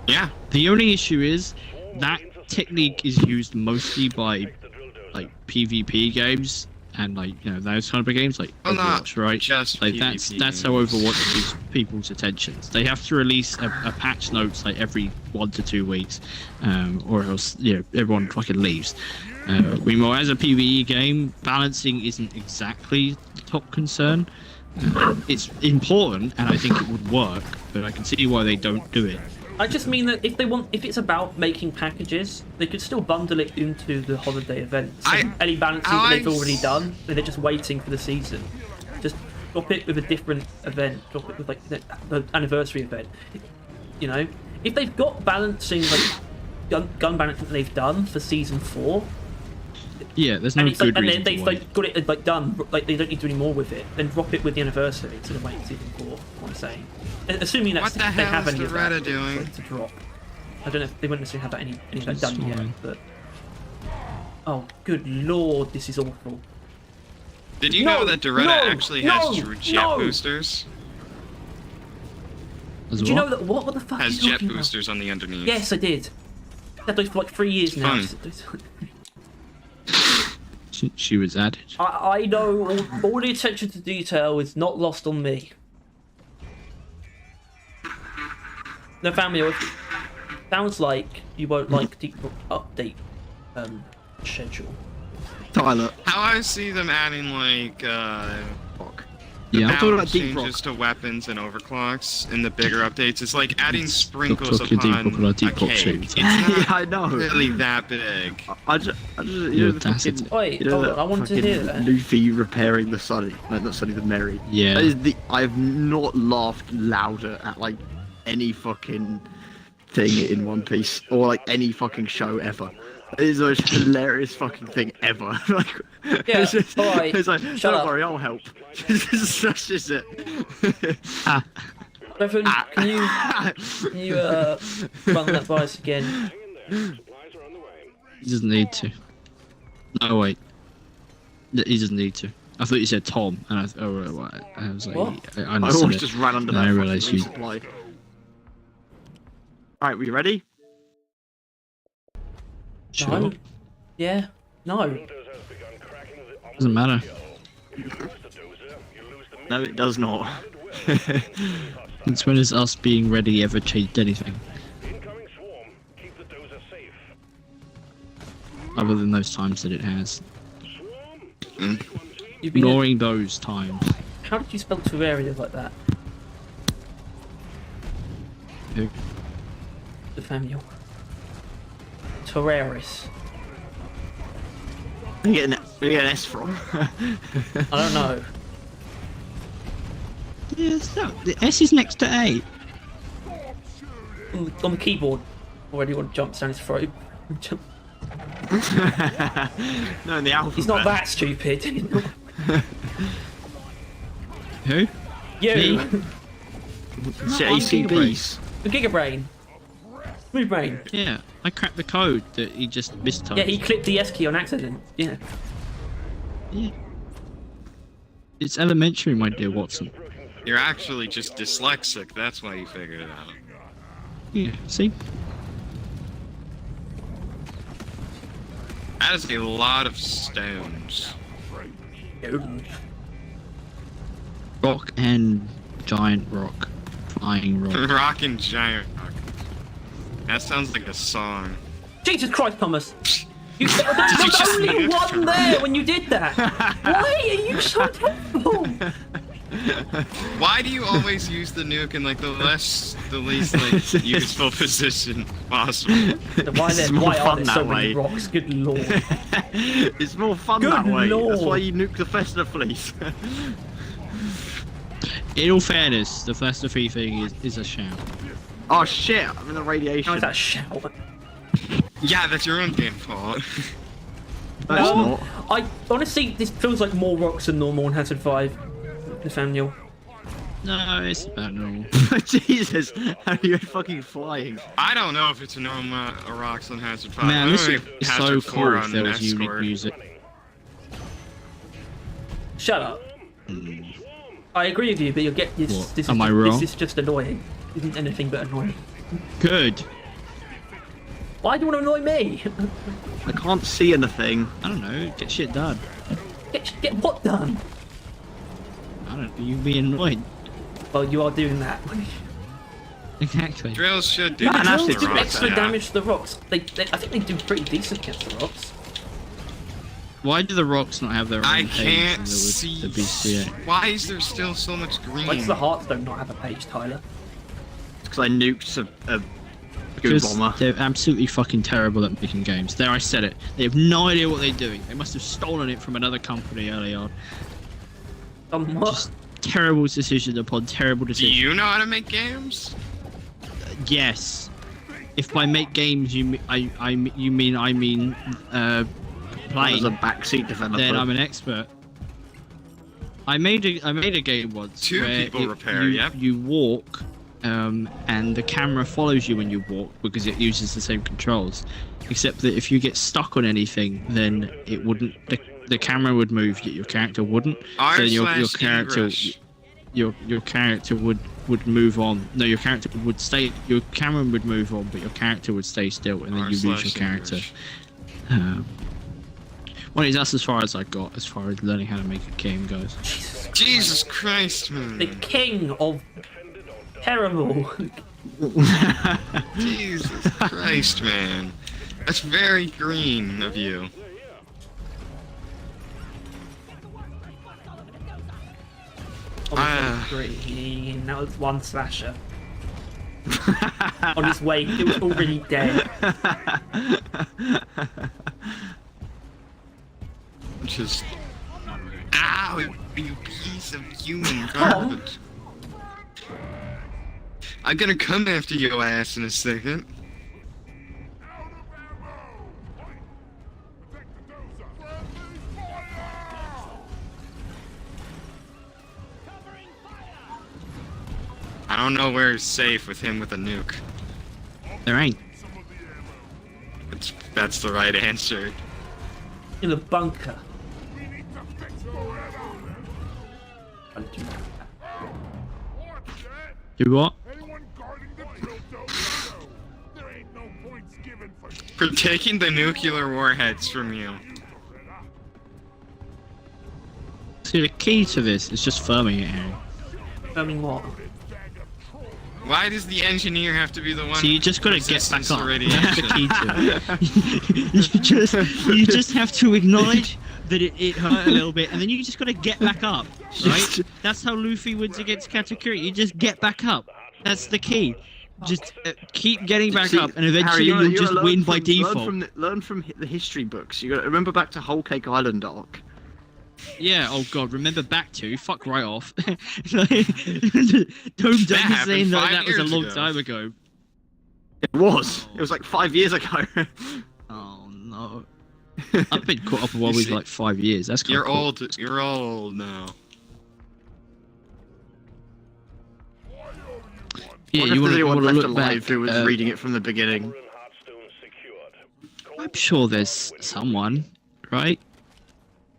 Yeah, The only issue is that technique is used mostly by like PvP games and like those kind of games like Well, not Overwatch, right? just Like PvP that's how games. Overwatch keeps people's attentions. They have to release a patch notes like every 1 to 2 weeks, or else everyone fucking leaves. Meanwhile, as a PvE game, balancing isn't exactly the top concern. It's important, and I think it would work, but I can see why they don't do it. I just mean that if it's about making packages, they could still bundle it into the holiday events. Any balancing that they've already done, they're just waiting for the season. Just drop it with a different event. Drop it with like the anniversary event. If they've got balancing like gun balancing that they've done for season 4, Yeah, there's no and it's good like, and reason they've to wait. like got it like done, like they don't need to do any more with it. Then drop it with the anniversary instead of waiting season 4. What I'm saying, assuming that's What the if they hell have is any of that Loretta doing? to drop. I don't know if they wouldn't necessarily have that any of that done yet, fine. but oh, good lord, this is awful. Did you No, know that Doretta no, actually has no, jet no. boosters? As Do you well. know that what the fuck are Has you jet talking about? boosters on the underneath. Yes, I did. I've had those for like 3 years now. She was added. I know all the attention to detail is not lost on me. Nathaniel, sounds like you won't like the update schedule. Tyler. How I see them adding like Fuck. Yeah, I'm talking about balance Deep changes to weapons and overclocks in the bigger updates. It's like adding sprinkles talk your Deep upon Rock or a Deep Rock cake. too. It's Yeah, not I know. really that big. I just Your you know, the audacity. fucking, Wait, you know hold that on, I wanted to fucking hear that. Luffy repairing the Sunny, no, not Sunny, the Merry. Yeah. That is I've not laughed louder at like any fucking thing in One Piece or like any fucking show ever. It is the most hilarious fucking thing ever. Like, Yeah, it's just, alright, it's like, shut don't up. worry, I'll help. That's just it. Reverend, can you run that by us again? Supplies are on the way. He doesn't need to. No, wait. He doesn't need to. I thought you said Tom, and I was like, What? I I understood always it. just ran under And that I fucking realised you- resupply. Alright, we ready? Sure. No. Yeah. No. Builders has begun cracking the Doesn't matter. You lose the dozer, you lose the No, it does not. Since when has us being ready ever changed anything? incoming swarm. Keep the dozer safe. Other than those times that it has. Swarm. You've been. Ignoring those times. How did you spell Terraria like that, Who? Nathaniel? Terraris. We get an S from. I don't know. Yeah, the S is next to A. On the keyboard. Already want to jump down his throat. No, in the alphabet. He's not that stupid. Who? You. Me? It's ACBs. The Gigabrain. Smooth brain. Yeah, I cracked the code that he just mistyped. Yeah, he clipped the S key on accident. Yeah. Yeah. It's elementary, my dear Watson. You're actually just dyslexic. That's why you figured it out. Yeah, see? That is a lot of stones. Rock and giant rock. Flying rock. Rock and giant rock. That sounds like a song. Jesus Christ, Thomas! You you there was just only nuke one her? there when you did that. Why are you so terrible? Why do you always use the nuke in like the least like useful position possible? Why It's there? more Why are fun there that so many way. rocks? Good lord. It's more fun Good that way. That's lord. why you nuke the Festa Fleece. In all fairness, the Festa 3 thing is a sham. Oh shit! I'm in the radiation. How is that a shout? Yeah, that's your own damn fault. No, it's Oh, not. I honestly, this feels like more rocks than normal in Hazard 5, Nathaniel. No, it's about normal. Jesus, how are you fucking flying? I don't know if it's a normal rocks on Hazard 5. Man, this I is know so Hazard 4 cool if on there was unique Escort. music. Shut up. I agree with you, but you'll get this. What? This Am is, I wrong? This is just annoying. Isn't anything but annoying. Good. Why do you want to annoy me? I can't see anything. I don't know, get shit done. Get what done? I don't know, you be annoyed. Well, you are doing that. Exactly. Drills should do No, Man, the that's drills do different. extra Yeah. damage to the rocks. They, I think they do pretty decent against the rocks. Why do the rocks not have their own I page can't in see. the BCA? Why is there still so much green? Why does the Hearthstone not have a page, Tyler? Because I nuked a good Because bomber. they're absolutely fucking terrible at making games. There, I said it. They have no idea what they're doing. They must have stolen it from another company early on. Somewhat. Just terrible decision upon terrible Do decision. you know how to make games? Yes. If by make games you mean As playing, a backseat developer. then I'm an expert. I made a game once. Two where people repair, you, yep. You walk, and the camera follows you when you walk because it uses the same controls. Except that if you get stuck on anything, then it wouldn't. The camera would move, yet your character wouldn't. Then your character, R/Ingress. your character would move on. No, your character would stay. Your camera would move on, but your character would stay still, and then you lose your character. Well, that's as far as I got, as far as learning how to make a game goes. Jesus Christ, man. The king of terrible. Jesus Christ, man. That's very green of you. Ah. Green. That was one slasher. On his way, it was already dead. Just. Ow, you piece of human garbage. I'm gonna come after your ass in a second. I don't know where it's safe with him with a nuke. There ain't. That's the right answer. In the bunker. Do what? Anyone guarding the drill dope? There ain't no points given for For taking the nuclear warheads from you. See, the key to this is just firming it, Harry. I mean, what? Why does the engineer have to be the one? So you just gotta get resistance back to up. radiation? That's the key to it. you just have to acknowledge that it hurt a little bit, and then you just gotta get back up, right? That's how Luffy wins against Katakuri. You just get back up. That's the key. Just keep getting back See, up, and eventually Harry, you'll just win by default. Learn from the history books. You got to remember back to Whole Cake Island arc. Yeah, oh god, remember back to? Fuck right off. Don't be saying that was a long time ago. It was. It was like 5 years ago. Oh no. I've been caught up with always like 5 years. That's You're cool. old. You're old now. Yeah, What if you there's want anyone to left look alive back. who was reading it from the beginning? I'm sure there's someone, right?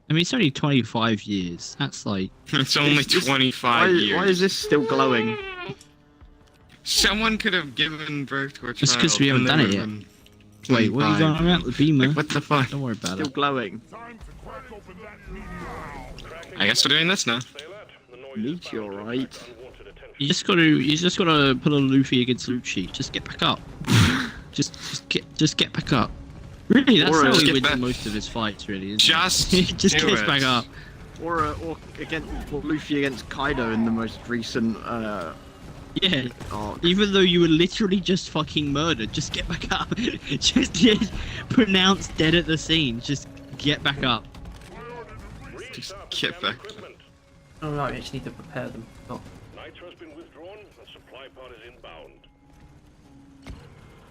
I mean, it's only 25 years. That's like... It's only 25 years. Why is this still glowing? Someone could have given birth to a child. Just 'cause we haven't when they done it were yet. Wait, what are you 25. going about? The beamer? Like, what the fuck? Don't worry about Still it. glowing. Time to crack open that meteor. I guess we're doing this now. Meteorite. You just gotta put a Luffy against Lucci. Just get back up. just get back up. Really, that's Or how just he get wins back- most of his fights. Really, isn't Just it? Just do gets it. back up. Or Luffy against Kaido in the most recent Yeah. arc. Even though you were literally just fucking murdered, just get back up. just pronounced dead at the scene. Just get back up. Just get back. Oh no, I just need to prepare them. Oh. Nitro's been withdrawn and supply pod is inbound.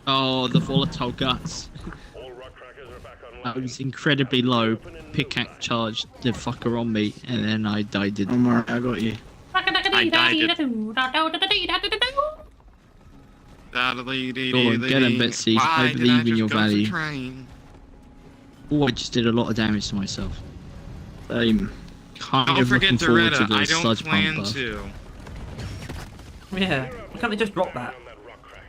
Oh, the volatile guts. All rock crackers are back I online. was incredibly low. Pickaxe charged the fucker on me, and then I died. I'm alright, I got you. I died it. Go on, get him, Betsy. I believe in your value. Oh, I just did a lot of damage to myself. Same. Kind Don't of looking forget the forward to Retta. the I don't sludge plan pump buff. to. Yeah, why can't they just drop that? That rock cracker.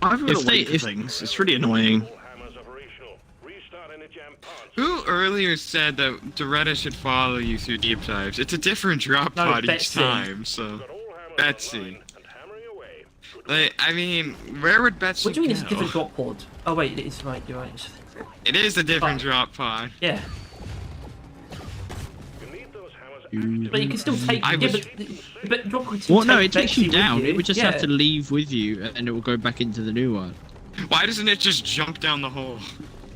I've got If to they- wait for if- things. It's really annoying. All hammers operational. Restart energy and parts. Who earlier said that Doretta should follow you through deep dives? It's a different drop No, pod each Betsy. time, so. Got all hammers Betsy. online and hammering away. Like, I mean, where would Betsy What do you mean it's a go? different drop pod? Oh wait, it's right, you're right. It is a different Oh. drop pod. Yeah, You need those hammers but you can still take. I Yeah, was- but drop pod still Well, no, take it takes Betsy you with down. you. It would just Yeah. have to leave with you, and it will go back into the new one. Why doesn't it just jump down the hole?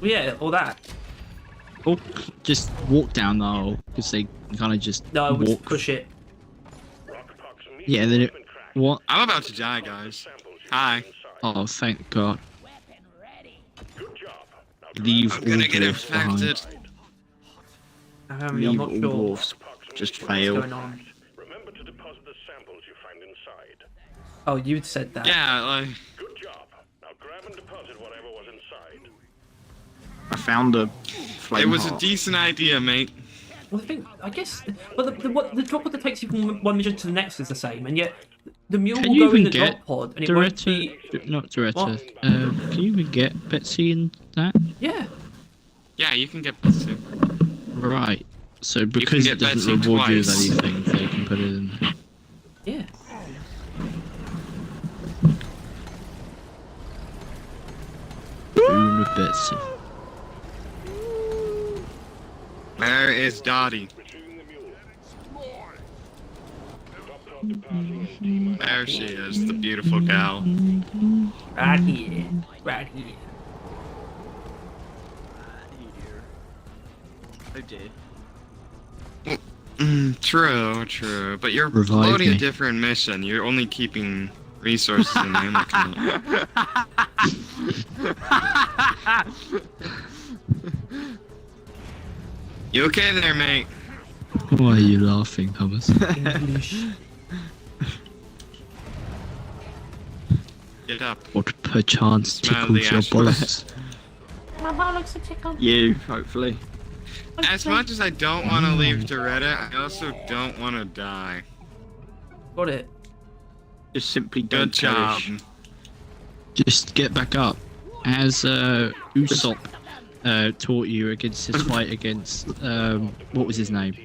Well, yeah, or that. Or just walk down the hole, because they kind of just No, I would walk. push it. rock pox and Yeah, then it. been cracked. What? I'm about to die, guys. Hi. Oh, thank God. Good job. Now Leave I'm all gonna get dwarfs behind. infected. I'm Leave not all sure dwarfs. Just what's fail. going on. remember to deposit the samples you find inside. Oh, you'd said that. Yeah, like, Good job. Now grab and deposit whatever was inside. I found a flame it was a heart. decent idea, mate. Well, I guess, well, the drop pod that takes you from one mission to the next is the same, and yet the mule Can will you go in even the get drop pod, and it won't Doretta? be. Not Doretta. What? Can you even get Betsy in that? Yeah. Yeah, you can get Betsy. Right. So because get it doesn't Betsy reward you with twice. anything, they can put it in there. Yeah. Boon with Betsy. Where is Dottie? Retrieving the mule. Drop pod departing in T-minus There she is, the beautiful gal. Right here. Right here. Oh dear. True. But you're Revive loading me. a different mission. You're only keeping resources in the ammo account. You okay there, mate? Why are you laughing, Thomas? English. Get up. What perchance Smell tickles the your ashes. bollocks? My ball looks a tickle. You, hopefully. As much as I don't want to leave Doretta, I also don't want to die. Got it. Just simply don't Good job. perish. Just get back up. As Usopp taught you against his fight against what was his name?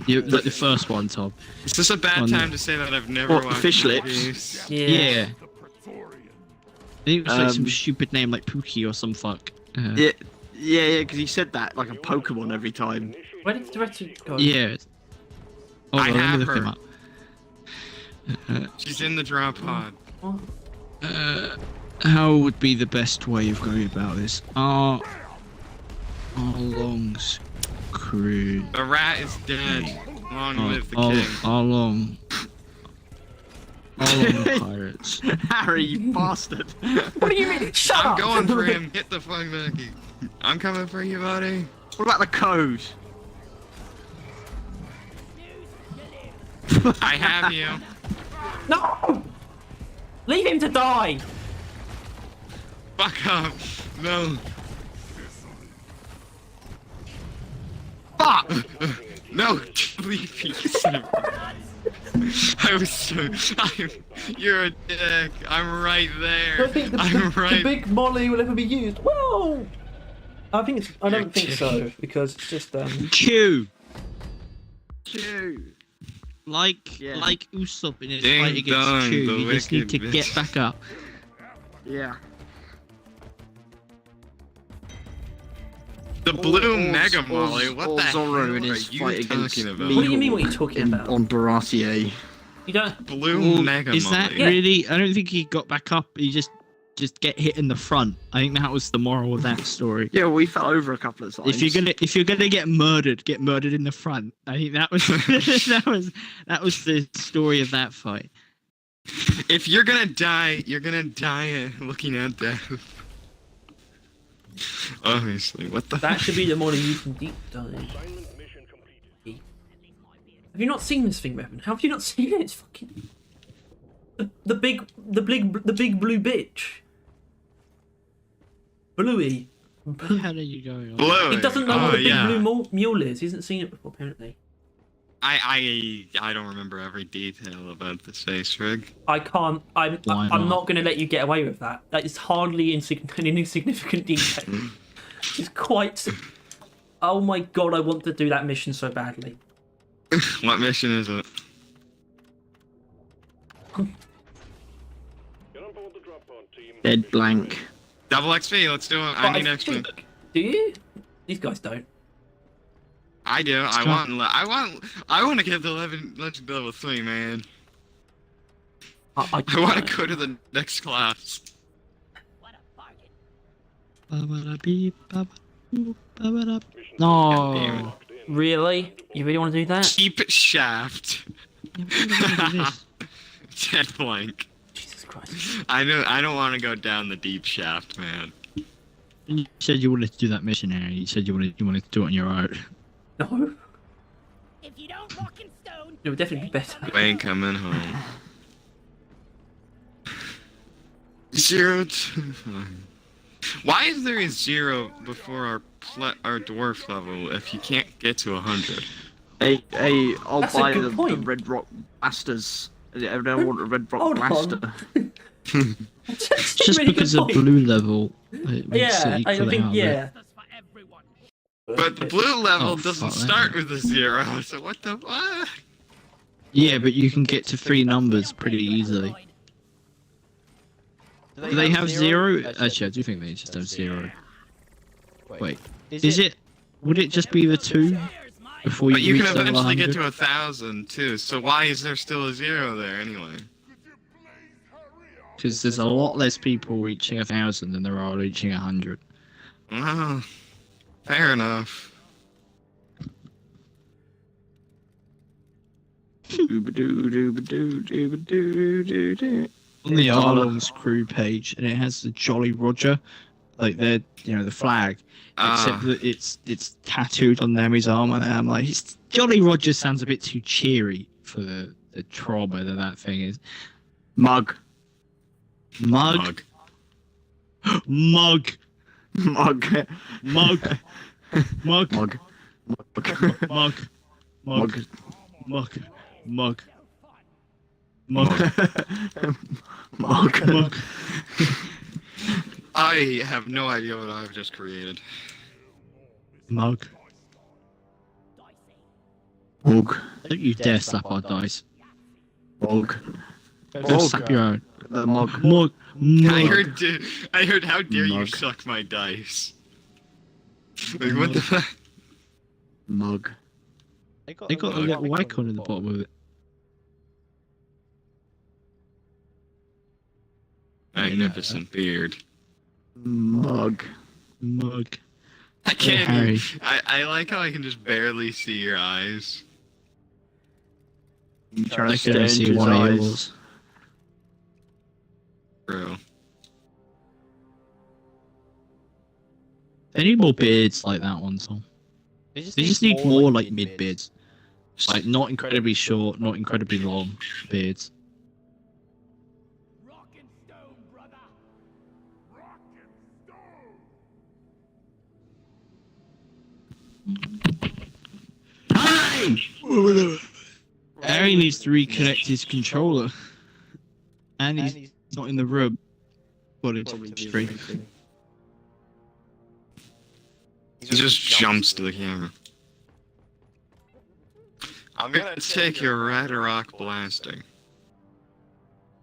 Like the first one, Tom. Is this a bad Oh, no. time to say that I've never What, watched fish lips? movies? Yeah. Yeah. The Praetorian. I think it was like some Um, stupid name like Pookie or some fuck. Yeah, because he said that like a Pokemon every time. Where did the director go? Yeah. Oh, I well, let me have look him her. up. She's in the drop pod. How would be the best way of going about this? Our long's crew. The rat is dead. Long live the king. Our long pirates. Harry, you bastard! What do you mean? Shut I'm up! going for him. Get the fuck back here. I'm coming for you, buddy. What about the code? I have you. No! Leave him to die! Fuck up. No. Fuck! No, leave me. I was so. You're a dick. I'm right there. I think I'm the right. big molly will ever be used. Well, I think it's. I don't think Okay. so because it's just Q. Q. Like Usopp in his Ding fight against dong, Q. the You just need to wicked get bitch. back up. Yeah. The blue Or- Mega or- Molly. What or the Zorro hell in his are you fight against talking about? What do you mean? What are you talking about? On Baratier. you don't. Blue Well, Mega is Molly. that Yeah. really? I don't think he got back up. He just get hit in the front. I think that was the moral of that story. Yeah, we fell over a couple of times. If you're gonna get murdered in the front. I think that was that was the story of that fight. If you're gonna die, you're gonna die looking at death. Obviously, what the That fuck? should be the molly used in deep dive. Assignment mission completed. Have you not seen this thing, Revan? How have you not seen it? It's fucking the big blue bitch. Bluey. What the hell are you going on? Blue. He doesn't know oh, what the big yeah. blue mule is. He hasn't seen it before, apparently. I don't remember every detail about the space rig. I can't. I'm Why I'm not? not going to let you get away with that. That is hardly an insignificant detail. It's quite. Oh my god! I want to do that mission so badly. What mission is it? Get on board the drop pod, team. Dead blank. Double XP. Let's do it. But I need XP. think- Do you? These guys don't. I do. I go. want to get the legend level 3, man. I I want to go to the next class. No. Really? You really want to do that? Keep it shaft. Dead blank. Jesus Christ! I don't want to go down the deep shaft, man. You said you wanted to do that mission, Harry. You said you wanted to do it on your own. No. If you don't walk in stone, It would definitely be better. We ain't coming home. 0 to 5. Why is there a 0 before our dwarf level if you can't get to 100? Hey, I'll That's a buy good the point. Red Rock Blasters. Everyone want a Red Rock Hold Blaster. on. That's Just a really because good of point. blue level, it makes Yeah, it I equal it think out a yeah. that's for everyone. But the blue level Oh, doesn't fuck that. start with a 0, so what the fuck? bit. Yeah, but you can get to 3 numbers pretty easily. Do they have 0? Actually, I do think they just have 0. Wait, is it? Would it just be the 2 before But you reach can level eventually get 100? to 1,000 too, so why is there still a 0 there anyway? Because there's a lot less people reaching 1,000 than there are reaching 100. Well, fair enough. On the Arlong's crew page, and it has the Jolly Roger, like the the flag, except that it's tattooed on Nami's arm, and I'm like, Jolly Roger sounds a bit too cheery for the trauma that thing is. Mug. Mug, mug, Mug. mug, mug, Mug. mug, mug, mug, mug, mug, Mug. mug. I have no idea what I've just created. Mug. Mug. Don't you dare slap our dice. Mug. Go slap your own. The mug. Mug. I Mug. heard, how dare you Mug. suck my dice? Like, what the fuck? Mug. They got a little icon in the bottom of it. magnificent beard. Mug. I can't. Harry. I like how I can just barely see your eyes. You trying I to can only stare see into one his of eyes. yours. Bro. They need more beards like that one, so. They just need more like mid beards. Like not incredibly short, not incredibly long beards. Rock and stone, brother. Rock and stone! Harry needs to reconnect his controller. And he's not in the room. What it's stream. He just jumps to the camera. I'm gonna take your Red Rock Blasting.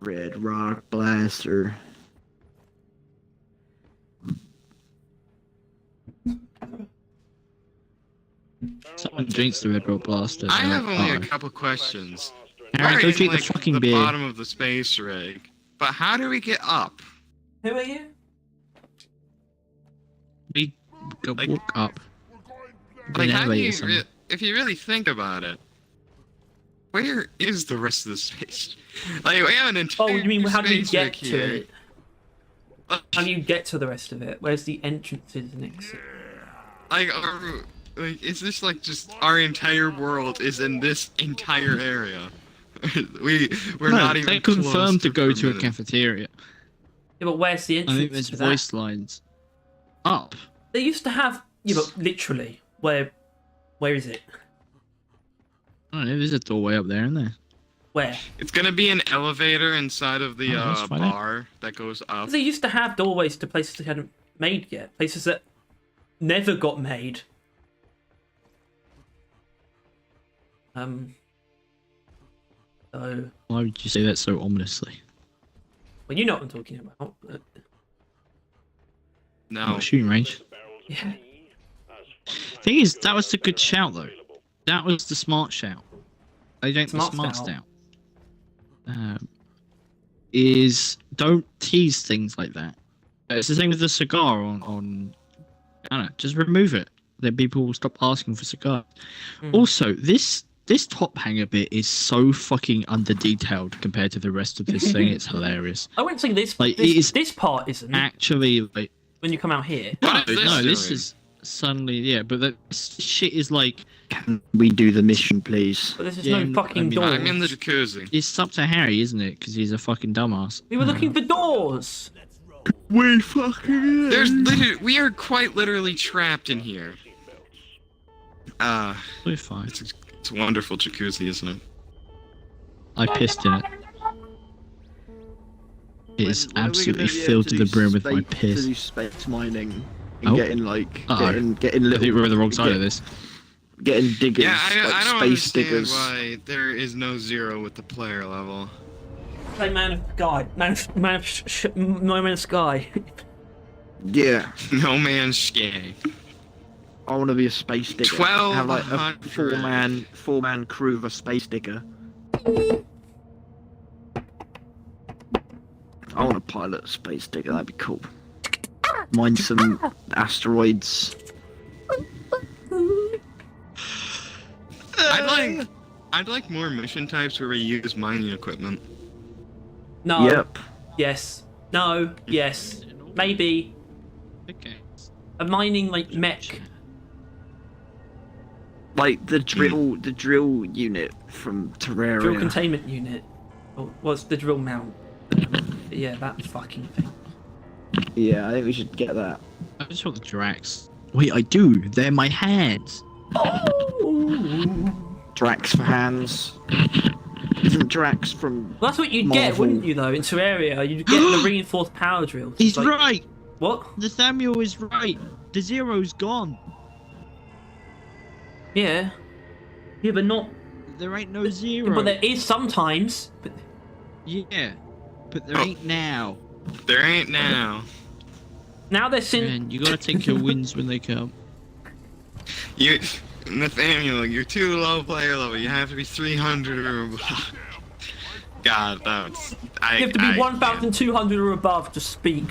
Red Rock Blaster. Someone drinks the Red Rock Blaster. I have only a Oh. couple questions. Harry, We're go in, drink the like, fucking the beer. bottom of the space rig, but how do we get up? Who are you? We go Like- walk up. Like, An how do elevator you, somewhere. if you really think about it, where is the rest of the space? Like, we have an entire Oh, you mean how do you space get rig to here. it? How do you get to the rest of it? Where's the entrances and exit? Like, is this like just our entire world is in this entire area? We're No, not even they confirmed close to go to a permitted. cafeteria. Yeah, but where's the I entrance think there's to that? voice lines. Up. They used to have. Yeah, but literally, where is it? I don't know, there's a doorway up there, isn't there? Where? It's gonna be an elevator inside of the Oh, let's find out. bar that goes up. 'Cause they used to have doorways to places they hadn't made yet, places that never got made. So, Why would you say that so ominously? well, you know what I'm talking about. But, No. Oh, shooting range. yeah. Thing is, that was a good shout though. That was the smart shout. They don't the Smart smart shout. shout. Is don't tease things like that. It's the same with the cigar on I don't know, just remove it. Then people will stop asking for cigars. Also, this top hanger bit is so fucking under detailed compared to the rest of this thing. It's hilarious. I wouldn't say this. Like, it this, is this part isn't. Actually, like, When you come out here, What is this no, this doing? is suddenly but that shit is like Can we do the mission, please? but there's just Yeah, no fucking I mean, doors. I'm in the jacuzzi. it's up to Harry, isn't it? Because he's a fucking dumbass. We were looking for doors. We fucking There's literally, we are quite literally trapped in here. We're fine. It's a wonderful jacuzzi, isn't it? I pissed in it. It is absolutely filled to the brim with my To piss. do space mining and Oh. getting like Uh-oh. getting I little. think we're on the wrong side of this. Getting diggers, Yeah, like I don't space understand diggers. why there is no zero with the player level. Play Man of Sky. No Man's Sky. Yeah, No man's sky. I want to be a space digger. Have like a 1200. four-man crew of a space digger. I want to pilot a space digger. That'd be cool. Mine some asteroids. I'd like more mission types where we use mining equipment. No. Yep. Yes. No. Yes. Maybe Okay. a mining like mech. Like the drill unit from Terraria. Drill containment unit. Or what's the drill mount? Yeah, that fucking thing. Yeah, I think we should get that. I just want the Drax. Wait, I do. They're my hands. Drax for hands. Isn't Drax from? Well, that's what you'd get, Marvel. wouldn't you? Though in Terraria, you'd get the reinforced power drills. He's It's like- right. What? Nathaniel is right. The zero's gone. Yeah. Yeah, but not. There ain't no zero. But there is sometimes. But Yeah, but there Oh. ain't now. There ain't now. now they're sin. Man, you gotta take your wins when they come. You, Nathaniel, you're too low player level. You have to be 300 or above. God, that's. You have to be 1,200 or above to speak.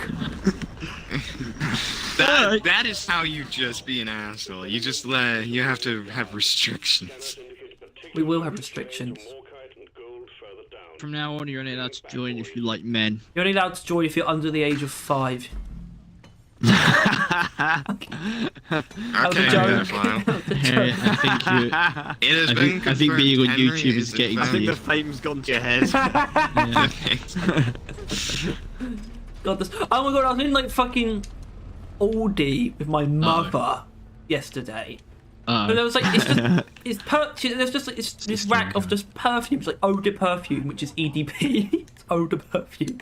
That is how you just be an asshole. You just you have to have restrictions. We will have restrictions. From now on, you're only allowed to join if you like men. You're only allowed to join if you're under the age of 5. Okay, joke. fine. Hey, I think you. It has been I think being on confirmed YouTube Henry is getting a I to think you. the fame's gone to your head. Yeah. God, this. Oh my god, I was in like fucking Aldi with my mother yesterday. But there was like there's just like this rack of just perfumes, like eau de perfume, which is EDP. It's eau de perfume,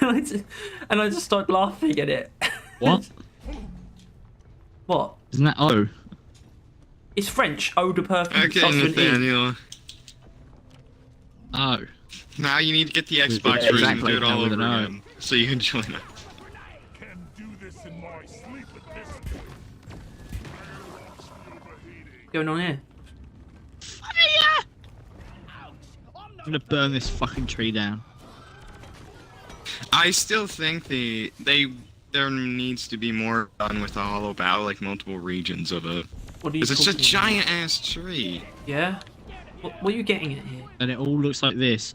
and I just started laughing at it. What? What? Isn't that O? It's French. Eau de perfume. Okay, starts with an E. Nathaniel. O. Now you need to get the Xbox Yeah, version and exactly. do it all With over an O. again, so you can join it. Can do this in my sleep at this What's going on here? I'm gonna burn this fucking tree down. I still think there needs to be more done with the Hollow Bow, like multiple regions of it. What are you? Because it's a talking about? giant ass tree. Yeah. What are you getting at here? And it all looks like this.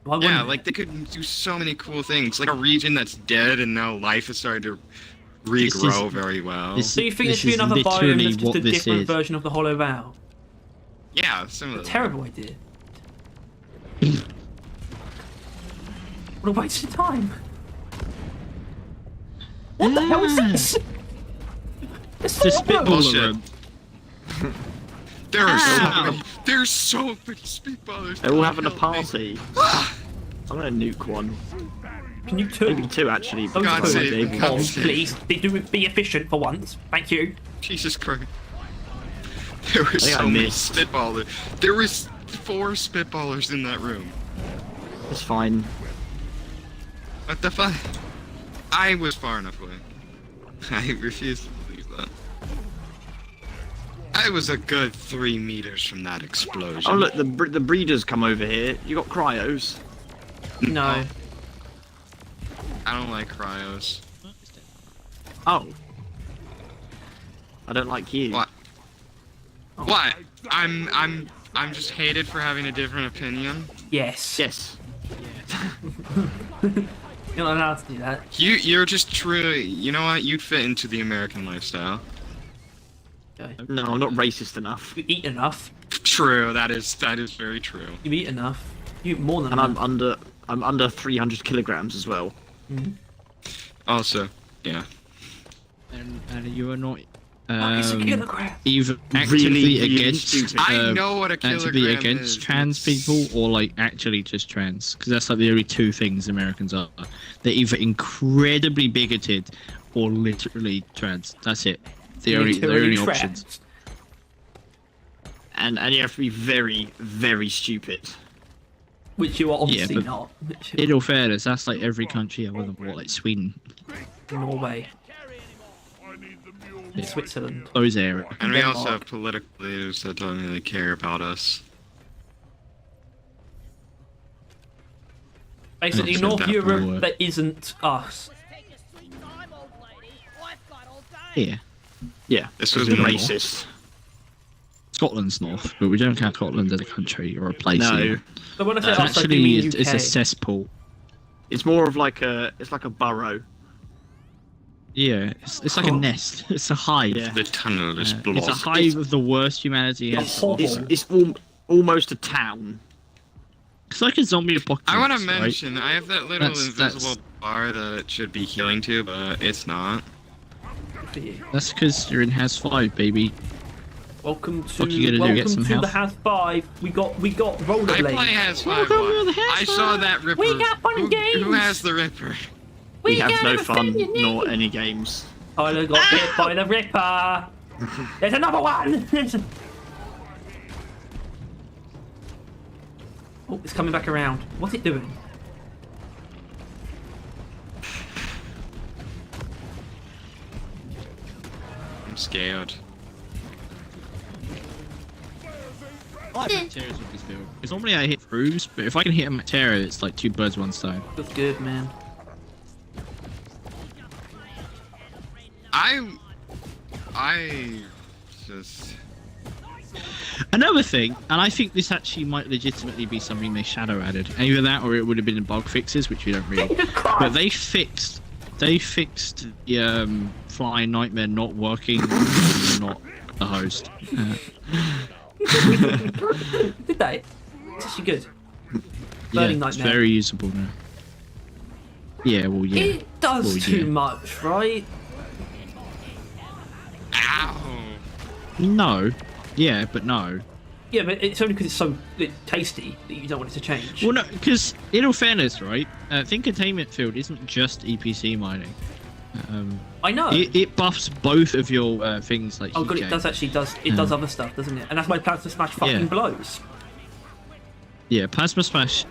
Why Yeah, wouldn't like they could do so many cool things. Like a region that's dead and now life is starting to regrow very well. this- So you think there This should be is another biome literally that's just what a this different is. version of the Hollow Vow? Yeah, similar. Terrible idea. What a waste of time. What the hell is this? It's It's a so spitball Bullshit. room. There's so many spitballers. They're all having a party. I'm gonna nuke one. Can you Maybe two? 2 actually. Don't God put save it me, on, God save please. Be efficient for once. Thank you. Jesus Christ. There were think I so many missed. spitballers. There was 4 spitballers in that room. It's fine. What the fuck? I was far enough away. I refuse to believe that. I was a good 3 meters from that explosion. Oh look, the breeders come over here. You got cryos. No. I don't like cryos. Oh. I don't like you. What? What? I'm just hated for having a different opinion. Yes. Yes. You're not allowed to do that. You're just true. You know what? You'd fit into the American lifestyle. Okay. No, I'm not racist enough. You eat enough. True. That is very true. You eat enough. You eat more than And enough. I'm under 300 kilograms as well. Also, yeah. And you are not It's a kilogram. either actively really against stupid. I know what a actively kilogram against is. trans people or like actually just trans, because that's like the only 2 things Americans are. They're either incredibly bigoted or literally trans. That's it. The only Literally options. trans. And you have to be very, very stupid. Which you are obviously but- not. In all fairness, that's like every country other than what, like Sweden, Norway. I need the mule. Yeah. Switzerland. those areas. And we also Denmark. have political leaders that don't really care about us. Basically, said North that Europe before. that isn't us. Take your sweet time, old lady. I've got all day. Yeah, Yeah. This because was we're normal. racist. Scotland's north, but we don't count Scotland as a country or a place. No. either. So when I say It's us, I do actually mean it's UK. a cesspool. It's more of like a borough. Yeah, it's like a nest. It's a hive. Yeah. The tunnel is It's blocked. a hive of the worst humanity has. It's horrible. It's almost a town. It's like a zombie apocalypse. I want to right? mention, I have that little That's- invisible bar that it should be healing to, but it's not. For you. That's because you're in House 5, baby. Welcome to Fuck you gonna do, welcome get some to the health? House 5. We got I play rollerblades. has 5 I saw that Ripper. We got fun who, games. who has the Ripper? We have got no a fun thing you nor need. any games. Tyler got bit by the Ripper. There's another one. Oh, it's coming back around. What's it doing? I'm scared. I like Materas with this build. Because normally I hit throughs, but if I can hit a Matera, it's like 2 birds, 1 stone. That's good, man. I just. Another thing, and I think this actually might legitimately be something they shadow added. Either that, or it would have been in bug fixes, which we don't really. But they fixed the flying nightmare not working, not the host. Did they? It's actually good. Yeah, Burning it's nightmare. very usable now. Yeah, well, yeah. It does Well, too yeah. much, right? Ow! No. Yeah, but no. Yeah, but it's only because it's so tasty that you don't want it to change. Well, no, because in all fairness, right, Thin Containment Field isn't just EPC mining. I know. It buffs both of your things, like Oh god, heat it does gain. actually does other stuff, doesn't it? And that's why Plasma Smash fucking Yeah. blows. Yeah, Plasma Smash.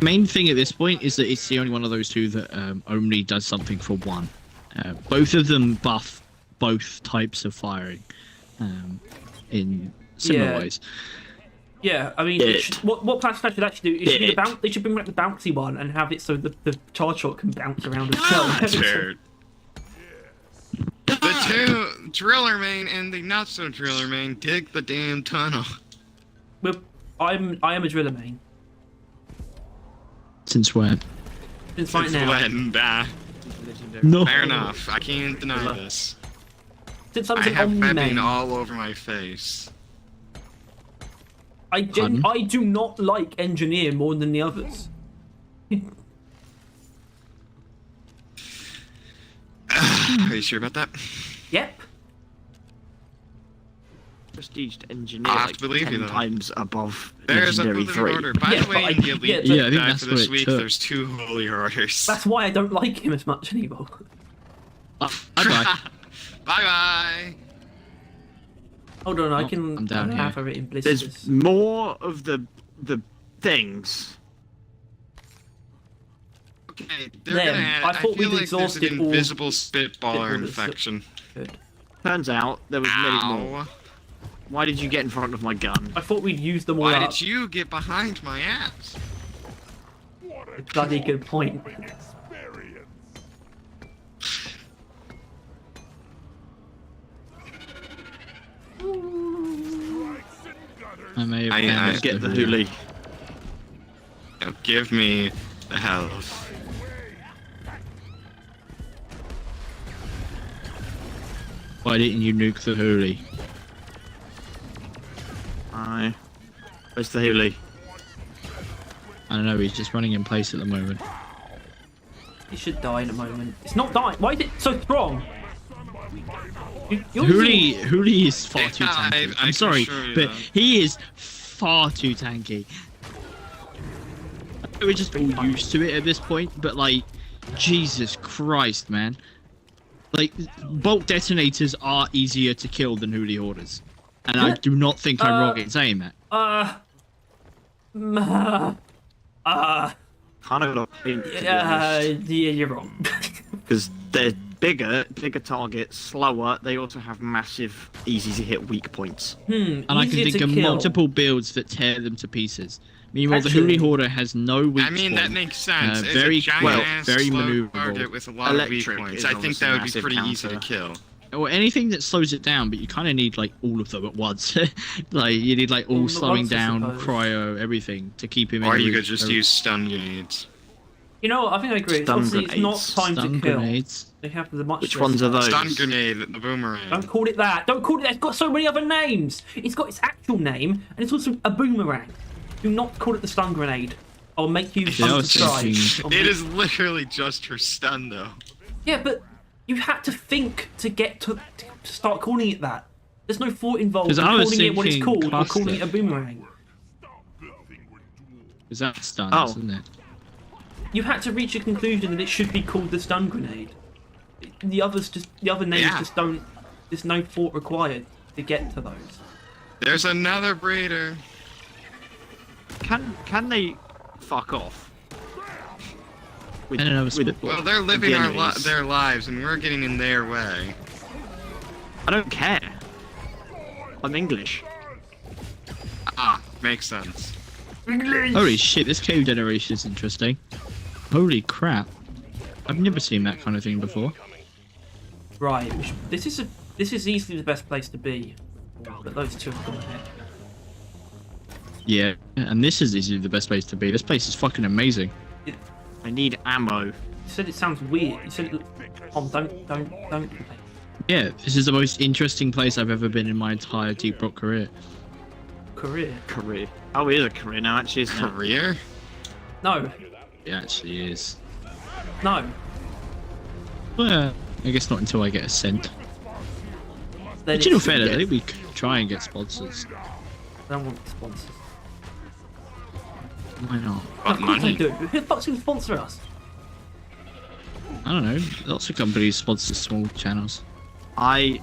Main thing at this point is that it's the only one of those two that only does something for one. Both of them buff both types of firing in similar Yeah. ways. Yeah, I mean, what Plasma Smash should actually do is should be they should bring back the bouncy one and have it so the charge shot can bounce around as well. That's fair. The two driller main and the not so driller main dig the damn tunnel. Well, I am a driller main. Since when? Since right Since now. when? Bah. No. Fair enough. I can't deny this. Since I was I an have Omni webbing main. all over my face. Pardon? I do not like Engineer more than the others. Are you sure about that? Yep. Prestiged engineer I'll have like to believe you, 10 though. times above There's a legendary holy 3. order. By Yeah, the way, but in the I elite Yeah, I think guide that's for what this it week, took. there's 2 holy orders. That's why I don't like him as much anymore. Bye. Bye bye. Hold on, I Oh, can I'm down have here. her in There's blisters. more of the things. Okay, they're Then, gonna add. I thought feel we'd like exhausted there's an all- invisible spitballer Spitballers. infection. Good. Turns out there was many more. Ow. Why did you get in front of my gun? I thought we'd use them all Why up. did you get behind my ass? Bloody good point. Experience. Strikes and gutters. I may have I damaged Get the video. hoolie. Now give me the health. Why didn't you nuke the hoolie? Aye. Where's the hoolie? I don't know, he's just running in place at the moment. It should die in a moment. It's not dying. Why is it so strong? You're Hoolie is far too Yeah, tanky. I I'm can sorry, assure you but that. he is far too tanky. We're just all used to it at this point, but like, Jesus Christ, man. Like, bolt detonators are easier to kill than hoolie hoarders. And I do not think I'm wrong in saying that. Kind of got a point, to be yeah, honest. you're wrong. Because they're bigger targets, slower. They also have massive, easy to hit weak points. And I can Easier think to of kill. multiple builds that tear them to pieces. Meanwhile, the Actually- hoolie hoarder has no weak I mean, that point. makes sense. It's very a giant well, ass very slow maneuverable. target with a lot of weak Electric points. is I think obviously that would be massive pretty easy to counter. kill. Or anything that slows it down, but you kind of need like all of them at once. Like you need like all All at slowing once, I down, suppose. cryo, everything to keep him in. Or the you loop. could just use stun grenades. You know what? I think I agree. It's Stun obviously it's not grenades. time stun to kill. grenades. They have the much. Which less ones are time. those? Stun grenade, the boomerang. Don't call it that. Don't call it that. It's got so many other names. It's got its actual name, and it's also a boomerang. Do not call it the stun grenade. I'll make you Yeah, I was thinking- unsubscribe. It is literally just for stun, though. Yeah, but you had to think to get to start calling it that. There's no thought involved 'Cause in I was calling it what it's thinking called or calling cluster. it a boomerang. Is that stun, Oh. isn't it? You had to reach a conclusion that it should be called the stun grenade. The other names Yeah. just don't. There's no thought required to get to those. There's another breeder. Can they fuck off? With, And another spitball. Well, they're living the our enemies. their lives, and we're getting in their way. I don't care. I'm English. Makes sense. Holy shit, this cave generation is interesting. Holy crap. I've never seen that kind of thing before. Right. This is easily the best place to be. But those two have gone ahead. Yeah, and this is easily the best place to be. This place is fucking amazing. I need ammo. You said it sounds weird. You said, Tom, don't. Yeah, this is the most interesting place I've ever been in my entire Deep Rock career. Career. Career. Oh, it is a career now, actually, isn't it? Career? No. It actually is. No. Well, I guess not until I get a cent. Then But you know, it's- fair, I think we could try and get sponsors. I don't want sponsors. Why not? What Of course I money? do. Who the fuck's going to sponsor us? I don't know. Lots of companies sponsor small channels. I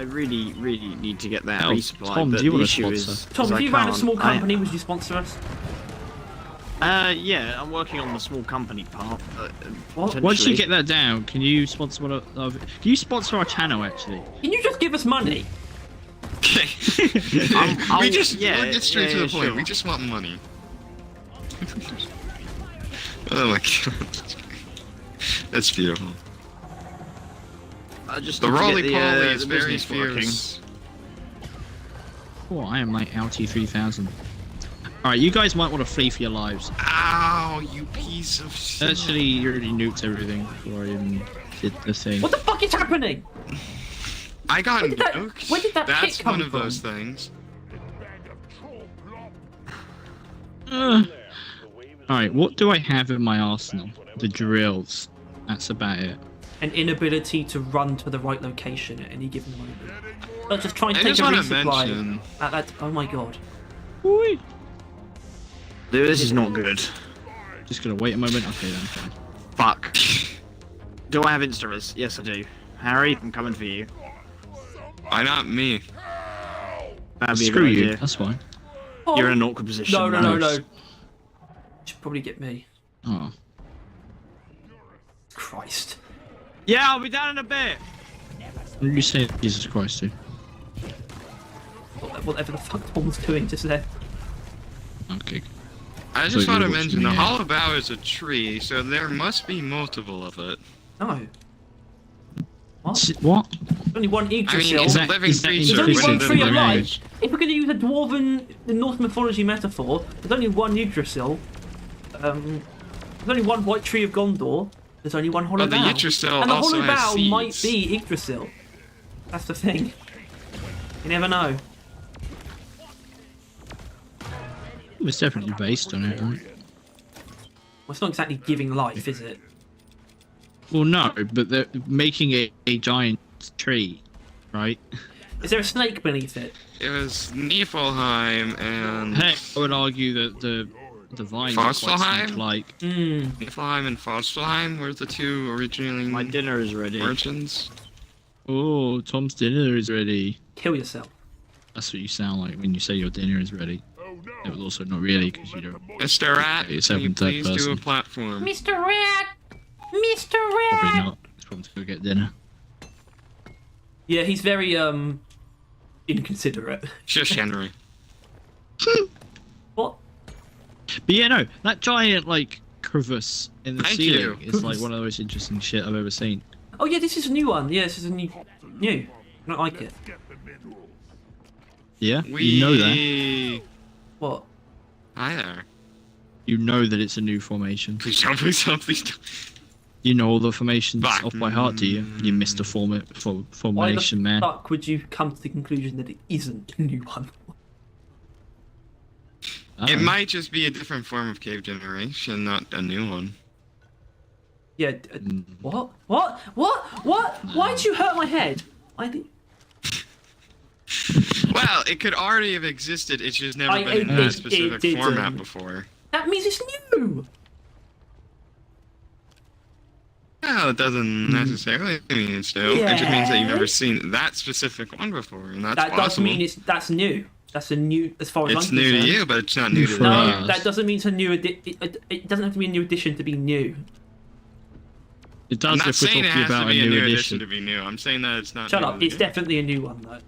really need to get that Hell, resupply, Tom, but do you the want a issue sponsor? is... Tom, is if I you ran a can't. small company, would you sponsor us? Yeah, I'm working on the small company part. What? Once you potentially. get that down, can you sponsor one of? Can you sponsor our channel actually? Can you just give us money? Okay. I'll- we just yeah, we'll get straight to yeah, the point. sure. We just want money. Oh my god. That's beautiful. Just The need to get roly the, poly is the very business working. fierce. Oh, I am like Alti 3000. All right, you guys might want to flee for your lives. Ow, you piece of shit. Actually, you already nuked everything before I even did the thing. What the fuck is happening? I got Where did that- nuked. where did that That's pit come one of from? those things. All right, what do I have in my arsenal? The drills. That's about it. An inability to run to the right location at any given moment. Let's just try and I take just a want to resupply. mention. Oh my god. Whee! Dude, this is not good. Just gonna wait a moment. Okay, then fine. Fuck. Do I have insta-res? Yes, I do. Harry, I'm coming for you. Why not me? That'd be a Screw good you. idea. That's fine. Oh, You're in an awkward position. no. Should probably get me. Oh. Christ. Yeah, I'll be down in a bit. What did you say Jesus Christ to? Whatever the fuck Tom's doing just there. Okay. I just So want to you're mention the watching me. hollow bough is a tree, so there must be multiple of it. No. What? What? There's only one I mean, Yggdrasil. it's a that- living is that creature. There's only inclusive one within of tree the of the life. range. If we're going to use a dwarven, the Norse mythology metaphor, there's only one Yggdrasil. There's only one white tree of Gondor. There's only one hollow But the bough. Yggdrasil And the also hollow has bough might seeds. be Yggdrasil. That's the thing. You never know. It's definitely based on it, right? Well, it's not exactly giving life, is it? Well, no, but they're making it a giant tree, right? Is there a snake beneath it? It was Niflheim and Heck, I would argue that the vines are quite Fossilheim? like. Niflheim and Fossilheim were the two originally My dinner is ready. origins. Oh, Tom's dinner is ready. Kill yourself. That's what you sound like when you say your dinner is ready. It was also not really because you don't. Mr. Rat, It's can you open third please do a person. platform? Mr. Rat! Mr. Probably Rat! not. It's probably to go get dinner. Yeah, he's very, inconsiderate. Shush, Henry. What? But yeah, no, that giant like crevice in the Thank ceiling you. is like one of the most interesting shit I've ever seen. Oh yeah, this is a new one. Yeah, this is a new. I don't like it. Yeah, We you know that. What? Hi there. You know that it's a new formation. Please don't, please don't, please don't. You know all the formations Fuck. off by heart, do you? You Mr. Why Formation the man. fuck would you come to the conclusion that it isn't a new one? I It don't know. might just be a different form of cave generation, not a new one. Yeah. What? What? What? What? Why'd you hurt my head? I think. Well, it could already have existed, it's just never been in it that specific didn't. format before. That means it's new. Well, it doesn't necessarily mean it's new. It just means that you've never Yeah. seen that specific one before, and that's That does possible. mean that's new. That's a new, as far as It's I'm new to concerned. you, but it's not new to For No, us. that doesn't mean it's a new. It doesn't have to be a new addition to be new. It does I'm not if we're saying it talking has to about a be a new new edition. edition to be new. I'm saying that it's not. Shut new up. to It's you. definitely a new one though.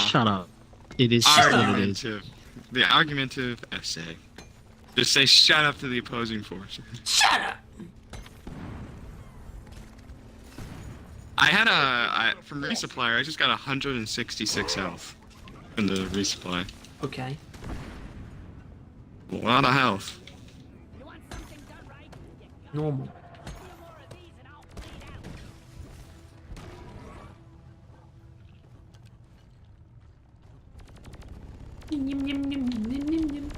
Shut up. It is just what it is. Argumentative. The argumentative essay. Just say shut up to the opposing force. Shut up! I had from resupplier, I just got 166 health in the resupply. Okay. A lot of health. You want something done right? Normal. More of these and I'll bleed out. Yum, yum, yum, yum, yum, yum, yum.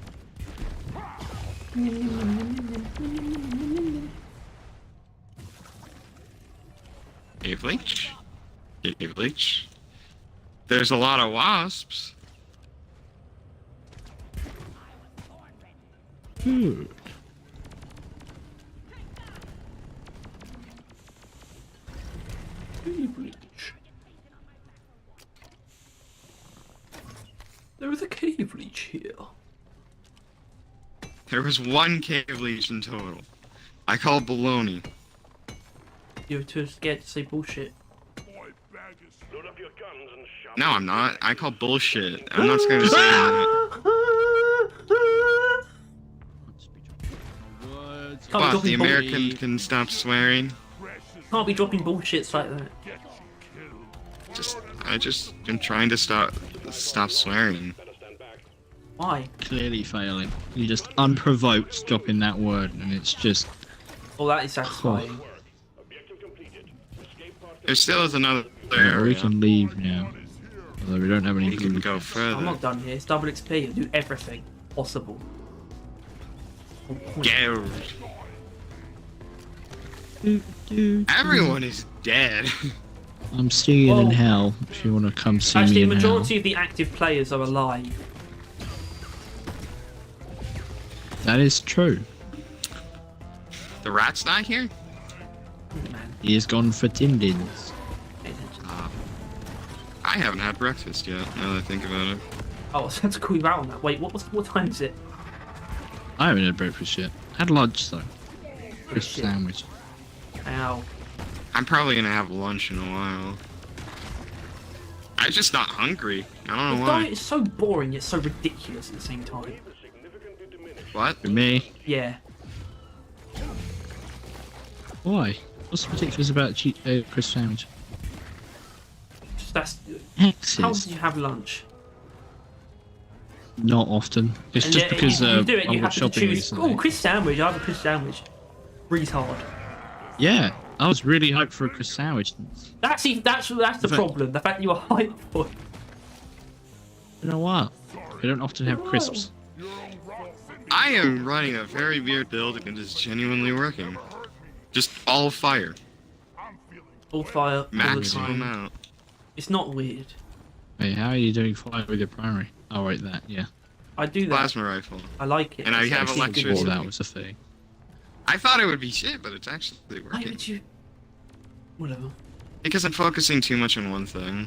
Yum, yum, yum, yum, yum, yum, yum, yum, yum. Cave leech. Cave leech. There's a lot of wasps. Good. Cave leech. There is a cave leech here. There was one cave leech in total. I call baloney. You're too scared to say bullshit. Load up your guns and shout. No, I'm not. I call bullshit. I'm not going to say that. Can't But be the dropping American can stop swearing. Can't be dropping bullshits like that. I just been trying to stop swearing. Why? Clearly failing. You just unprovoked dropping that word, and it's just. Well, that is satisfying. There still is another We area. can leave now. Although we don't have any We can food. go I'm further. not done here. It's double XP. I'll do everything possible. Go. Everyone is dead. I'm seeing you in Well, hell if you want to come see Actually, me the in hell. majority of the active players are alive. That is true. The rat's not here? Man, He has gone for Tindins. pay attention. I haven't had breakfast yet, now that I think about it. Oh, so that's cool you out on that. Wait, what time is it? I haven't had breakfast yet. Had lunch though. Crisp Shit. sandwich. Ow. I'm probably gonna have lunch in a while. I'm just not hungry. I don't The know diet why. is so boring yet so ridiculous at the same time. What? For me. Yeah. Why? What's ridiculous about crisp sandwich? Just that's. How Hexes. did you have lunch? Not often. It's And just yet, because you do it, I you went have to shopping choose. recently. Oh, crisp sandwich. I have a crisp sandwich. Retard. Yeah, I was really hyped for a crisp sandwich. That's the fact- problem. The fact that you are hyped for. You know what? We don't often have crisps. I am running a very weird build and it is genuinely working. Just all fire. All fire. All the Maximum time. amount. It's not weird. Hey, how are you doing fire with your primary? Oh, right, that, yeah. I do that. Plasma rifle. I like it. And I It's have actually electricity. Before good. that was a thing. I thought it would be shit, but it's actually Why working. would you? Whatever. Because I'm focusing too much on one thing.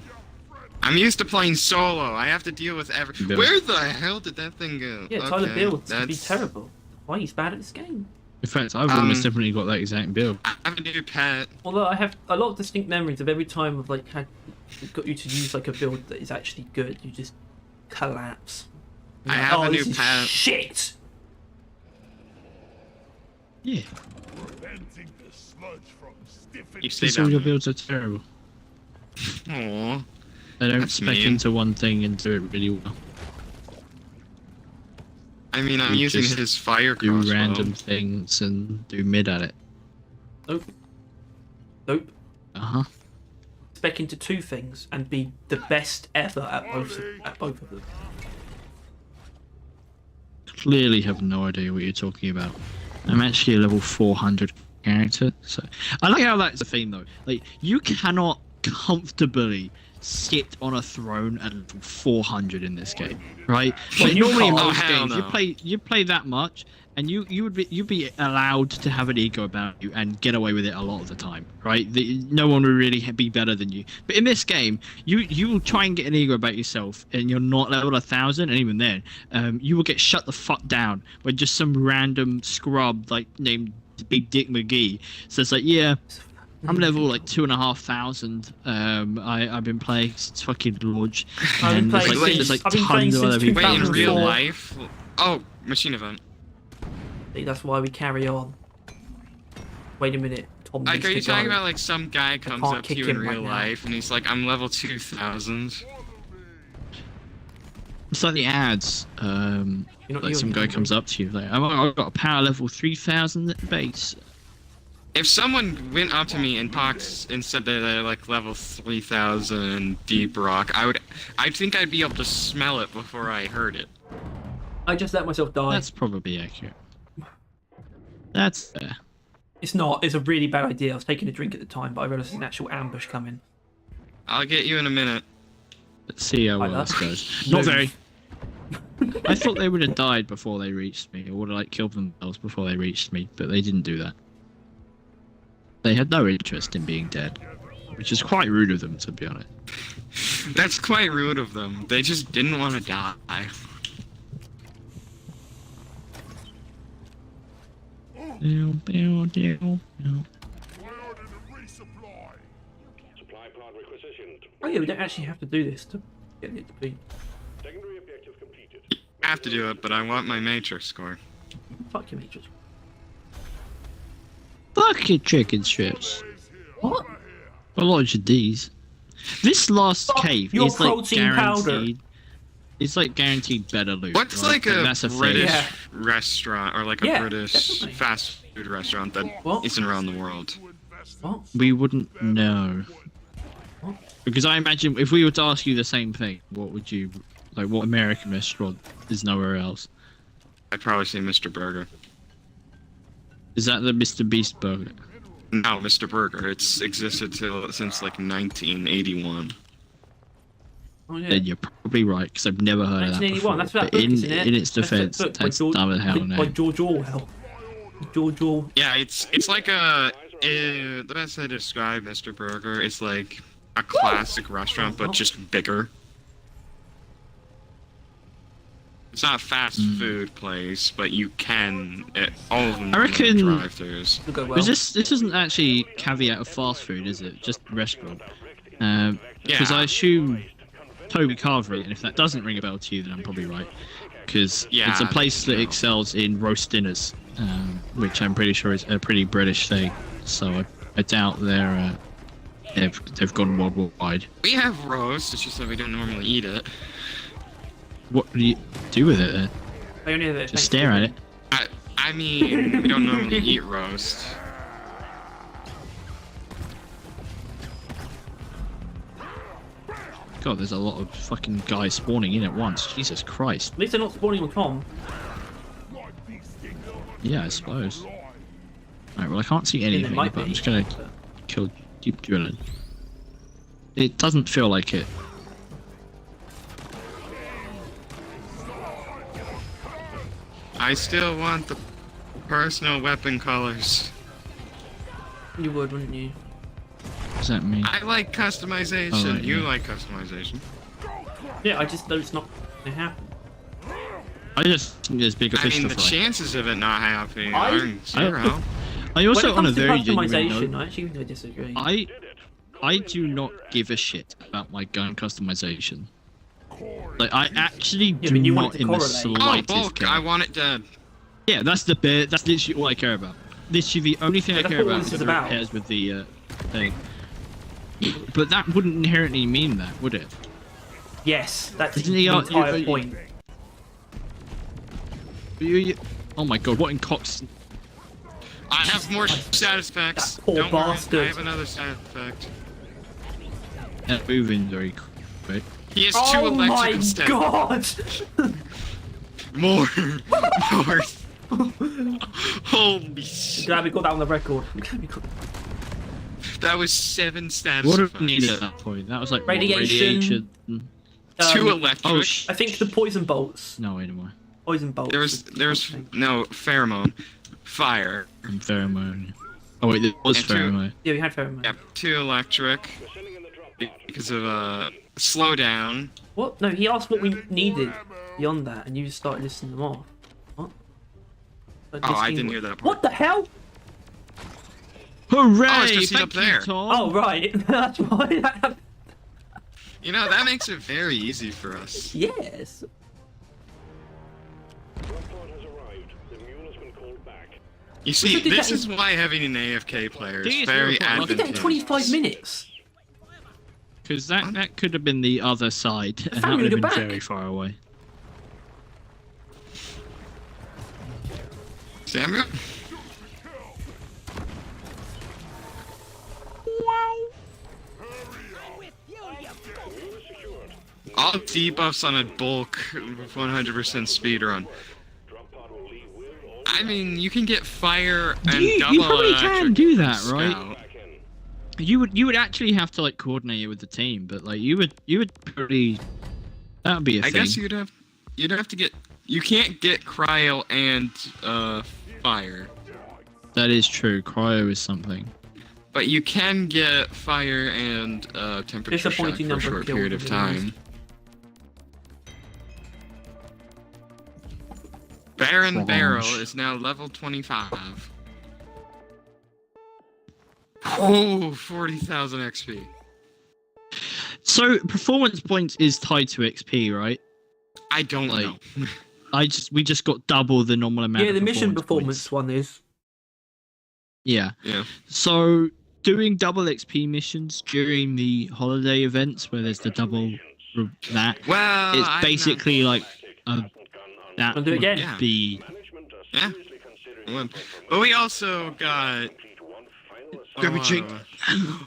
I'm used to playing solo. I have to deal with every. Build. Where the hell did that thing go? Yeah, Tyler Okay, builds to be that's- terrible. Why he's bad at this game? In fact, I've almost definitely got that exact build. I have a new pet. Although I have a lot of distinct memories of every time I've like had got you to use like a build that is actually good, you just collapse. You're I like, have oh, a this new is pet. shit. Yeah, Preventing the sludge from stiffening. You stay because all down your there. builds are terrible. Aw. They don't That's spec mean. into one thing and do it really well. I mean, I'm You using just his fire Do crossbow. random things and do mid at it. Nope. Nope. Uh-huh. Spec into two things and be the best ever at both of them. Clearly have no idea what you're talking about. I'm actually a level 400 character, so I like how that's a theme though. Like, you cannot comfortably sit on a throne at level 400 in this game, right? Well, Like, you normally in can't. most Oh, hell games, no. you play that much, and you'd be allowed to have an ego about you and get away with it a lot of the time, right? No one would really be better than you. But in this game, you will try and get an ego about yourself, and you're not level 1,000, and even then, you will get shut the fuck down when just some random scrub like named Big Dick McGee says like, yeah, I'm level like 2,500. I've been playing since fucking launch. I've been and there's playing like, since- there's like I've been playing tons of since other people. Wait, in 2004. real life? Oh, machine event. See, that's why we carry on. Wait a minute, Tom. Like, needs are you to talking go. about like some guy comes can't up to kick you in him right real now. life and he's like, I'm level 2,000. It's like the ads. You're not Like you some guy anymore. comes up to you like, I've got a power level 3,000 at base. If someone went up to me and talked and said that they're like level 3,000 deep rock, I think I'd be able to smell it before I heard it. I just let myself die. That's probably accurate. That's fair. It's not. It's a really bad idea. I was taking a drink at the time, but I realised there's an actual ambush coming. I'll get you in a minute. Let's see how Like well that. this goes. No. Not very. I thought they would have died before they reached me, or would have like killed themselves before they reached me, but they didn't do that. They had no interest in being dead, which is quite rude of them, to be honest. That's quite rude of them. They just didn't want to die. Priority to resupply. Supply pod requisitioned. Oh yeah, we don't actually have to do this to get it to be. Secondary objective completed. I have to do it, but I want my matrix score. Fuck your matrix. Fuck your chicken strips. What? A lot of these. This last Fuck cave your is like protein powder. guaranteed. It's like guaranteed better loot. What's right? like a that's a thing. British Yeah. restaurant or like a Yeah, British definitely. fast food restaurant that What? isn't around the world? What? We wouldn't know. Because I imagine if we were to ask you the same thing, what would you like? What American restaurant is nowhere else? I'd probably say Mr. Burger. Is that the Mr. Beast burger? No, Mr. Burger. It's existed since like 1981. Oh yeah. Then you're probably right, because I've never heard of that 1981. before. That's that But book, in, isn't it? in its That's that defense, book by that's George- dumb as hell by now. George Orwell. George Orwell. Yeah, it's like the best way to describe Mr. Burger is like a classic restaurant, but just bigger. It's not a fast food place, but you can. All of them I reckon- drive-thrus. It'll go well. Because this isn't actually caveat of fast food, is it? Just restaurant. Because Yeah. I assume Toby Carvery, and if that doesn't ring a bell to you, then I'm probably right. Because it's a Yeah, place that no. excels in roast dinners, which I'm pretty sure is a pretty British thing. So I doubt they've gone worldwide. We have roast. It's just that we don't normally eat it. What do you do with it then? I only have it. Just stare at it. I mean, we don't normally eat roast. God, there's a lot of fucking guys spawning in at once. Jesus Christ. At least they're not spawning on Tom. Yeah, I suppose. Alright, well I can't see Yeah, anything, there but might I'm be. just gonna keep drilling. It doesn't feel like it. I still want the personal weapon colors. You would, wouldn't you? What does that mean? I like customization. Alright, You yeah. like customization. Yeah, I just know it's not gonna happen. I just think there's bigger I fish mean, to the fry. chances of it not happening I- are zero. I also, when on it a comes to very genuine customization, note, I actually think I disagree. I do not give a shit about my gun customization. Like, I actually Yeah, do but you want not it to in the correlate. Oh, slightest bulk! care. I want it dead. Yeah, that's the bit. That's literally all I care about. Literally, the only thing I That's care what all about this is is whether about. it pairs with the thing. But that wouldn't inherently mean that, would it? Yes, that's Isn't the he- entire you- point. Oh my god, what in Cox? I have more status effects. That poor Don't bastard. worry, I have another status effect. Moving very quick. He has two Oh electric my instead. god! More. More. Holy shit. Glad we got that on the record. Glad we got That was 7 status What did effects. we need at that point? That was like what, Radiation. Two Um, electric. Oh, I think the poison bolts. no, anymore. Poison bolts. There's no pheromone. Fire. And pheromone. Oh wait, there was And two- pheromone. Yeah, we had pheromone. Yep, 2 electric. Because of slowdown. What? No, he asked what we needed beyond that, and you just started listing them off. What? Oh, I didn't hear that part. What the hell? Hooray! Oh, it's 'cause he's Thank up you, there. Tom. Oh right, that's why. You know, that makes it very easy for us. Yes. Drop pod has arrived. The mule has been called back. You see, did this that is why having an AFK player is Thing is, very we did We did that in advantageous. 25 minutes. Because that could have been the other side, and that family would have would been go back. very far away. Samuel? All debuffs on a bulk 100% speedrun. Drop pod will leave with all I mean, you can get fire and You double probably electric can do that, right? scout. back in. You would actually have to like coordinate it with the team, but like you would pretty. That would be a I thing. guess you'd have to get. You can't get cryo and fire, That is true. Cryo is something. but you can get fire and temperature shock Disappointing for a number of short kills period of with time. Baron Barrel Orange. is now level 25. Oh, 40,000 XP. So performance points is tied to XP, right? I don't Like, know. We just got double the normal amount. Yeah, of the mission performance performance one is. Yeah. Yeah. So doing double XP missions during the holiday events where there's the double that Well, it's I'm basically not- like that Wanna do it would again? Yeah. be Yeah. Well, but we also got. Grab a drink.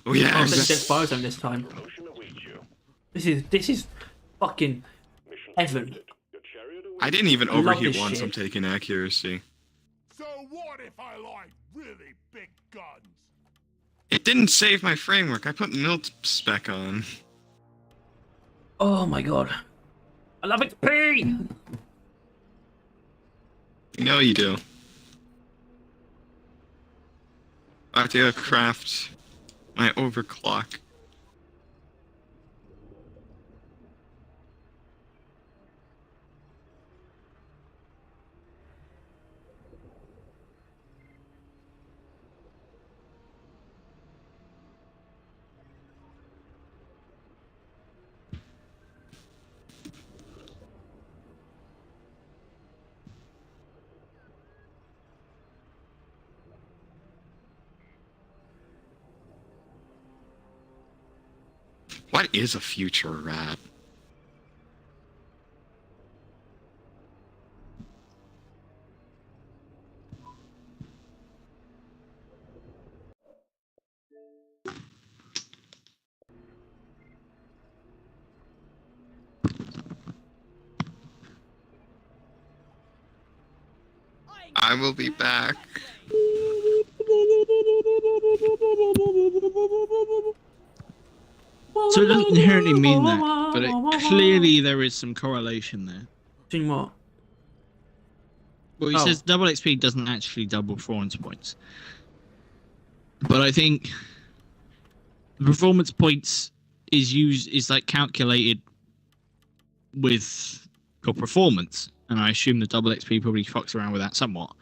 Oh yeah. Oh, it's against Biozone this time. This is fucking heaven. I didn't even I love overheat this once. shit. I'm taking accuracy. So what if I like really big guns? It didn't save my framework. I put mil spec on. Oh my god. I love XP! You know you do. I have to go craft my overclock. What is a future rat? I will be back. so it doesn't inherently mean that, but clearly there is some correlation there. Doing what? Well, he Oh. says double XP doesn't actually double performance points, but I think the performance points is like calculated with your performance, and I assume the double XP probably fucks around with that somewhat.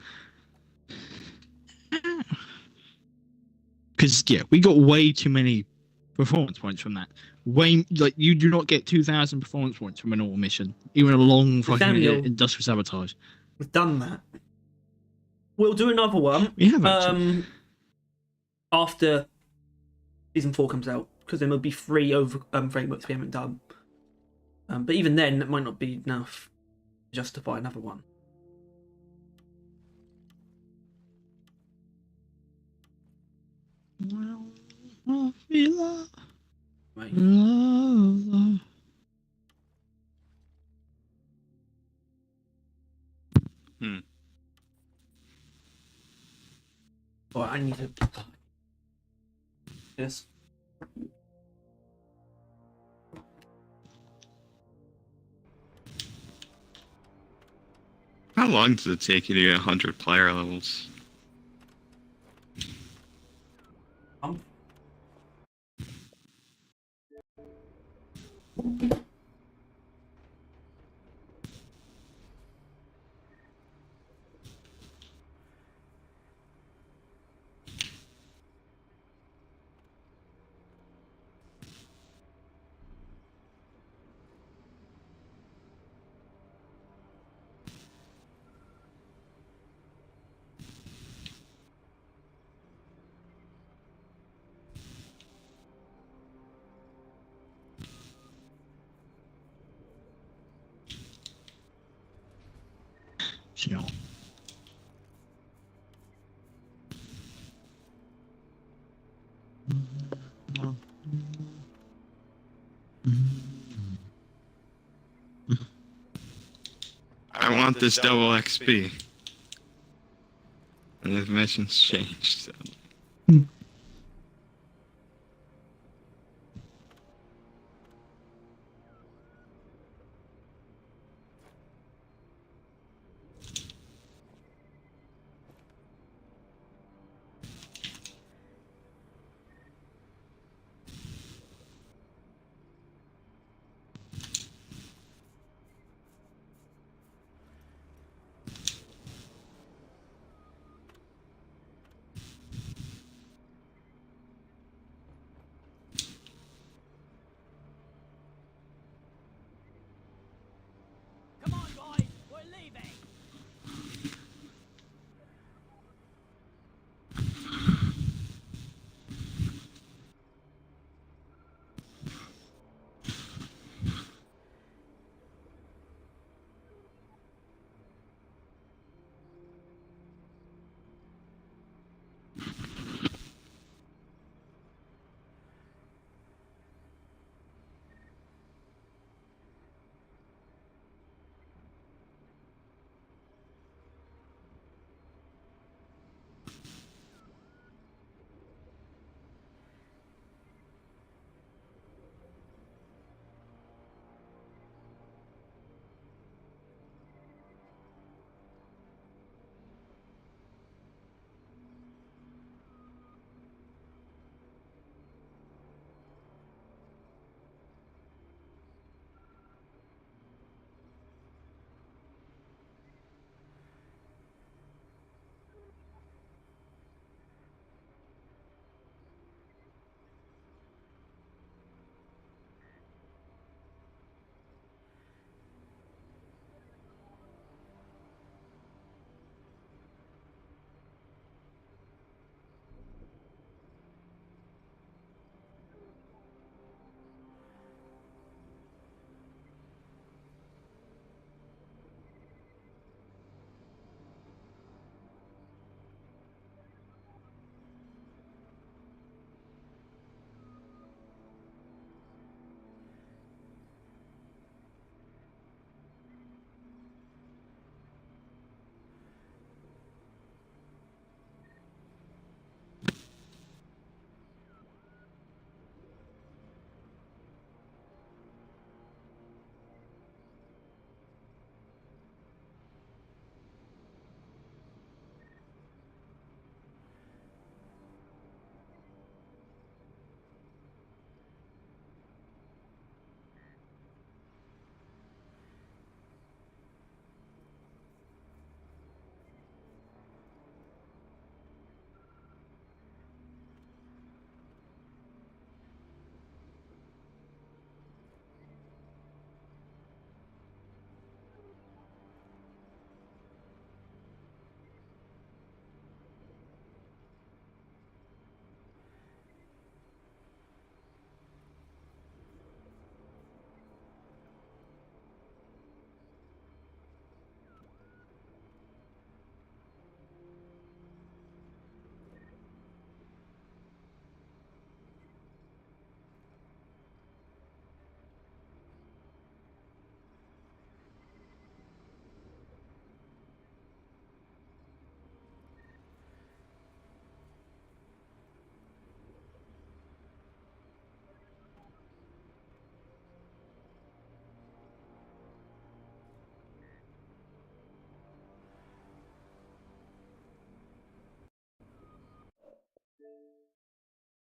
Because yeah, we got way too many performance points from that. Way like you do not get 2,000 performance points from a normal mission, even a long fucking Daniel. industrial sabotage. We've done that. We'll do another one. We have actually. After season 4 comes out, because then there'll be 3 over frameworks we haven't done. But even then, it might not be enough to justify another one. Right. Alright, I need to. Yes. How long does it take you to get 100 player levels? shot. I want this double XP. And the mission's changed. So. Come on, guys, we're leaving.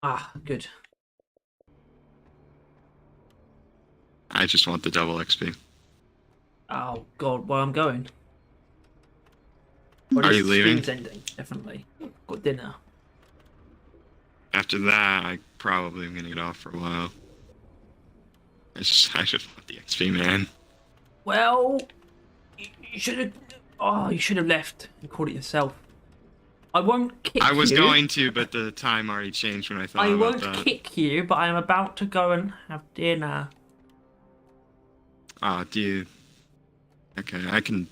Ah, good. I just want the double XP. Oh god, where I'm going. Well, Are this you leaving? stream's ending, definitely. Got dinner. After that, I probably am gonna get off for a while. I just want the XP, man. Well, you should have. Oh, you should have left and called it yourself. I won't kick you. I was going to, but the time already changed when I thought I about won't that. kick you, but I'm about to go and have dinner. Oh, dude. Okay, I can